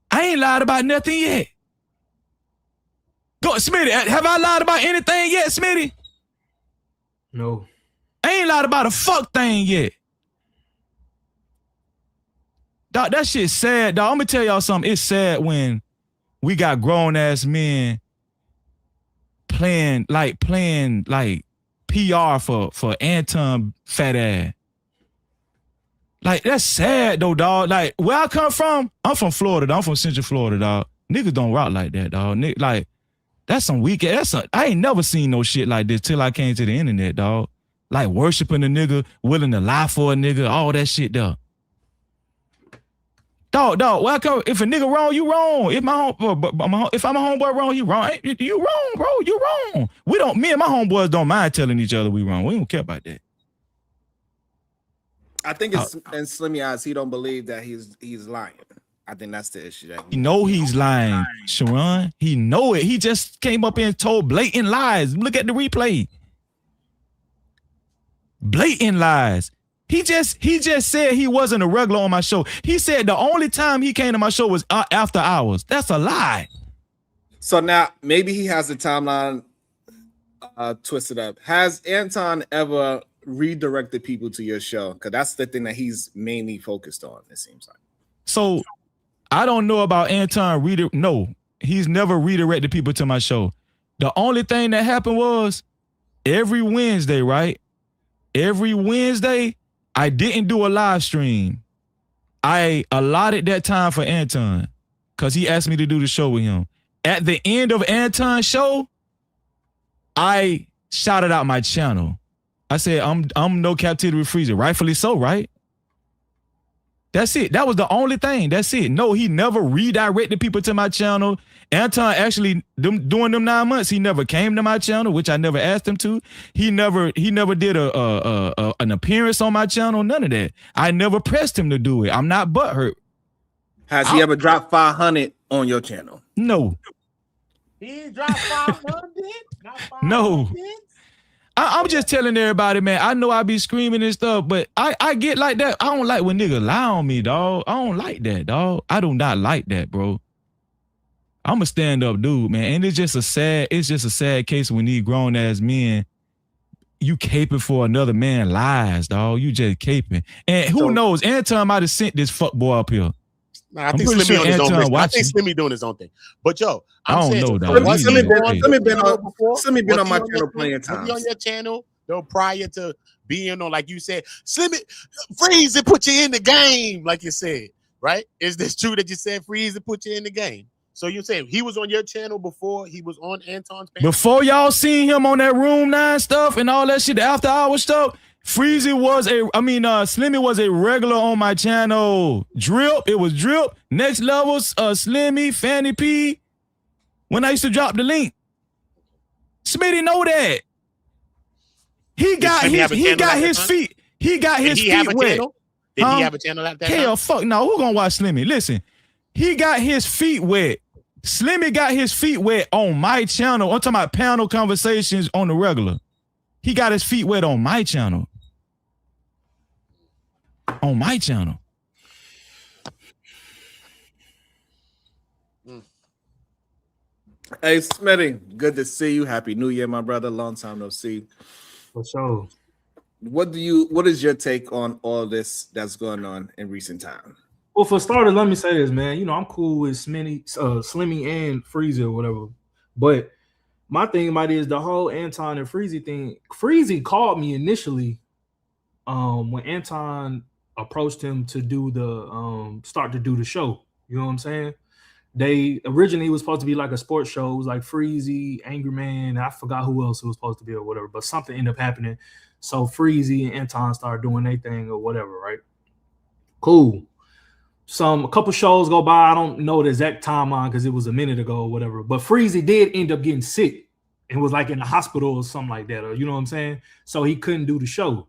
I ain't lied about nothing yet. Go, Smitty, have I lied about anything yet, Smitty? No. I ain't lied about a fuck thing yet. Dog, that shit's sad, dog. I'm gonna tell y'all something. It's sad when we got grown-ass men playing PR for Anton fat ass. Like, that's sad though, dog. Like, where I come from, I'm from Florida. I'm from Central Florida, dog. Niggas don't rock like that, dog. Like, that's some weak ass. I ain't never seen no shit like this till I came to the internet, dog. Like, worshiping a nigga, willing to lie for a nigga, all that shit, dog. Dog, where I come, if a nigga wrong, you wrong. If I'm a homeboy wrong, you wrong. You wrong, bro. You wrong. Me and my homeboys don't mind telling each other we wrong. We don't care about that. I think it's in Slimmy eyes, he don't believe that he's lying. I think that's the issue. He know he's lying, Sharon. He know it. He just came up and told blatant lies. Look at the replay. Blatant lies. He just said he wasn't a regular on my show. He said the only time he came to my show was after hours. That's a lie. So now maybe he has the timeline twisted up. Has Anton ever redirected people to your show? Because that's the thing that he's mainly focused on, it seems like. So I don't know about Anton. No, he's never redirected people to my show. The only thing that happened was every Wednesday, right? Every Wednesday, I didn't do a live stream. I allotted that time for Anton because he asked me to do the show with him. At the end of Anton's show, I shouted out my channel. I said, I'm No Captivity with Freezer. Rightfully so, right? That's it. That was the only thing. That's it. No, he never redirected people to my channel. Anton actually, during them 9 months, he never came to my channel, which I never asked him to. He never did an appearance on my channel. None of that. I never pressed him to do it. I'm not butthurt. Has he ever dropped 500 on your channel? No. He dropped 500. Not 500. No. I'm just telling everybody, man. I know I be screaming and stuff, but I get like that. I don't like when niggas lie on me, dog. I don't like that, dog. I do not like that, bro. I'm a stand-up dude, man. And it's just a sad case when these grown-ass men, you caping for another man lies, dog. You just caping. And who knows? Anton might have sent this fuck boy up here. Nah, I think Slimmy on his own business. I think Slimmy doing his own thing. But yo, I don't know, dog. Slimmy been on my channel plenty of times. Was he on your channel though prior to being on, like you said, Slimmy, Freeze and put you in the game, like you said, right? Is this true that you said Freeze and put you in the game? So you're saying he was on your channel before he was on Anton's page? Before y'all seen him on that Room 9 stuff and all that shit, the after hour stuff, Slimmy was a regular on my channel. It was Drip, Next Levels, Slimmy, Fanny P. When I used to drop the link. Smitty know that. He got his feet wet. Did he have a channel at that time? Hell, fuck no. Who gonna watch Slimmy? Listen, he got his feet wet. Slimmy got his feet wet on my channel. I'm talking about panel conversations on the regular. He got his feet wet on my channel. On my channel. Hey, Smitty, good to see you. Happy New Year, my brother. Long time no see. For sure. What is your take on all this that's going on in recent time? Well, for starters, let me say this, man. You know, I'm cool with Slimmy and Freezy or whatever. But my thing about it is the whole Anton and Freezy thing. Freezy called me initially when Anton approached him to do the start to do the show. You know what I'm saying? They originally was supposed to be like a sports show. It was like Freezy, Angry Man. I forgot who else it was supposed to be or whatever, but something ended up happening. So Freezy and Anton started doing their thing or whatever, right? Cool. A couple shows go by. I don't know the exact timeline because it was a minute ago or whatever. But Freezy did end up getting sick and was like in the hospital or something like that. Or you know what I'm saying? So he couldn't do the show.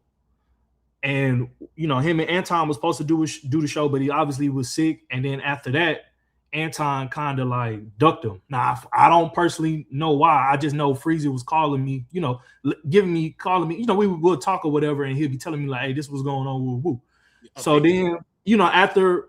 And you know, him and Anton was supposed to do the show, but he obviously was sick. And then after that, Anton kind of like ducked him. Now I don't personally know why. I just know Freezy was calling me, you know, calling me. You know, we would talk or whatever, and he'd be telling me like, "Hey, this was going on." Woo, woo. Okay. So then, you know, after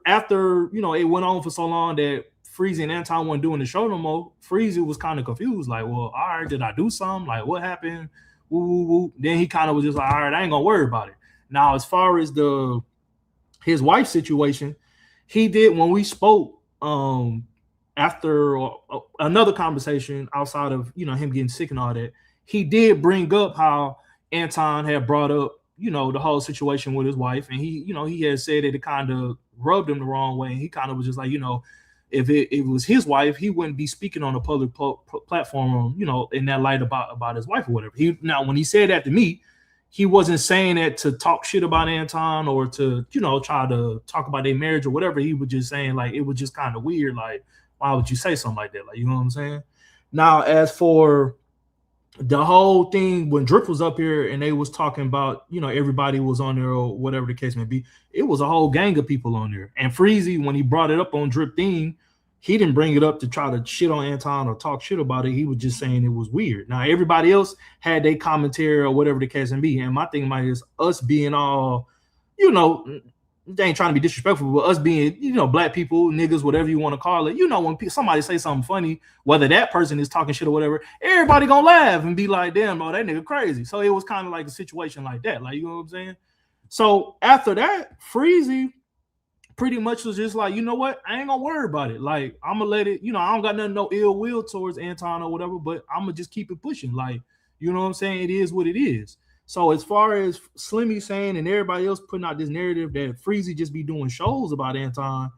you know, it went on for so long that Freezy and Anton weren't doing the show no more. Freezy was kind of confused, like, well, all right, did I do something? Like, what happened? Woo, woo, woo. Then he kind of was just like, all right, I ain't gonna worry about it. Now, as far as his wife's situation, he did when we spoke after another conversation outside of, you know, him getting sick and all that, he did bring up how Anton had brought up, you know, the whole situation with his wife, and he, you know, he had said that it kind of rubbed him the wrong way, and he kind of was just like, you know, if it was his wife, he wouldn't be speaking on a public platform, you know, in that light about his wife or whatever. Now when he said that to me, he wasn't saying that to talk shit about Anton or to, you know, try to talk about their marriage or whatever. He was just saying like it was just kind of weird. Like, why would you say something like that? Like, you know what I'm saying? Now, as for the whole thing when Drip was up here and they was talking about, you know, everybody was on there or whatever the case may be, it was a whole gang of people on there. And Freezy, when he brought it up on Drip thing, he didn't bring it up to try to shit on Anton or talk shit about it. He was just saying it was weird. Now, everybody else had their commentary or whatever the case may be. And my thing about it is us being all, you know, they ain't trying to be disrespectful, but us being, you know, black people, niggas, whatever you want to call it, you know, when somebody say something funny, whether that person is talking shit or whatever, everybody gonna laugh and be like, damn, oh, that nigga crazy. So it was kind of like a situation like that. Like, you know what I'm saying? So after that, Freezy pretty much was just like, you know what? I ain't gonna worry about it. Like, I'm gonna let it, you know, I don't got nothing, no ill will towards Anton or whatever, but I'm gonna just keep it pushing. Like, you know what I'm saying? It is what it is. So as far as Slimmy saying and everybody else putting out this narrative that Freezy just be doing shows about Anton,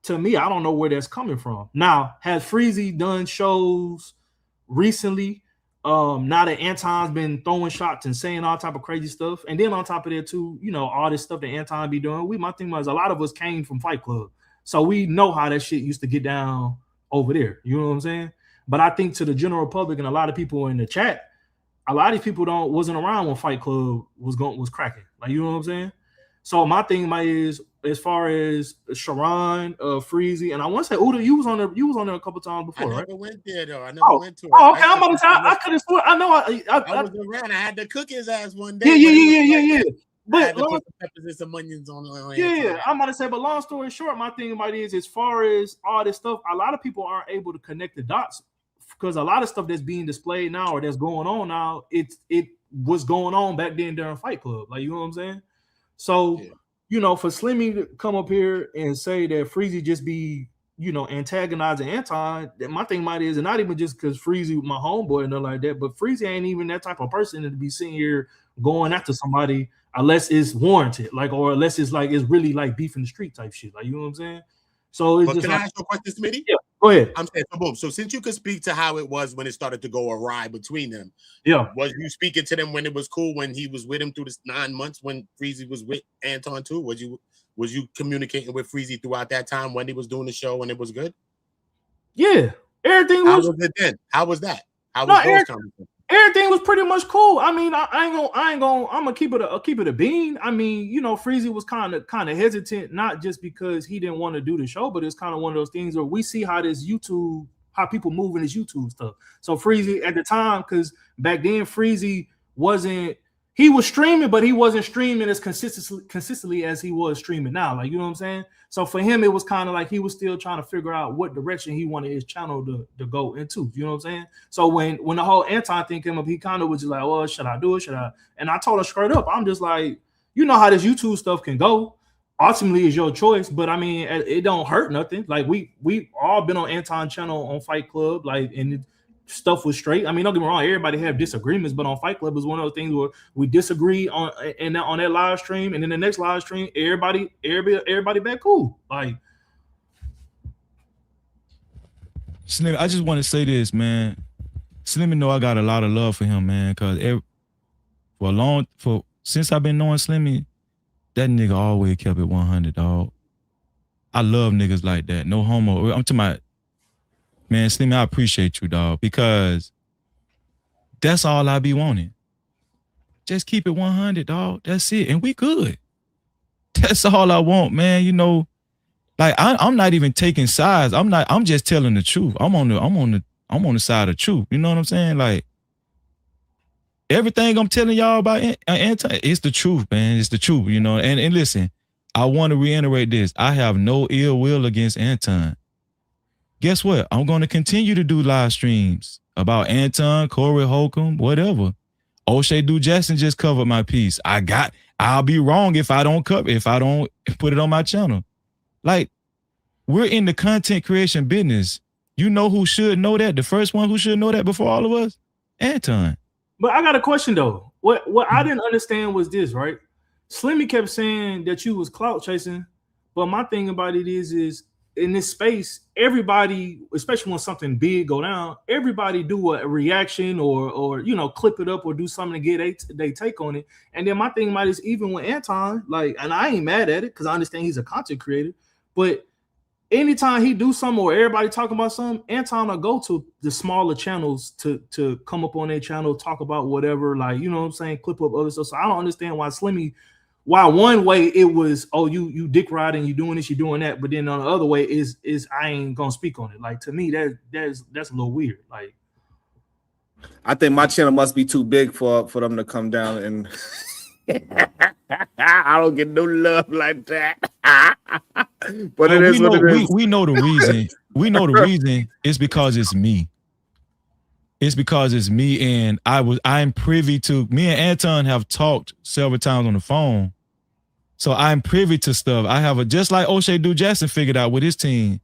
to me, I don't know where that's coming from. Now, has Freezy done shows recently? Now that Anton's been throwing shots and saying all type of crazy stuff, and then on top of that too, you know, all this stuff that Anton be doing. My thing was a lot of us came from Fight Club, so we know how that shit used to get down over there. You know what I'm saying? But I think to the general public and a lot of people in the chat, a lot of these people wasn't around when Fight Club was cracking. Like, you know what I'm saying? So my thing is, as far as Sharon, Freezy, and I want to say Uda, you was on there a couple times before, I right? never went there though. I never went to it. Oh, okay. I'm about to say I could have sworn. I know. I was around. I had to cook his ass one day. Yeah. But I had to put some peppers and some onions on. Yeah, I'm about to say. But long story short, my thing about it is, as far as all this stuff, a lot of people aren't able to connect the dots because a lot of stuff that's being displayed now or that's going on now, it was going on back then during Fight Club. Like, you know what I'm saying? So, you know, for Slimmy to come up here and say that Freezy just be, you know, antagonizing Anton, my thing might is, and not even just because Freezy my homeboy and nothing like that, but Freezy ain't even that type of person to be sitting here going after somebody unless it's warranted, like, or unless it's like it's really like beef in the street type shit. Like, you know what I'm saying? So it's but just can like, I ask you a question, Smitty? Yeah, go ahead. I'm saying, so boom. So since you could speak to how it was when it started to go awry between them, yeah, was you speaking to them when it was cool, when he was with him through this 9 months when Freezy was with Anton too? Was you communicating with Freezy throughout that time when he was doing the show and it was good? Yeah, everything was. How was it then? How was that? How was those conversations? Everything was pretty much cool. I mean, I'm gonna keep it a bean. I mean, you know, Freezy was kind of hesitant, not just because he didn't want to do the show, but it's kind of one of those things where we see how people move in this YouTube stuff. So Freezy at the time, because back then Freezy he was streaming, but he wasn't streaming as consistently as he was streaming now. Like, you know what I'm saying? So for him, it was kind of like he was still trying to figure out what direction he wanted his channel to go into. You know what I'm saying? So when the whole Anton thing came up, he kind of was just like, "Well, should I do it? Should I?" And I told her straight up, I'm just like, you know how this YouTube stuff can go. Ultimately, it's your choice, but I mean, it don't hurt nothing. Like we all been on Anton channel on Fight Club, like, and stuff was straight. I mean, don't get me wrong, everybody have disagreements, but on Fight Club is one of those things where we disagree on that live stream, and then the next live stream, everybody back cool. Like, Slim, I just want to say this, man. Slimmy know I got a lot of love for him, man, because since I've been knowing Slimmy, that nigga always kept it 100, dog. I love niggas like that. No homo. I'm talking about, man, Slimmy, I appreciate you, dog, because that's all I be wanting. Just keep it 100, dog. That's it. And we good. That's all I want, man. You know, like I'm not even taking sides. I'm just telling the truth. I'm on the side of truth. You know what I'm saying? Like, everything I'm telling y'all about Anton, it's the truth, man. It's the truth, you know. And listen, I want to reiterate this. I have no ill will against Anton. Guess what? I'm going to continue to do live streams about Anton, Corey Holcomb, whatever. O'Shea Do Jackson just covered my piece. I'll be wrong if I don't put it on my channel. Like, we're in the content creation business. You know who should know that? The first one who should know that before all of us? Anton. But I got a question though. What I didn't understand was this, right? Slimmy kept saying that you was clout chasing, but my thing about it is in this space, everybody, especially when something big go down, everybody do a reaction or you know, clip it up or do something to get they take on it. And then my thing about it is, even with Anton, like, and I ain't mad at it because I understand he's a content creator, but anytime he do something or everybody talking about something, Anton will go to the smaller channels to come up on their channel, talk about whatever, like, you know what I'm saying, clip up other stuff. So I don't understand why one way it was, oh, you dick riding, you doing this, you doing that, but then on the other way is I ain't gonna speak on it. Like, to me, that's a little weird. Like, I think my channel must be too big for them to come down and I don't get no love like that. But it is what it is. We know the reason. We know the reason is because it's me. It's because it's me, and I'm privy to. Me and Anton have talked several times on the phone, so I'm privy to stuff. I have just like O'Shea Do Jackson figured out with his team.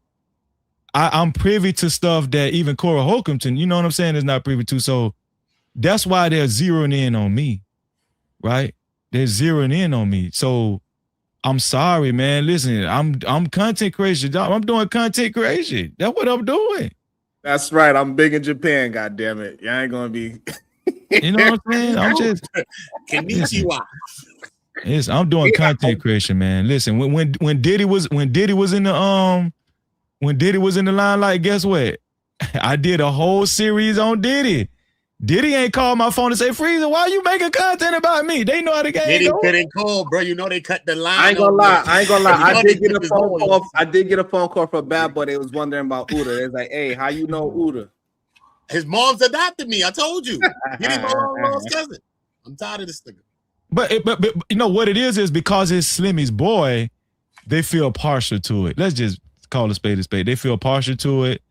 I'm privy to stuff that even Corey Holcomb, you know what I'm saying, is not privy to. So that's why they're zeroing in on me, right? They're zeroing in on me. So I'm sorry, man. Listen, I'm content creation. I'm doing content creation. That's what I'm doing. That's right. I'm big in Japan, goddamn it. You ain't gonna be. You know what I'm saying? I'm just. Konnichiwa. Yes, I'm doing content creation, man. Listen, when Diddy was in the limelight, guess what? I did a whole series on Diddy. Diddy ain't called my phone and say, Freezer, why you making content about me? They know how the game Diddy go. couldn't call, bro. You know they cut the line. I ain't gonna lie. I did get a phone phone call. I did get a phone call from Bad Boy. They was wondering about Uda. They was like, "Hey, how you know Uda?" His mom's adopted me. I told you. Diddy my long cousin. I'm tired of this nigga. But you know what it is because it's Slimmy's boy, they feel partial to it. Let's just call a spade a spade. They feel partial to it.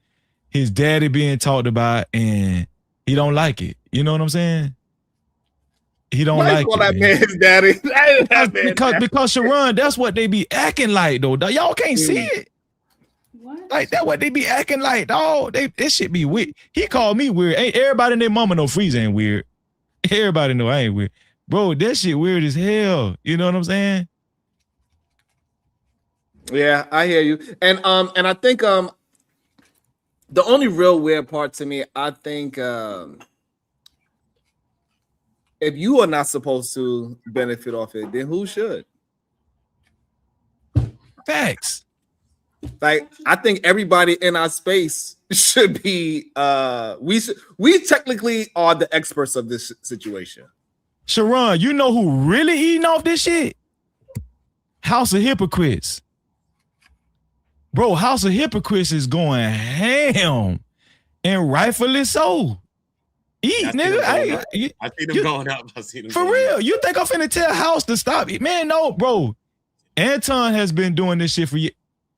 His daddy being talked about, and he don't like it. You know what I'm saying? He don't like it. That man his daddy. Because Sharon, that's what they be acting like though. Y'all can't see it. Like that's what they be acting like, dog. This shit be weird. He called me weird. Ain't everybody and their mama know Freeze ain't weird. Everybody know I ain't weird. Bro, that shit weird as hell. You know what I'm saying? Yeah, I hear you. And I think the only real weird part to me, I think if you are not supposed to benefit off it, then who should? Facts. Like, I think everybody in our space should be we technically are the experts of this situation. Sharon, you know who really eating off this shit? House of Hypocrites. Bro, House of Hypocrites is going ham, and rightfully so. Eat, nigga. I see them going up. I see them for real. You think I'm finna tell House to stop it? Man, no, bro. Anton has been doing this shit for years.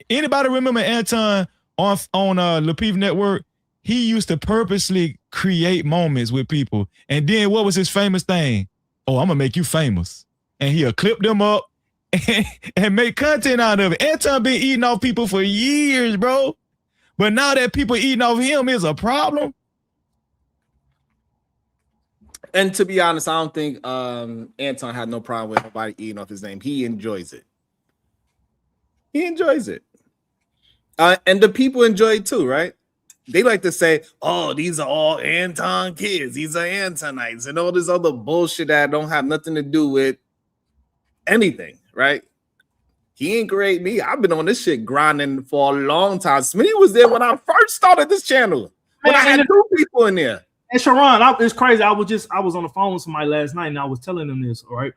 Anybody remember Anton on LaPeeve Network? He used to purposely create moments with people. And then what was his famous thing? Oh, I'm gonna make you famous. And he'll clip them up and make content out of it. Anton been eating off people for years, bro. But now that people eating off him is a problem. And to be honest, I don't think Anton had no problem with nobody eating off his name. He enjoys it. He enjoys it. And the people enjoy it too, right? They like to say, oh, these are all Anton kids. These are Antonites and all this other bullshit that don't have nothing to do with anything, right? He ain't create me. I've been on this shit grinding for a long time. Smitty was there when I first started this channel. When I had 2 people in there. And Sharon, it's crazy. I was on the phone with somebody last night and I was telling them this, all right?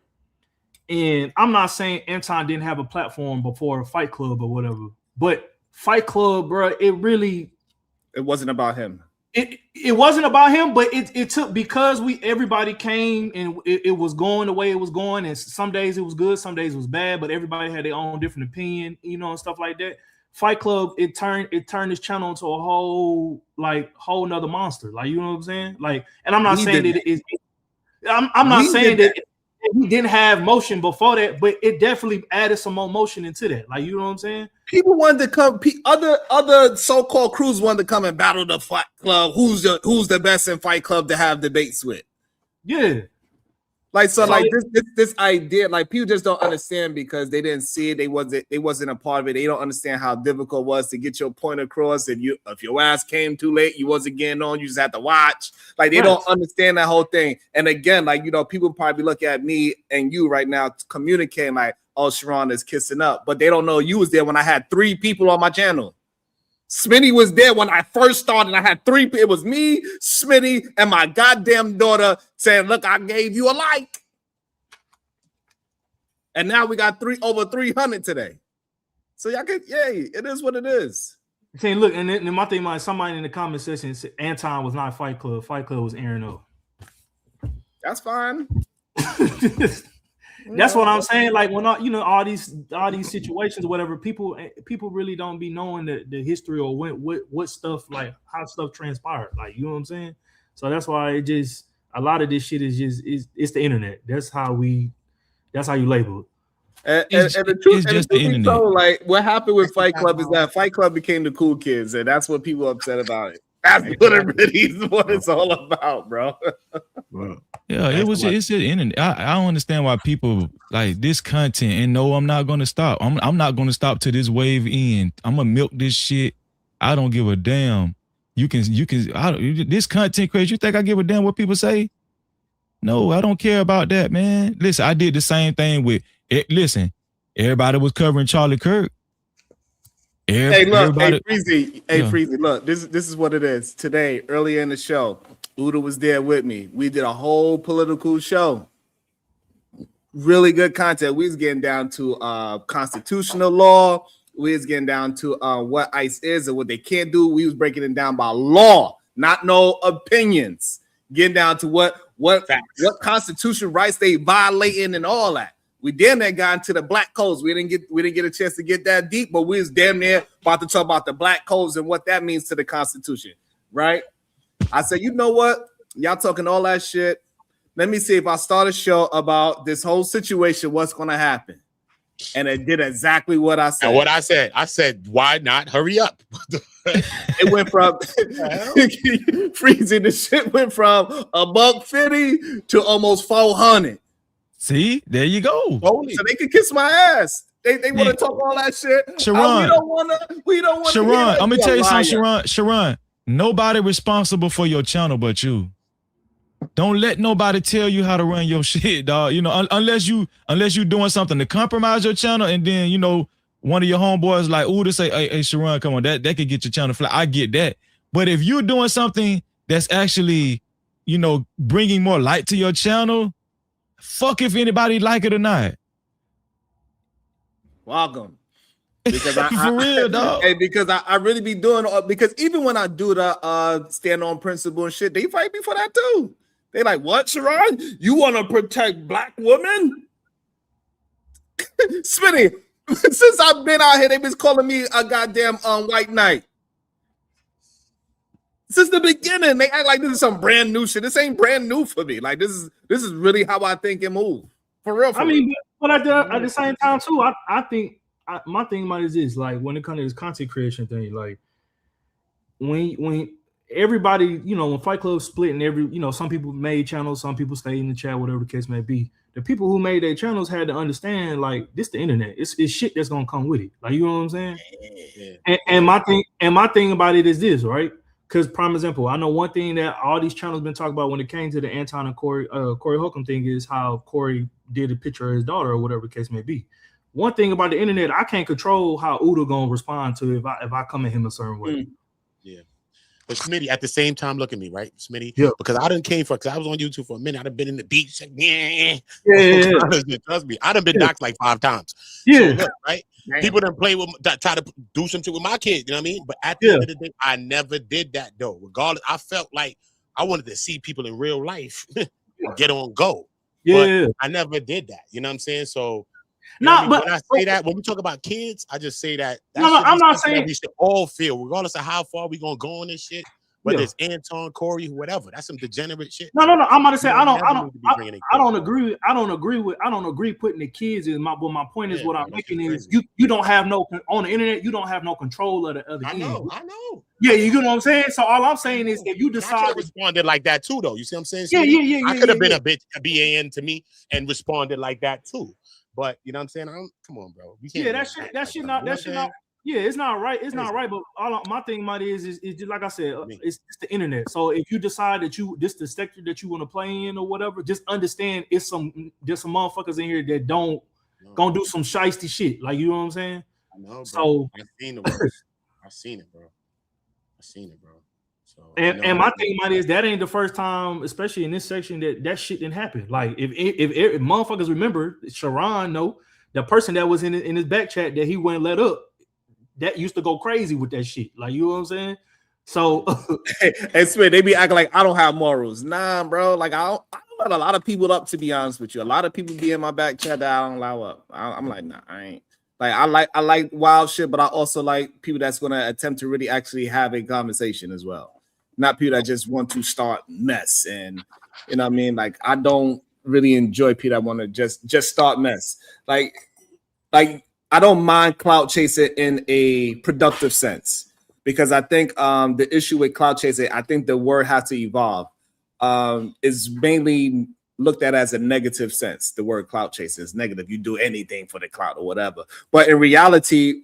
And I'm not saying Anton didn't have a platform before Fight Club or whatever, but Fight Club, bro, it wasn't about him. It wasn't about him, but it took, because everybody came and it was going the way it was going, and some days it was good, some days it was bad, but everybody had their own different opinion, you know, and stuff like that. Fight Club, it turned his channel into a whole nother monster, like, you know what I'm saying? Like, and I'm not saying that it's I'm not saying that he didn't have motion before that, but it definitely added some more motion into that. Like, you know what I'm saying? People wanted to come. Other so-called crews wanted to come and battle the Fight Club. Who's the best in Fight Club to have debates with? Yeah. Like, so like this idea, like, people just don't understand because they didn't see it. They wasn't a part of it. They don't understand how difficult it was to get your point across. If your ass came too late, you wasn't getting on. You just had to watch. Like, they don't understand that whole thing. And again, like, you know, people probably look at me and you right now communicating like, oh, Sharon is kissing up, but they don't know you was there when I had 3 people on my channel. Smitty was there when I first started. I had 3. It was me, Smitty, and my goddamn daughter saying, look, I gave you a like. And now we got over 300 today. So y'all get, yay, it is what it is. Saying, look, and then my thing, like, somebody in the comment section said Anton was not Fight Club. Fight Club was Aaron O. That's fine. That's what I'm saying. Like, when all these situations or whatever, people really don't be knowing the history or what stuff, like how stuff transpired. Like, you know what I'm saying? So that's why a lot of this shit is it's the internet. That's how you label it. And the truth is the internet. So, like, what happened with Fight Club is that Fight Club became the cool kids, and that's what people are upset about it. That's what it really is, what it's all about, bro. Yeah, it's the internet. I don't understand why people like this content and no, I'm not gonna stop. I'm not gonna stop till this wave end. I'm gonna milk this shit. I don't give a damn. This content crazy. You think I give a damn what people say? No, I don't care about that, man. Listen, I did the same thing with it. Listen, everybody was covering Charlie Kirk. Freezy, look, this is what it is. Today, earlier in the show, Uda was there with me. We did a whole political show. Really good content. We was getting down to constitutional law. We was getting down to what ICE is and what they can't do. We was breaking it down by law, not no opinions. Getting down to what constitutional rights they violating and all that. We damn near got into the black codes. We didn't get a chance to get that deep, but we was damn near about to talk about the black codes and what that means to the Constitution, right? I said, you know what? Y'all talking all that shit. Let me see if I start a show about this whole situation, what's going to happen. And it did exactly what I said. And what I said, why not hurry up? It went from freezing. The shit went from $150 to almost 400. See, there you go. So they can kiss my ass. They want to talk all that shit. Sharon, we don't want to. Sharon, I'm gonna tell you something, Sharon. Nobody responsible for your channel but you. Don't let nobody tell you how to run your shit, dog. You know, unless you doing something to compromise your channel, and then you know one of your homeboys like, ooh, to say, hey, Sharon, come on, that could get your channel flat. I get that, but if you're doing something that's actually, you know, bringing more light to your channel, fuck if anybody like it or not. Welcome. Because I for real, dog. Hey, because I really be doing because even when I do the stand on principle and shit, they fight me for that too. They like, what, Sharon? You want to protect black women? Smitty, since I've been out here, they've been calling me a goddamn white knight. Since the beginning, they act like this is some brand new shit. This ain't brand new for me. Like this is really how I think and move. For real. I mean, but at the same time too, I think my thing about it is this, like when it comes to this content creation thing, like when everybody, you know, when Fight Club split and you know, some people made channels, some people stayed in the chat, whatever the case may be. The people who made their channels had to understand, like, this the internet. It's shit that's gonna come with it. Like, you know what I'm saying? Yeah. And my thing about it is this, right? Because prime example, I know one thing that all these channels been talking about when it came to the Anton and Corey Holcomb thing is how Corey did a picture of his daughter or whatever the case may be. One thing about the internet, I can't control how Uda gonna respond to if I come at him a certain way. Yeah. But Smitty, at the same time, look at me, right? Smitty, yeah. Because I done came for, because I was on YouTube for a minute. I done been in the beach. Like, Trust me. I done been doxxed like 5 times. Yeah. So look, right? Man. People done play with, try to do some shit with my kids, you know what I mean? But at the end of the day, I never did that though. Regardless, I felt like I wanted to see people in real life get on go. Yeah. But I never did that. You know what I'm saying? So no, but when I say that, when we talk about kids, I just say that. I'm not saying we should all feel, regardless of how far we gonna go on this shit. Whether it's Anton, Corey, whatever, that's some degenerate shit. No. I'm about to say I don't agree putting the kids in my. But my point is, what I'm making is you don't have no on the internet. You don't have no control of the other. I know. Yeah, you know what I'm saying. So all I'm saying is, if you decide to responded like that too, though, you see what I'm saying? Yeah. I could have been a bitch, a BAN to me, and responded like that too. But you know what I'm saying? Come on, bro. That shit not. Yeah, it's not right. It's not right. But my thing about it is just like I said, it's the internet. So if you decide that this the sector that you want to play in or whatever, just understand there's some motherfuckers in here that gonna do some shiesty shit. Like, you know what I'm saying? I know, bro. So I've seen the worst. I've seen it, bro. So and my thing about it is that ain't the first time, especially in this section, that shit didn't happen. Like if motherfuckers remember, Sharon, the person that was in his back chat that he went let up. That used to go crazy with that shit. Like, you know what I'm saying? So hey, Smith, they be acting like I don't have morals. Nah, bro. Like I don't let a lot of people up, to be honest with you. A lot of people be in my back chat that I don't allow up. I'm like, nah, I ain't. Like I like wild shit, but I also like people that's gonna attempt to really actually have a conversation as well. Not people that just want to start mess. And you know what I mean? Like, I don't really enjoy people that want to just start mess. Like I don't mind clout chasing in a productive sense, because I think the issue with clout chasing, I think the word has to evolve. Is mainly looked at as a negative sense. The word clout chasing is negative. You do anything for the clout or whatever. But in reality,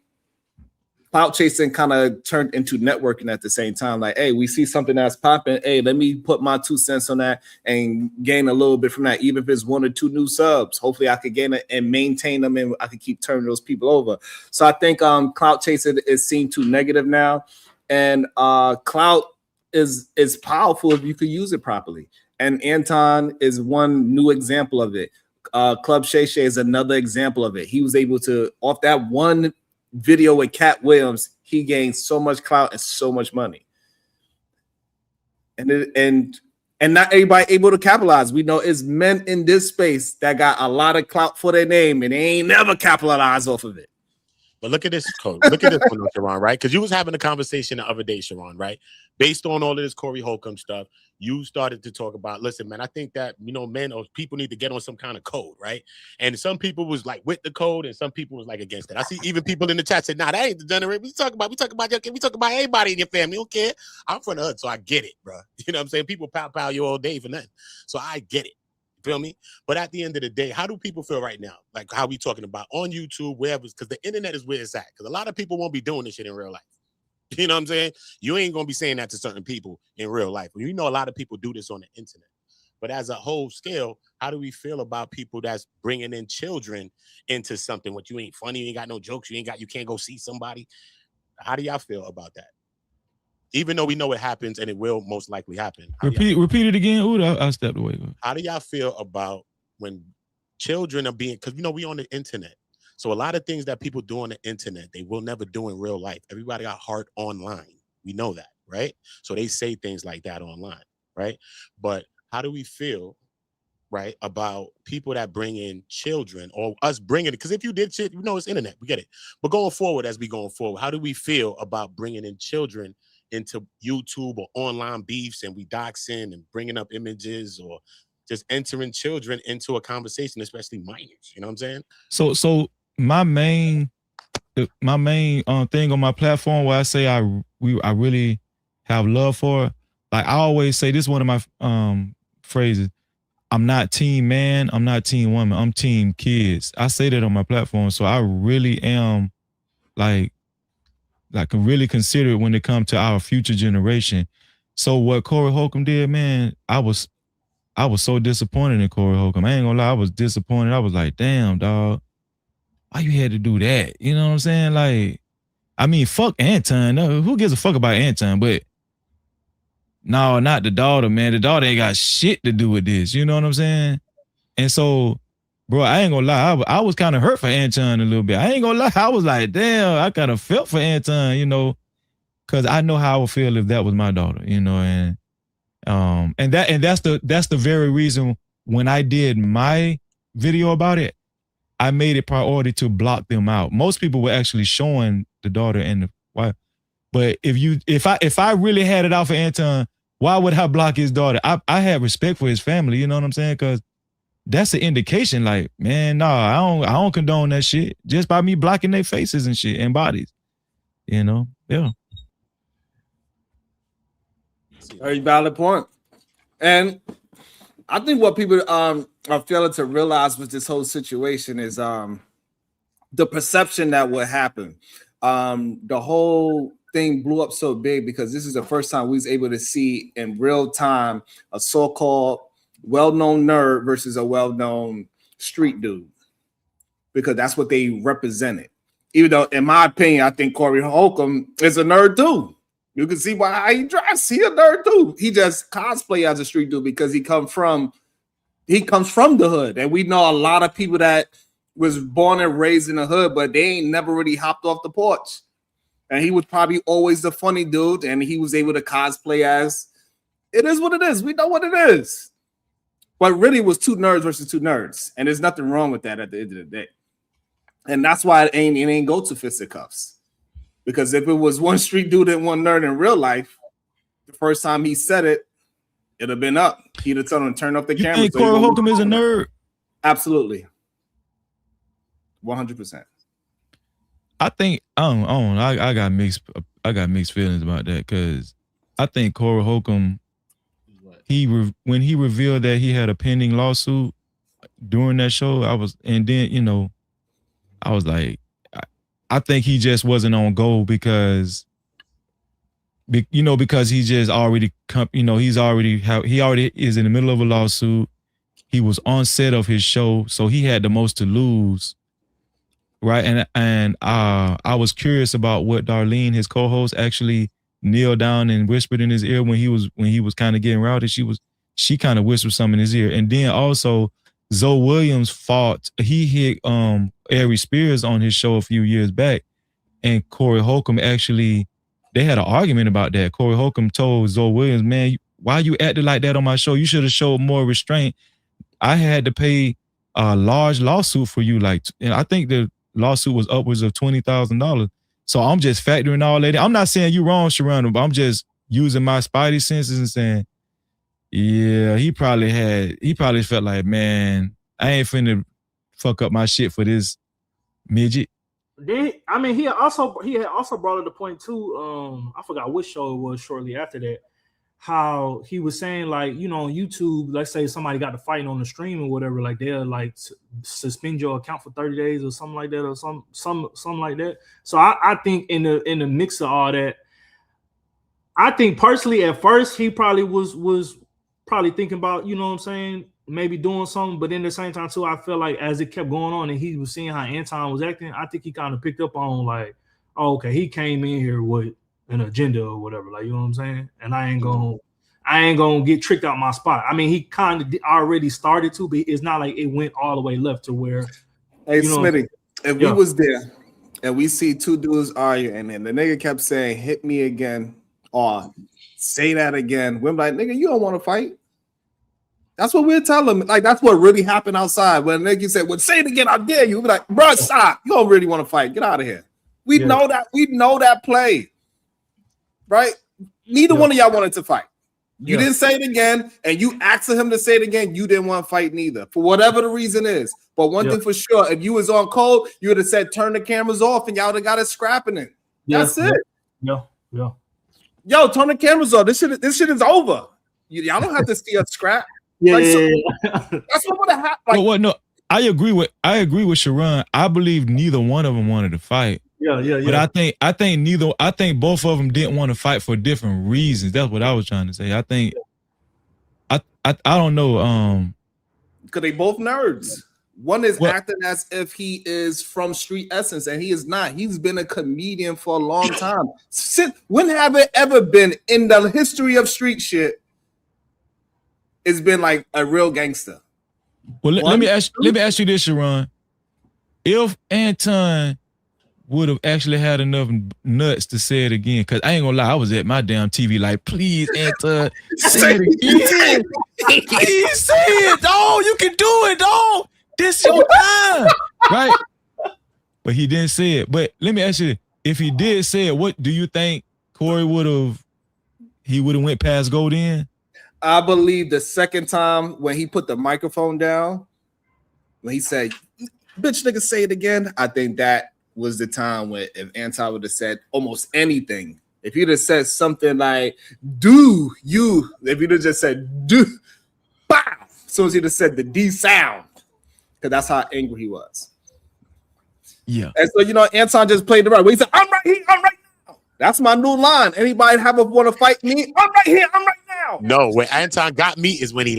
clout chasing kind of turned into networking at the same time. Like, hey, we see something that's popping. Hey, let me put my 2 cents on that and gain a little bit from that. Even if it's 1 or 2 new subs, hopefully I could gain it and maintain them, and I could keep turning those people over. So I think clout chasing is seen too negative now. And clout is powerful if you could use it properly. And Anton is one new example of it. Club Shay Shay is another example of it. He was able to, off that one video with Cat Williams, he gained so much clout and so much money. And not everybody able to capitalize. We know it's men in this space that got a lot of clout for their name and they ain't never capitalized off of it. But look at this code. Look at this one, Sharon, right? Because you was having a conversation the other day, Sharon, right? Based on all of this Corey Holcomb stuff, you started to talk about, listen, man, I think that, men or people need to get on some kind of code, right? And some people was like with the code and some people was like against it. I see even people in the chat say, nah, that ain't degenerate. We talk about everybody in your family. You don't care. I'm from the hood, so I get it, bro. You know what I'm saying? People pow you all day for nothing. So I get it. Feel me? But at the end of the day, how do people feel right now? Like how we talking about on YouTube, wherever, because the internet is where it's at. Because a lot of people won't be doing this shit in real life. You know what I'm saying? You ain't gonna be saying that to certain people in real life. You know, a lot of people do this on the internet. But as a whole scale, how do we feel about people that's bringing in children into something? What, you ain't funny, you ain't got no jokes, you can't go see somebody. How do y'all feel about that? Even though we know it happens and it will most likely happen. Repeat it again. Ooh, I stepped away. How do y'all feel about when children are being, because we on the internet. So a lot of things that people do on the internet, they will never do in real life. Everybody got heart online. We know that, right? So they say things like that online, right? But how do we feel, right, about people that bring in children or us bringing it? Because if you did shit, it's internet, we get it. But going forward, how do we feel about bringing in children into YouTube or online beefs, and we doxing and bringing up images or just entering children into a conversation, especially minors? You know what I'm saying? So my main thing on my platform where I say I really have love for, like I always say, this is one of my phrases. I'm not team man, I'm not team woman, I'm team kids. I say that on my platform. So I really am like can really consider it when it comes to our future generation. So what Corey Holcomb did, man, I was so disappointed in Corey Holcomb. I ain't gonna lie, I was disappointed. I was like, damn, dog, why you had to do that? You know what I'm saying? Like, I mean, fuck Anton. No, who gives a fuck about Anton? But no, not the daughter, man. The daughter ain't got shit to do with this. You know what I'm saying? And so, bro, I ain't gonna lie. I was kind of hurt for Anton a little bit. I ain't gonna lie. I was like, damn, I kind of felt for Anton, because I know how I would feel if that was my daughter, and that's the very reason when I did my video about it, I made it priority to block them out. Most people were actually showing the daughter and the wife. But if I really had it out for Anton, why would I block his daughter? I had respect for his family, you know what I'm saying? Because that's an indication, like, man, I don't condone that shit just by me blocking their faces and shit and bodies. Yeah. Very valid point. And I think what people are failing to realize with this whole situation is the perception that would happen. The whole thing blew up so big because this is the first time we was able to see in real time a so-called well-known nerd versus a well-known street dude, because that's what they represented. Even though, in my opinion, I think Corey Holcomb is a nerd too. You can see why he drives. He a nerd too. He just cosplay as a street dude because he comes from the hood, and we know a lot of people that was born and raised in the hood, but they ain't never really hopped off the porch. And he was probably always the funny dude, and he was able to cosplay as it is what it is. We know what it is. But really, it was two nerds versus two nerds, and there's nothing wrong with that at the end of the day. And that's why it ain't go to fisticuffs. Because if it was one street dude and one nerd in real life, the first time he said it, it'd have been up. He'd have told him to turn off the camera. You think Corey Holcomb is a nerd? Absolutely. 100%. I think I got mixed feelings about that, because I think Corey Holcomb, when he revealed that he had a pending lawsuit during that show, I was like, I think he just wasn't on goal because he just already he already is in the middle of a lawsuit. He was on set of his show, so he had the most to lose. Right. And I was curious about what Darlene, his co-host, actually kneeled down and whispered in his ear when he was kind of getting rowdy. She kind of whispered something in his ear. And then also Zoe Williams fought. He hit Ari Spears on his show a few years back, and Corey Holcomb actually, they had an argument about that. Corey Holcomb told Zoe Williams, "Man, why you acted like that on my show? You should have showed more restraint. I had to pay a large lawsuit for you, and I think the lawsuit was upwards of $20,000. So I'm just factoring all that in. I'm not saying you wrong, Sharon, but I'm just using my spidey senses and saying, yeah, he probably felt like, man, I ain't finna fuck up my shit for this midget. Then, I mean, he had also brought up the point too. I forgot which show it was shortly after that. How he was saying, like, you know, on YouTube, let's say somebody got to fight on the stream or whatever, like they'll like suspend your account for 30 days or something like that, or something like that. So I think in the mix of all that, I think personally at first he probably was probably thinking about, you know what I'm saying, maybe doing something, but in the same time too, I feel like as it kept going on and he was seeing how Anton was acting, I think he kind of picked up on like, oh, okay, he came in here with an agenda or whatever, like, you know what I'm saying? And I ain't gonna get tricked out my spot. I mean, he kind of already started to, but it's not like it went all the way left to where. Hey, you know, Smitty, if we was there and we see two dudes arguing and the nigga kept saying, "Hit me again," or "Say that again," we're like, "Nigga, you don't want to fight." That's what we're telling him. Like, that's what really happened outside. When nigga said, "Well, say it again, I dare you." We're like, "Bro, stop. You don't really want to fight. Get out of here." We know that. We know that play. Right? Neither one of y'all wanted to fight. You didn't say it again, and you asked him to say it again. You didn't want to fight neither, for whatever the reason is. But one thing for sure, if you was on cold, you would have said, "Turn the cameras off," and y'all would have got it scrapping it. That's it. Yeah. Yo, turn the cameras off. This shit is over. Y'all don't have to see us scrap. That's what would have happened. Like, well, no, I agree with Sharon. I believe neither one of them wanted to fight. Yeah. But I think both of them didn't want to fight for different reasons. That's what I was trying to say. I think I don't know. Because they both nerds. One is acting as if he is from Street Essence, and he is not. He's been a comedian for a long time. When have it ever been in the history of street shit? It's been like a real gangster. Well, let me ask you this, Sharon. If Anton would have actually had enough nuts to say it again, because I ain't gonna lie, I was at my damn TV like, please, Anton, say it again. Please say it, dog. You can do it, dog. This your time, right? But he didn't say it. But let me ask you, if he did say it, what do you think Corey would have went past go then? I believe the second time when he put the microphone down, when he said, "Bitch, nigga, say it again," I think that was the time when if Anton would have said almost anything. If he'd have said something like, "Do you," if he'd have just said, "Do," bow, as soon as he'd have said the D sound, because that's how angry he was. Yeah. And so, you know, Anton just played the right way. He said, "I'm right here, I'm right now." That's my new line. Anybody want to fight me? I'm right here, I'm right now. No, where Anton got me is when he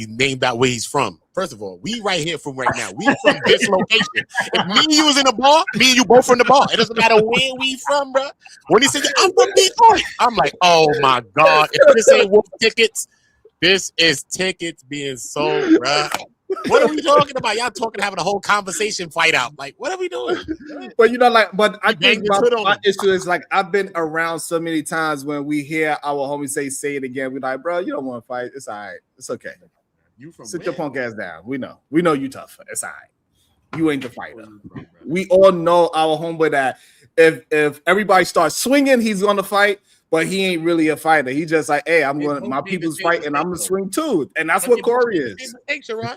named out where he's from. First of all, we right here from right now. We from this location. If me and you was in a bar, me and you both from the bar. It doesn't matter where we from, bro. When he said, "I'm from Detroit," I'm like, oh my God. If this ain't Wolf Tickets, this is tickets being sold, bro. What are we talking about? Y'all having a whole conversation fight out. Like, what are we doing? But you know, but I think my issue is like I've been around so many times when we hear our homies say it again. We're like, bro, you don't want to fight. It's all right. It's okay. Sit your punk ass down. We know you tough. It's all right. You ain't the fighter. We all know our homeboy that if everybody starts swinging, he's gonna fight. But he ain't really a fighter. He just like, hey, my people's fight, and I'm gonna swing too. And that's what Corey is.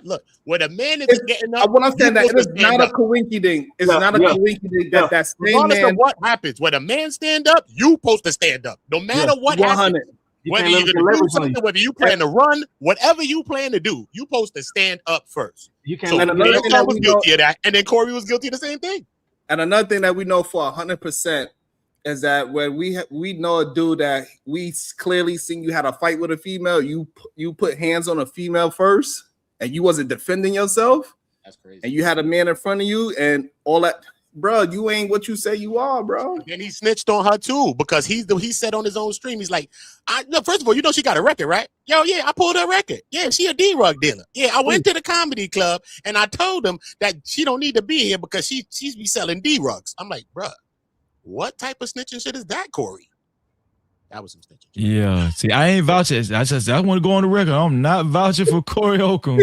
Look, when a man is getting up, what I'm saying that it is not a coinky ding. It's not a coinky ding that that same regardless man. of what happens, when a man stand up, you supposed to stand up, no matter what happens. Whether you're gonna do something, whether you plan to run, whatever you plan to do, you supposed to stand up first. You can't. So Anton was guilty of that, and then Corey was guilty of the same thing. And another thing that we know for 100%. Is that when we know a dude that we clearly seen you had a fight with a female, you put hands on a female first, and you wasn't defending yourself. That's crazy. And you had a man in front of you, and all that. bro, you ain't what you say you are, bro. And he snitched on her too because he said on his own stream, he's like, first of all, you know she got a record, right? Yo, yeah, I pulled her record. Yeah, she a D-Rug dealer. Yeah, I went to the comedy club and I told him that she don't need to be here because she's be selling D-Rugs. I'm like, bro, what type of snitching shit is that, Corey? That was some snitching. Yeah. See, I ain't vouching. I want to go on the record. I'm not vouching for Corey Holcomb.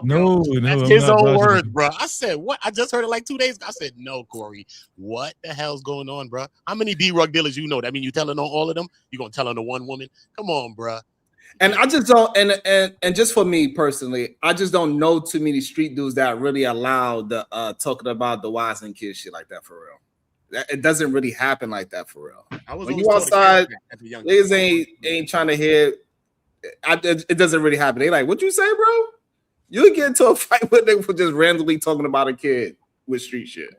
No, that's his own words, bro. I said, what? I just heard it like 2 days ago. I said, no, Corey, what the hell's going on, bro? How many D-Rug dealers you know? That mean you telling on all of them? You gonna tell on the one woman? Come on, bro. And I just don't, and just for me personally, I just don't know too many street dudes that really allow the talking about the wives and kids shit like that for real. It doesn't really happen like that for real. When you outside, niggas ain't trying to hear. It doesn't really happen. They like, what you say, bro? You get into a fight with them for just randomly talking about a kid with street shit.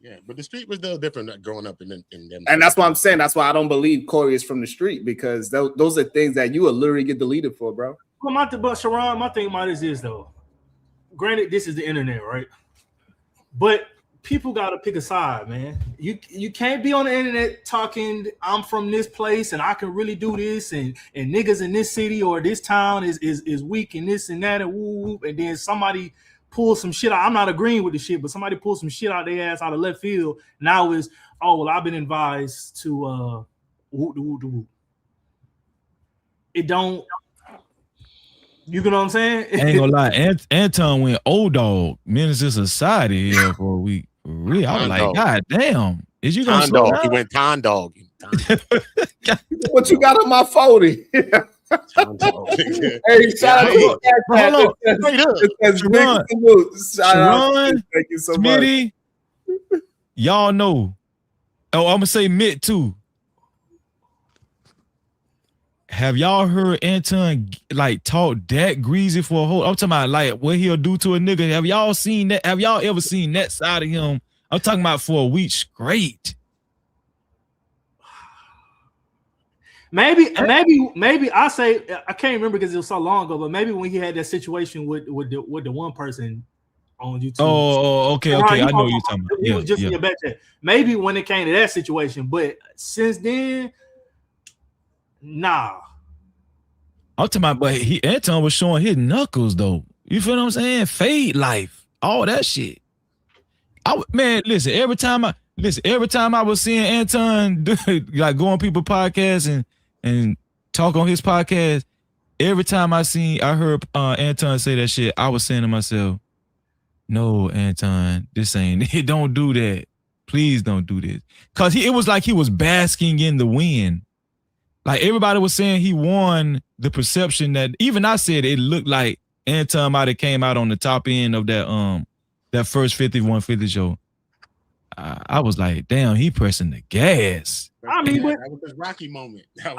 Yeah, but the street was still different growing up in them. And that's why I'm saying that's why I don't believe Corey is from the street because those are things that you will literally get deleted for, bro. But Sharon, my thing about this is though. Granted, this is the internet, right? But people gotta pick a side, man. You can't be on the internet talking I'm from this place and I can really do this and niggas in this city or this town is weak and this and that and woo, and then somebody pulls some shit out. I'm not agreeing with the shit, but somebody pulls some shit out their ass out of left field. Now is I've been advised to It don't. You know what I'm saying? I ain't gonna lie, Anton went old dog Minister Society here for a week. Really, I was like, God damn, is you gonna slow down? He went Ton Dog. What you got on my 40? Hey, shout out to Sharon, thank you so Smitty, much. Y'all know. Oh, I'm gonna say Mitt too. Have y'all heard Anton like talk that greasy for a whole? I'm talking about like what he'll do to a nigga. Have y'all seen that? Have y'all ever seen that side of him? I'm talking about for a week straight. Maybe I say I can't remember because it was so long ago, but maybe when he had that situation with the one person on YouTube. Oh, okay. I know you're talking about. It was just in your back chat. Maybe when it came to that situation, but since then. Nah. I'm talking about, but Anton was showing his knuckles though. You feel what I'm saying? Fade life, all that shit. Listen. Every time I was seeing Anton like go on people's podcasts and talk on his podcast, every time I heard Anton say that shit, I was saying to myself, "No, Anton, this ain't it. Don't do that. Please don't do this." Cause it was like he was basking in the wind. Like everybody was saying he won the perception that even I said it looked like Anton might have came out on the top end of that first 5150 show. I was like, damn, he pressing the gas. I mean, but that was his Rocky moment. But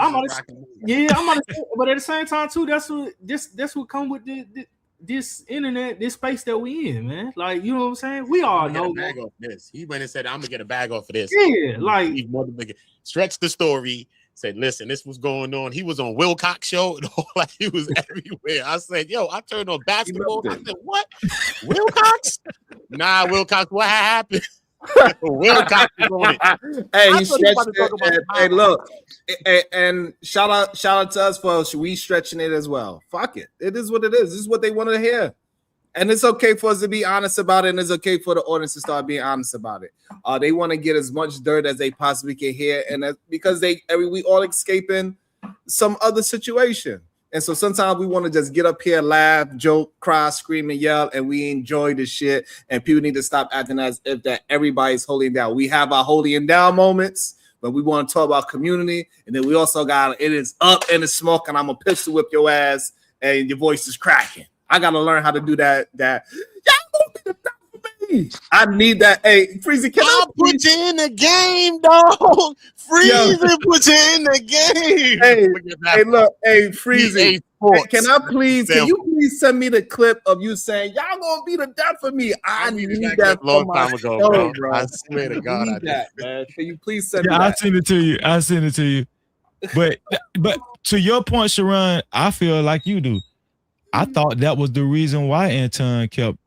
at the same time too, that's what come with this internet, this space that we in, man. Like, you know what I'm saying? We all know. Bag off this. He went and said, "I'm gonna get a bag off of this." Yeah, like stretch the story. Said, listen, this was going on. He was on Wilcox show and all, like he was everywhere. I said, yo, I turned on basketball. I said, what? Wilcox? Nah, Wilcox, what happened? Wilcox was on it. Hey, he stretched it. Hey, look, and shout out to us for we stretching it as well. Fuck it. It is what it is. This is what they wanted to hear. And it's okay for us to be honest about it, and it's okay for the audience to start being honest about it. They want to get as much dirt as they possibly can hear, and that's because we all escaping some other situation. And so sometimes we want to just get up here, laugh, joke, cry, scream, and yell, and we enjoy the shit. And people need to stop acting as if that everybody's holding down. We have our holding down moments, but we want to talk about community, and then we also got it is up in the smoke, and I'm gonna pistol whip your ass, and your voice is cracking. I gotta learn how to do that. Y'all gonna be the best for me. I need that. Hey, Freezy, can I put you in the game, dog? Freezy, put you in the game. Hey, look, hey, Freezy. Can you please send me the clip of you saying y'all gonna be the death for me? I need that long time ago, bro. I swear to God, I that, man. Can you please send me that? I'll send it to you. But to your point, Sharon, I feel like you do. I thought that was the reason why Anton kept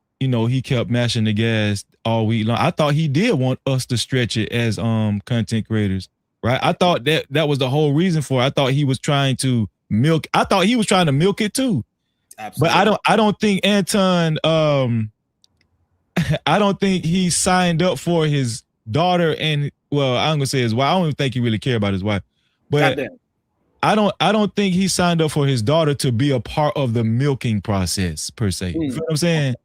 mashing the gas all week long. I thought he did want us to stretch it as content creators, right? I thought that was the whole reason for it. I thought he was trying to milk. I thought he was trying to milk it too. Absolutely. But I don't think Anton I don't think he signed up for his daughter and I'm gonna say his wife. I don't even think he really cared about his wife. But Goddamn. I don't think he signed up for his daughter to be a part of the milking process per se. You feel what I'm saying?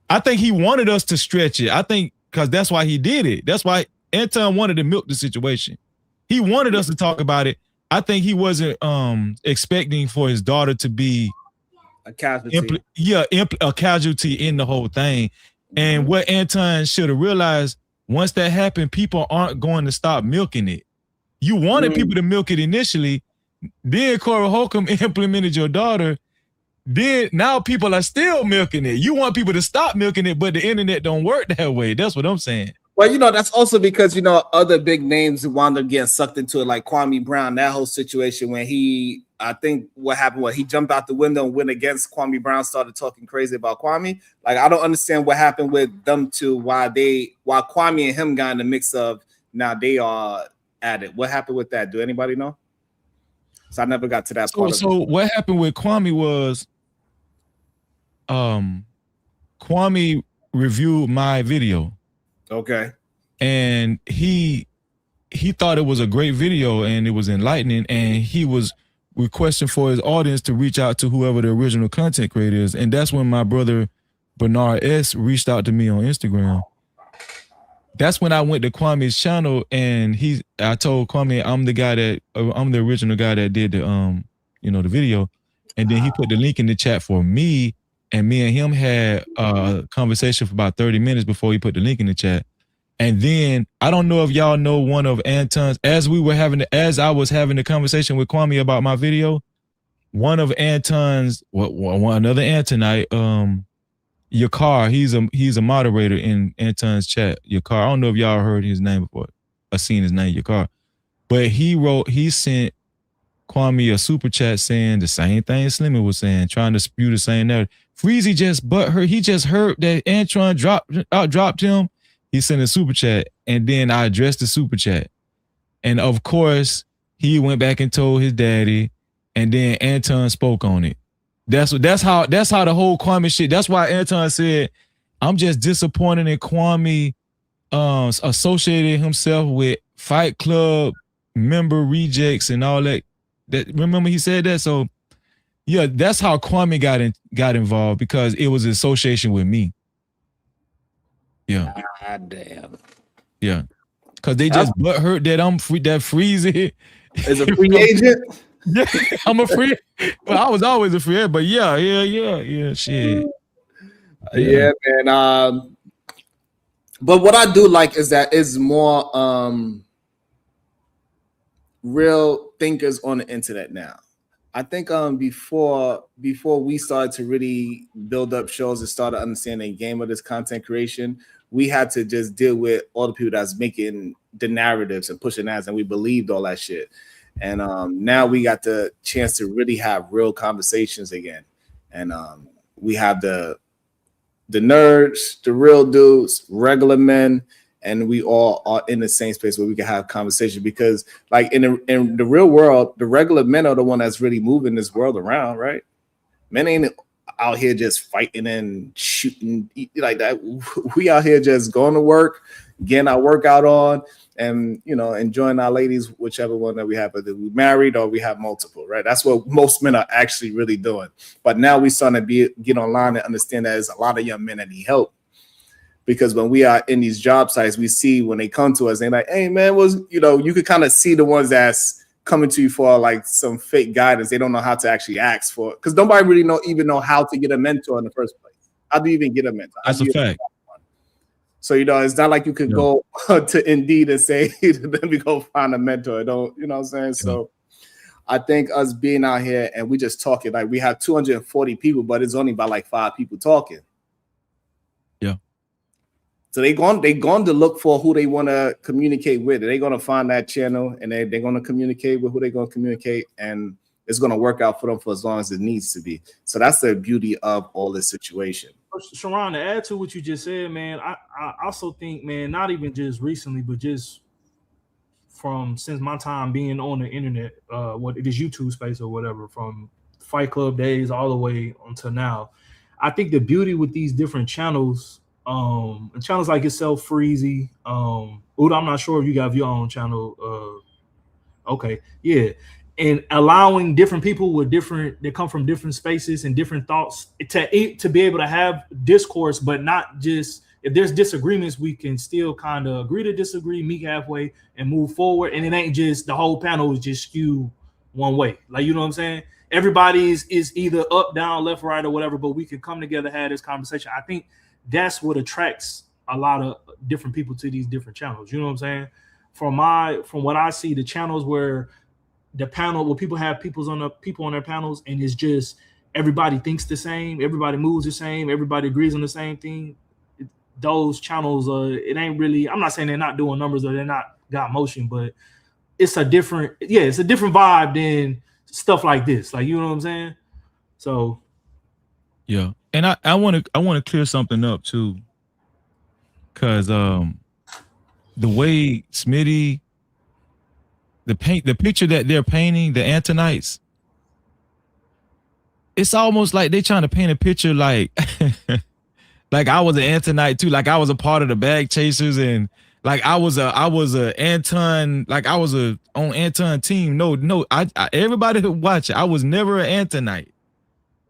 I think he wanted us to stretch it. I think because that's why he did it. That's why Anton wanted to milk the situation. He wanted us to talk about it. I think he wasn't expecting for his daughter to be a casualty. A casualty in the whole thing. And what Anton should have realized, once that happened, people aren't going to stop milking it. You wanted people to milk it initially. Then Corey Holcomb implemented your daughter. Then now people are still milking it. You want people to stop milking it, but the internet don't work that way. That's what I'm saying. Well, that's also because other big names wound up getting sucked into it, like Kwame Brown. That whole situation when I think what happened was he jumped out the window and went against Kwame Brown, started talking crazy about Kwame. Like, I don't understand what happened with them two. Why Kwame and him got in the mix of now they are at it. What happened with that? Do anybody know? So I never got to that part. So what happened with Kwame was, Kwame reviewed my video. Okay. And he thought it was a great video and it was enlightening, and he was requesting for his audience to reach out to whoever the original content creator is. And that's when my brother Bernard S reached out to me on Instagram. That's when I went to Kwame's channel, and I told Kwame I'm the original guy that did the the video. And then he put the link in the chat for me, and me and him had a conversation for about 30 minutes before he put the link in the chat. And then I don't know if y'all know one of Anton's, as I was having the conversation with Kwame about my video, one of Anton's, another Antonite, Yakar, he's a moderator in Anton's chat. Yakar, I don't know if y'all heard his name before. I've seen his name, Yakar. But he sent Kwame a super chat saying the same thing Slimmy was saying, trying to spew the same narrative. Freezy he just heard that Anton dropped him. He sent a super chat, and then I addressed the super chat. And of course, he went back and told his daddy, and then Anton spoke on it. That's how the whole Kwame shit. That's why Anton said, I'm just disappointed in Kwame associated himself with Fight Club member rejects and all that. Remember he said that? So yeah, that's how Kwame got involved, because it was an association with me. Yeah. God damn. Yeah. Because they just butthurt that I'm free, that Freezy is a free agent. Yeah, I'm a free. Well, I was always a free agent, but yeah, shit. Yeah, man. But what I do like is that it's more real thinkers on the internet now. I think before we started to really build up shows and started understanding the game of this content creation, we had to just deal with all the people that's making the narratives and pushing ads, and we believed all that shit. And now we got the chance to really have real conversations again. And we have the nerds, the real dudes, regular men, and we all are in the same space where we can have conversation, because like in the real world, the regular men are the one that's really moving this world around, right? Men ain't out here just fighting and shooting like that. We out here just going to work, getting our workout on, and enjoying our ladies, whichever one that we have, whether we married or we have multiple, right? That's what most men are actually really doing. But now we starting to get online and understand that there's a lot of young men that need help. Because when we are in these job sites, we see when they come to us, they're like, hey man, you could kind of see the ones that's coming to you for like some fake guidance. They don't know how to actually ask for it, because nobody really even know how to get a mentor in the first place. How do you even get a mentor? That's a fact. So it's not like you could go to Indeed and say, let me go find a mentor. Don't you know what I'm saying? So I think us being out here and we just talking, like we have 240 people, but it's only about like 5 people talking. Yeah. So they're going to look for who they want to communicate with. They're going to find that channel, and they're going to communicate with who they're going to communicate. And it's going to work out for them for as long as it needs to be. So that's the beauty of all this situation. Sharon, to add to what you just said, man, I also think, man, not even just recently, but just from since my time being on the internet, what it is YouTube space or whatever, from Fight Club days all the way until now, I think the beauty with these different channels, and channels like yourself, Freezy, Uda, I'm not sure if you got your own channel. Okay, yeah. And allowing different people with they come from different spaces and different thoughts to be able to have discourse, but not just, if there's disagreements, we can still kind of agree to disagree, meet halfway, and move forward. And it ain't just the whole panel is just skewed one way. Like, you know what I'm saying? Everybody is either up, down, left, right, or whatever, but we can come together, have this conversation. I think that's what attracts a lot of different people to these different channels. You know what I'm saying? From what I see, the channels where the panel, where people have people on their panels, and it's just everybody thinks the same, everybody moves the same, everybody agrees on the same thing. Those channels, it ain't really, I'm not saying they're not doing numbers or they're not got motion, but it's a different vibe than stuff like this. Like, you know what I'm saying? So yeah. And I want to clear something up too, because the way Smitty, the picture that they're painting, the Antonites, it's almost like they're trying to paint a picture like like I was an Antonite too, like I was a part of the bag chasers, and like I was a Anton, like I was on Anton team. No, I everybody who watch it, I was never an Antonite.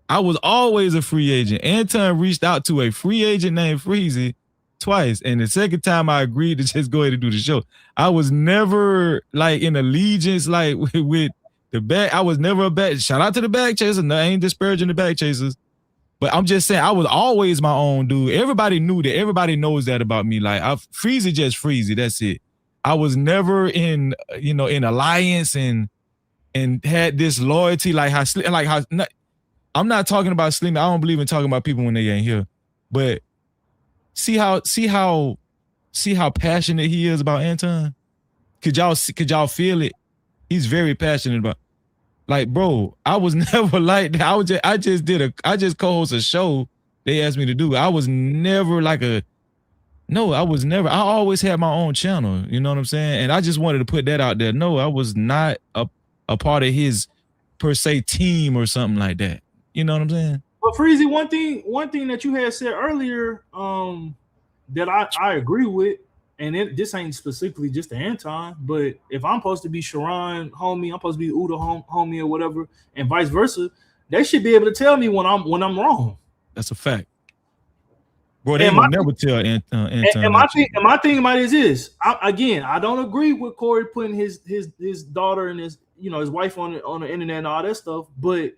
I was always a free agent. Anton reached out to a free agent named Freezy twice, and the second time I agreed to just go ahead and do the show. I was never like in allegiance like with the bag. I was never a bag. Shout out to the bag chasers. No, I ain't disparaging the bag chasers, but I'm just saying I was always my own dude. Everybody knew that. Everybody knows that about me. Like Freezy, just Freezy. That's it. I was never in alliance and had this loyalty like how I'm not talking about Slim. I don't believe in talking about people when they ain't here, but see how passionate he is about Anton. Could y'all feel it? He's very passionate about. Like, bro, I was never like that. I just co-host a show they asked me to do. I was never like I always had my own channel. You know what I'm saying? And I just wanted to put that out there. No, I was not a part of his per se team or something like that. You know what I'm saying? But Freezy, one thing that you had said earlier, that I agree with, and this ain't specifically just to Anton, but if I'm supposed to be Sharon homie, I'm supposed to be Uda homie or whatever, and vice versa, they should be able to tell me when I'm wrong. That's a fact. Bro, they will never tell Anton. And my thing about it is this. I don't agree with Corey putting his daughter and his wife on the internet and all that stuff, but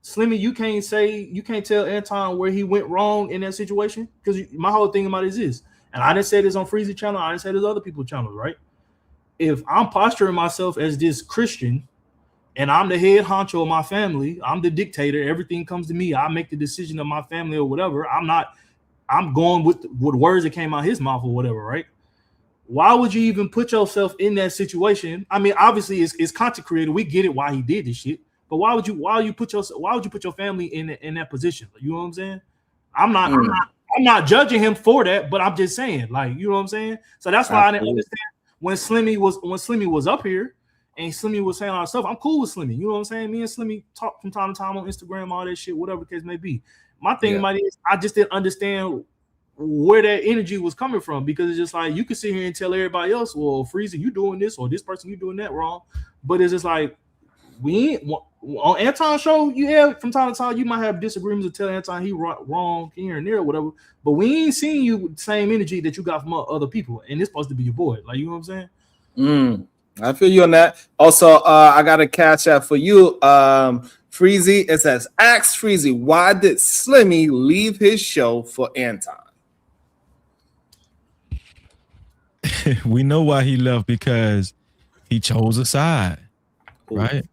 Slimmy, you can't tell Anton where he went wrong in that situation, because my whole thing about it is this, and I didn't say this on Freezy channel, I didn't say this other people's channels, right? If I'm posturing myself as this Christian and I'm the head honcho of my family, I'm the dictator, everything comes to me, I make the decision of my family or whatever, I'm going with words that came out his mouth or whatever, right? Why would you even put yourself in that situation? I mean, obviously it's content creator, we get it why he did this shit. But why would you put your family in that position? You know what I'm saying? I'm not judging him for that, but I'm just saying, like, you know what I'm saying? So that's why I didn't understand when Slimmy was up here and Slimmy was saying all that stuff. I'm cool with Slimmy. You know what I'm saying? Me and Slimmy talk from time to time on Instagram, all that shit, whatever the case may be. My thing about it is I just didn't understand where that energy was coming from, because it's just like you can sit here and tell everybody else, well, Freezy, you doing this, or this person, you doing that wrong. But it's just like, on Anton's show, from time to time you might have disagreements and tell Anton he wrong here and there or whatever, but we ain't seen you with the same energy that you got from other people, and it's supposed to be your boy. Like, you know what I'm saying? I feel you on that. Also, I got a catch up for you, Freezy. It says, ask Freezy, why did Slimmy leave his show for Anton? We know why he left, because he chose a side. Ooh. Right?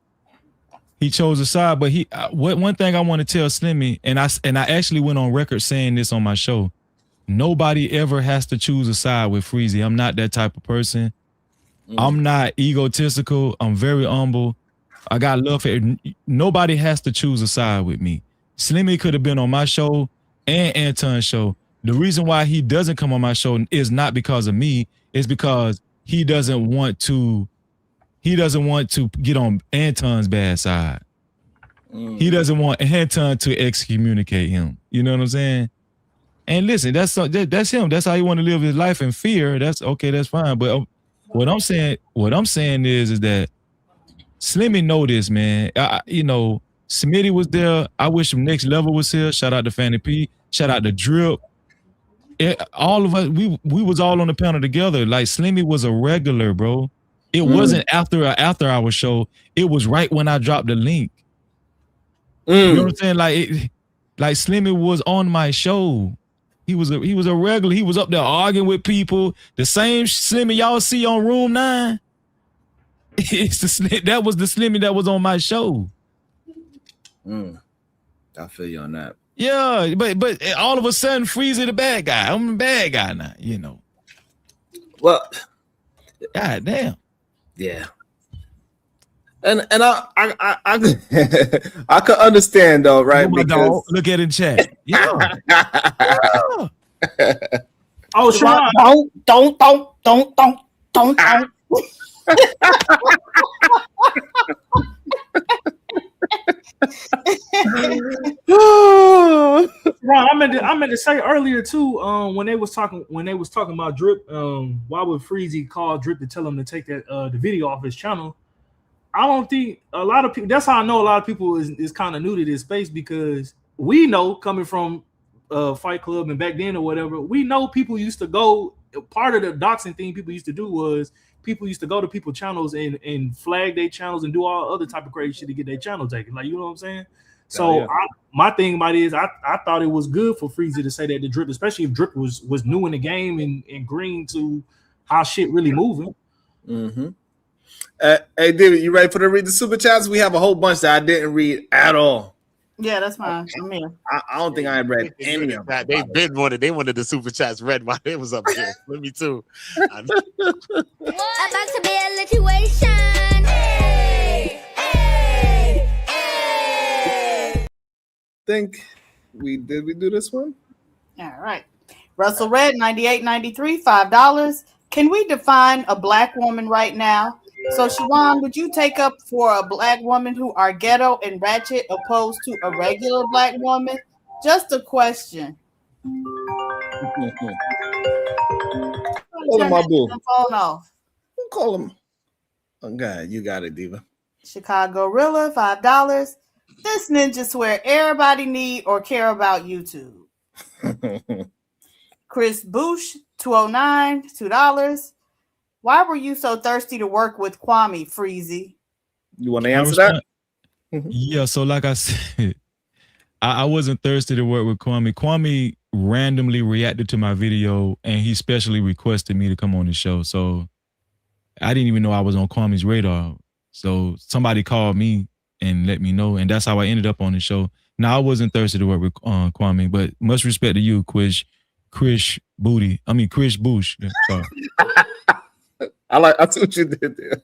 He chose a side, but one thing I want to tell Slimmy, and I actually went on record saying this on my show. Nobody ever has to choose a side with Freezy. I'm not that type of person. I'm not egotistical. I'm very humble. I got love for it. Nobody has to choose a side with me. Slimmy could have been on my show and Anton's show. The reason why he doesn't come on my show is not because of me. It's because he doesn't want to get on Anton's bad side. He doesn't want Anton to excommunicate him. You know what I'm saying? And listen, that's him. That's how he want to live his life in fear. That's okay. That's fine. But what I'm saying is that Slimmy know this, man. Smitty was there. I wish him Next Level was here. Shout out to Fanny P. Shout out to Drip. All of us, we was all on the panel together. Like Slimmy was a regular, bro. It wasn't after our show. It was right when I dropped the link. You know what I'm saying? Like Slimmy was on my show. He was a regular. He was up there arguing with people. The same Slimmy y'all see on Room 9. That was the Slimmy that was on my show. I feel you on that. Yeah, but all of a sudden, Freezy the bad guy. I'm the bad guy now, you know. Well, God damn. Yeah. And I I could understand though, right? Because look at it in chat. Yeah. Oh, Sharon. Don't. Ron, I meant to say earlier too. When they was talking about Drip, why would Freezy call Drip to tell him to take that the video off his channel? I don't think a lot of people. That's how I know a lot of people is kind of new to this space, because we know, coming from Fight Club and back then or whatever, we know people used to go. Part of the doxing thing people used to do was people used to go to people's channels and flag their channels and do all other type of crazy shit to get their channel taken. Like, you know what I'm saying? So my thing about it is I thought it was good for Freezy to say that to Drip, especially if Drip was new in the game and green to how shit really moving. Hey, David, you ready for to read the super chats? We have a whole bunch that I didn't read at all. Yeah, that's fine. I'm here. I don't think I read any of them. They wanted the super chats read while it was up here. Let me too. About to be a situation. Hey. Think we do this one? All right. Russell Red 98.93, $5. Can we define a black woman right now? So, Shawan, would you take up for a black woman who are ghetto and ratchet opposed to a regular black woman? Just a question. Call him my boo. Phone off. Call him. Oh, God, you got it, Diva. Chicago Rilla, $5. This ninja swear everybody need or care about YouTube. Chris Bush, 209, $2. Why were you so thirsty to work with Kwame, Freezy? You want to answer that? Yeah, so like I said, I wasn't thirsty to work with Kwame. Kwame randomly reacted to my video, and he specially requested me to come on the show. So I didn't even know I was on Kwame's radar. So somebody called me and let me know, and that's how I ended up on the show. Now, I wasn't thirsty to work with Kwame, but much respect to you, Chris Bush. Sorry. I see what you did there.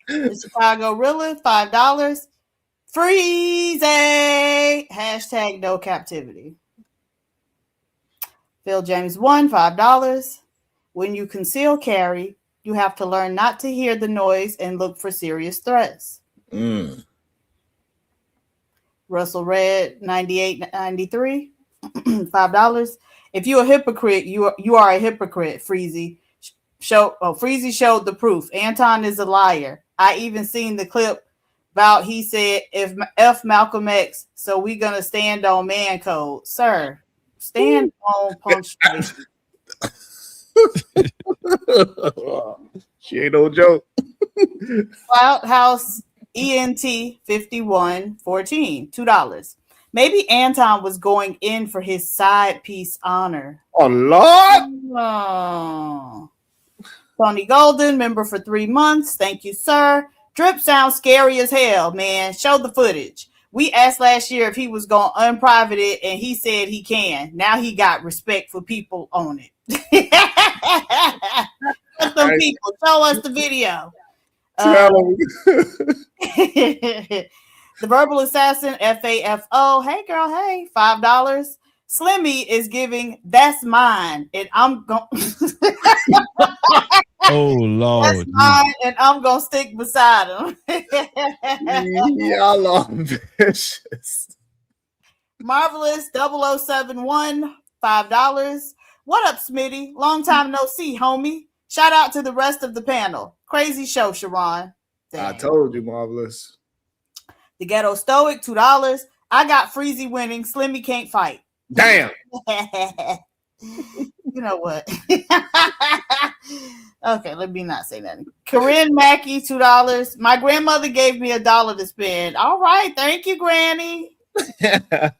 The Chicago Rilla, $5. Freezy! Hashtag no captivity. Phil James 1, $5. When you conceal carry, you have to learn not to hear the noise and look for serious threats. Russell Red 98.93, $5. If you're a hypocrite, you are a hypocrite, Freezy. Freezy showed the proof. Anton is a liar. I even seen the clip about he said if F Malcolm X, so we gonna stand on man code. Sir, stand on punctuation. She ain't no joke. Cloud House ENT 5114, $2. Maybe Anton was going in for his side piece honor. Oh Lord. Oh. Tony Golden, member for 3 months. Thank you, sir. Drip sounds scary as hell, man. Show the footage. We asked last year if he was going to unprivate it, and he said he can. Now he got respect for people on it. Some people, show us the video. The Verbal Assassin, FAFO. Hey, girl, hey, $5. Slimmy is giving that's mine, and I'm going. Oh Lord, that's mine, and I'm gonna stick beside him. Y'all are vicious. Marvelous 0071, $5. What up, Smitty? Long time no see, homie. Shout out to the rest of the panel. Crazy show, Sharon. I told you, Marvelous. The Ghetto Stoic, $2. I got Freezy winning. Slimmy can't fight. Damn. You know what? Okay, let me not say nothing. Corinne Mackey, $2. My grandmother gave me $1 to spend. All right, thank you, Granny. The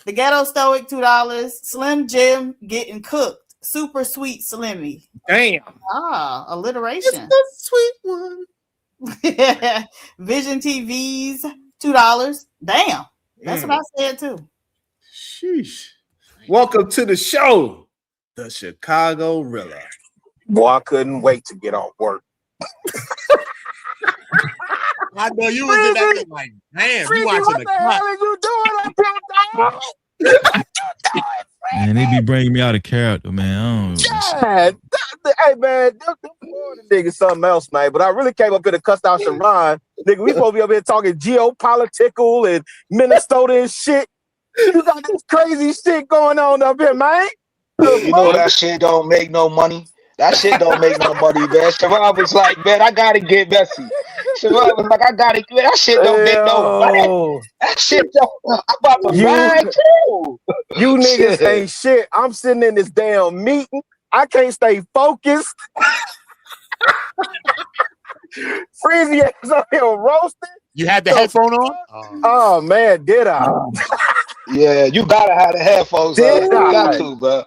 Ghetto Stoic, $2. Slim Jim getting cooked. Super sweet Slimmy. Damn. Ah, alliteration. It's the sweet one. Vision TVs, $2. Damn. That's what I said too. Sheesh. Welcome to the show, the Chicago Rilla. Boy, I couldn't wait to get off work. I know you was in that thing like, damn, you watching the clock. What the hell are you doing? Man, they be bringing me out of character, man. Yeah, hey man, them niggas something else, man. But I really came up here to cuss out Sharon. Nigga, we supposed to be up here talking geopolitical and Minnesota and shit. You got this crazy shit going on up here, man. You know that shit don't make no money. That shit don't make no money, man. Sharon was like, man, I gotta get messy. Sharon was like, I gotta get that shit don't make no money. That shit don't. I'm about to ride too. You niggas ain't shit. I'm sitting in this damn meeting. I can't stay focused. Freezy is up here roasting. You had the headphone on? Oh man, did I? Yeah, you gotta have the headphones on. You got to, bro.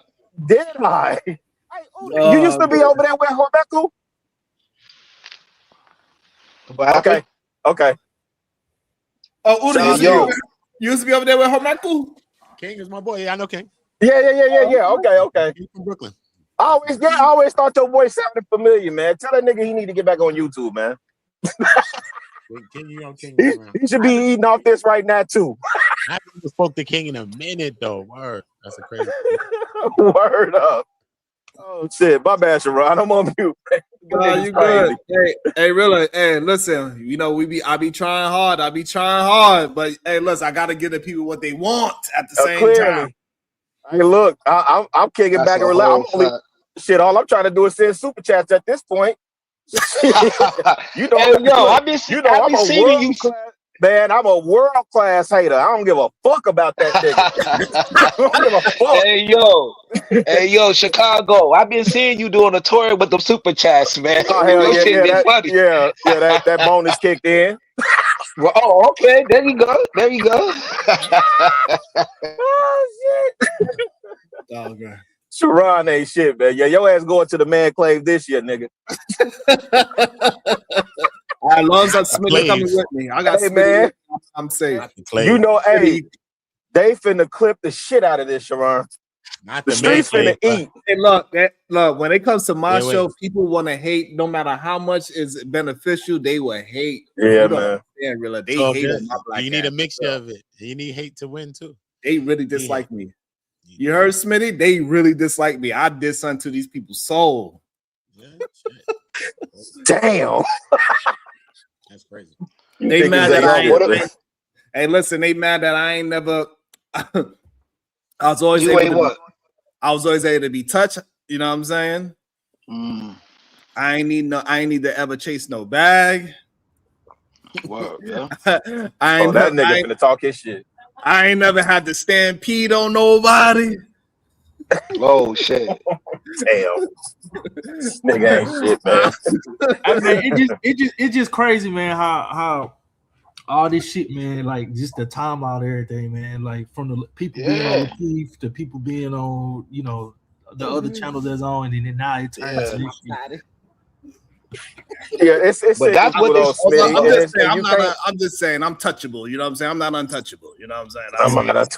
Did I? Hey, you used to be over there with Horbeku? Okay. Okay. Oh, Uda, you used to be over there with Horbeku? King is my boy. Yeah, I know King. Yeah. Okay. He's from Brooklyn. I always thought your voice sounded familiar, man. Tell that nigga he need to get back on YouTube, man. He should be eating off this right now too. I haven't spoke to King in a minute though. Word, that's a crazy. Word up. Oh shit, my bad, Sharon. I'm on mute. You good? Hey, really? Hey, listen. You know I be trying hard. But hey, listen, I gotta give the people what they want at the same time. Hey, look, I'm kicking back and relaxing. All I'm trying to do is send super chats at this point. You know, hey, yo, I've been seeing you. Man, I'm a world-class hater. I don't give a fuck about that thing. I don't give a fuck. Hey, yo, Chicago. I've been seeing you doing a tour with them super chats, man. Oh, hell yeah, that bonus kicked in. Well, oh, okay. There you go. Oh, shit. Oh, God. Sharon ain't shit, man. Yeah, your ass going to the man clave this year, nigga. As long as Smith coming with me, I got man. I'm safe. You know, hey, they finna clip the shit out of this, Sharon. Not the streets finna eat. Hey, look, when it comes to my show, people want to hate. No matter how much is beneficial, they will hate. Yeah, man. Yeah, really, they so hate it. You need a mixture of it. You need hate to win too. They really dislike me. You heard, Smitty? They really dislike me. I did something to these people's soul. Yeah, damn. That's crazy. They mad that I ain't. Hey, listen, they mad that I ain't never. I was always able to be touched. You know what I'm saying? I ain't need to ever chase no bag. Wow, yeah. That nigga finna talk his shit. I ain't never had to stampede on nobody. Oh shit! Damn, nigga ain't shit, man. I mean, it's just crazy, man. How all this shit, man. Like just the timeline, of everything, man. Like from the people being on the Keith to people being on, the other channels that's on, and then now it turns to this shit. Yeah, it's But that's what this. I'm just saying I'm touchable. You know what I'm saying? I'm not untouchable. You know what I'm saying?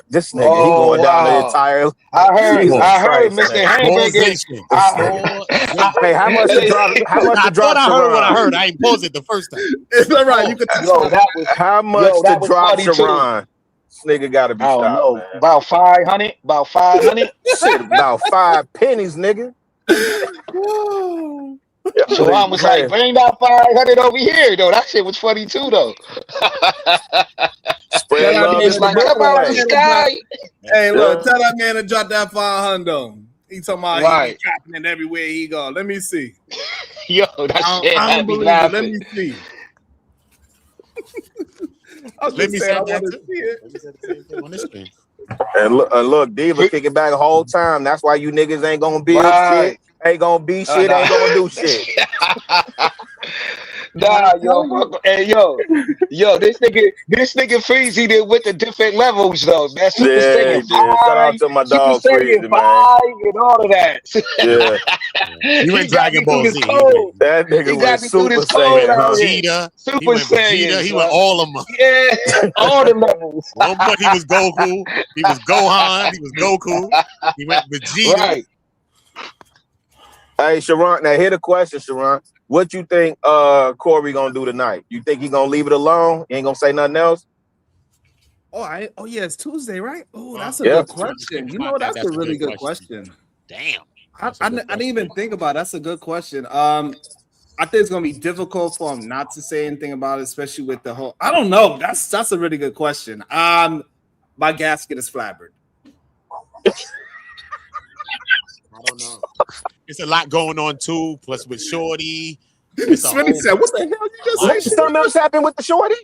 This nigga, he going down the entire. I heard Jesus Mr. Christ, Hamburger. Hey, how much to drop? How much to drop? I heard what I heard. I ain't paused it the first time. It's all right. You could. How much to drop, Sharon? This nigga got to be stopped. I don't know. Man. About 500. About 500. Shit, about 5 pennies, nigga. So I was like, bring that 500 over here, though. That shit was funny too, though. Spread love. It's like, come out the sky. Hey, look, tell that man to drop that 500. He talking about he be capping it everywhere he go. Let me see. Yo, that shit. I don't believe it. Let me see. Let me say that too. On this thing. And look, Diva kicking back the whole time. That's why you niggas ain't gonna build shit. Ain't gonna be shit. Ain't gonna do shit. Nah, yo, this nigga Freezy did with the different levels though. Man, Super Saiyan 5, shout out to my dog Freezy, man. 5 and all of that. Yeah, you went Dragon Ball Z. That nigga went Super Saiyan. Vegeta, Super Saiyan. He went all of them. Yeah, all the levels. One point he was Goku. He was Gohan. He was Goku. He went Vegeta. Right. Hey, Sharon, now here's the question, Sharon. What you think Corey gonna do tonight? You think he gonna leave it alone? He ain't gonna say nothing else? Oh yeah, it's Tuesday, right? Oh, that's a good question. You know, that's a really good question. Damn. I didn't even think about it. That's a good question. I think it's gonna be difficult for him not to say anything about it, especially with the whole. I don't know. That's a really good question. My gasket is flabbered. I don't know. It's a lot going on too. Plus with Shorty. Smitty said, "What the hell you just say?" Something else happened with the Shorty?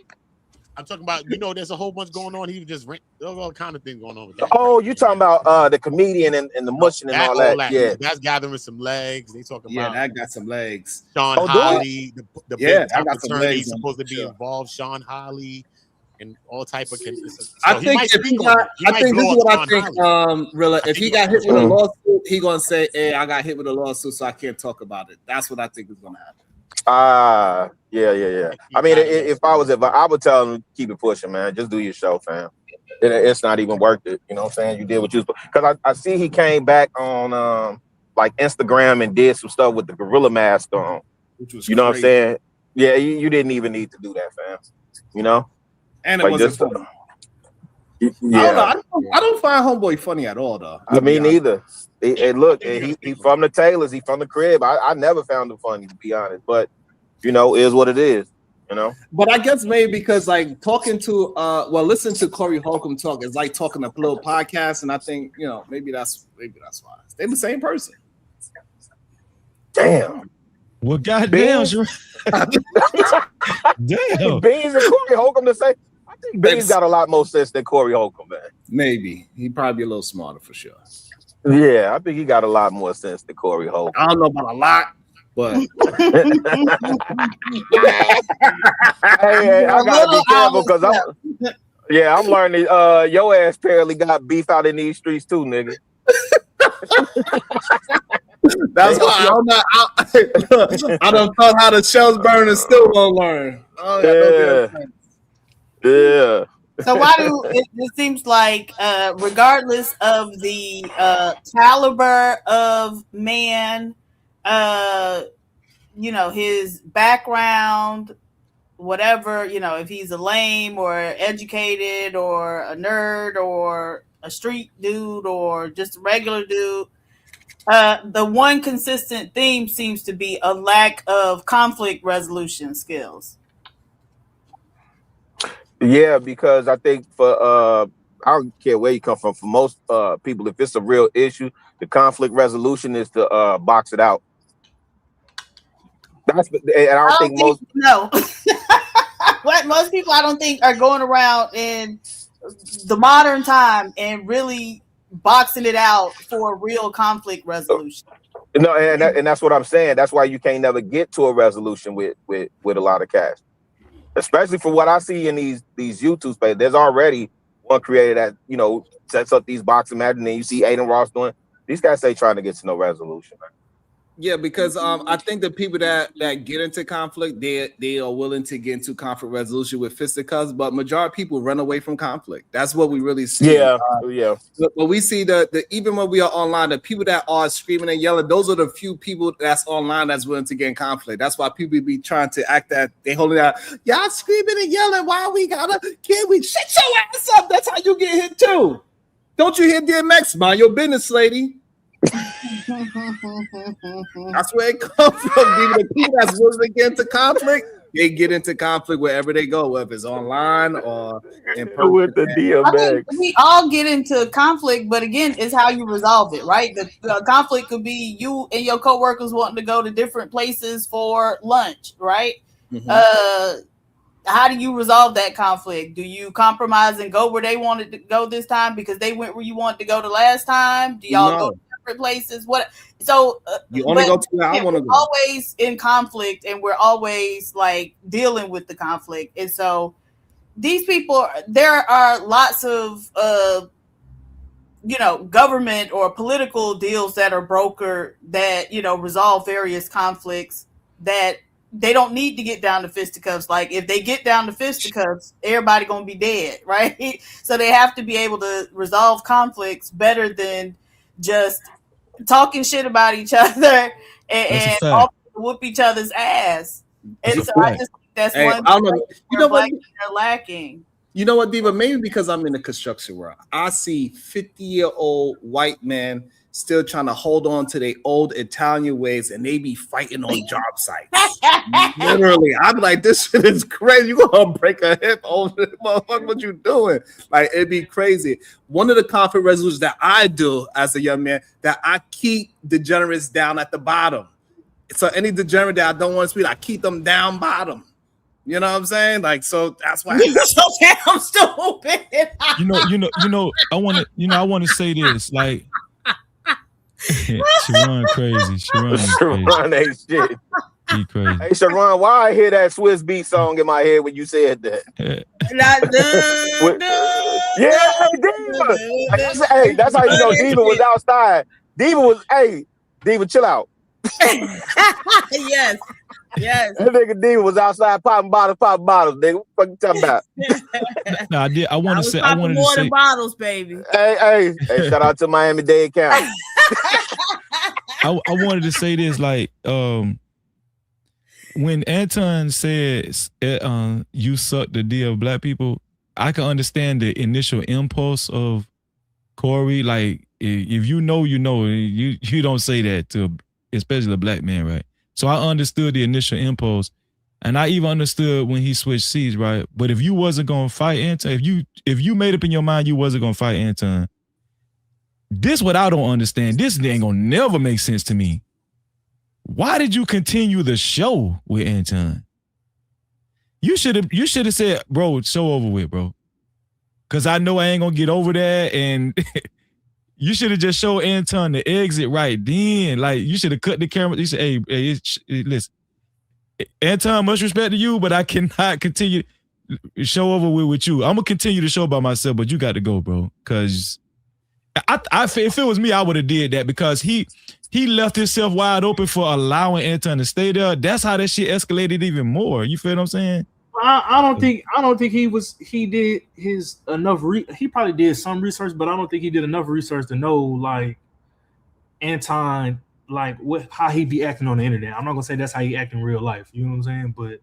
I'm talking about. There's a whole bunch going on. He just there's all kind of things going on with that. Oh, you talking about the comedian and the mushing and all that? Yeah, that's gathering some legs. They talking about. Yeah, that got some legs. Sean Holly, the big I got some legs. Supposed to be involved. Sean Holly. And all type of. I think this is what I think. Rilla, if he got hit with a lawsuit, he gonna say, "Hey, I got hit with a lawsuit, so I can't talk about it." That's what I think is gonna happen. Yeah. I mean, if I would tell him keep it pushing, man. Just do your show, fam. It's not even worth it. You know what I'm saying? You did what you because I see he came back on like Instagram and did some stuff with the gorilla mask on. Which was what I'm saying? Yeah, you didn't even need to do that, fam. You know. And it wasn't funny. Yeah. I don't find Homeboy funny at all, though. Me neither. He from the Taylors. He from the crib. I never found him funny, to be honest. But, is what it is, But I guess maybe because, like, talking to, listen to Corey Holcomb talk is like talking to a little podcast. And I think, maybe that's why. They're the same person. Damn. Well, goddamn. Damn. Beans and Corey Holcomb the same. I think Beans got a lot more sense than Corey Holcomb, man. Maybe. He'd probably be a little smarter for sure. Yeah, I think he got a lot more sense than Corey Holcomb. I don't know about a lot, but hey, I gotta be careful because I'm learning your ass apparently got beef out in these streets too, nigga. That's why I don't know how the shells burn and still won't learn. Yeah. So why do it seems like regardless of the caliber of man, his background, whatever, if he's a lame or educated or a nerd or a street dude or just a regular dude, the one consistent theme seems to be a lack of conflict resolution skills. Yeah, because I think I don't care where you come from. For most people, if it's a real issue, the conflict resolution is to box it out. And I don't think most. No. What most people I don't think are going around in the modern time and really boxing it out for real conflict resolution. No, and that's what I'm saying. That's why you can't never get to a resolution with a lot of cats. Especially for what I see in these YouTube spaces. There's already one creator that, sets up these boxing matches, and then you see Aiden Ross doing. These guys ain't trying to get to no resolution, man. Yeah, because I think the people that get into conflict, they are willing to get into conflict resolution with fisticuffs, but majority of people run away from conflict. That's what we really see. Yeah. But we see the even when we are online, the people that are screaming and yelling, those are the few people that's online that's willing to get in conflict. That's why people be trying to act that they holding out. Y'all screaming and yelling. Why we gotta? Can we shut your ass up? That's how you get hit too. Don't you hear DMX? Mind your business, lady. That's where it comes from. The people that's willing to get into conflict, they get into conflict wherever they go, whether it's online or in person. With the DMX. I think we all get into conflict, but again, it's how you resolve it, right? The conflict could be you and your coworkers wanting to go to different places for lunch, right? Mm-hmm. How do you resolve that conflict? Do you compromise and go where they wanted to go this time because they went where you wanted to go the last time? Do y'all go to different places? What? So you only go to where I want to go. Always in conflict, and we're always like dealing with the conflict. And so these people, there are lots of government or political deals that are brokered that resolve various conflicts that they don't need to get down to fisticuffs. Like if they get down to fisticuffs, everybody gonna be dead, right? So they have to be able to resolve conflicts better than just talking shit about each other and whoop each other's ass. And so I just think that's one thing they're lacking. You know what, Diva? Maybe because I'm in the construction world, I see 50-year-old white men still trying to hold on to their old Italian ways, and they be fighting on job sites. Literally, I'm like, this shit is crazy. You gonna break a hip over it, motherfucker? What you doing? Like, it'd be crazy. One of the conflict resolutions that I do as a young man, that I keep degenerates down at the bottom. So any degenerate that I don't want to speak, I keep them down bottom. You know what I'm saying? Like, so that's why I'm stupid. I want to say this, like. Sharon crazy. Sharon ain't shit. He crazy. Hey, Sharon, why I hear that Swiss beat song in my head when you said that? Diva. Hey, that's how you know Diva was outside. Diva, chill out. Yes. That nigga Diva was outside popping bottles, nigga. What the fuck you talking about? No, I did. I wanted to say more than bottles, baby. Hey, shout out to Miami-Dade County. I wanted to say this, like, when Anton says you suck the D of black people, I can understand the initial impulse of Corey. Like, if you know, you don't say that to especially a black man, right? So I understood the initial impulse, and I even understood when he switched seats, right? But if you wasn't gonna fight Anton, if you made up in your mind you wasn't gonna fight Anton, this what I don't understand. This ain't gonna never make sense to me. Why did you continue the show with Anton? You should have said, bro, show over with, bro. Cause I know I ain't gonna get over that, and you should have just showed Anton the exit right then. Like, you should have cut the camera. You said, hey, listen, Anton, much respect to you, but I cannot continue show over with you. I'm gonna continue the show by myself, but you got to go, bro. Cause if it was me, I would have did that, because he left himself wide open for allowing Anton to stay there. That's how that shit escalated even more. You feel what I'm saying? I don't think he did his enough. He probably did some research, but I don't think he did enough research to know, like, Anton, like, how he be acting on the internet. I'm not gonna say that's how he act in real life. You know what I'm saying? But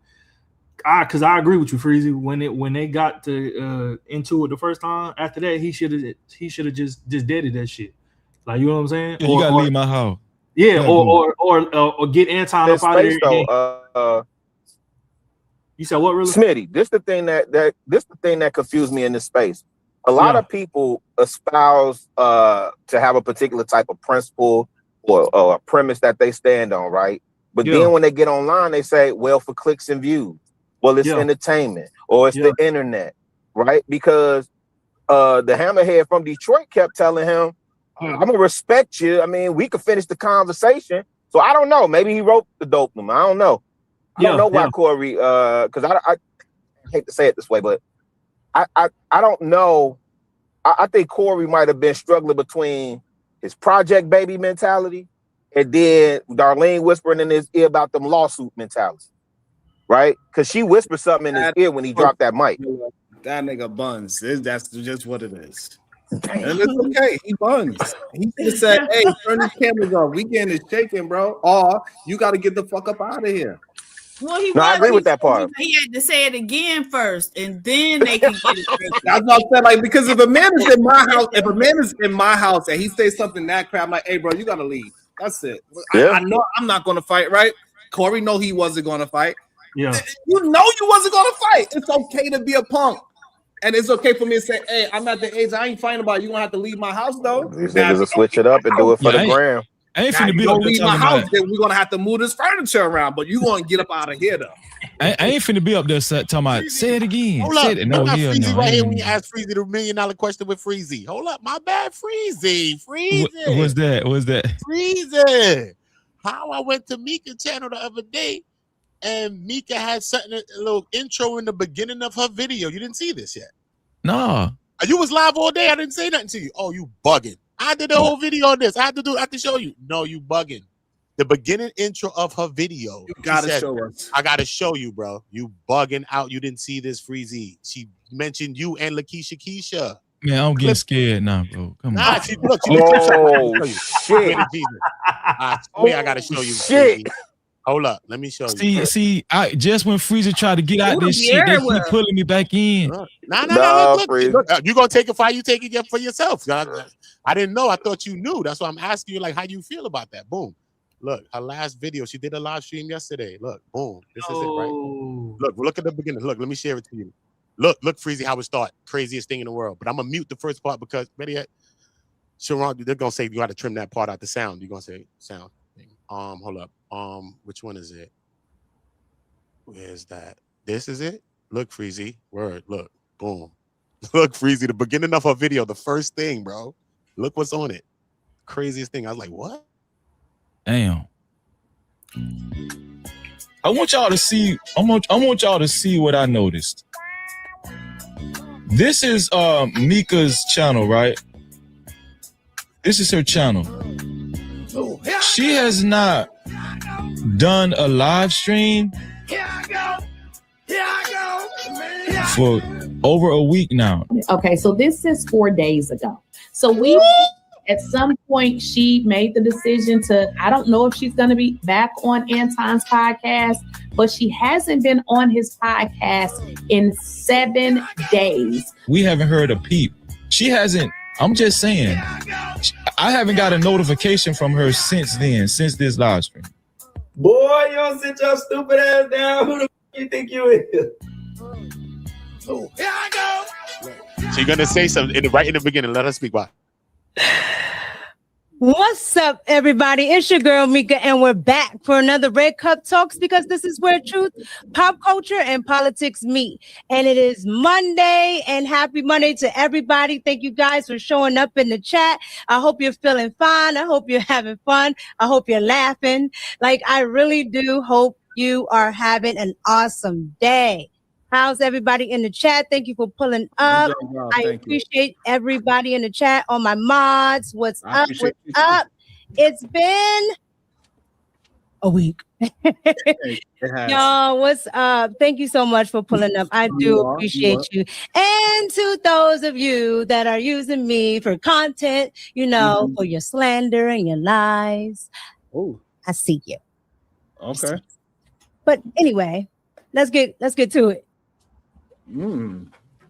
because I agree with you, Freezy. When they got to into it the first time, after that he should have just deaded that shit. Like, you know what I'm saying? Yeah, you gotta leave my house. Yeah, or get Anton up out of there. You said what, really? Smitty, this the thing that confused me in this space. A lot of people espouse to have a particular type of principle or a premise that they stand on, right? But then when they get online, they say, well, for clicks and views, well, it's entertainment, or it's the internet, right? Because the hammerhead from Detroit kept telling him, I'm gonna respect you. I mean, we could finish the conversation. So I don't know. Maybe he wrote the dope number. I don't know. I don't know why Corey, because I hate to say it this way, but I don't know. I think Corey might have been struggling between his project baby mentality and then Darlene whispering in his ear about them lawsuit mentality, right? Because she whispered something in his ear when he dropped that mic. That nigga buns. That's just what it is. And it's okay. He buns. He just said, "Hey, turn these cameras off. Weekend is shaking, bro. Or you got to get the fuck up out of here." Well, he I agree with that part. He had to say it again first, and then they can get it. That's what I'm saying. Like, because if a man is in my house, and he says something that crap, I'm like, "Hey, bro, you gotta leave." That's it. Yeah. I know I'm not gonna fight, right? Corey know he wasn't gonna fight. Yeah. You know you wasn't gonna fight. It's okay to be a punk. And it's okay for me to say, "Hey, I'm at the age I ain't fighting about it. You gonna have to leave my house though." These niggas will switch it up and do it for the gram. I ain't Now, finna you be don't up there leave my talking house, about. then we're gonna have to move this furniture around. But you gonna get up out of here though. I ain't finna be up there talking about. Say it again. Hold Say up. it. No, hell Freezy no. right here when you ask Freezy the $1 million question with Freezy. Hold up. My bad, Freezy. Freezy. What's that? What's that? Freezy. How I went to Mika's channel the other day, and Mika had something, a little intro in the beginning of her video. You didn't see this yet? No. You was live all day. I didn't say nothing to you. Oh, you bugging. I did a whole video on this. I have to show you. No, you bugging. The beginning intro of her video. You gotta show us. I gotta show you, bro. You bugging out. You didn't see this, Freezy. She mentioned you and Lakeisha. Man, I'm getting scared now, bro. Come on. Nah, look. Oh shit! I swear I gotta show you. Shit. Freezy. Hold up. Let me show you. See, I just when Freezer tried to get out this shit, they keep pulling me back in. Nah, look. You gonna take it for you take it for yourself. I didn't know. I thought you knew. That's why I'm asking you, like, how you feel about that. Boom. Look, her last video. She did a live stream yesterday. Look, boom. This is it, right? Look at the beginning. Look, let me share it to you. Look, Freezy, how it start. Craziest thing in the world. But I'm gonna mute the first part because better yet, Sharon, they're gonna say you gotta trim that part out the sound. You're gonna say sound. Hold up. Which one is it? Where's that? This is it. Look, Freezy. Word. Look. Boom. Look, Freezy. The beginning of her video. The first thing, bro. Look what's on it. Craziest thing. I was like, what? Damn. I want y'all to see. I want y'all to see what I noticed. This is Mika's channel, right? This is her channel. She has not done a live stream for over a week now. Okay, so this is 4 days ago. So we, at some point, she made the decision to, I don't know if she's going to be back on Anton's podcast, but she hasn't been on his podcast in 7 days. We haven't heard a peep. She hasn't. I'm just saying, I haven't got a notification from her since then, since this live stream. Boy, you don't sit your stupid ass down. Who the f you think you is? Oh, here I go. She's gonna say something right in the beginning. Let her speak. Why? What's up, everybody? It's your girl Mika, and we're back for another Red Cup Talks because this is where truth, pop culture, and politics meet. And it is Monday, and happy Monday to everybody. Thank you guys for showing up in the chat. I hope you're feeling fine. I hope you're having fun. I hope you're laughing. Like, I really do hope you are having an awesome day. How's everybody in the chat? Thank you for pulling up. I appreciate everybody in the chat. All my mods, what's up? What's up? It's been a week. Y'all, what's up? Thank you so much for pulling up. I do appreciate you. And to those of you that are using me for content, you know, for your slander and your lies. Oh, I see you. Okay. But anyway, let's get to it.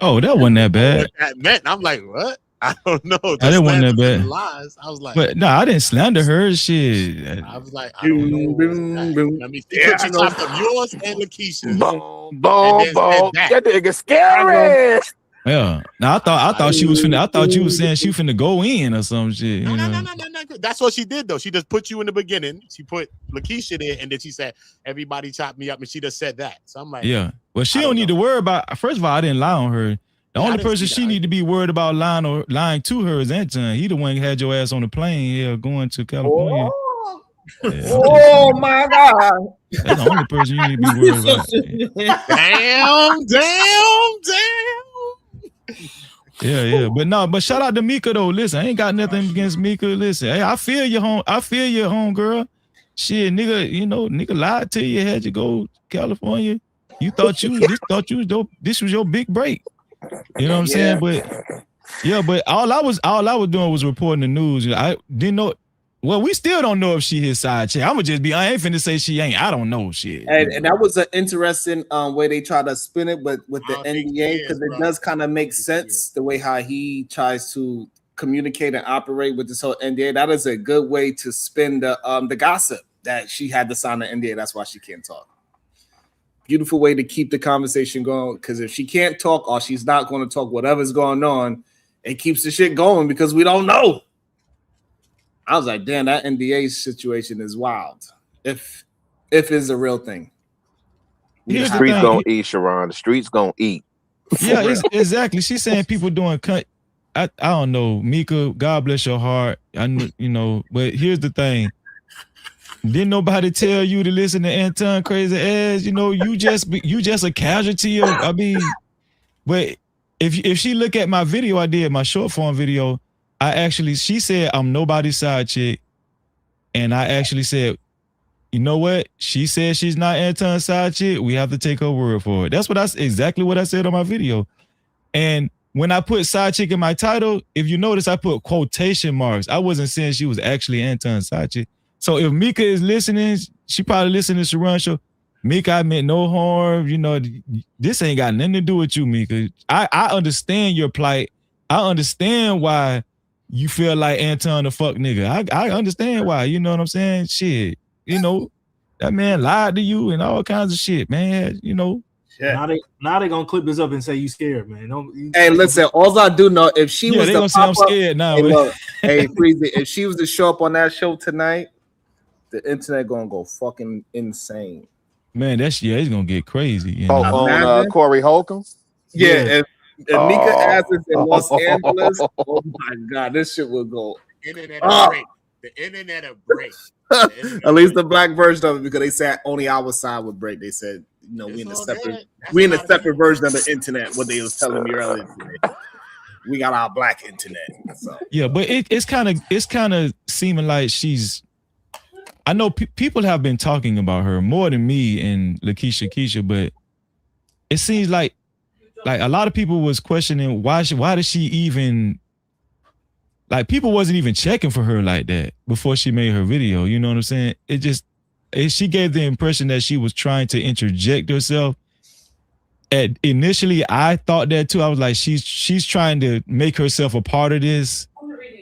Oh, that wasn't that bad. What that meant? I'm like, what? I don't know. I didn't want that bad. Lies. I was like, but no, I didn't slander her. Shit. I was like, I don't know. Let me see. She chopped up yours and Lakeisha. Boom. That nigga scary. Yeah. Now I thought she was finna. I thought you was saying she finna go in or some shit. No. That's what she did though. She just put you in the beginning. She put Lakeisha there, and then she said everybody chopped me up, and she just said that. So I'm like, yeah. Well, she don't need to worry about. First of all, I didn't lie on her. The only person she need to be worried about lying to her is Anton. He the one who had your ass on the plane here going to California. Yeah. Oh my God. That's the only person you need to be worried about. damn. Yeah. But shout out to Mika though. Listen, I ain't got nothing against Mika. Listen, hey, I feel you, home girl. Shit, nigga lied to you, had you go California. You thought this was your big break. You know what I'm saying? But all I was doing was reporting the news. I didn't know. Well, we still don't know if she his side chick. I ain't finna say she ain't. I don't know shit. And that was an interesting way they try to spin it, but with the NDA, because it does kind of make sense the way how he tries to communicate and operate with this whole NDA. That is a good way to spin the gossip that she had to sign the NDA. That's why she can't talk. Beautiful way to keep the conversation going, because if she can't talk or she's not going to talk, whatever's going on, it keeps the shit going because we don't know. I was like, damn, that NDA situation is wild. If it's a real thing. The streets gonna eat, Sharon. The streets gonna eat. Yeah, exactly. She's saying people doing cut. I don't know, Mika. God bless your heart. But here's the thing. Didn't nobody tell you to listen to Anton crazy ass? You just a casualty of. I mean, but if she look at my video, I did my short form video. She said I'm nobody's side chick, and I actually said, you know what? She said she's not Anton's side chick. We have to take her word for it. That's exactly what I said on my video. And when I put side chick in my title, if you notice, I put quotation marks. I wasn't saying she was actually Anton's side chick. So if Mika is listening, she probably listening to Sharon show. Mika, I meant no harm. This ain't got nothing to do with you, Mika. I understand your plight. I understand why you feel like Anton the fuck nigga. I understand why. You know what I'm saying? Shit. That man lied to you and all kinds of shit, man. Now they gonna clip this up and say you scared, man. Hey, listen, all I do know, if she was they the gonna say I'm scared now. Hey, Freezy, if she was to show up on that show tonight, the internet gonna go fucking insane. Man, it's gonna get crazy. On Corey Holcomb? Yeah, if Mika asks in Los Angeles, oh my god, this shit will go. Internet break. The internet will break. At least the black version of it, because they said only our side would break. They said, we in a separate version of the internet. What they was telling me earlier today. We got our black internet. So. Yeah, but it's kind of seeming like she's. I know people have been talking about her more than me and Lakeisha Keisha, but it seems like a lot of people was questioning why does she even. Like, people wasn't even checking for her like that before she made her video. You know what I'm saying? She gave the impression that she was trying to interject herself. Initially, I thought that too. I was like, she's trying to make herself a part of this,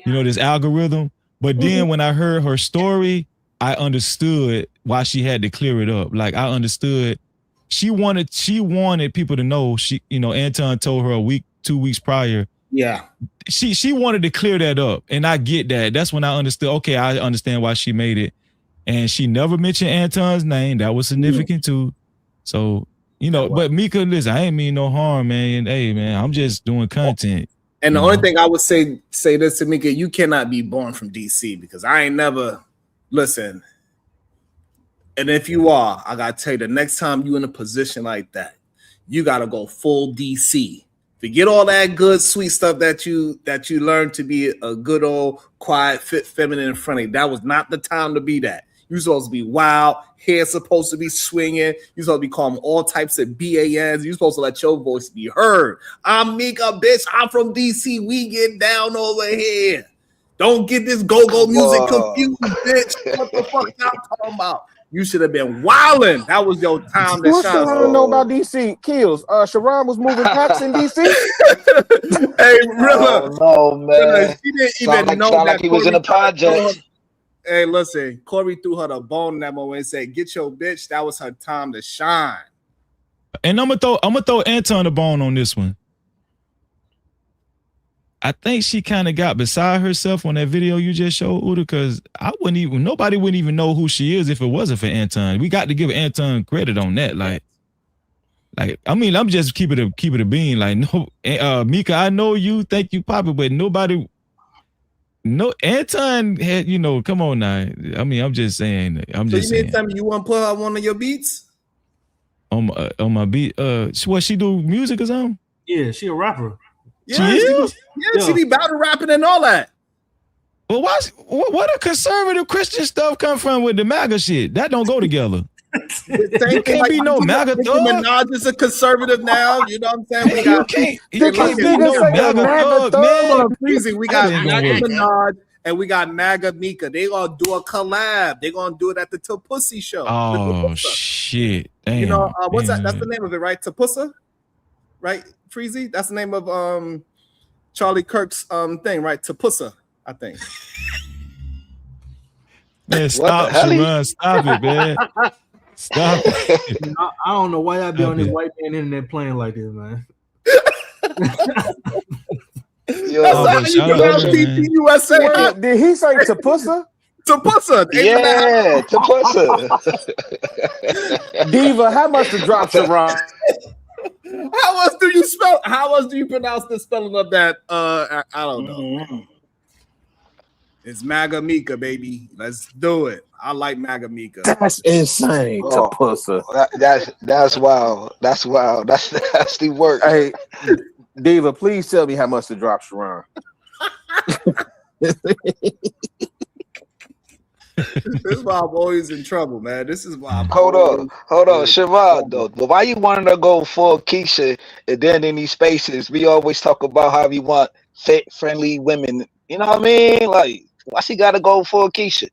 this algorithm. But then when I heard her story, I understood why she had to clear it up. Like, I understood she wanted people to know Anton told her 2 weeks prior. Yeah. She wanted to clear that up, and I get that. That's when I understood. Okay, I understand why she made it, and she never mentioned Anton's name. That was significant too. So but Mika, listen, I ain't mean no harm, man. Hey, man, I'm just doing content. And the only thing I would say this to Mika: you cannot be born from DC, because I ain't never listen. And if you are, I gotta tell you, the next time you in a position like that, you gotta go full DC. Forget all that good, sweet stuff that you learned to be a good old, quiet, fit, feminine, and friendly. That was not the time to be that. You're supposed to be wild. Hair's supposed to be swinging. You're supposed to be calling all types of BANs. You're supposed to let your voice be heard. I'm Mika, bitch. I'm from DC. We get down over here. Don't get this go-go music confused, bitch. What the fuck y'all talking about? You should have been wilding. That was your time to shine. I don't know about DC. Kills. Sharon was moving packs in DC. Hey, Rilla. Oh, man. Rilla, she didn't even know that like he was in a project. Hey, listen, Corey threw her the bone in that moment and said, "Get your bitch." That was her time to shine. And I'm gonna throw Anton the bone on this one. I think she kind of got beside herself on that video you just showed, Uda, because nobody wouldn't even know who she is if it wasn't for Anton. We got to give Anton credit on that. Like I mean, I'm just keep it a bean. Like, no, Mika, I know you think you poppin', but nobody. No, Anton had, come on now. I mean, I'm just saying. You mean tell me you want to put her on one of your beats? On my beat. What, she do music or something? Yeah, she a rapper. She be battle rapping and all that. Well, what a conservative Christian stuff come from with the MAGA shit? That don't go together. You can't be no MAGA Nicki thug. Minaj is a conservative now. You know what I'm saying? We got, you can't be no MAGA thug, man. Freezy, we got Nicki Minaj and we got MAGA Mika. They gonna do a collab. They gonna do it at the Tapussy show. Oh shit! Damn, you know what's that? That's the name of it, right? Tapussa, right? Freezy. That's the name of Charlie Kirk's thing, right? Tapussa, I think. Man, stop, Sharon. Stop it, man. Stop it. I don't know why y'all be on this white man internet playing like this, man. Yo, that's how you pronounce USA. Did he say Tapussa? Tapussa. Yeah, Tapussa. Diva, how much to drop Sharon? How else do you spell? How else do you pronounce the spelling of that? I don't know. It's MAGA Mika, baby. Let's do it. I like MAGA Mika. That's insane. Tapussa. That's wild. That's wild. That's the work. Hey, Diva, please tell me how much to drop Sharon. This is why I'm always in trouble, man. This is why I'm Hold on, Shavon, though. But why you wanted to go for Keisha and then in these spaces, we always talk about how we want fit, friendly women. You know what I mean? Like, why she gotta go for Keisha?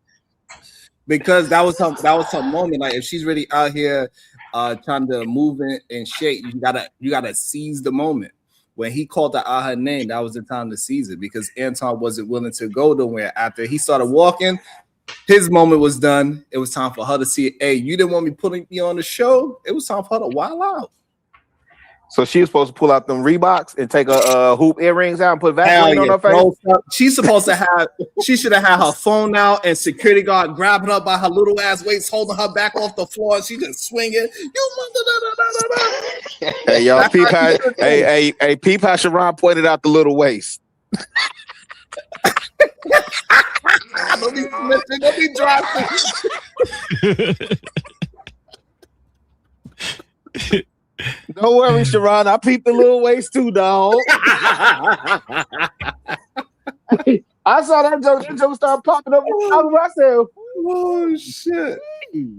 Because that was her moment. Like, if she's really out here trying to move and shake, you gotta seize the moment. When he called her out her name, that was the time to seize it, because Anton wasn't willing to go nowhere. After he started walking, his moment was done. It was time for her to see it. Hey, you didn't want me putting me on the show. It was time for her to wild out. So she was supposed to pull out them Reeboks and take a hoop earrings out and put Vaseline on her face. She's supposed to have. She should have had her phone out and security guard grabbing her by her little ass waist, holding her back off the floor. And she just swinging. Hey, y'all, peep how, hey, peep how Sharon pointed out the little waist. Don't be snitching. Don't be dropping. Don't worry, Sharon. I peeped the little waist too, dog. I saw that joke start popping up. I said, "Oh shit!"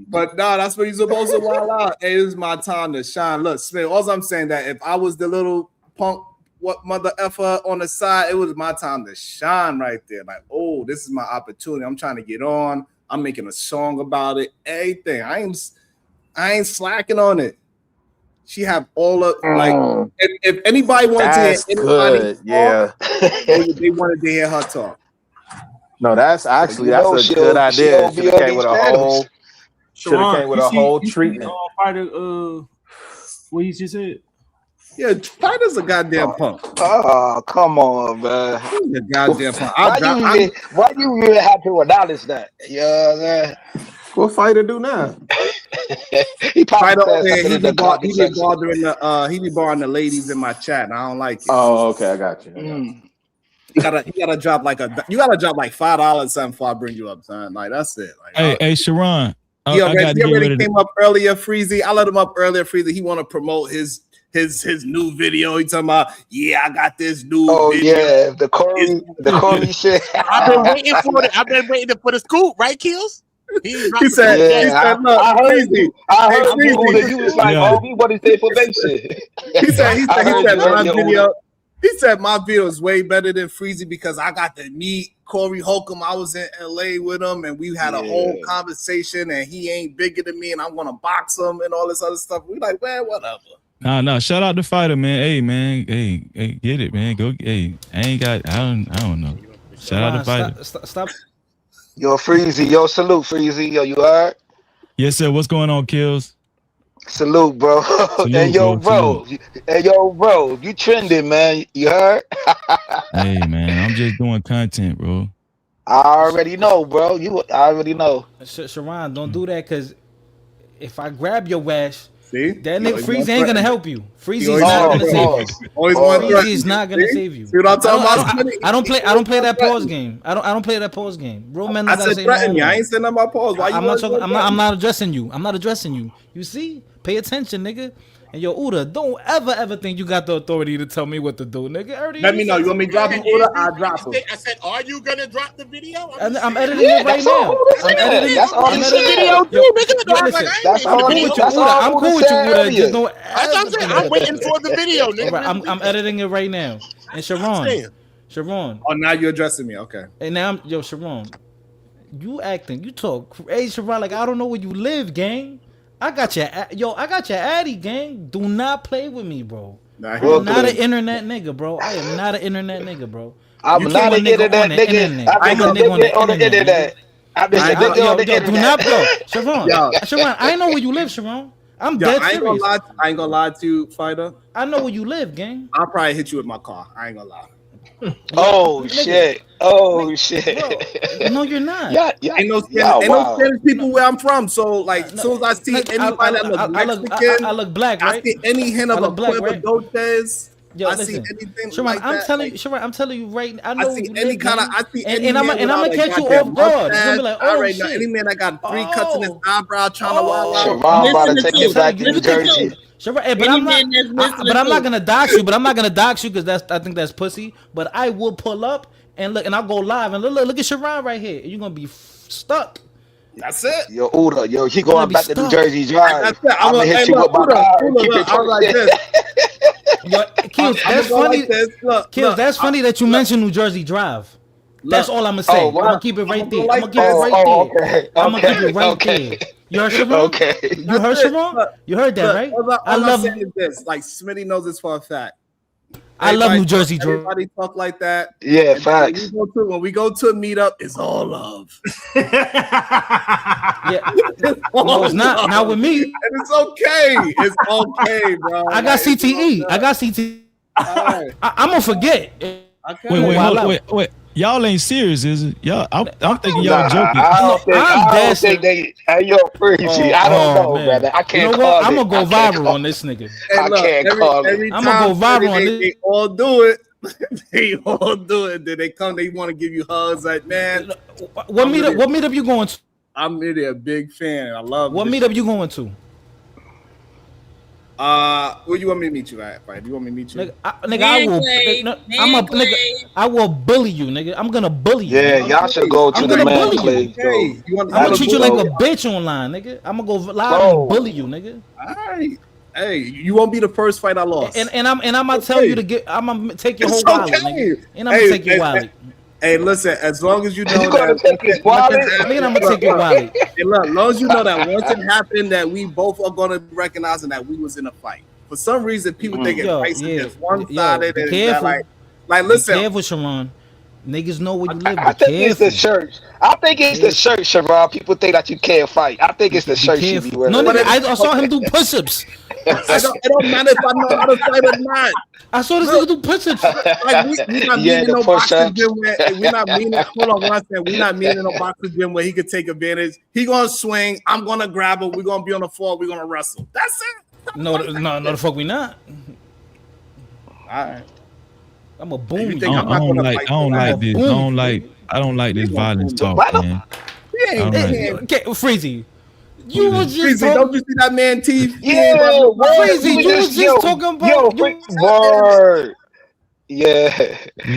But no, that's what you're supposed to wild out. Hey, this is my time to shine. Look, Smith. All I'm saying that if I was the little punk, what mother effer on the side, it was my time to shine right there. Like, oh, this is my opportunity. I'm trying to get on. I'm making a song about it. Everything. I ain't slacking on it. She have all of like if anybody wanted to hear anybody talk, they wanted to hear her talk. No, that's a good idea. Should have came with a whole treatment. What you just said? Yeah, Spider's a goddamn punk. Oh, come on, man. He's a goddamn punk. Why you really have to acknowledge that? Yeah, man. What Fighter do now? He be bothering the ladies in my chat, and I don't like it. Oh, okay, I got you. You gotta drop like $5 something before I bring you up, son. Like that's it. Like, hey, Sharon. He already came up earlier, Freezy. I let him up earlier, Freezy. He want to promote his new video. He talking about, I got this new video. Yeah, the Corey shit. I've been waiting for it. I've been waiting for the scoop, right, Kills? He said, look, Freezy. I heard that you was like, oh, what is the information? He said my video. He said my video is way better than Freezy because I got to meet Corey Holcomb. I was in LA with him, and we had a whole conversation. And he ain't bigger than me, and I'm gonna box him and all this other stuff. We like, man, whatever. No. Shout out to Fighter, man. Hey, man. Hey, get it, man. Go. Hey, I don't know. Shout out to Fighter. Stop. Yo, Freezy. Yo, salute, Freezy. Yo, you all right? Yes, sir. What's going on, Kills? Salute, bro. Hey, yo, bro. You trending, man. You heard? Hey, man. I'm just doing content, bro. I already know, bro. I already know. Sharon, don't do that, because if I grab your wash, see, that nigga Freezy ain't gonna help you. Freezy is not gonna save you. Freezy is not gonna save you. See what I'm talking about? I don't play that pause game. I don't play that pause game. Real men don't gotta say threaten me. I ain't saying nothing about pause. Why I'm not talking. I'm not addressing you. I'm not addressing you. You see? Pay attention, nigga. And yo, Uda, don't ever think you got the authority to tell me what to do, nigga. Let me know. You want me to drop him, Uda? I'll drop him. I said, are you gonna drop the video? I'm editing it right now. I'm editing it. That's all he said. That's all he said. I'm cool with you, Uda. Just don't. I'm waiting for the video, nigga. Right, I'm editing it right now. And Sharon. Oh, now you're addressing me. Okay. And now Sharon, you acting. You talk. Hey, Sharon, like I don't know where you live, gang. I got your addy, gang. Do not play with me, bro. I'm not an internet nigga, bro. I am not an internet nigga, bro. I'm not an internet nigga. I'm a nigga on the internet. I'm just a nigga on the internet. Do not, bro. Sharon, I know where you live, Sharon. I'm dead serious. I ain't gonna lie to you, Fighter. I know where you live, gang. I'll probably hit you with my car. I ain't gonna lie. Oh shit! Oh shit! Bro, no, you're not. Ain't no Spanish people where I'm from. So like, as soon as I see anybody that looks Mexican, I look black, right? I see any hint of a Cueva Dolces. Yo, I listen, see anything Sharon, like that. I'm telling you right now. I know I see any kind of. I see any and I'm gonna catch you off guard. You're gonna be like, oh shit. Any man that got 3 cuts in his eyebrow trying to wild out. Sharon about to take it back to New Jersey. Sure, but I'm not gonna dox you. But I'm not gonna dox you because I think that's pussy. But I will pull up and look, and I'll go live and look at Sharon right here. You're gonna be stuck. That's it. Yo, Uda, yo, he going back to New Jersey Drive. I'm gonna hit you with my car. Like this. Yo, Kills, that's funny. Kills, that's funny that you mentioned New Jersey Drive. That's all I'm gonna say. I'm gonna keep it right there. I'm gonna keep it right there. I'm gonna keep it right there. You heard Sharon? Okay. You heard Sharon? You heard that, right? I love this. Like Smitty knows this for a fact. I love New Jersey, Drew. Everybody talk like that. Yeah, facts. When we go to a meetup, it's all love. Yeah, no, it's not. Not with me. And it's okay. It's okay, bro. I got CTE. I got CTE. Right. I'm gonna forget. Okay. Wait. Y'all ain't serious, is it? Y'all, I'm thinking y'all joking. I don't think they. Hey, yo, Freezy. I don't know, man. Brother. I can't call it. I'm gonna go viral on this nigga. I can't call it. I'm gonna go viral on this. They all do it. They all do it. Then they come. They want to give you hugs. Like, man, what meetup you going to? I'm really a big fan. I love. What meetup you going to? Where you want me to meet you at? Right? You want me to meet you? I will bully you, nigga. I'm gonna bully you. Yeah, y'all should go to the man place. I'm gonna treat you like a bitch online, nigga. I'm gonna go live and bully you, nigga. All right. Hey, you won't be the first fight I lost. And I'm gonna tell you to get. I'm gonna take your whole wallet, nigga. And I'm gonna take your wallet. Hey, listen. As long as you know that, I'm gonna take your wallet. Hey, look, as long as you know that once it happened, that we both are gonna be recognizing that we was in a fight. For some reason, people think it's just one-sided and that, like listen. Be careful, Sharon. Niggas know where you live. I think it's the shirt. I think it's the shirt, Sharon. People think that you can't fight. I think it's the shirt you be wearing. No, nigga, I saw him do push-ups. It don't matter if I know how to fight or not. I saw this nigga do push-ups. Like we're not meeting no boxing gym where we're not meeting. Hold on one second. We're not meeting no boxing gym where he could take advantage. He gonna swing. I'm gonna grab him. We're gonna be on the floor. We're gonna wrestle. That's it. No, the fuck we not. All right. I'm a boom. I don't like this violence talk, man. Okay, Freezy. You was just don't you see that man TV? Yeah, Freezy. You was just talking about word. Yeah,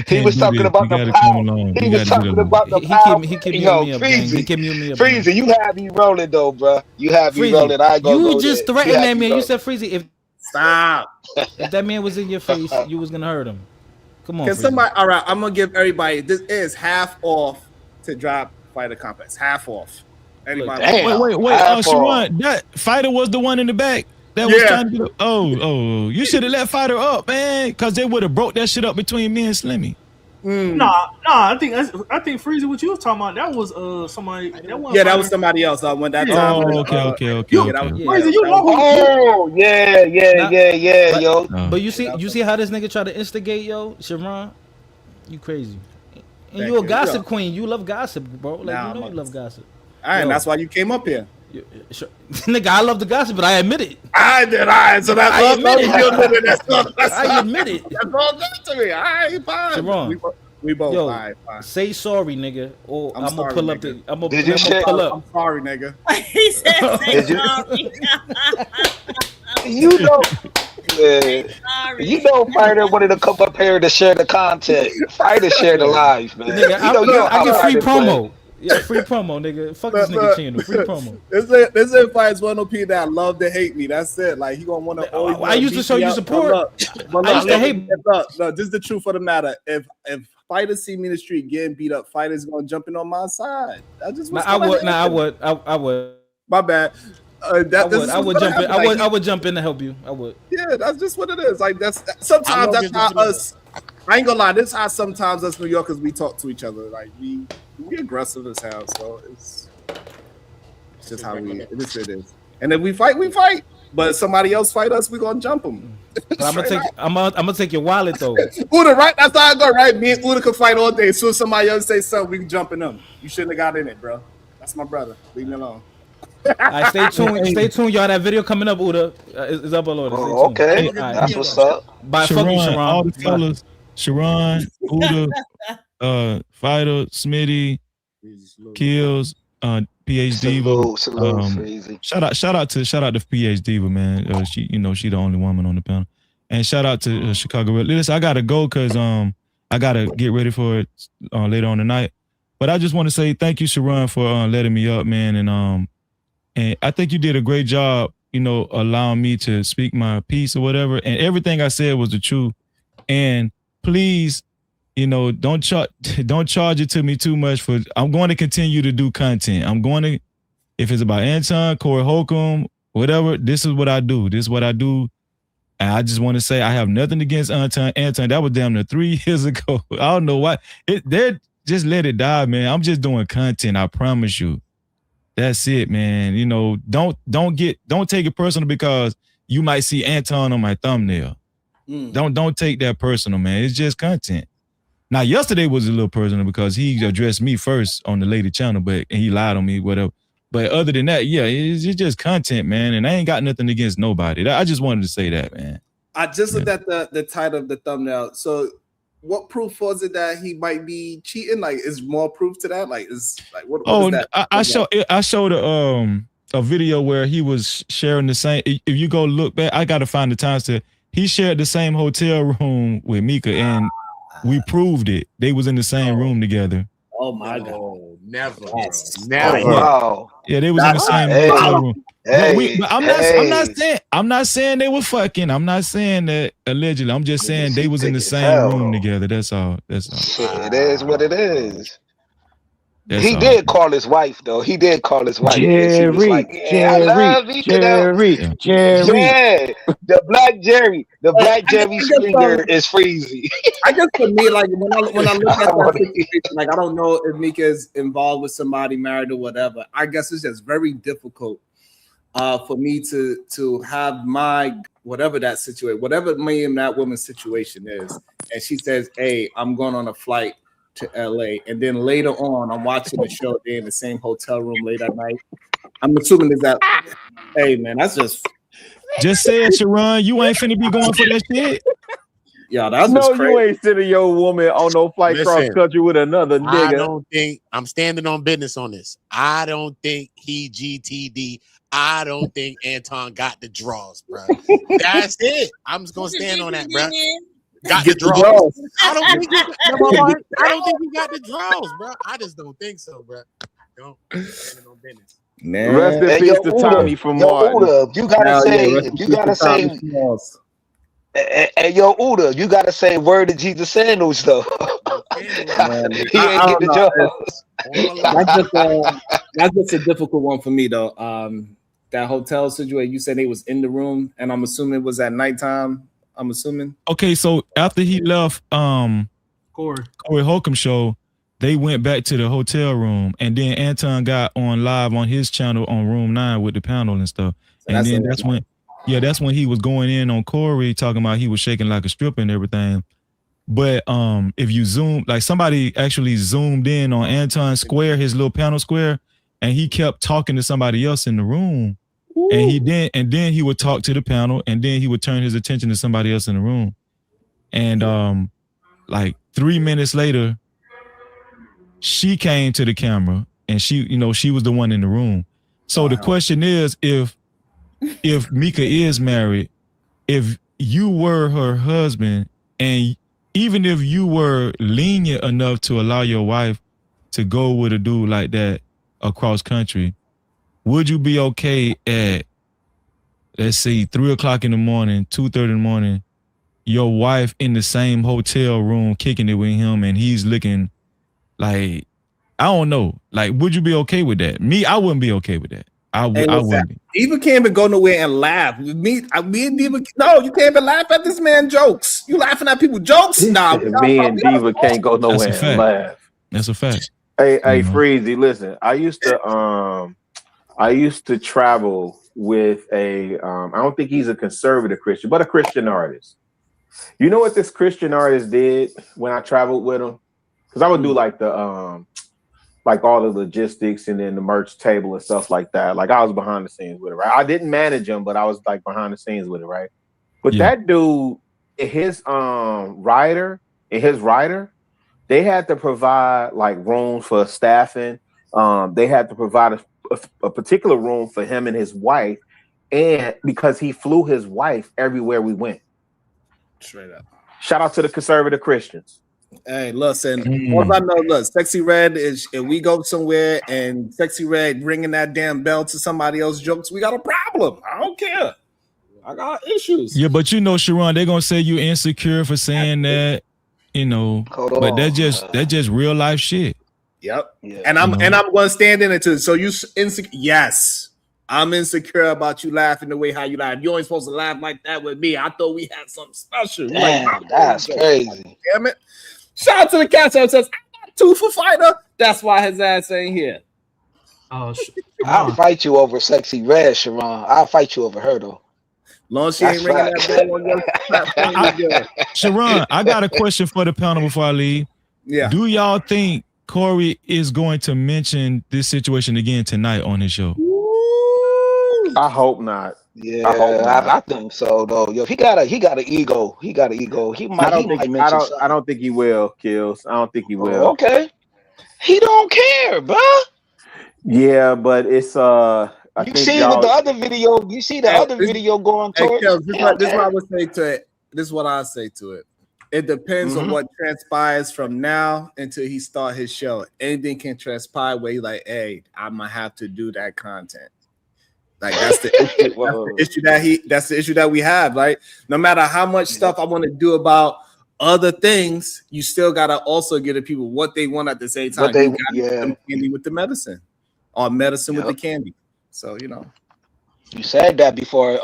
he was talking about the power. He was talking about the power. He kept me up. He kept me up. Freezy, you have me rolling though, bro. You have me rolling. I go. You just threatened that man. You said, Freezy, stop. If that man was in your face, you was gonna hurt him. Come on. Can somebody? All right, I'm gonna give everybody. This is half off to drop Fighter Complex. Half off. Anybody? Wait. Sharon, that Fighter was the one in the back that was trying to. Oh, you should have let Fighter up, man, because they would have broke that shit up between me and Slimmy. Nah. I think Freezy, what you was talking about, that was somebody. That was somebody else. When that time. Okay. Freezy, you know who? Oh, yeah, yo. But you see how this nigga try to instigate, yo, Sharon? You crazy. And you a gossip queen. You love gossip, bro. Like you love gossip. All right, that's why you came up here. Nigga, I love the gossip, but I admit it. I did. All right, so that's all. I admit it. That's all good to me. All right, fine. Sharon, we both. yo, all right, fine. say sorry, nigga, or I'm gonna sorry, pull up nigga. the. I'm Did you gonna pull up. I'm sorry, nigga. He said, "Say Did you- sorry." You know, man. Sorry. You know, Fighter wanted to come up here to share the content. Fighter share the live, man. Nigga, You know I how get free Fighter play. promo. Yeah, free promo, nigga. Fuck this nigga channel. Free promo. This is one of people that love to hate me. That's it. Like he gonna want to always. I used to show you support. But I used to hate. No, this is the truth of the matter. If fighters see me in the street getting beat up, fighters gonna jump in on my side. I just I would. My bad. I would jump in to help you. I would. Yeah, that's just what it is. Like sometimes that's how us. I ain't gonna lie. This is how sometimes us New Yorkers we talk to each other. Like we aggressive as hell. So it's just how it is. And if we fight, we fight. But if somebody else fight us, we gonna jump them. I'm gonna take your wallet though. Uda, right? That's how I go. Right? Me and Uda can fight all day. As soon as somebody else say something, we can jump in them. You shouldn't have got in it, bro. That's my brother. Leave me alone. All right, stay tuned, y'all. That video coming up, Uda, is uploaded. Oh, okay, that's what's up. Bye, fuck you, Sharon. All the fellas, Sharon, Uda, Fighter, Smitty, Kills, PhD. Salute, shout out to PhD, man. She the only woman on the panel, and shout out to Chicago. Listen, I gotta go because I gotta get ready for it later on tonight. But I just want to say thank you, Sharon, for letting me up, man, and I think you did a great job, allowing me to speak my piece or whatever. And everything I said was the truth. And please, don't charge it to me too much I'm going to continue to do content. If it's about Anton, Corey Holcomb, whatever, this is what I do. This is what I do. And I just want to say I have nothing against Anton. That was damn near 3 years ago. I don't know why. Just let it die, man. I'm just doing content. I promise you. That's it, man. Don't take it personal because you might see Anton on my thumbnail. Don't take that personal, man. It's just content. Now, yesterday was a little personal because he addressed me first on the lady channel, and he lied on me, whatever. But other than that, yeah, it's just content, man. And I ain't got nothing against nobody. I just wanted to say that, man. I just looked at the title of the thumbnail. So what proof was it that he might be cheating? Like, is more proof to that? Like, what is that? I showed a video where he was sharing the same. If you go look back, I got to find the timestamp. He shared the same hotel room with Mika, and we proved it. They was in the same room together. Oh my God! Never, bro. Never. Wow. Yeah, they was in the same hotel room. But I'm not saying they were fucking. I'm not saying that allegedly. I'm just saying they was in the same room together. That's all. Shit, it is what it is. He did call his wife though. He did call his wife. Jerry, like, Jerry. Yeah, the black Jerry Springer is Freezy. I guess for me, like when I look at that situation, like I don't know if Mika is involved with somebody married or whatever. I guess it's just very difficult for me to have my whatever that situation, whatever me and that woman's situation is, and she says, "Hey, I'm going on a flight to LA," and then later on I'm watching the show, they're in the same hotel room late at night. I'm assuming is that, hey man, that's just say it, Sharon. You ain't finna be going for that shit. Yeah, that's no, crazy. You ain't sending your woman on no flight cross country with another nigga. I don't think I'm standing on business on this. I don't think he GTD. I don't think Anton got the draws, bro. That's it. I'm just gonna stand on that, bro. Got the draws. I don't think he got the draws, bro. I just don't think so, bro. Don't stand on business. Man, rest in peace to Tommy from Martin. Uda, you gotta say. Hey, yo, Uda, you gotta say word to Jesus sandals though. He ain't get the job. That's just a difficult one for me though. That hotel situation, you said they was in the room, and I'm assuming it was at nighttime. I'm assuming. Okay, so after he left Corey Holcomb show, they went back to the hotel room, and then Anton got on live on his channel on Room 9 with the panel and stuff. So and then that's when he was going in on Corey, talking about he was shaking like a stripper and everything. But if you zoom, like somebody actually zoomed in on Anton's square, his little panel square, and he kept talking to somebody else in the room. And then he would talk to the panel, and then he would turn his attention to somebody else in the room. And like 3 minutes later, she came to the camera, and she was the one in the room. So the question is, if Mika is married, if you were her husband, and even if you were lenient enough to allow your wife to go with a dude like that across country, would you be okay at, let's say, 3 o'clock in the morning, 2:30 in the morning, your wife in the same hotel room kicking it with him, and he's looking like, I don't know, like, would you be okay with that? Me, I wouldn't be okay with that. I wouldn't be. Diva can't even go nowhere and laugh. Me and Diva, no, you can't even laugh at this man jokes. You laughing at people jokes? Nah, me and Diva can't go nowhere and laugh. That's a fact. Hey, Freezy, listen. I used to travel with a I don't think he's a conservative Christian, but a Christian artist. You know what this Christian artist did when I traveled with him? Because I would do like the like all the logistics and then the merch table and stuff like that. Like I was behind the scenes with it, right? I didn't manage him, but I was like behind the scenes with it, right? But that dude, his rider, they had to provide like rooms for staffing. They had to provide a particular room for him and his wife, and because he flew his wife everywhere we went. Straight up. Shout out to the conservative Christians. Hey, listen, all I know, look, Sexy Red is, if we go somewhere and Sexy Red ringing that damn bell to somebody else's jokes, we got a problem. I don't care. I got issues. Yeah, but Sharon, they're gonna say you insecure for saying that, but that's just real life shit. Yep. Yeah. And I'm gonna stand in it too. So you insecure? Yes, I'm insecure about you laughing the way how you laugh. You ain't supposed to laugh like that with me. I thought we had something special. Damn, like, that's crazy. Damn it. Shout out to the cat that says, I got two for fighter. That's why his ass ain't here. Oh, I'll fight you over Sexy Red, Sharon. I'll fight you over her though. Long as she ain't ringing that bell on your platform. Sharon, I got a question for the panel before I leave. Yeah. Do y'all think Corey is going to mention this situation again tonight on his show? I hope not. Yeah, I think so though. Yo, he got an ego. He might. I don't think he will, Kills. I don't think he will. Oh, okay. He don't care, bro. Yeah, but it's you see with the other video. You see the other video going towards. This is what I would say to it. This is what I say to it. It depends on what transpires from now until he start his show. Anything can transpire where he's like, hey, I'm gonna have to do that content. Like that's the issue, that's the issue that we have. Like no matter how much stuff I want to do about other things, you still gotta also give the people what they want at the same time. You gotta give them candy with the medicine, or medicine with the candy. So you said that before,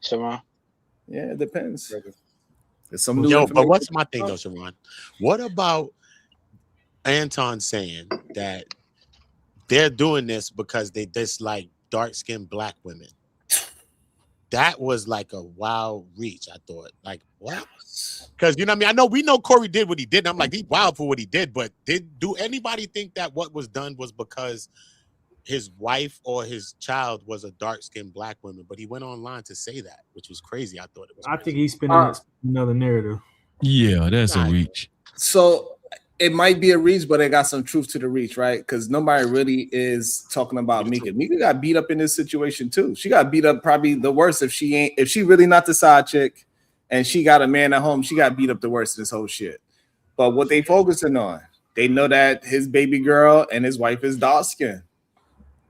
Sharon. Yeah, it depends. There's some new but what's my thing though, Sharon? What about Anton saying that they're doing this because they dislike dark-skinned black women? That was like a wild reach. I thought, like, what? Because you know what I mean? I know we know Corey did what he did. And I'm like, he's wild for what he did, but do anybody think that what was done was because his wife or his child was a dark-skinned black woman? But he went online to say that, which was crazy. I thought it was crazy. I think he's spinning another narrative. Yeah, that's a reach. So it might be a reach, but it got some truth to the reach, right? Because nobody really is talking about Mika. Mika got beat up in this situation too. She got beat up probably the worst if she really not the side chick and she got a man at home, she got beat up the worst of this whole shit. But what they focusing on, they know that his baby girl and his wife is dark skinned.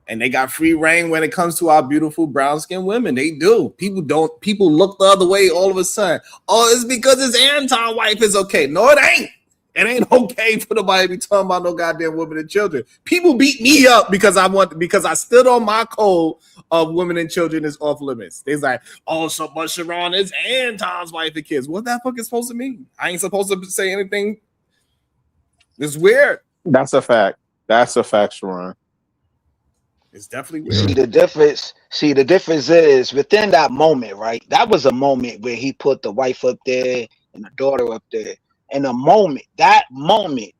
And they got free reign when it comes to our beautiful brown skinned women. They do. People look the other way all of a sudden. Oh, it's because his Anton wife is okay. No, it ain't. It ain't okay for nobody to be talking about no goddamn women and children. People beat me up because I stood on my code of women and children is off limits. They's like, oh, so but Sharon is Anton's wife and kids. What that fuck is supposed to mean? I ain't supposed to say anything. It's weird. That's a fact. That's a fact, Sharon. It's definitely weird. See, the difference is within that moment, right? That was a moment where he put the wife up there and the daughter up there. And that moment,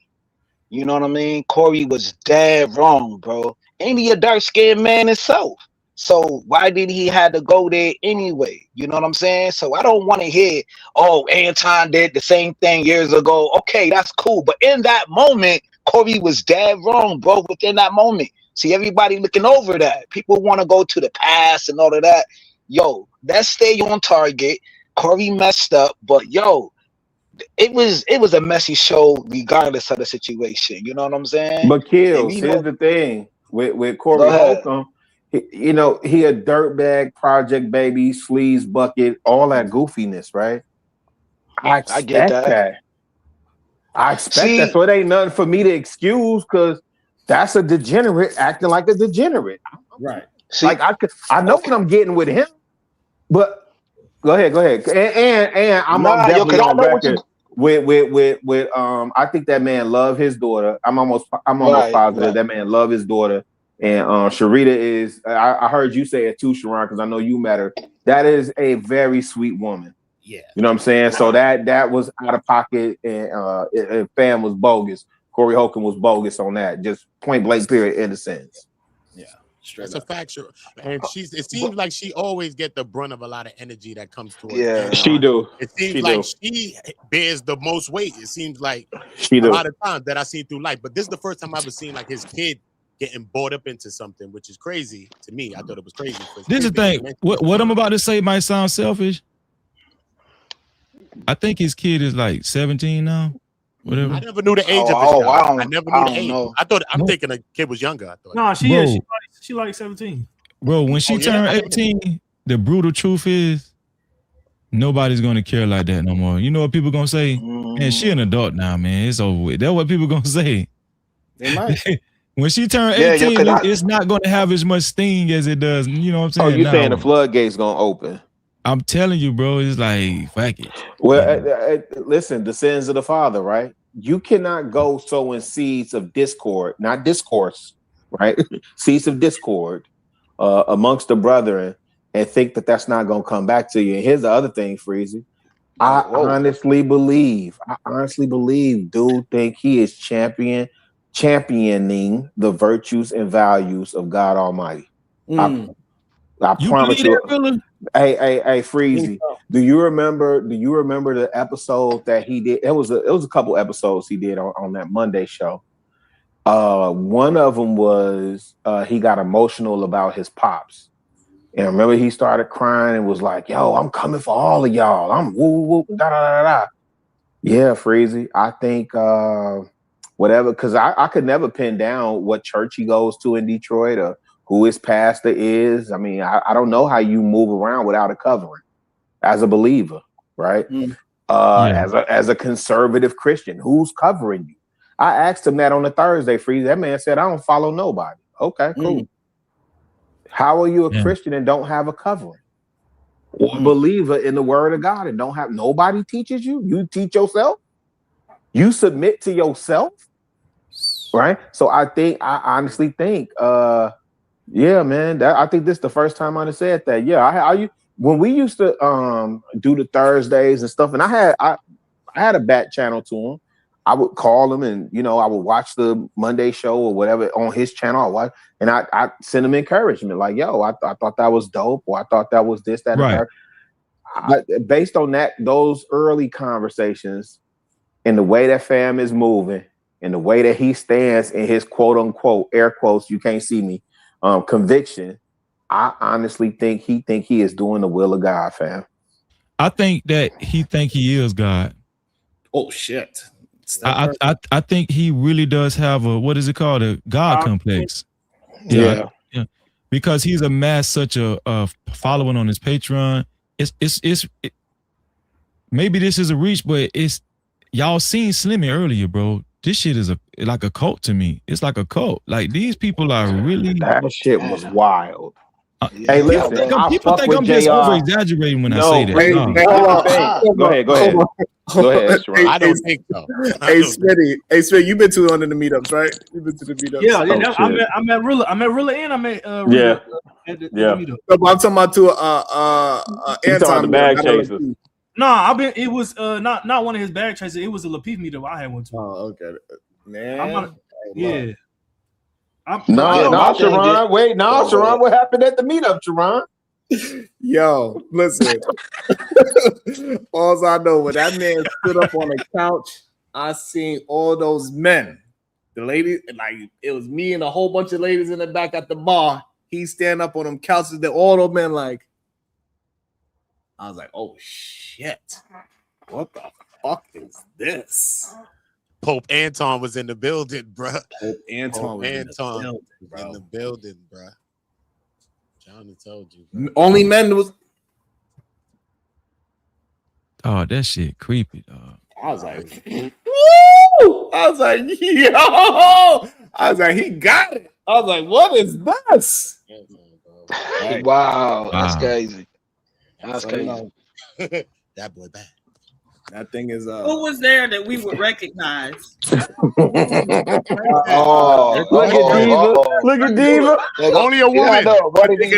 you know what I mean? Corey was dead wrong, bro. Ain't he a dark-skinned man himself? So why did he have to go there anyway? You know what I'm saying? So I don't want to hear, oh, Anton did the same thing years ago. Okay, that's cool. But in that moment, Corey was dead wrong, bro. Within that moment. See, everybody looking over that. People want to go to the past and all of that. Yo, let's stay on target. Corey messed up, but yo, it was a messy show regardless of the situation. You know what I'm saying? But Kills, here's the thing with Corey Holcomb. You know, he a dirtbag, project baby, sleaze bucket, all that goofiness, right? I get that. I expect that. So it ain't nothing for me to excuse because that's a degenerate acting like a degenerate. Right. Like I know what I'm getting with him, but go ahead. And I'm definitely on record with I think that man love his daughter. I'm almost positive that man love his daughter. And Sharita is, I heard you say it too, Sharon, because I know you met her. That is a very sweet woman. Yeah. You know what I'm saying? So that was out of pocket, and Fam was bogus. Corey Holcomb was bogus on that. Just point blank period in a sense. Yeah. That's a fact, sure. And it seems like she always get the brunt of a lot of energy that comes to her. Yeah, she do. It seems she bears the most weight. It seems like she a lot of times that I've seen through life. But this is the first time I've ever seen like his kid getting bought up into something, which is crazy to me. I thought it was crazy. This is the thing. What I'm about to say might sound selfish. I think his kid is like 17 now. Whatever. I never knew the age of his child. I never knew the age. I'm thinking the kid was younger. I thought. No, she is. She like 17. Bro, when she turned 18, the brutal truth is nobody's gonna care like that no more. You know what people gonna say? Man, she an adult now, man. It's over with. That's what people gonna say. They might. When she turned 18, it's not gonna have as much sting as it does. You know what I'm saying? Oh, you saying the floodgates gonna open? I'm telling you, bro. It's like fuck it. Well, listen, the sins of the father, right? You cannot go sowing seeds of discord, not discourse, right? Seeds of discord amongst the brethren, and think that that's not gonna come back to you. And here's the other thing, Freezy. I honestly believe, dude, think he is championing the virtues and values of God Almighty. I promise you. Hey, Freezy. Do you remember the episode that he did? It was a couple episodes he did on that Monday show. One of them was he got emotional about his pops. And remember he started crying and was like, yo, I'm coming for all of y'all. I'm woo woo da da da da. Yeah, Freezy. I think whatever, because I could never pin down what church he goes to in Detroit or who his pastor is. I mean, I don't know how you move around without a covering as a believer, right? As a conservative Christian, who's covering you? I asked him that on the Thursday, Freezy. That man said, I don't follow nobody. Okay, cool. How are you a Christian and don't have a covering? Or a believer in the word of God and don't have nobody teaches you? You teach yourself? You submit to yourself? Right? So I honestly think yeah, man. I think this is the first time I said that. Yeah, when we used to do the Thursdays and stuff, and I had a back channel to him. I would call him, and I would watch the Monday show or whatever on his channel. And I send him encouragement, like, "Yo, I thought that was dope," or "I thought that was this, that, and that." Based on those early conversations, and the way that fam is moving, and the way that he stands in his quote unquote air quotes, you can't see me. Conviction, I honestly think he is doing the will of God, fam. I think that he think he is God. Oh shit! I think he really does have a God complex. Yeah. Because he's amassed such a following on his Patreon. It's maybe this is a reach, but y'all seen Slimmy earlier, bro. This shit is like a cult to me. It's like a cult. Like these people are really. That shit was wild. Hey, listen. People think I'm just over exaggerating when I say that. Go ahead. I don't think so. Hey, Smitty, you've been to one of the meetups, right? You've been to the meetups. Yeah. I met Rilla and I met Rilla at the meetup. No, but I'm talking about to Anton. The bag chasers. No, it was not one of his bag chasers. It was a Lapeef meetup I had one to. Oh, okay, man. Sharon. Wait, Sharon. What happened at the meetup, Sharon? Yo, listen. All I know, when that man stood up on the couch, I seen all those men. The ladies, like it was me and a whole bunch of ladies in the back at the bar. He stand up on them couches. That all those men like. I was like, oh shit. What the fuck is this? Pope Anton was in the building, bro. Pope Anton was in the building, bro. Johnny told you, bro. Only men was. Oh, that shit creepy, dog. I was like, woo! I was like, yo! I was like, he got it. I was like, what is this? Wow, that's crazy. That's crazy. That boy bad. That thing is who was there that we would recognize? Look at Diva. Only a woman. Yeah, I know. What did he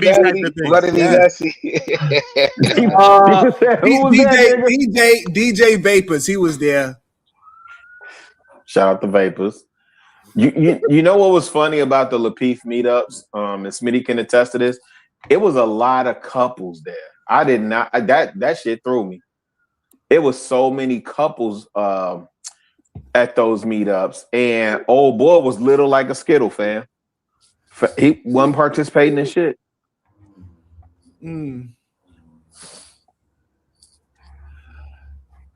DJ Vapors, he was there. Shout out to Vapors. You know what was funny about the Lapeef meetups? And Smitty can attest to this. It was a lot of couples there. I did not that shit threw me. It was so many couples at those meetups, and old boy was little like a Skittle fan. He wasn't participating in shit.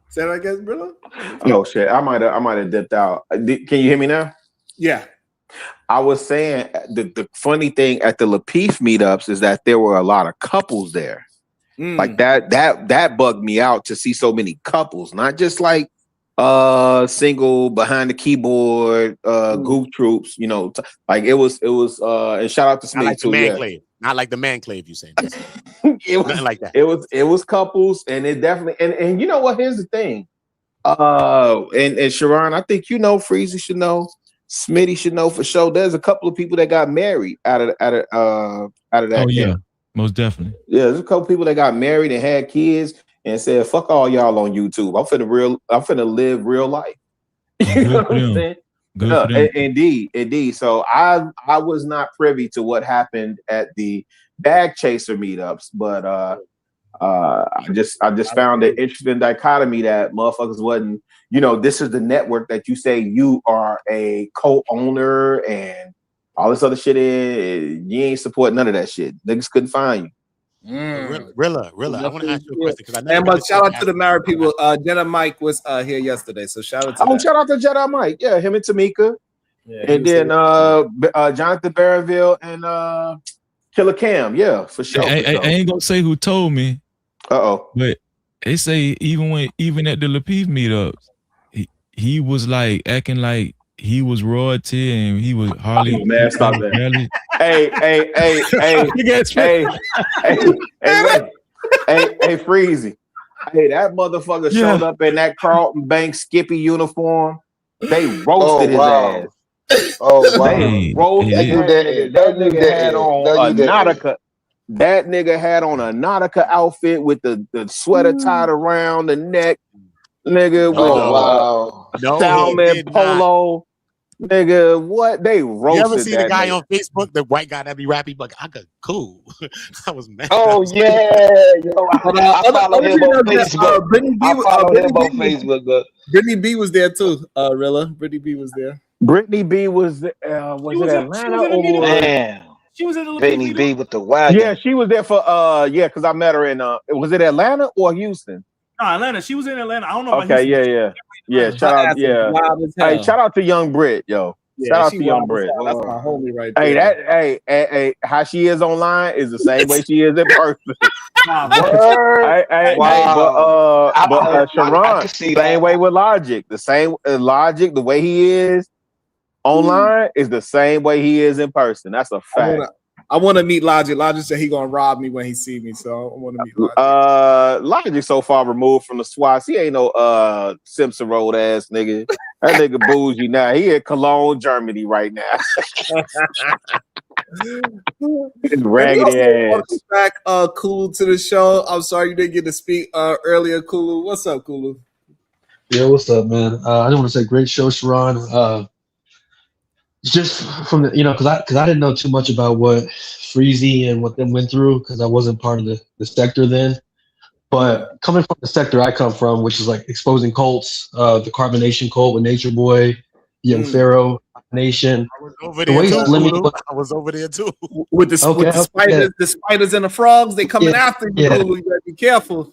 Say that again, brother? Oh shit! I might have dipped out. Can you hear me now? Yeah. I was saying the funny thing at the Lapeef meetups is that there were a lot of couples there. Like that bugged me out to see so many couples, not just like single behind the keyboard goof troops, you know, like it was and shout out to Smith too. Not like the man clave you saying. It was nothing like that. It was couples, and it definitely and you know what? Here's the thing. And Sharon, I think you know, Freezy should know, Smitty should know for sure. There's a couple of people that got married out of that. Oh yeah. Most definitely. Yeah, there's a couple people that got married and had kids and said, "Fuck all y'all on YouTube. I'm finna live real life." You know what I'm saying? Good for them. Indeed. So I was not privy to what happened at the bag chaser meetups, but I just found an interesting dichotomy that motherfuckers wasn't. You know, this is the network that you say you are a co-owner and all this other shit you ain't support none of that shit. Niggas couldn't find you. Rilla, I want to ask you a question because I never. But shout out to the married people. Jedi Mike was here yesterday, so shout out to shout out to Jedi Mike. Yeah, him and Tamika, and then Jonathan Barronville and Killer Cam. Yeah, for sure. I ain't gonna say who told me. But they say even at the Lapeef meetups, he was like acting like he was royalty and he was hardly. Man, stop that. Hey, Freezy. Hey, that motherfucker showed up in that Carlton Bank Skippy uniform. They roasted his ass. Oh wow! They roasted that nigga had on a Nautica. That nigga had on a Nautica outfit with the sweater tied around the neck. Nigga with a Salmon polo. Nigga, what they roasted? You ever see the guy nigga on Facebook, the white guy that be rapping? Like, I got cool. I was mad. Oh yeah, yo, I follow him on Facebook. Brittany B was there too. Rilla, Brittany B was there. Brittany B was it Atlanta or man? She was in the Brittany B with the wagon. Yeah, she was there for because I met her in was it Atlanta or Houston? No, Atlanta. She was in Atlanta. I don't know. Okay, yeah. Shout out, Hey, shout out to Young Brit, yo. Shout out to Young Brit. That's my homie right there. Hey, how she is online is the same way she is in person. Sharon, same way with Logic. The same Logic, the way he is online is the same way he is in person. That's a fact. I want to meet Logic. Logic said he gonna rob me when he see me, so I want to meet Logic. Logic so far removed from the SWATs. He ain't no Simpson Road ass nigga. That nigga bougie now. He in Cologne, Germany right now. His raggedy ass. Welcome back, Kulu, to the show. I'm sorry you didn't get to speak earlier, Kulu. What's up, Kulu? Yeah, what's up, man? I just want to say great show, Sharon. just from the, because I didn't know too much about what Freezy and what them went through because I wasn't part of the sector then. But coming from the sector I come from, which is like exposing cults, the Carbonation cult with Nature Boy, Young Pharaoh, Nation. Over The there way too, Slimmy Kulu. was, I was over there too. With the spiders and the frogs, they coming after you, Kulu. You gotta be careful.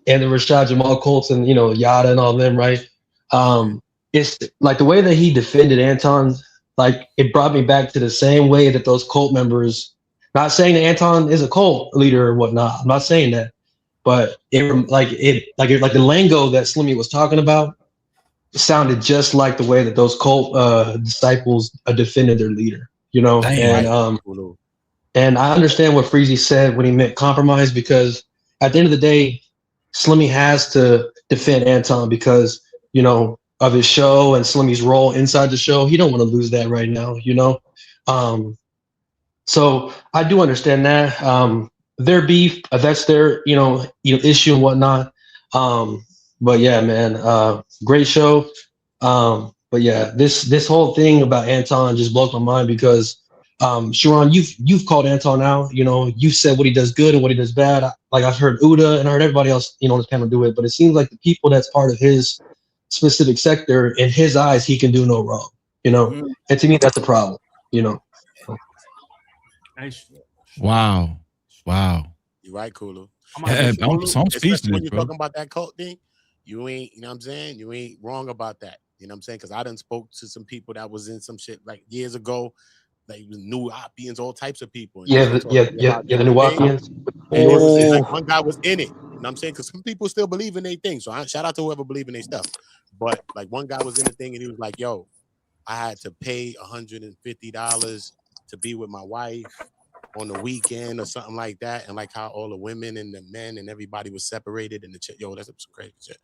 And the Rashad Jamal Colts and Yada and all them, right? It's like the way that he defended Anton, like it brought me back to the same way that those cult members. Not saying that Anton is a cult leader or whatnot. I'm not saying that, but like the lingo that Slimmy was talking about sounded just like the way that those cult disciples defended their leader. And I understand what Freezy said when he meant compromise, because at the end of the day, Slimmy has to defend Anton because, of his show and Slimmy's role inside the show. He don't want to lose that right now, So I do understand that. Their beef, that's their, issue and whatnot. But yeah, man, great show. But yeah, this whole thing about Anton just blows my mind because Sharon, you've called Anton out. You said what he does good and what he does bad. I've heard Uda and I heard everybody else, on this panel do it. But it seems like the people that's part of his specific sector, in his eyes, he can do no wrong. And to me, that's a problem. Wow. You're right, Kulu. I'm speechless, when you're bro. talking about that cult thing, you ain't, you know what I'm saying? You ain't wrong about that. You know what I'm saying? Because I done spoke to some people that was in some shit like years ago. Like New Opians, all types of people. And the New Opians. It's like one guy was in it. You know what I'm saying? Because some people still believe in their thing. So shout out to whoever believe in their stuff. But like one guy was in the thing and he was like, yo, I had to pay $150 to be with my wife on the weekend or something like that. And like how all the women and the men and everybody was separated and that's some crazy shit.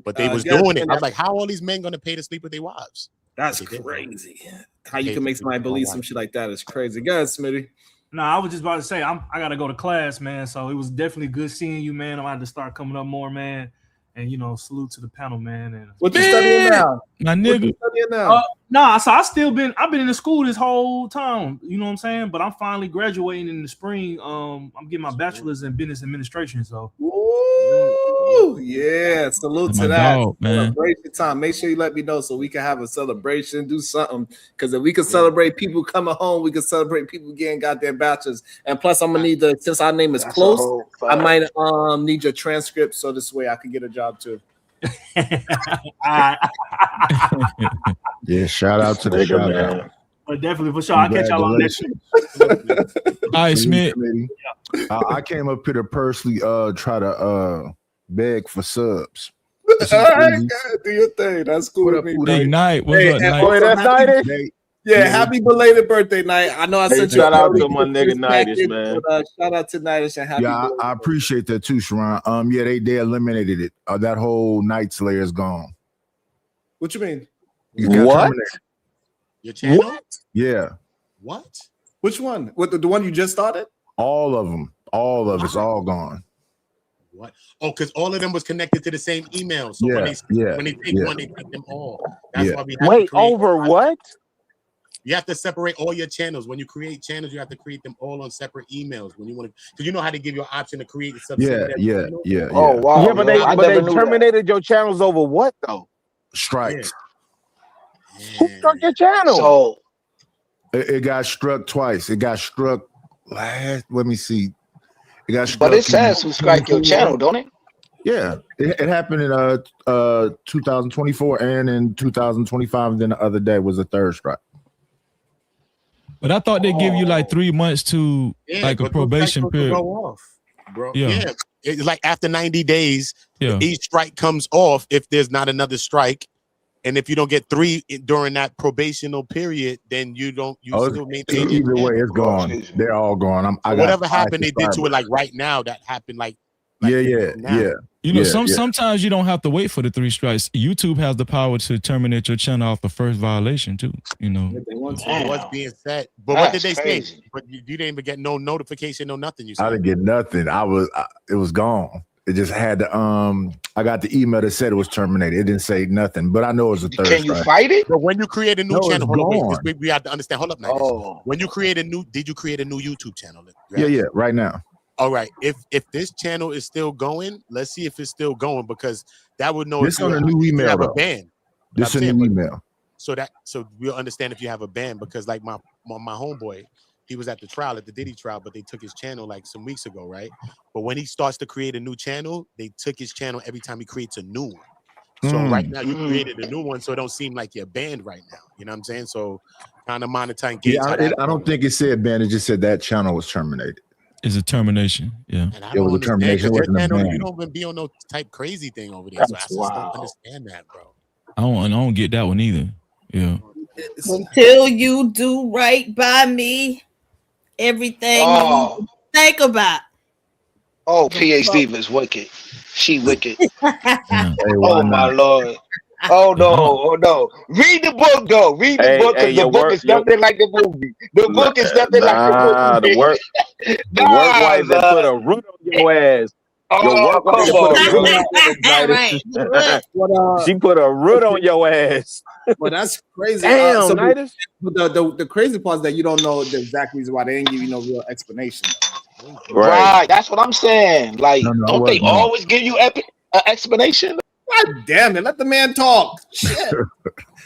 But they was doing it. I was like, how are all these men gonna pay to sleep with their wives? That's crazy. How you can make somebody believe some shit like that is crazy. Go ahead, Smitty. No, I was just about to say I gotta go to class, man. So it was definitely good seeing you, man. I'm gonna have to start coming up more, man. And salute to the panel, man. And what you studying now? My nigga. So I've been in the school this whole time. You know what I'm saying? But I'm finally graduating in the spring. I'm getting my bachelor's in business administration. So yeah, salute to that. Celebration time. Make sure you let me know so we can have a celebration, do something. Because if we can celebrate people coming home, we can celebrate people getting goddamn bachelors. And plus, I'm gonna need since our name is close, I might need your transcript so this way I can get a job too. Yeah, shout out to the shout out. But definitely for sure. I'll catch y'all on next week. All right, Smith. I came up here to personally try to beg for subs. All right, do your thing. That's cool. Big night. What's up, Night? That's Nighty? Yeah, happy belated birthday, Night. I know I sent you shout out to my nigga Nighty, man. Shout out to Nighty and happy I appreciate that too, Sharon. Yeah, they eliminated it. That whole Night Slayer is gone. What you mean? What? Your channel? What? Yeah. What? Which one? What the one you just started? All of them. All of it's all gone. What? Oh, because all of them was connected to the same email. So when they take one, they take them all. That's why we have Wait, over what? You have to separate all your channels. When you create channels, you have to create them all on separate emails. When you want to, because you know how to give you an option to create a subset. Yeah. Oh wow. Yeah, but they terminated your channels over what though? Strikes. Who struck your channel? So it got struck twice. It got struck last. Let me see. It got struck. But it says who strike your channel, don't it? Yeah, it happened in 2024 and in 2025. And then the other day was a third strike. But I thought they give you like 3 months to like a probation period. Go off, bro. Yeah. It's like after 90 days, each strike comes off if there's not another strike. And if you don't get 3 during that probational period, then you still maintain either way, it's gone. They're all gone. Whatever happened, they did to it like right now. That happened like yeah. You know, sometimes you don't have to wait for the 3 strikes. YouTube has the power to terminate your channel off the first violation too. You know, what's being said. But what did they say? But you didn't even get no notification, no nothing. You said I didn't get nothing. It was gone. It just had the I got the email that said it was terminated. It didn't say nothing, but I know it was a third. Can you fight it? But when you create a new channel, hold on, wait, we have to understand. Hold up, now. Oh. When you create a new, did you create a new YouTube channel? Right? Yeah, right now. All right. If this channel is still going, let's see if it's still going, because that would know this if on a new email. You have a ban. This is a new email. So we'll understand if you have a ban, because like my homeboy, he was at the trial, at the Diddy trial, but they took his channel like some weeks ago, right? But when he starts to create a new channel, they took his channel every time he creates a new one. So right now you created a new one, so it don't seem like you're banned right now. You know what I'm saying? So kind of monitor and gauge. Yeah, I don't think it said banned. It just said that channel was terminated. It's a termination. Yeah. And I it was a termination. Your channel, you don't even be on no type crazy thing over there. So I just don't understand that, bro. I don't get that one either. Yeah. Until you do right by me, everything you think about. Oh, PhD Diva's wicked. She wicked. Oh my Lord. Oh no. Read the book though. Read the book, because the book is nothing like the movie. The book is nothing like the movie. The work wife that put a root on your ass. She put a root on your ass. Well, that's crazy. Damn, the crazy part is that you don't know the exact reason why they didn't give you no real explanation. Right. That's what I'm saying. Like, don't they always give you an explanation? God damn it! Let the man talk. Shit.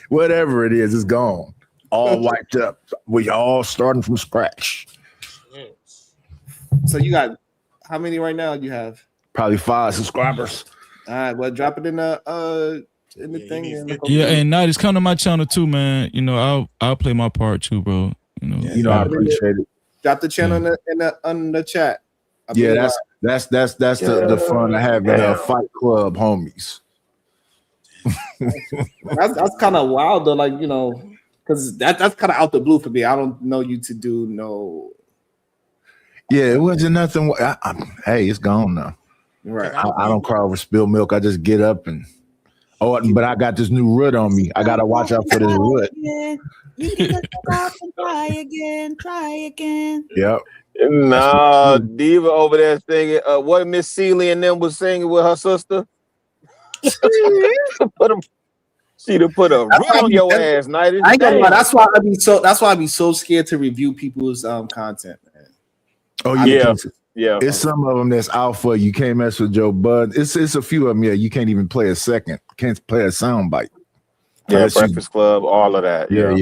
Whatever it is, it's gone. All wiped up. We all starting from scratch. So you got how many right now? You have probably 5 subscribers. All right, well, drop it in the thing. Yeah, and now just come to my channel too, man. You know, I'll play my part too, bro. You know, I appreciate it. Drop the channel in the chat. That's the fun I have in Fight Club homies. that's kind of wild though, like, you know, because that's kind of out the blue for me. I don't know you to do no. Yeah, it wasn't nothing. Hey, it's gone now. Right. I don't cry over spilled milk. I just get up and but I got this new root on me. I gotta watch out for this root. You can stop and try again. Yep. Nah, Diva over there singing. What Miss Seeley and them was singing with her sister. She done put a root on your ass, Night. I ain't gonna lie. That's why I be so scared to review people's content, man. Oh yeah. It's some of them that's out for you. Can't mess with Joe Bud. It's a few of them. Yeah, you can't even play a second. Can't play a sound bite. Yeah, Breakfast Club, all of that. Yeah.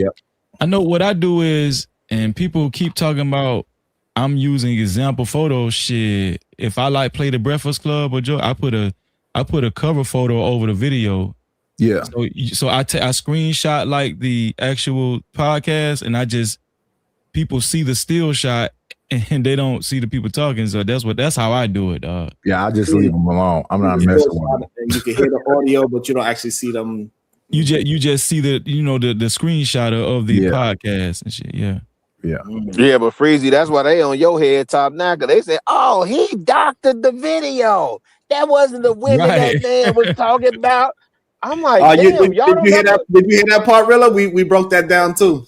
I know what I do is, and people keep talking about I'm using example photo shit. If I like play the Breakfast Club or Joe, I put a cover photo over the video. Yeah. So I screenshot like the actual podcast, and people see the still shot and they don't see the people talking. So that's how I do it. Yeah, I just leave them alone. I'm not messing with them. You can hear the audio, but you don't actually see them. You just see the screenshot of the podcast and shit. Yeah. Yeah, but Freezy, that's why they on your head top now, because they say, oh, he doctored the video. That wasn't the women that man was talking about. I'm like, did you hear that part, Rilla? We broke that down too.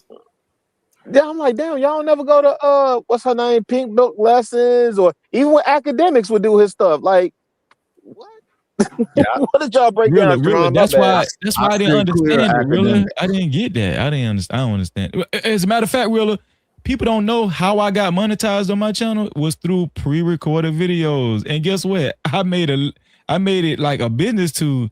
Yeah, I'm like, damn, y'all never go to what's her name, Pink Book lessons, or even when academics would do his stuff. Like, what? What did y'all break down? That's why I didn't understand it, Rilla. I didn't get that. I don't understand. As a matter of fact, Rilla, people don't know how I got monetized on my channel was through pre-recorded videos. And guess what? I made it like a business to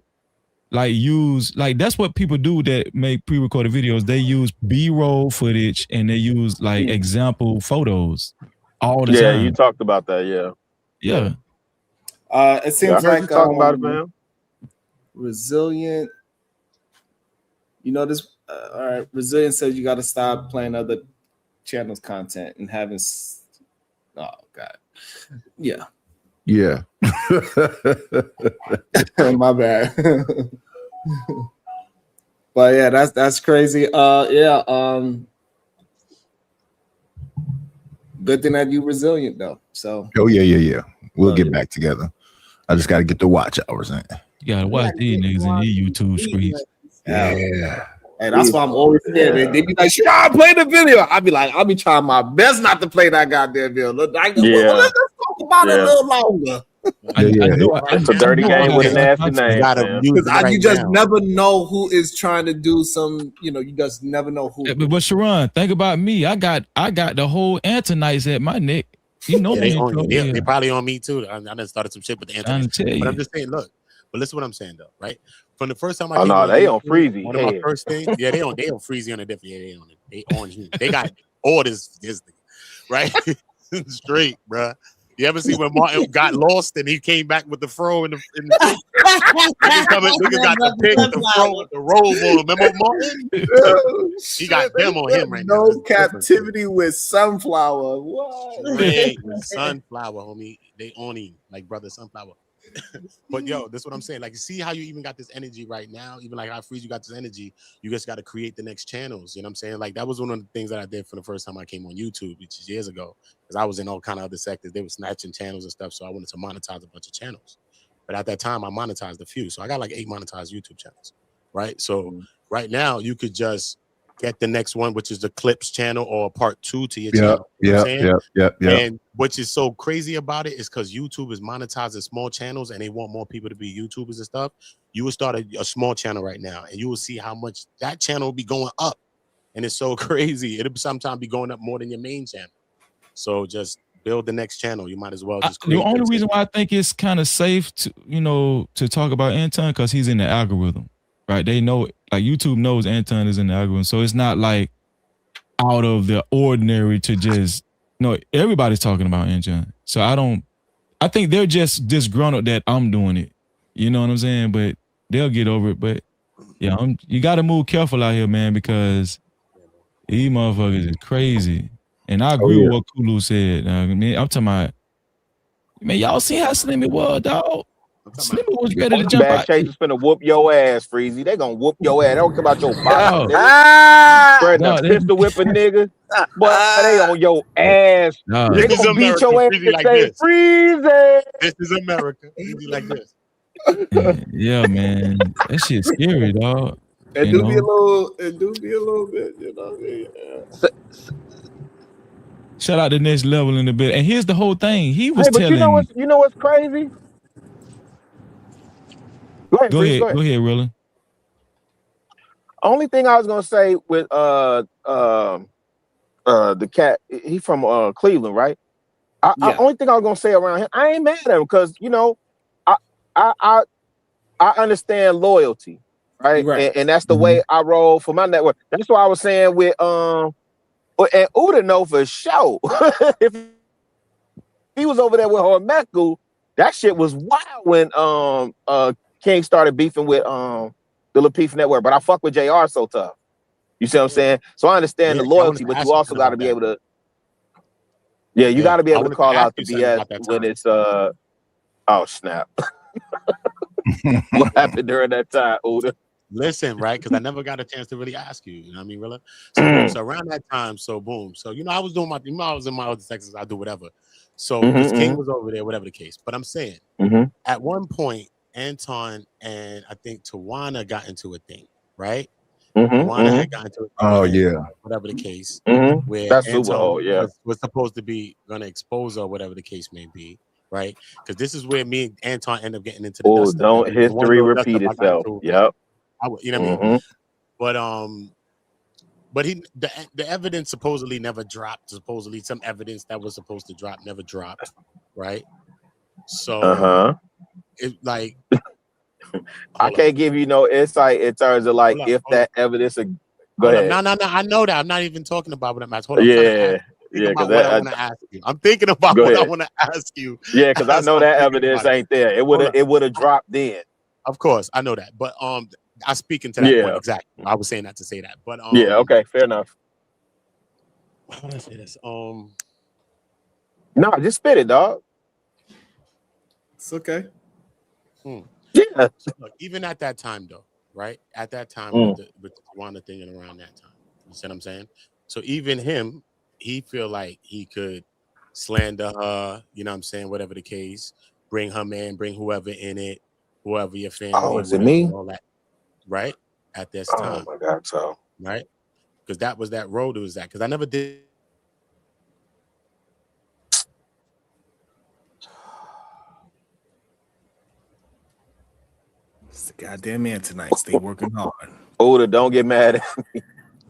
like use, like that's what people do that make pre-recorded videos. They use B-roll footage and they use like example photos all the time. Yeah, you talked about that. Yeah. It seems like talking about it, man. Resilient. You know this. All right. Resilient says you got to stop playing other channels' content and having. Oh God. Yeah. Yeah. My bad. But yeah, that's crazy. Good thing that you resilient though. So. Oh yeah. We'll get back together. I just got to get the watch hours in. You gotta watch these niggas in these YouTube streets. Yeah. And that's why I'm always scared. They be like, should I play the video? I'll be trying my best not to play that goddamn video. Let's talk about it a little longer. It's a dirty game with a nasty name, man. Because you just never know who is trying to do some. You know, you just never know who. But Sharon, think about me. I got the whole Antonites at my neck. You know, they probably on me too. I done started some shit with the Antonites. But I'm just saying, look. But listen, what I'm saying though, right? From the first time I came they on Freezy. One of my first things, they on Freezy on a different. Yeah, they on it. They on you. They got orders, right? Straight, bruh. You ever see when Martin got lost and he came back with the fro in the niggas got the pick, the fro with the robe on. Remember Martin? He got them on him right now. No captivity with Sunflower. What? Right, with Sunflower, homie. They on him like brother Sunflower. But yo, that's what I'm saying. Like, you see how you even got this energy right now? Even like how Freeze, you got this energy. You just got to create the next channels. You know what I'm saying? Like, that was one of the things that I did for the first time I came on YouTube, which is years ago, because I was in all kind of other sectors. They were snatching channels and stuff, so I wanted to monetize a bunch of channels. But at that time, I monetized a few, so I got like 8 monetized YouTube channels, right? So right now, you could just get the next one, which is the Clips channel or part 2 to your channel. You know what I'm saying? And what is so crazy about it is because YouTube is monetizing small channels and they want more people to be YouTubers and stuff. You will start a small channel right now and you will see how much that channel will be going up. And it's so crazy. It'll sometimes be going up more than your main channel. So just build the next channel. You might as well just create the only reason why I think it's kind of safe to, to talk about Anton, because he's in the algorithm. Right, they know, like YouTube knows Anton is in the algorithm, so it's not like out of the ordinary to just everybody's talking about Anton. So I think they're just disgruntled that I'm doing it. You know what I'm saying? But they'll get over it. But yeah, you got to move careful out here, man, because these motherfuckers is crazy. And I agree with what Kulu said. I mean, I'm talking about, man, y'all see how slim it was, dog. Slim was ready to jump Bad out. Chase is finna whoop your ass, Freezy. They gonna whoop your ass. They don't care about your body. Spreading a pistol whip a nigga. But they on your ass. They This is gonna beat America. your ass Freezy and like say, this. Freezy. This is America. Freezy like this. Yeah, man. That shit's scary, dog. It do be a little bit, you know what I mean? Yeah. Shout out to Next Level in a bit. And here's the whole thing. He was but telling. you know what's crazy? Go ahead, Go ahead, Rilla. Only thing I was gonna say with the cat, he from Cleveland, right? Only thing I was gonna say around him, I ain't mad at him because I understand loyalty, right? And that's the way I roll for my network. That's what I was saying with and Uda know for sure. If he was over there with Hormeku, that shit was wild when King started beefing with the Lapeef Network. But I fuck with JR so tough. You see what I'm saying? So I understand the loyalty, but you also got to be able to. Yeah, you got to be able to call out the BS when it's oh snap. What happened during that time, Uda? Listen, right? Because I never got a chance to really ask you. You know what I mean, Rilla? So around that time, so I was doing I was in my other sections. I do whatever. So this King was over there, whatever the case. But I'm saying, at one point, Anton and I think Tawana got into a thing, right? Tawana had gotten into a thing, whatever the case, where that's Anton was supposed to be going to expose her, whatever the case may be, right? Because this is where me and Anton end up getting into the dust. Don't history repeat itself. Yep. You know what I mean? But the evidence supposedly never dropped. Supposedly some evidence that was supposed to drop never dropped, right? So it's like I can't give you no insight in terms of like if that evidence. Go ahead. No, I know that. I'm not even talking about what I'm asking. Hold on, because I want to ask you. I'm thinking about what I want to ask you. Yeah, because I know that evidence ain't there. It would have dropped then. Of course, I know that, but I speak into that point exactly. I was saying that to say that, but okay, fair enough. How would I say this? No, just spit it, dog. It's okay. Yeah. So look, even at that time, though, right? At that time, with the Tawana thing and around that time, you see what I'm saying? So even him, he feel like he could slander her. You know what I'm saying? Whatever the case, bring her man, bring whoever in it, whoever your family. Oh, is it me? All that. Right at this time. Oh my God, so right, because that was that road. It was that because I never did. It's the goddamn Antonites. They working hard. Oda, don't get mad at me.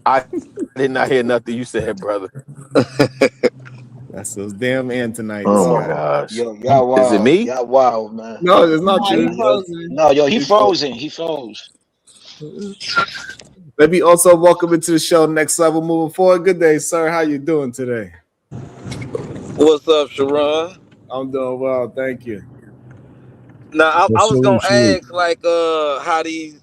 I did not hear nothing you said, brother. That's those damn Antonites. Oh my gosh. Yo, y'all wild. Is it me? Y'all wild, man. No, it's not No, you. he frozen. No, yo, he frozen. He froze. Let me also welcome into the show Next Level moving forward. Good day, sir. How you doing today? What's up, Sharon? I'm doing well, thank you. Now I was gonna ask, like, how these,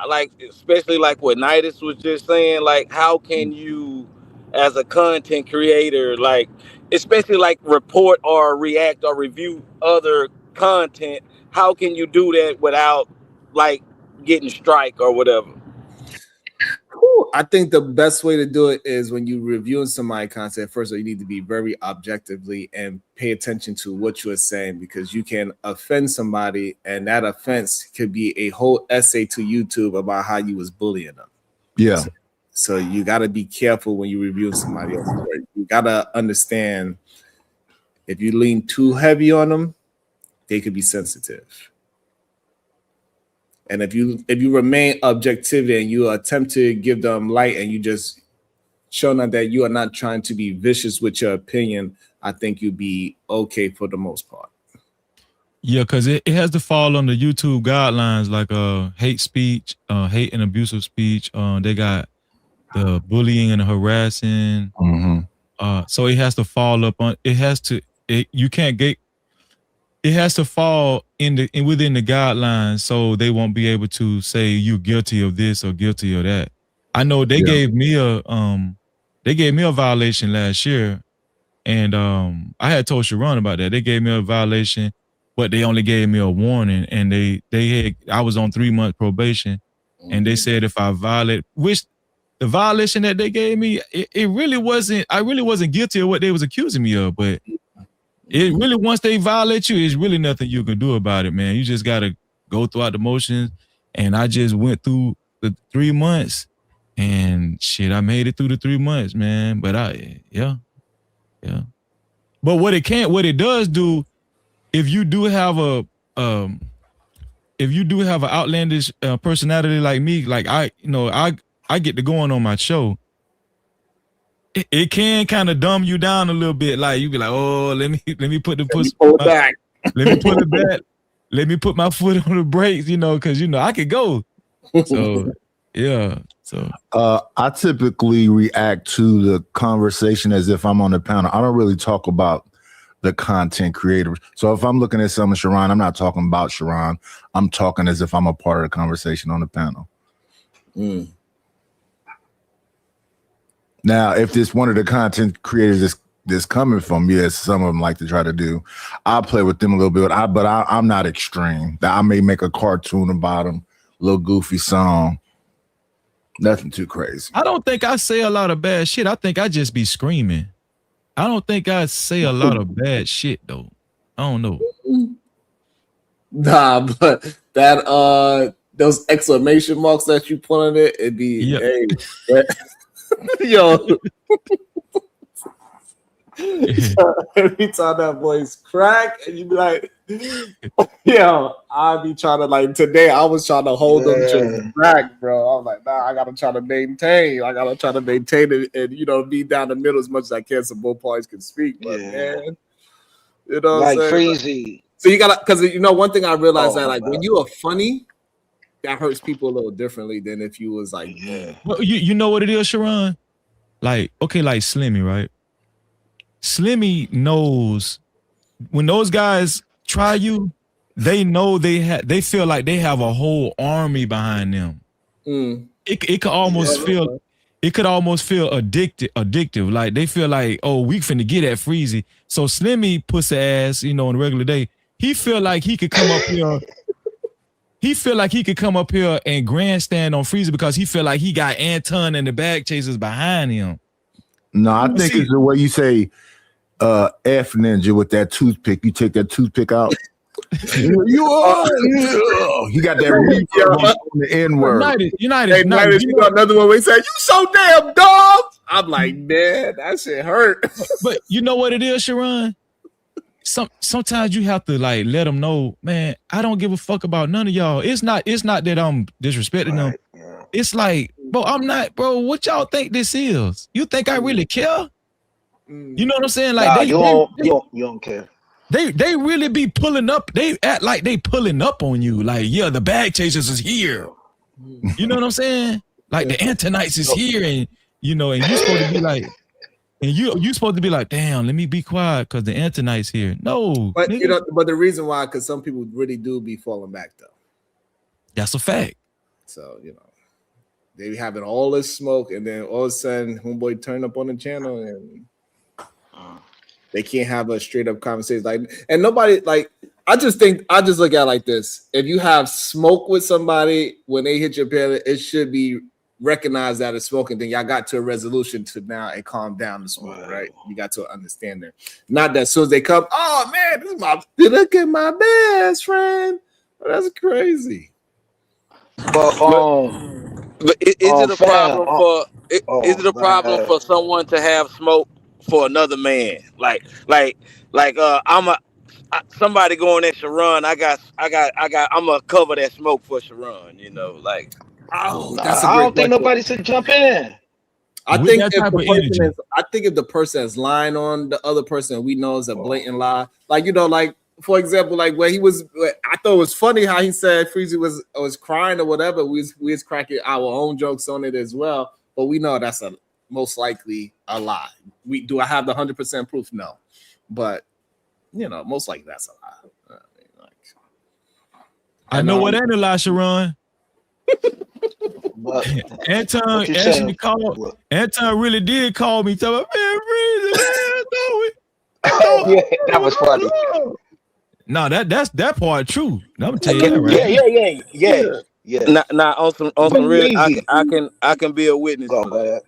like, especially like what Nidus was just saying, like, how can you, as a content creator, like, especially like report or react or review other content? How can you do that without like getting strike or whatever? I think the best way to do it is when you're reviewing somebody's content. First of all, you need to be very objectively and pay attention to what you are saying, because you can offend somebody, and that offense could be a whole essay to YouTube about how you was bullying them. Yeah. So you got to be careful when you review somebody else's work. You got to understand, if you lean too heavy on them, they could be sensitive. And if you remain objective and you attempt to give them light, and you just show them that you are not trying to be vicious with your opinion, I think you'll be okay for the most part. Yeah, because it has to fall under YouTube guidelines, like hate speech, hate and abusive speech. They got the bullying and harassing. So it has to fall up on. It has to. You can't get. It has to fall within the guidelines, so they won't be able to say you're guilty of this or guilty of that. I know they gave me a violation last year, and I had told Sharon about that. They gave me a violation, but they only gave me a warning, and I was on 3-month probation, and they said if I violate, which the violation that they gave me, it really wasn't. I really wasn't guilty of what they was accusing me of, but. It really, once they violate you, it's really nothing you can do about it, man. You just got to go throughout the motions. And I just went through the 3 months, and shit, I made it through the 3 months, man. But yeah. But what it does do, if you do have an outlandish personality like me, like I get to going on my show. It can kind of dumb you down a little bit. Like you be like, oh, let me put the pull back. Let me pull it back. Let me put my foot on the brakes, because I could go. So yeah. So I typically react to the conversation as if I'm on the panel. I don't really talk about the content creators. So if I'm looking at some of Sharon, I'm not talking about Sharon. I'm talking as if I'm a part of the conversation on the panel. Now, if this one of the content creators is coming from me, as some of them like to try to do, I'll play with them a little bit. But I'm not extreme. I may make a cartoon about them, a little goofy song. Nothing too crazy. I don't think I say a lot of bad shit. I think I just be screaming. I don't think I say a lot of bad shit though. I don't know. Nah, but that those exclamation marks that you put on it, it'd be hey. Yo, every time that voice crack, and you be like, yo, I be trying to, like, today I was trying to hold them to back, bro. I was like, nah, I gotta try to maintain. I gotta try to maintain it and be down the middle as much as I can so both parties can speak. But man, what like I'm saying? crazy. So you gotta, because one thing I realized that, like, when you are funny, that hurts people a little differently than if you was like, well, you know what it is, Sharon? Like, okay, like Slimmy, right? Slimmy knows when those guys try you, they know they feel like they have a whole army behind them. It could almost feel addictive. Like they feel like, oh, we finna get at Freezy. So Slimmy pussy ass, on a regular day, he feel like he could come up here. He feel like he could come up here and grandstand on Freezer because he feel like he got Anton and the bag chasers behind him. No, I think it's the way you say F Ninja with that toothpick. You take that toothpick out. You got that on the N word. United. You got another one where he said, "You so damn dumb." I'm like, man, that shit hurt. But you know what it is, Sharon? sometimes you have to like let them know, man, I don't give a fuck about none of y'all. It's not that I'm disrespecting them. It's like, bro, I'm not, bro. What y'all think this is? You think I really care? You know what I'm saying? Like you don't care. They really be pulling up. They act like they pulling up on you. Like, yeah, the bag chasers is here. You know what I'm saying? Like the Antonites is here, and you know, and you supposed to be like, and you supposed to be like, damn, let me be quiet because the Antonites here. No, but nigga. you know, but the reason why, because some people really do be falling back though. That's a fact. So you know, they be having all this smoke, and then all of a sudden, homeboy turn up on the channel and. They can't have a straight up conversation, like, and nobody like. I just look at it like this: if you have smoke with somebody when they hit your pillar, it should be recognized that it's smoking. Then y'all got to a resolution to now and calm down the smoke, right? You got to understand that. Not that as soon as they come, oh man, look at my best friend. Oh, that's crazy. But is it a problem for? Is it a problem for someone to have smoke for another man? Somebody going at Sharon, I'm gonna cover that smoke for Sharon, you know, like. Oh, I don't think nobody should jump in. I think if the person is lying on the other person, we know is a blatant lie. Like, you know, like for example, like where he was, I thought it was funny how he said Freezy was crying or whatever. We was cracking our own jokes on it as well, but we know that's most likely a lie. Do I have the 100% proof? No, but you know, most likely that's a lie. I know what ain't a lie, Sharon. Anton actually called. Anton really did call me. Tell me, man, yeah, that was funny. No, that's that part true. I'm gonna tell you that, right? Yeah. Now on some real, I can be a witness for that.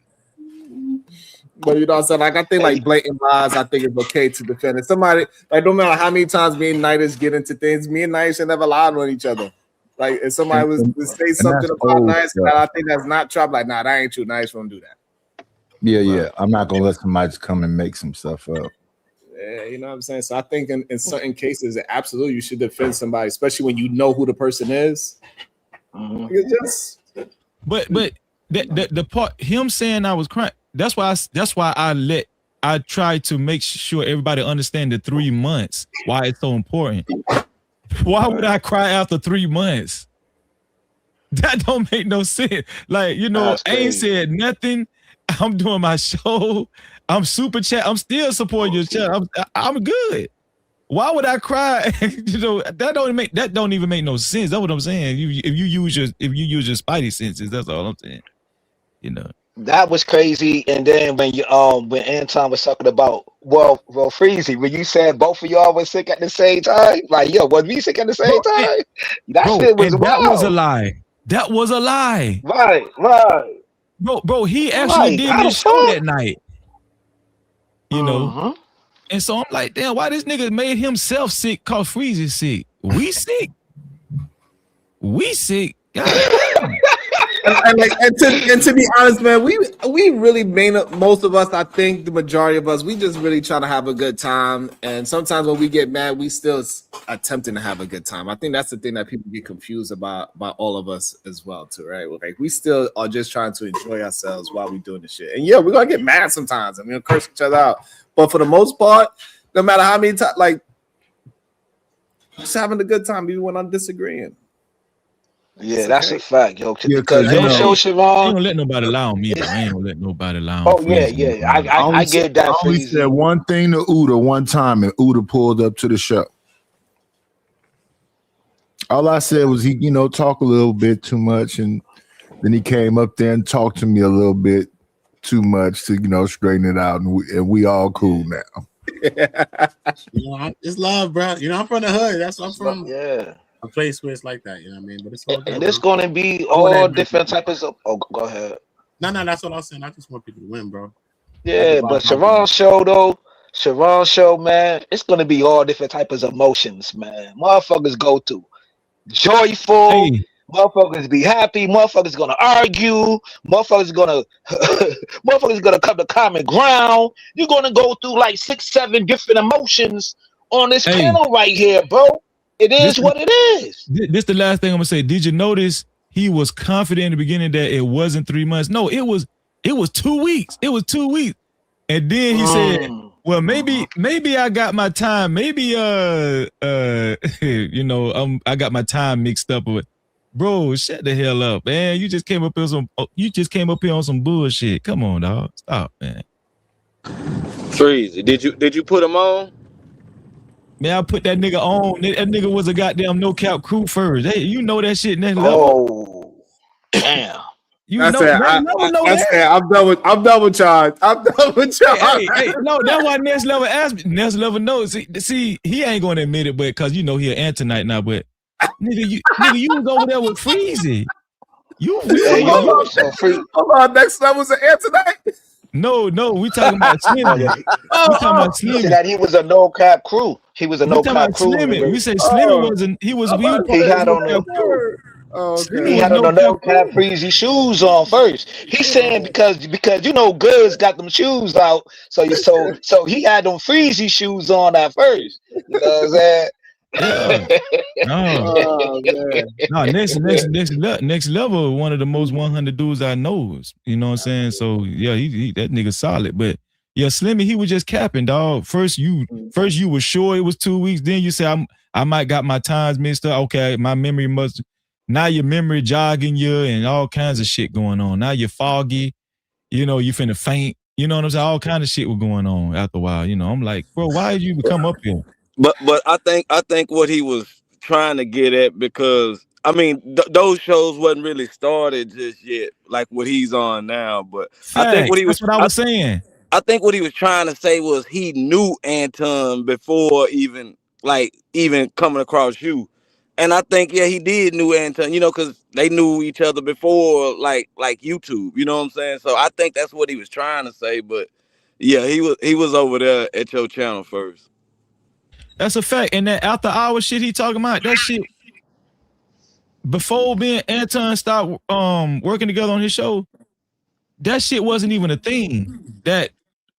But you know what I'm saying? Like, I think like blatant lies, I think it's okay to defend it. Somebody, like, no matter how many times me and Nightis get into things, me and Nightis should never lied on each other. Like, if somebody was to say something about Nightis, I think that's not true. I'm like, nah, that ain't true. Nightis won't do that. Yeah. I'm not gonna let somebody just come and make some stuff up. Yeah, you know what I'm saying? So I think in certain cases, absolutely you should defend somebody, especially when you know who the person is. But the part him saying I was crying. That's why I try to make sure everybody understand the 3 months, why it's so important. Why would I cry after 3 months? That don't make no sense. Like, you know, I ain't said nothing. I'm doing my show. I'm super chat. I'm still supporting your chat. I'm good. Why would I cry? You know, that don't even make no sense. That's what I'm saying. If you use your spidey senses, that's all I'm saying. You know. That was crazy. And then when Anton was talking about, well, Freezy, when you said both of y'all was sick at the same time, like, yo, was we sick at the same time? Shit was wild. That was a lie. That was a lie. Right. Bro, he actually did his show that night. You know? And so I'm like, damn, why this nigga made himself sick cause Freezy sick? We sick. God. And to be honest, man, we really most of us, I think the majority of us, we just really try to have a good time. And sometimes when we get mad, we still attempting to have a good time. I think that's the thing that people get confused about all of us as well, too, right? Like, we still are just trying to enjoy ourselves while we're doing this shit. And yeah, we're gonna get mad sometimes. I mean, curse each other out. But for the most part, no matter how many times, like, just having a good time, even when I'm disagreeing. Yeah, that's a fact, yo. Because you don't let nobody lie on me. I ain't gonna let nobody lie on me. I get that. I only said one thing to Uda one time, and Uda pulled up to the show. All I said was he, talk a little bit too much, and then he came up there and talked to me a little bit too much to, straighten it out, and we all cool now. It's love, bro. I'm from the hood. That's what I'm from. Yeah. A place where it's like that, you know what I mean? But it's all good. And it's gonna be all different types of. Oh, go ahead. No, that's what I was saying. I just want people to win, bro. Yeah, but Sharon's show, man, it's gonna be all different types of emotions, man. Motherfuckers go to joyful. Motherfuckers be happy. Motherfuckers gonna argue. Motherfuckers gonna come to common ground. You're gonna go through like 6-7 different emotions on this panel right here, bro. It is what it is. This the last thing I'm gonna say. Did you notice he was confident in the beginning that it wasn't 3 months? No, it was 2 weeks. It was 2 weeks. And then he said, well, maybe I got my time. Maybe you know, I got my time mixed up with. Bro, shut the hell up, man. You just came up here on some bullshit. Come on, dog. Stop, man. Freezy, did you put him on? Man, I put that nigga on. That nigga was a goddamn no cap crew first. Hey, you know that shit next level. Oh, damn. You know that. I'm done with y'all. I'm done with y'all. Hey, no, that's why next level asked me. Next level knows. See, he ain't gonna admit it, but because you know he an Antonite now. But nigga, you was over there with Freezy. Hold on, next level's an Antonite. No, we talking about Slimmy. We talking about Slimmy. He said that he was a no cap crew. He was a no cap crew. Slimmy. We say Slimmy wasn't. He had on no crew. Okay. He had on no cap Freezy shoes on first. He's saying because you know Goods got them shoes out, so he had them Freezy shoes on at first. You know what I'm saying? Yeah. No, next level, one of the most 100 dudes I know. You know what I'm saying? So yeah, he that nigga solid. But yeah, Slimmy, he was just capping, dog. First you were sure it was 2 weeks. Then you say I might got my times mixed up. Okay, my memory must. Now your memory jogging you and all kinds of shit going on. Now you're foggy. You know, you finna faint. You know what I'm saying? All kind of shit was going on after a while. You know, I'm like, bro, why did you come up here? But I think what he was trying to get at, because I mean those shows wasn't really started just yet, like what he's on now. But I think what he was. That's what I was saying. I think what he was trying to say was he knew Anton before even coming across you, and I think he did knew Anton. You know, because they knew each other before, like YouTube. You know what I'm saying? So I think that's what he was trying to say. But yeah, he was over there at your channel first. That's a fact. And that after hour shit he talking about, that shit before me and Anton started working together on his show, that shit wasn't even a thing. That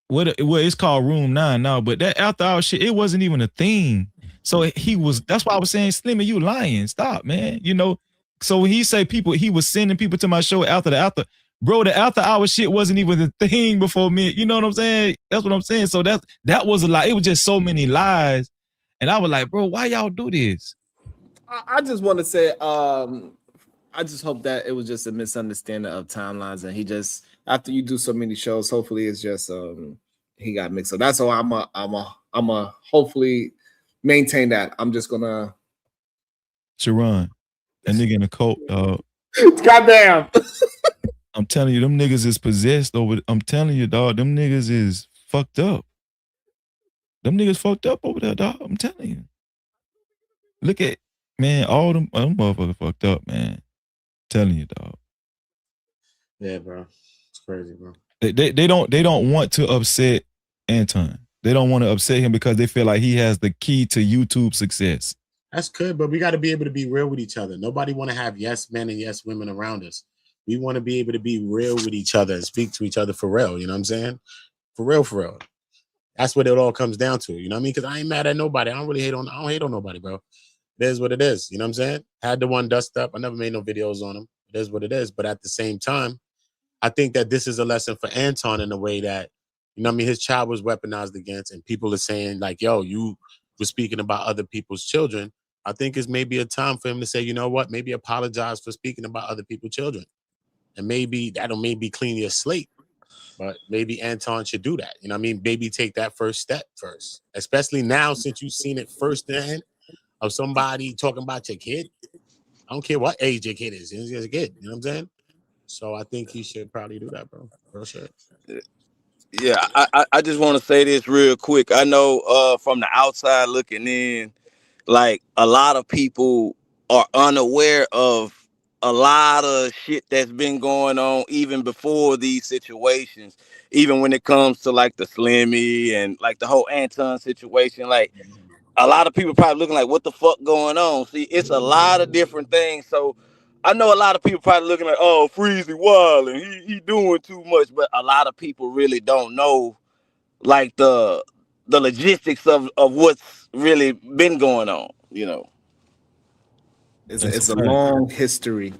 well, it's called Room 9 now, but that after hour shit, it wasn't even a thing. So that's why I was saying, Slimmy, you lying. Stop, man. You know, so when he say he was sending people to my show after the after hour shit wasn't even the thing before me. You know what I'm saying? That's what I'm saying. So that was a lie. It was just so many lies. And I was like, bro, why y'all do this? I just want to say, I just hope that it was just a misunderstanding of timelines, and he just, after you do so many shows, hopefully it's just he got mixed up. That's all. I'm a hopefully maintain that. I'm just gonna. Sharon, that nigga in a cult, dog. Goddamn. I'm telling you, them niggas is possessed over. I'm telling you, dog, them niggas is fucked up. Them niggas fucked up over there, dog. I'm telling you. Look at, man, all them motherfuckers fucked up, man. I'm telling you, dog. Yeah, bro. It's crazy, bro. They don't want to upset Anton. They don't want to upset him because they feel like he has the key to YouTube success. That's good, but we got to be able to be real with each other. Nobody want to have yes men and yes women around us. We want to be able to be real with each other and speak to each other for real. You know what I'm saying? For real. That's what it all comes down to. You know what I mean? Because I ain't mad at nobody. I don't hate on nobody, bro. It is what it is. You know what I'm saying? Had the one dust up. I never made no videos on him. It is what it is. But at the same time, I think that this is a lesson for Anton in a way that, you know what I mean, his child was weaponized against, and people are saying like, yo, you were speaking about other people's children. I think it's maybe a time for him to say, you know what, maybe apologize for speaking about other people's children. And maybe that'll clean your slate. But maybe Anton should do that. You know what I mean? Maybe take that first step first. Especially now, since you've seen it firsthand of somebody talking about your kid. I don't care what age your kid is. He's just a kid. You know what I'm saying? So I think he should probably do that, bro. Real shit. Yeah, I just want to say this real quick. I know from the outside looking in, like a lot of people are unaware of a lot of shit that's been going on even before these situations, even when it comes to like the Slimmy and like the whole Anton situation. Like a lot of people probably looking like, what the fuck going on? See, it's a lot of different things. So I know a lot of people probably looking like, oh, Freezy wild and he doing too much, but a lot of people really don't know like the the logistics of what's really been going on. You know, it's a long history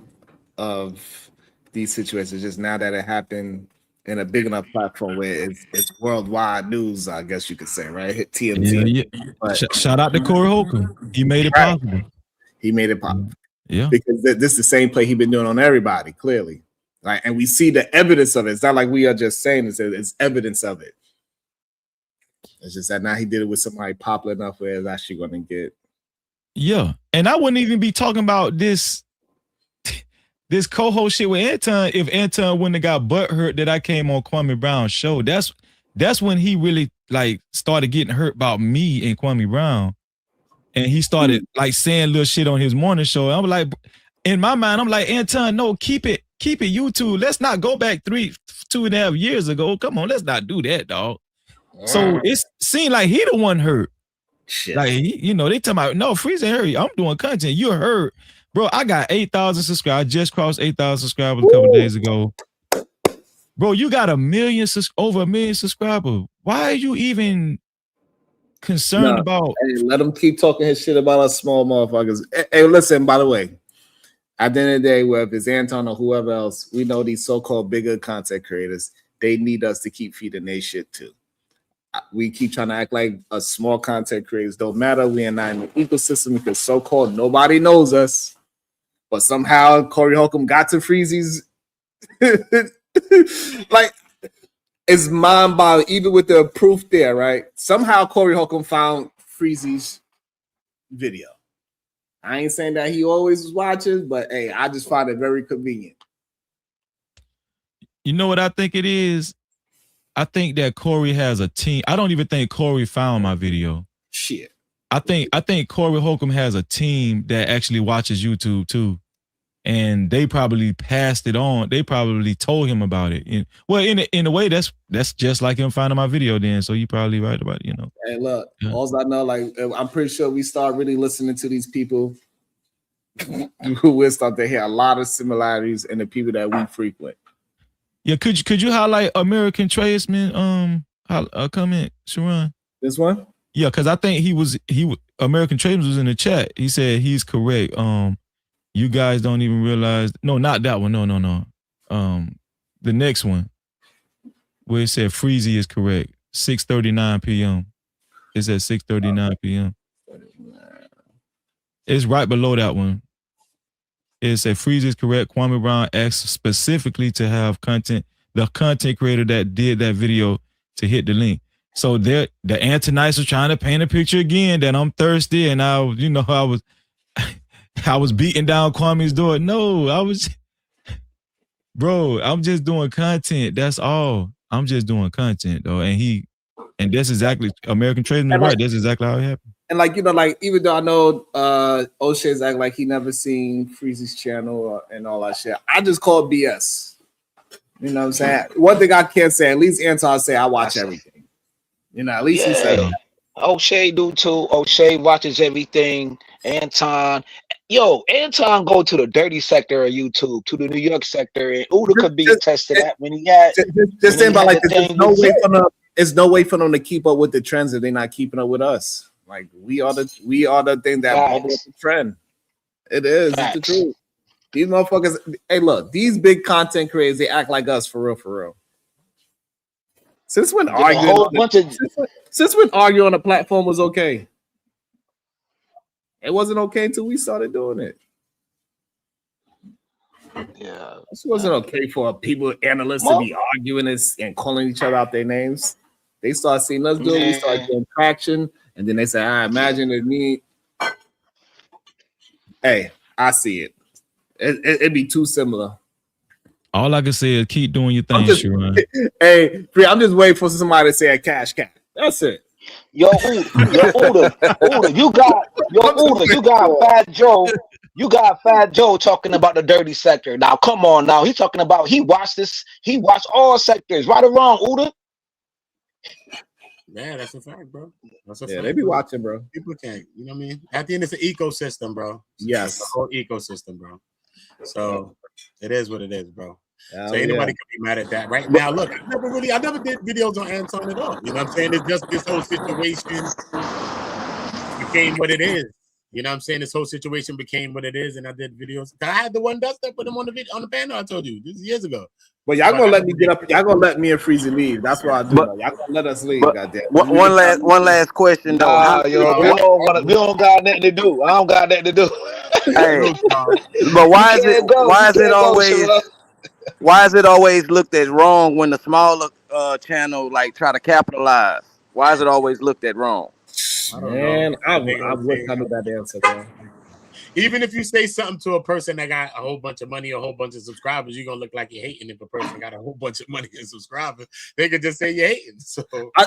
of these situations. Just now that it happened in a big enough platform where it's worldwide news, I guess you could say, right? Hit TMT. Yeah. But, Shout out to Corey Holcomb. He made it possible. He made it possible. Yeah. Because this is the same play he's been doing on everybody, clearly. Right. And we see the evidence of it. It's not like we are just saying it's evidence of it. It's just that now he did it with somebody popular enough where it's actually going to get. Yeah. And I wouldn't even be talking about this co-host shit with Anton if Anton wouldn't have got butthurt that I came on Kwame Brown's show. That's when he really like started getting hurt about me and Kwame Brown. And he started like saying little shit on his morning show. I'm like, in my mind, I'm like, Anton, no, keep it YouTube. Let's not go back 2.5 years ago. Come on, let's not do that, dog. So it seemed like he the one hurt. Shit. Like, they talking about, no, Freeze ain't hurt. I'm doing content. You're hurt. Bro, I got 8,000 subscribers. I just crossed 8,000 subscribers a couple days ago. Bro, you got over 1 million subscribers. Why are you even concerned about? Hey, let him keep talking his shit about us small motherfuckers. Hey, listen, by the way, at the end of the day, whether it's Anton or whoever else, we know these so-called bigger content creators, they need us to keep feeding their shit too. We keep trying to act like us small content creators don't matter. We are not in the ecosystem because so-called nobody knows us. But somehow Corey Holcomb got to Freezy's. Like, it's mind-boggling, even with the proof there, right? Somehow Corey Holcomb found Freezy's video. I ain't saying that he always was watching, but hey, I just find it very convenient. You know what I think it is? I think that Corey has a team. I don't even think Corey found my video. Shit. I think Corey Holcomb has a team that actually watches YouTube too. And they probably passed it on. They probably told him about it. In a way, that's just like him finding my video then. So you probably right about it, Hey, look, all I know, like, I'm pretty sure we start really listening to these people who will start to hear a lot of similarities in the people that we frequent. Yeah, could you highlight American Tradesman comment, Sharon? This one? Yeah, because I think American Tradesman was in the chat. He said he's correct. You guys don't even realize. No, not that one. No. The next one where it said Freezy is correct. 6:39 p.m. It said 6:39 p.m. It's right below that one. It said Freezy is correct. Kwame Brown asked specifically to have the content creator that did that video to hit the link. So the Antonites are trying to paint a picture again that I'm thirsty and I was beating down Kwame's door. No, I'm just doing content. That's all. I'm just doing content though. And that's exactly American Tradesman, right? That's exactly how it happened. And even though I know O'Shea's act like he never seen Freezy's channel and all that shit, I just call it BS. You know what I'm saying? One thing I can't say, at least Anton say I watch everything. At least he said that. O'Shea do too. O'Shea watches everything. Anton go to the dirty sector of YouTube, to the New York sector, and Uda could be attested to that when he had. Just saying about like there's no way for them to keep up with the trends if they're not keeping up with us. Like we are the thing that bubble up the trend. It is. It's the truth. These motherfuckers. Hey, look, these big content creators, they act like us for real. Since when arguing on the platform was okay? It wasn't okay until we started doing it. Yeah, this wasn't okay for people, analysts, to be arguing this and calling each other out their names. They start seeing us do it. We start getting traction, and then they say, "I imagine it me." Hey, I see it. It'd be too similar. All I can say is keep doing your thing, Sharon. Hey, I'm just waiting for somebody to say a cash cat. That's it. Uda, you got Fat Joe. You got Fat Joe talking about the dirty sector. Now, come on, now he's talking about he watched all sectors, right or wrong, Uda. Yeah, that's a fact, bro. That's a fact, they be watching, bro. People can't, you know what I mean? At the end, it's an ecosystem, bro. Yes, it's a whole ecosystem, bro. So it is what it is, bro. So ain't nobody can be mad at that. Right now, look, I never did videos on Anton at all. You know what I'm saying? It's just this whole situation became what it is. You know what I'm saying? This whole situation became what it is, and I did videos. I had the one dust that put him on the panel. I told you this is years ago. But y'all gonna let me get up. Y'all gonna let me and Freezy leave. That's what I do. Y'all gonna let us leave. Goddamn. One last question though. We don't got nothing to do. I don't got nothing to do. Hey, but why is it always looked at wrong when the smaller channel like try to capitalize? Why is it always looked at wrong? Man, I wish I knew that answer, bro. Even if you say something to a person that got a whole bunch of money, a whole bunch of subscribers, you're gonna look like you're hating. If a person got a whole bunch of money and subscribers, they could just say you're hating. So I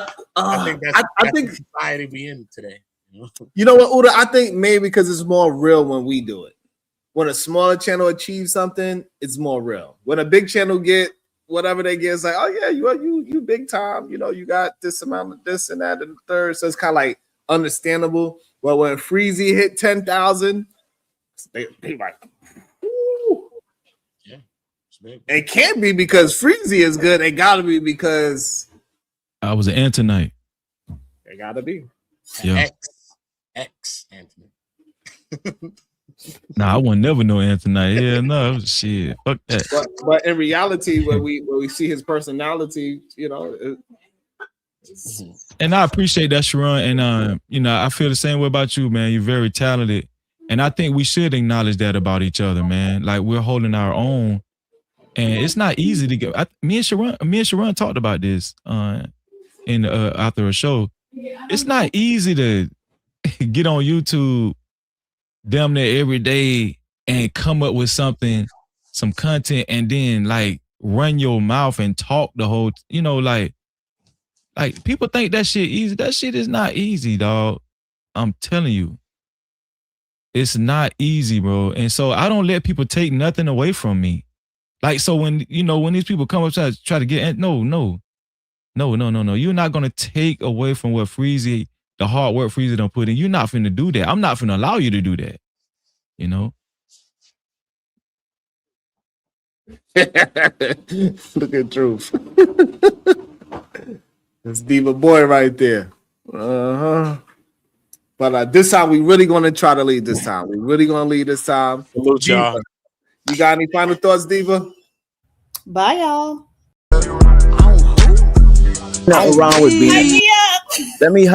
think that's the society we in today. You know what, Uda? I think maybe because it's more real when we do it. When a smaller channel achieves something, it's more real. When a big channel get whatever they get, it's like, oh yeah, you big time. You know, you got this amount of this and that and the third. So it's kind of like understandable. But when Freezy hit 10,000, they like, ooh. Yeah, it can't be because Freezy is good. It gotta be because I was an Antonite. It gotta be. Yeah. X Anthony. Nah, I would never know Antonite. Yeah, no shit. Fuck that. But in reality, when we see his personality, you know. And I appreciate that, Sharon. And you know, I feel the same way about you, man. You're very talented. And I think we should acknowledge that about each other, man. Like we're holding our own. And it's not easy to get. Me and Sharon talked about this in after a show. It's not easy to get on YouTube damn near every day and come up with something, some content, and then like run your mouth and talk the whole, you know, like people think that shit easy. That shit is not easy, dog. I'm telling you. It's not easy, bro. And so I don't let people take nothing away from me. Like, so when, you know, when these people come up try to get, no. You're not going to take away from what Freezy, the hard work Freezy done put in. You're not finna do that. I'm not finna allow you to do that. You know? Look at Truth. That's Diva Boy right there. Uh-huh. But this time we really going to try to lead this time. We really going to lead this time. Salute, y'all. You got any final thoughts, Diva? Bye, y'all. Nothing wrong with being. Hype me up. Let me